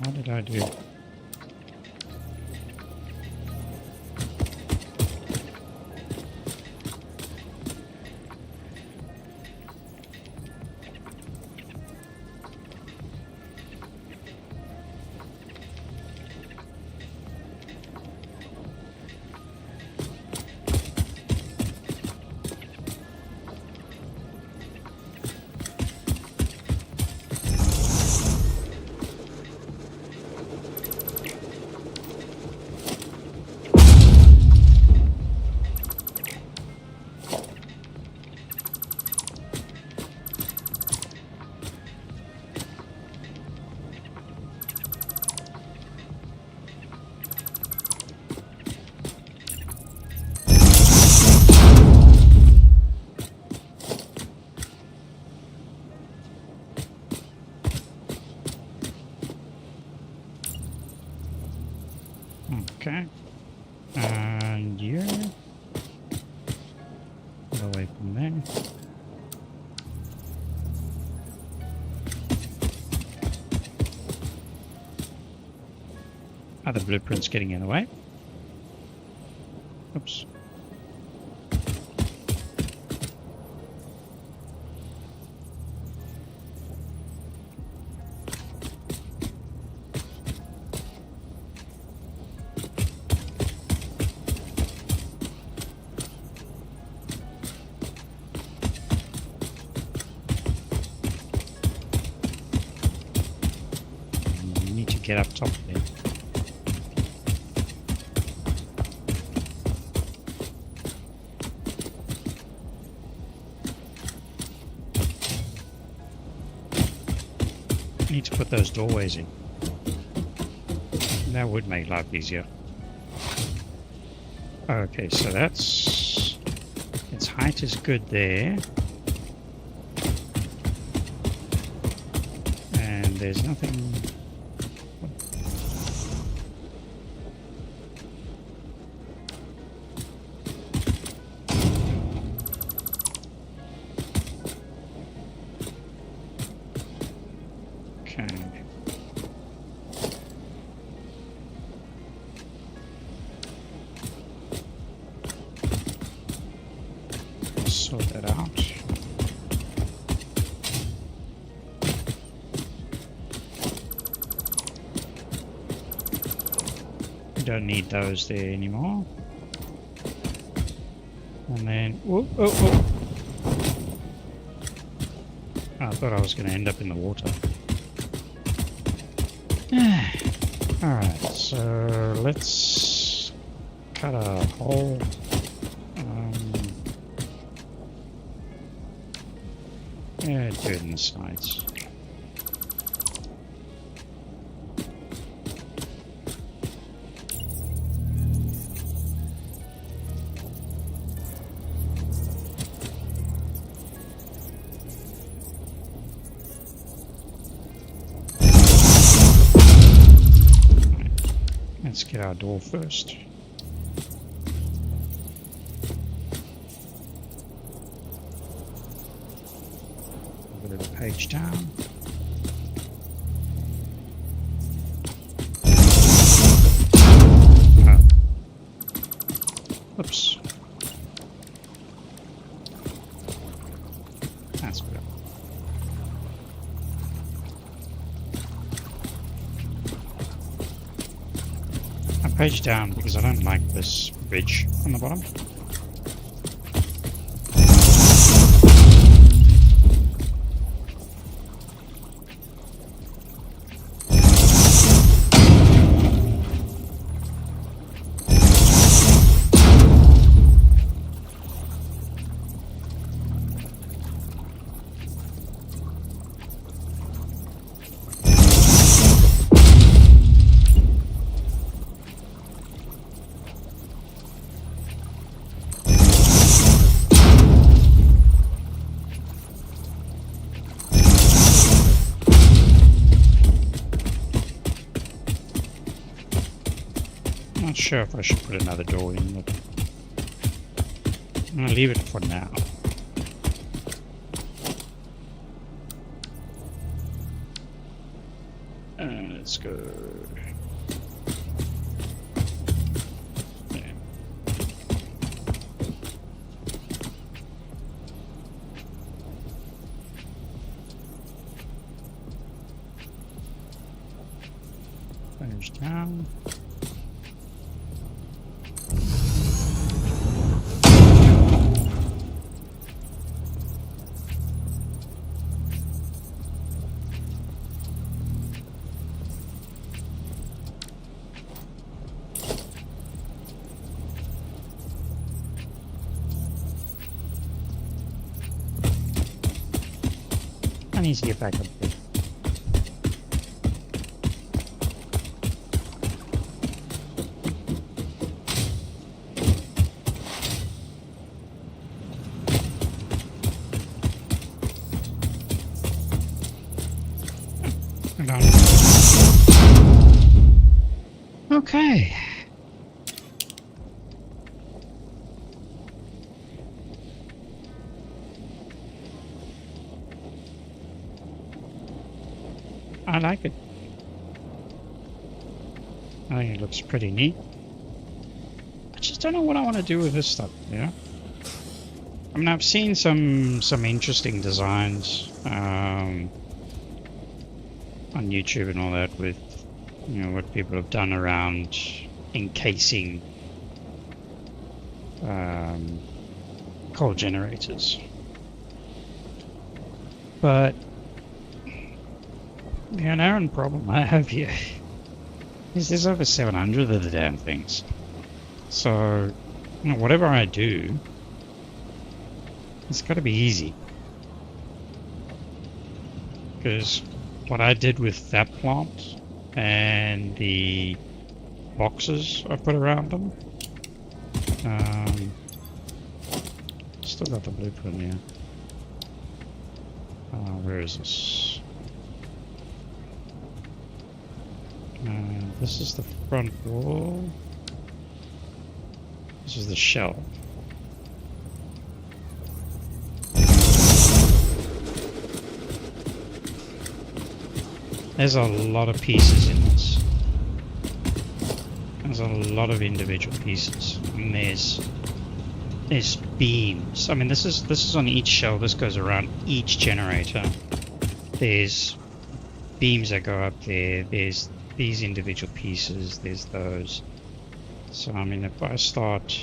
What did I do? Okay. And you get away from there. Other blueprints getting in the way. Oops. You need to get up top there. Need to put those doorways in. That would make life easier. Okay, so that's... its height is good there. And there's nothing... sort that out. We don't need those there anymore. And then, oh. I thought I was going to end up in the water. Alright, so let's cut a hole. Yeah, do it in the sides. Let's get our door first. A little page down. Oh. Oops. That's good. A page down because I don't like this ridge on the bottom. Not sure if I should put another door in, but I'm going to leave it for now. Let's go. Yeah. Finish down. I need to get back up there. Okay. I like it. I think it looks pretty neat. I just don't know what I want to do with this stuff, you know? I mean, I've seen some interesting designs on YouTube and all that with, you know, what people have done around encasing coal generators. But the inherent problem I have here is there's over 700 of the damn things. So, you know, whatever I do, it's got to be easy. Because what I did with that plant and the boxes I put around them, still got the blueprint here. Where is this? This is the front wall. This is the shell. There's a lot of pieces in this. There's a lot of individual pieces. And there's beams. I mean, this is on each shell. This goes around each generator. There's beams that go up there. There's these individual pieces. There's those. So I mean, if I start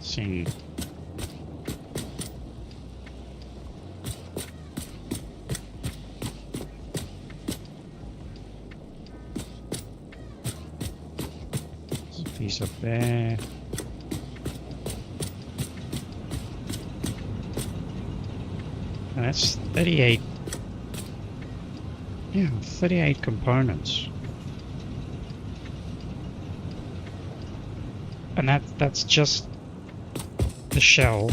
seeing piece up there. And that's 38. Yeah, 38 components. And that's just the shell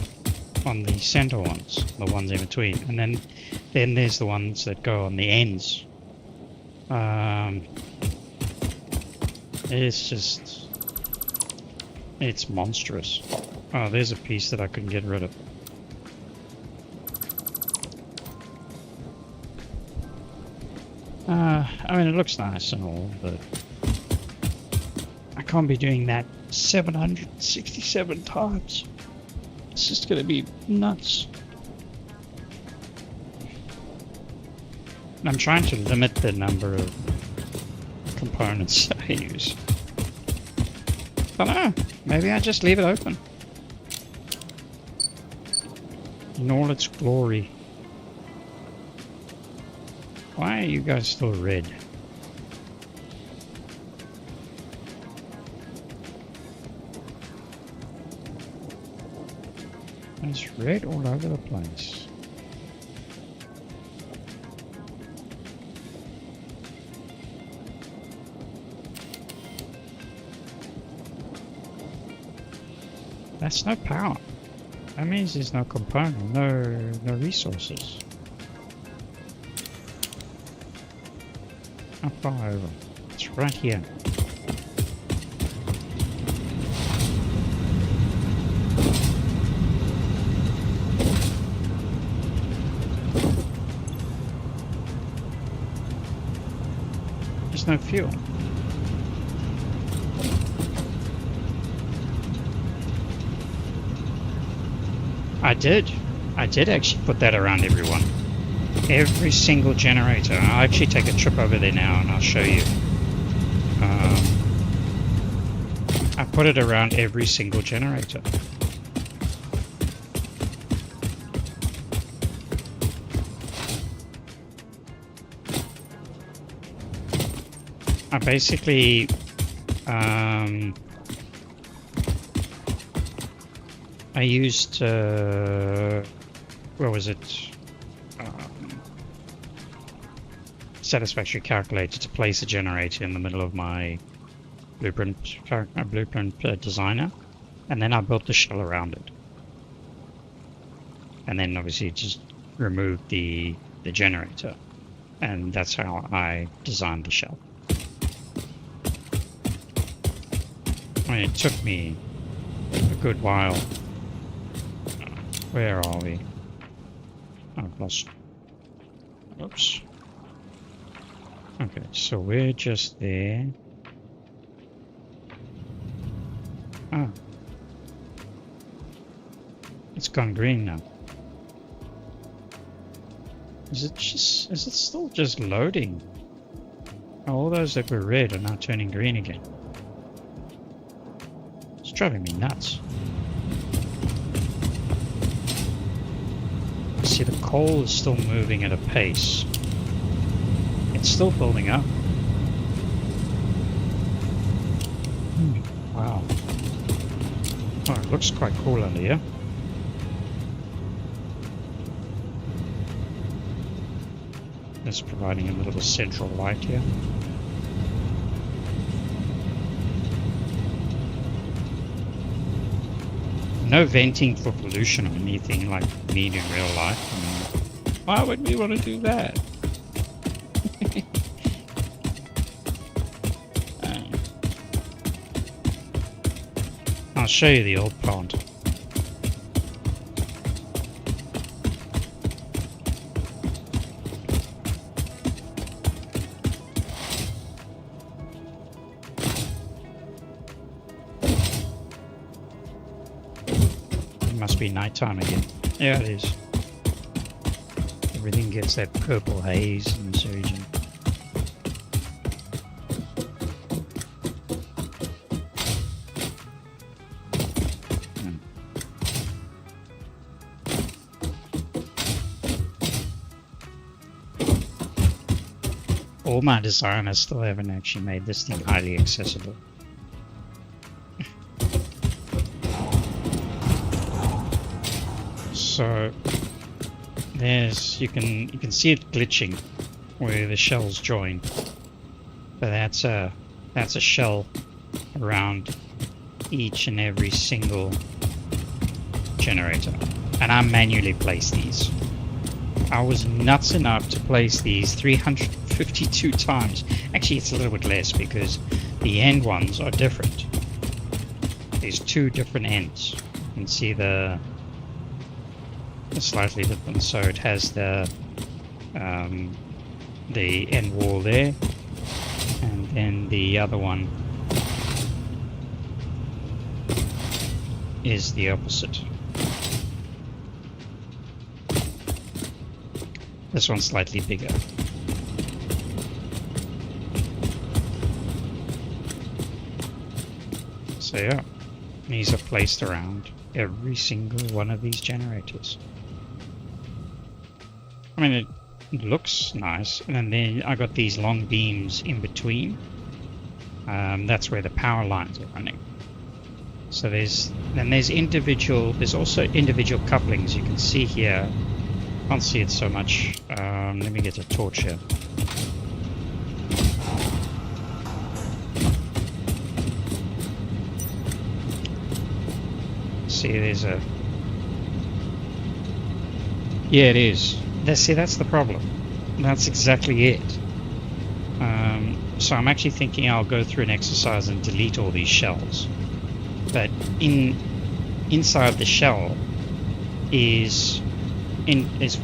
on the center ones, the ones in between. And then there's the ones that go on the ends. It's monstrous. Oh, there's a piece that I couldn't get rid of. I mean, it looks nice and all, but I can't be doing that 767 times. It's just gonna be nuts. And I'm trying to limit the number of components I use. I don't know, maybe I just leave it open in all its glory. Why are you guys still red? It's red all over the place. That's no power. That means there's no component, no resources. How far over? It's right here. There's no fuel. I did actually put that around everyone. Every single generator. I'll actually take a trip over there now and I'll show you. I put it around every single generator. I basically I used where was it? Satisfactory calculator to place a generator in the middle of my blueprint designer, and then I built the shell around it, and then obviously just removed the generator, and that's how I designed the shell. I mean, it took me a good while. Where are we? I've lost. Oops. Okay, so we're just there. Oh. It's gone green now. Is it still just loading? Oh, all those that were red are now turning green again. It's driving me nuts. See, the coal is still moving at a pace. It's still building up. Wow. Oh, it looks quite cool under here. It's providing a little central light here. No venting for pollution or anything like we need in real life. I mean, why would we want to do that? I'll show you the old plant. It must be nighttime again. Yeah, it is. Everything gets that purple haze in this region. All my designers still haven't actually made this thing highly accessible. So there's you can see it glitching where the shells join. But that's a shell around each and every single generator. And I manually place these. I was nuts enough to place these 352 times. Actually, it's a little bit less because the end ones are different. There's two different ends. You can see the slightly different. So it has the end wall there, and then the other one is the opposite. This one's slightly bigger. So yeah, these are placed around every single one of these generators. I mean, it looks nice, and then I got these long beams in between. That's where the power lines are running. So there's also individual couplings. You can see here. Can't see it so much. Let me get a torch here. See, there's a... Yeah, it is. That's the problem. That's exactly it. So I'm actually thinking I'll go through an exercise and delete all these shells. But inside the shell is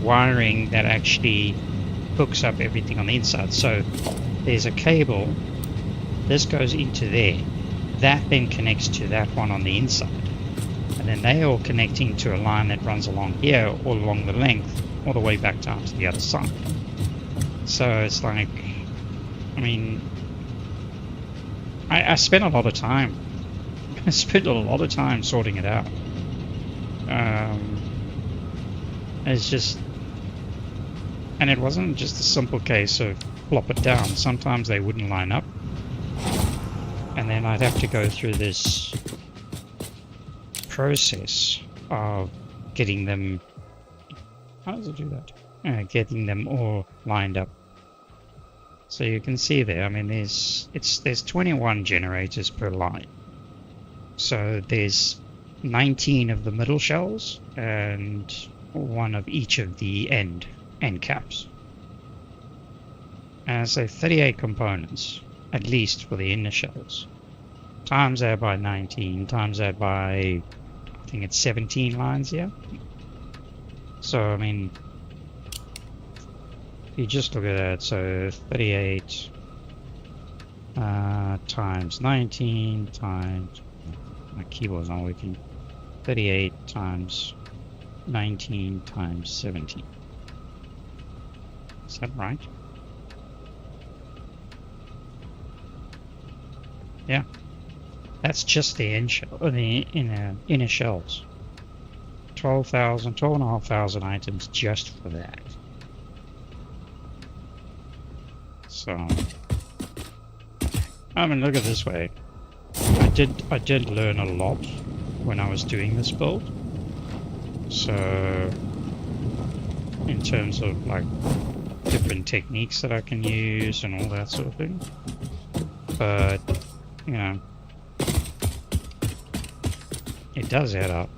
wiring that actually hooks up everything on the inside. So there's a cable. This goes into there. That then connects to that one on the inside. And then they all connecting to a line that runs along here, all along the length, all the way back down to the other side. So it's like, I mean, I spent a lot of time. I spent a lot of time sorting it out. It's just, and it wasn't just a simple case of plop it down. Sometimes they wouldn't line up, and then I'd have to go through this process of getting them. How does it do that? Getting them all lined up. So you can see there. I mean, there's 21 generators per line. So there's 19 of the middle shells and one of each of the end caps. And so 38 components, at least for the inner shells. Times that by 19, times that by, I think it's 17 lines here. So, I mean, if you just look at that, so 38 times 19 times, my keyboard's not working, 38 times 19 times 17. Is that right? Yeah. That's just the inner shells. 12,500 items just for that. So, I mean, look at it this way. I did learn a lot when I was doing this build. So, in terms of like different techniques that I can use and all that sort of thing. But, you know, it does add up.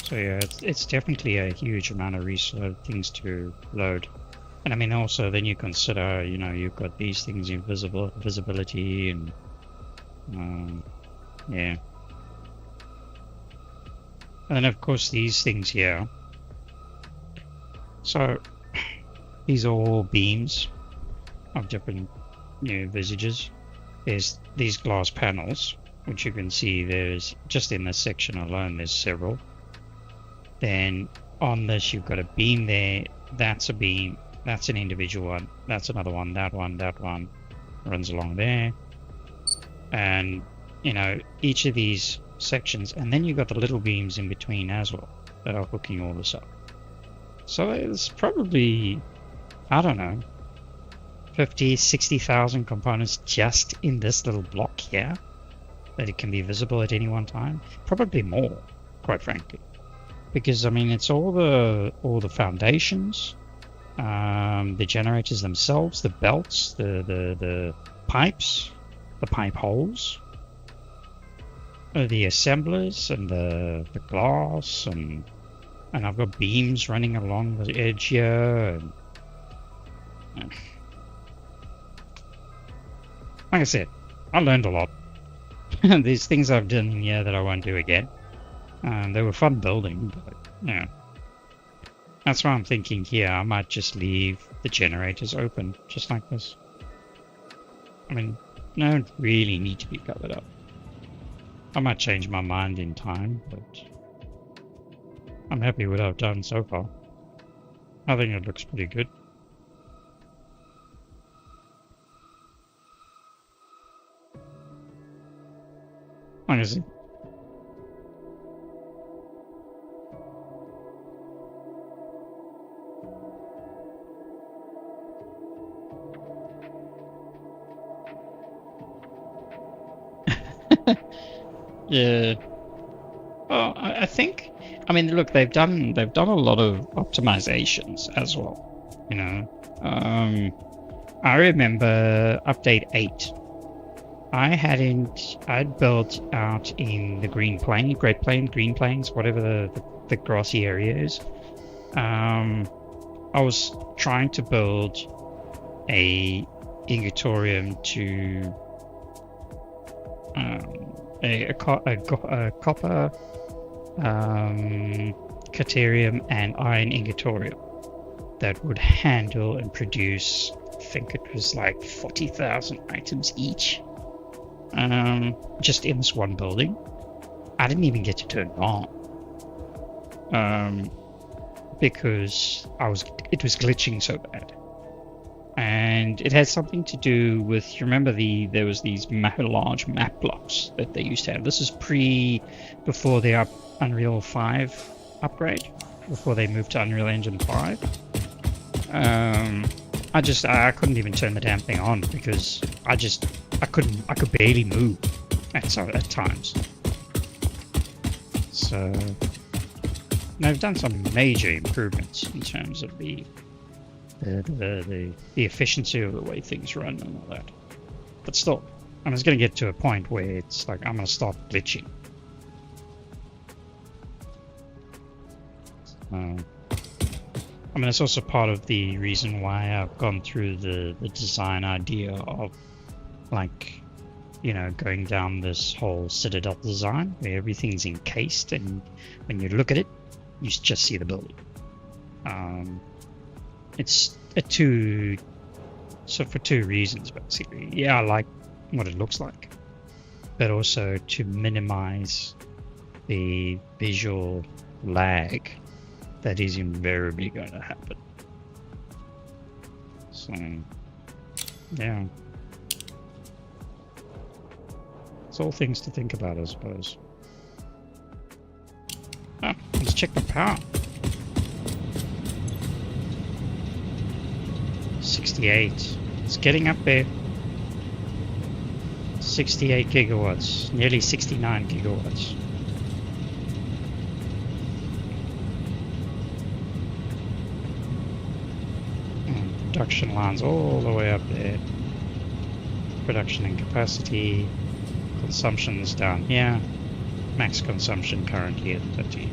So yeah, it's definitely a huge amount of things to load. And I mean, also then you consider, you know, you've got these things in visibility and yeah. And then of course these things here. So these are all beams of different, you know, visages. There's these glass panels, which you can see there's just in this section alone there's several. Then on this you've got a beam there, that's a beam, that's an individual one, that's another one, that one runs along there. And you know, each of these sections, and then you've got the little beams in between as well that are hooking all this up. So it's probably, I don't know, 50,000-60,000 components just in this little block here that it can be visible at any one time. Probably more, quite frankly. Because I mean, it's all the foundations, the generators themselves, the belts, the pipes, the pipe holes, the assemblers, and the glass, and I've got beams running along the edge here. And, like I said, I learned a lot. There's things I've done here that I won't do again. They were fun building, but yeah. That's why I'm thinking here I might just leave the generators open, just like this. I mean, they don't really need to be covered up. I might change my mind in time, but I'm happy with what I've done so far. I think it looks pretty good. Honestly. Yeah. Well, I think. I mean, look, they've done a lot of optimizations as well. You know, I remember update 8. I'd built out in the green plains, whatever the grassy area is. I was trying to build a ingotorium to a copper, caterium, and iron ingotorium that would handle and produce, I think it was like 40,000 items each, just in this one building. I didn't even get to turn it on, because it was glitching so bad. And it had something to do with, you remember there was these large map blocks that they used to have. This is before the Unreal 5 upgrade, before they moved to Unreal Engine 5. I couldn't even turn the damn thing on because I could barely move at times. So they've done some major improvements in terms of the efficiency of the way things run and all that. But still, I was going to get to a point where it's like I'm going to start glitching. I mean, it's also part of the reason why I've gone through the design idea of, like, you know, going down this whole Citadel design where everything's encased, and when you look at it, you just see the building. It's for two reasons, basically. Yeah, I like what it looks like, but also to minimize the visual lag that is invariably going to happen. So, yeah. It's all things to think about, I suppose. Oh, let's check the power. 68. It's getting up there. 68 gigawatts. Nearly 69 gigawatts. Production lines all the way up there. Production and capacity. Consumption's down here. Max consumption currently at 30.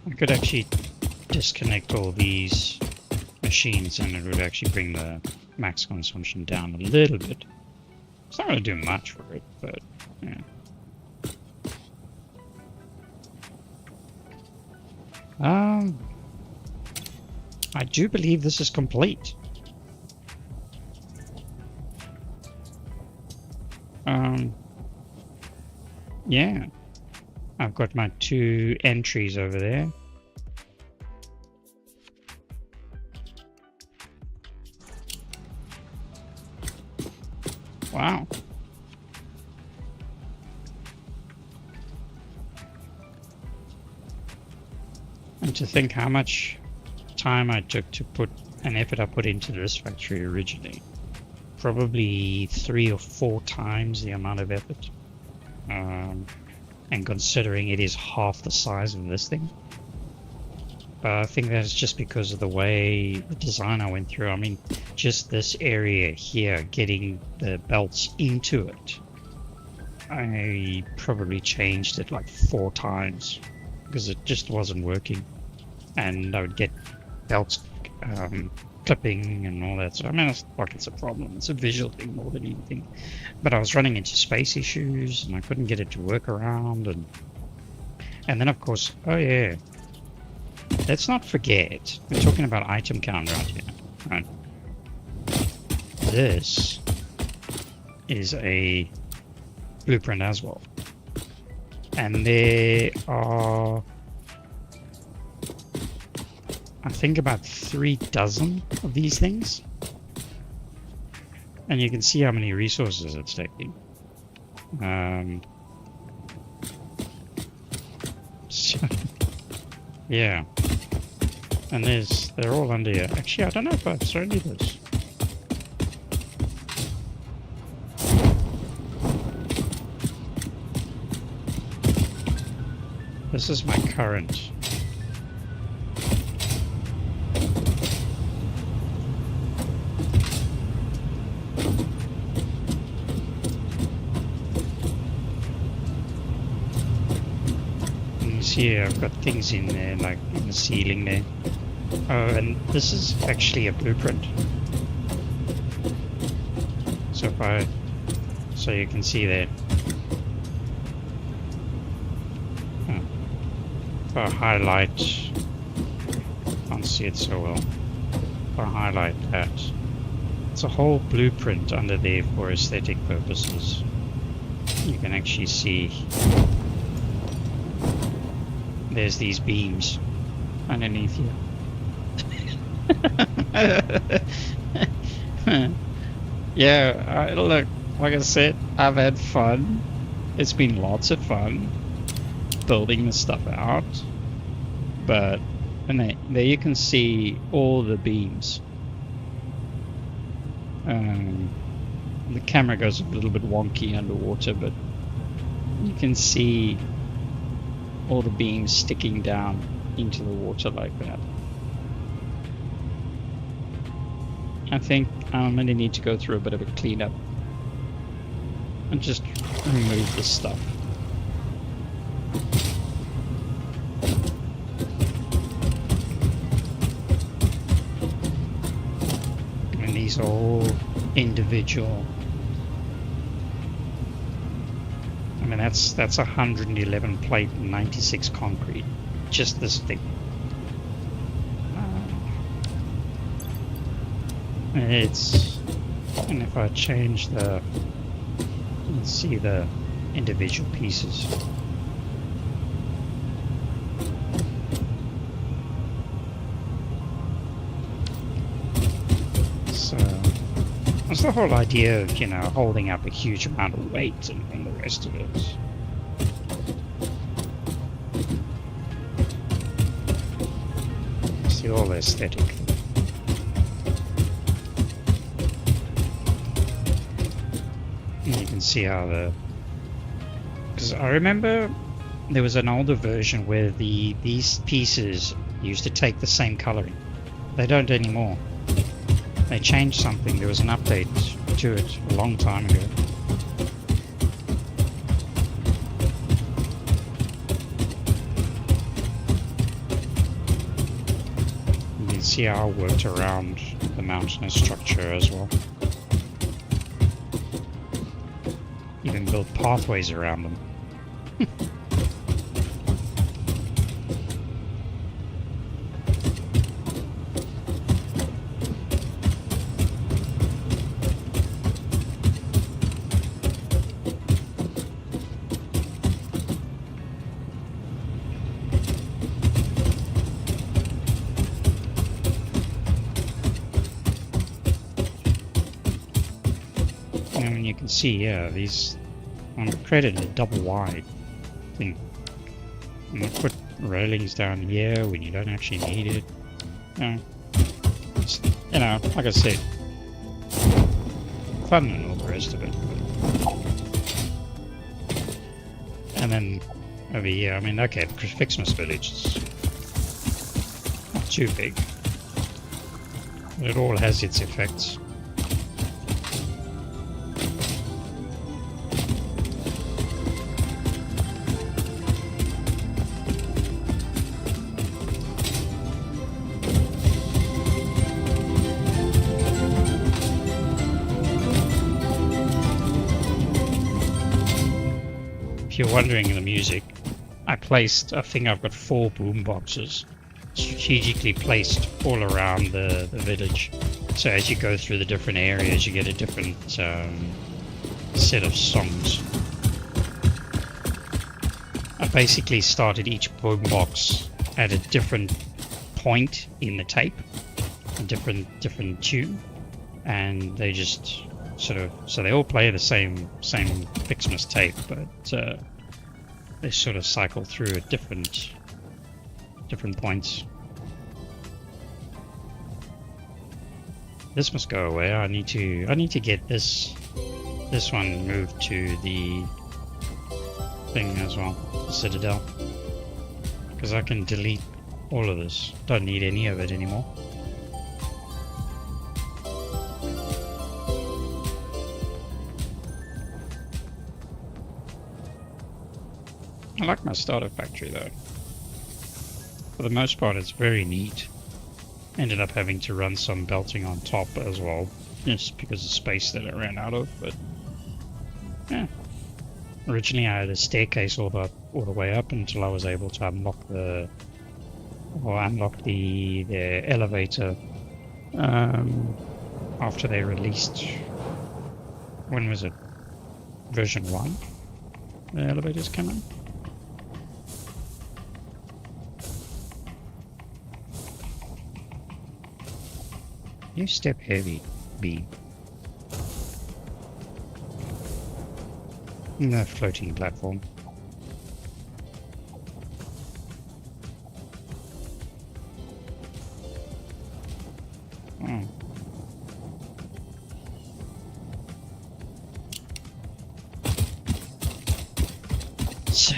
I could actually disconnect all these machines and it would actually bring the max consumption down a little bit. It's not going to do much for it, but yeah. I do believe this is complete. Yeah. I've got my 2 entries over there. Wow. And to think how much time I took to put an effort I put into this factory originally. Probably 3 or 4 times the amount of effort. And considering it is half the size of this thing. But I think that's just because of the way the design I went through. I mean, just this area here, getting the belts into it. I probably changed it like 4 times because it just wasn't working. And I would get belts clipping and all that. So I mean, it's like it's a problem. It's a visual thing more than anything. But I was running into space issues and I couldn't get it to work around. And then of course, oh yeah, let's not forget, we're talking about item count right here, right? This is a blueprint as well. And there are, I think, about 3 dozen of these things. And you can see how many resources it's taking. So, yeah. And they're all under here. Actually, I don't know if I've shown you this. This is my current. see I've got things in there, like in the ceiling there. Oh, and this is actually a blueprint. So so you can see there. If I highlight, can't see it so well. If I highlight that, it's a whole blueprint under there for aesthetic purposes. You can actually see there's these beams underneath you. Yeah, look, like I said, I've had fun. It's been lots of fun building this stuff out. But, and there you can see all the beams. The camera goes a little bit wonky underwater, but you can see all the beams sticking down into the water like that. I think I'm going to need to go through a bit of a cleanup and just remove this stuff. And these are all individual. I mean, that's 111 plate and 96 concrete. Just this thing. And if I change the, you can see the individual pieces. So that's the whole idea of, you know, holding up a huge amount of weight and the rest of it. See all the aesthetic. You can see how because I remember there was an older version where these pieces used to take the same coloring. They don't anymore. They changed something. There was an update to it a long time ago. You can see how I worked around the mountainous structure as well. Even build pathways around them. And you can see, yeah, these. I'm created a double wide thing. I'm gonna put railings down here when you don't actually need it. You know, like I said, fun and all the rest of it. And then over here, I mean, okay, Fixmas Village is not too big, but it all has its effects. If you're wondering the music, I think I've got 4 boom boxes strategically placed all around the village. So as you go through the different areas, you get a different set of songs. I basically started each boom box at a different point in the tape, a different tune, and they just sort of, so they all play the same Fixmas tape, but they sort of cycle through at different points. This must go away. I need to get this one moved to the thing as well, the Citadel, because I can delete all of this. Don't need any of it anymore. I like my starter factory though. for the most part, it's very neat. Ended up having to run some belting on top as well, just because of space that I ran out of, but yeah. Originally I had a staircase all the way up until I was able to unlock the elevator after they released, when was it? Version 1? The elevators came in. You step heavy, B. No floating platform. Oh. So,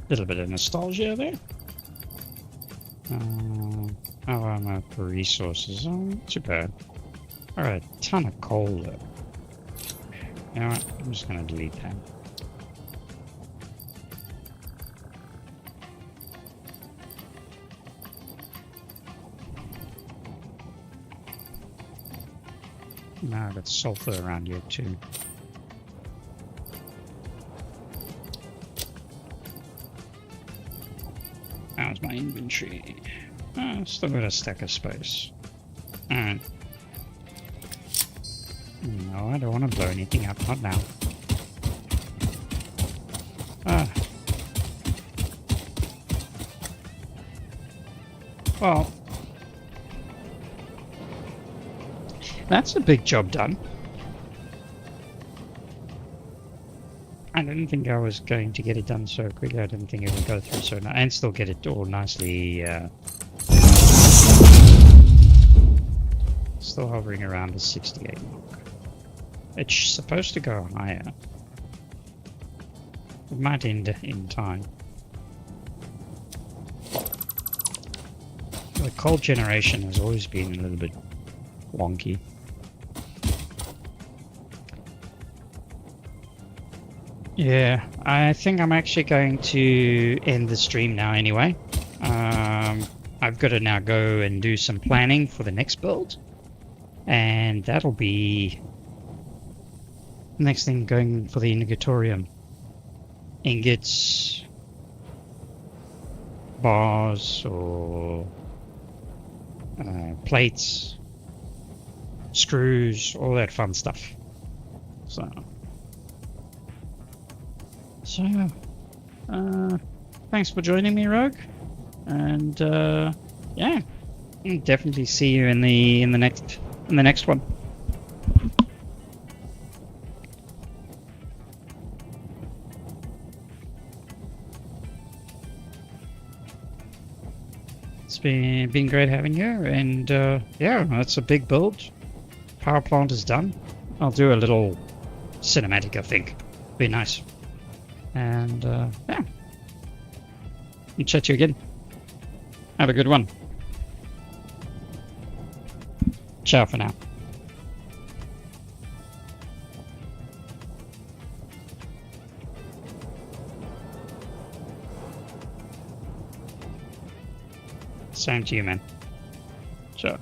little bit of nostalgia there. How am I for resources? Oh, not too bad. Alright, a ton of coal though. You know what? I'm just gonna delete that. Now I've got sulfur around here too. How's my inventory? Oh, still got a stack of space. Alright. No, I don't want to blow anything up. Not now. Ah. Well. That's a big job done. I didn't think I was going to get it done so quickly. I didn't think it would go through so nice. And still get it all nicely... Still hovering around the 68 mark. It's supposed to go higher. It might end in time. The coal generation has always been a little bit wonky. Yeah, I think I'm actually going to end the stream now anyway. I've got to now go and do some planning for the next build. And that'll be the next thing, going for the Ingatorium. Ingots, bars, or plates, screws, all that fun stuff. So thanks for joining me, Rogue, and yeah, I'll definitely see you in the next one. It's been great having you, and yeah, that's a big build. Power plant is done. I'll do a little cinematic, I think. Be nice. And yeah, I'll chat to you again. Have a good one. Ciao for now. Same to you, man. Ciao.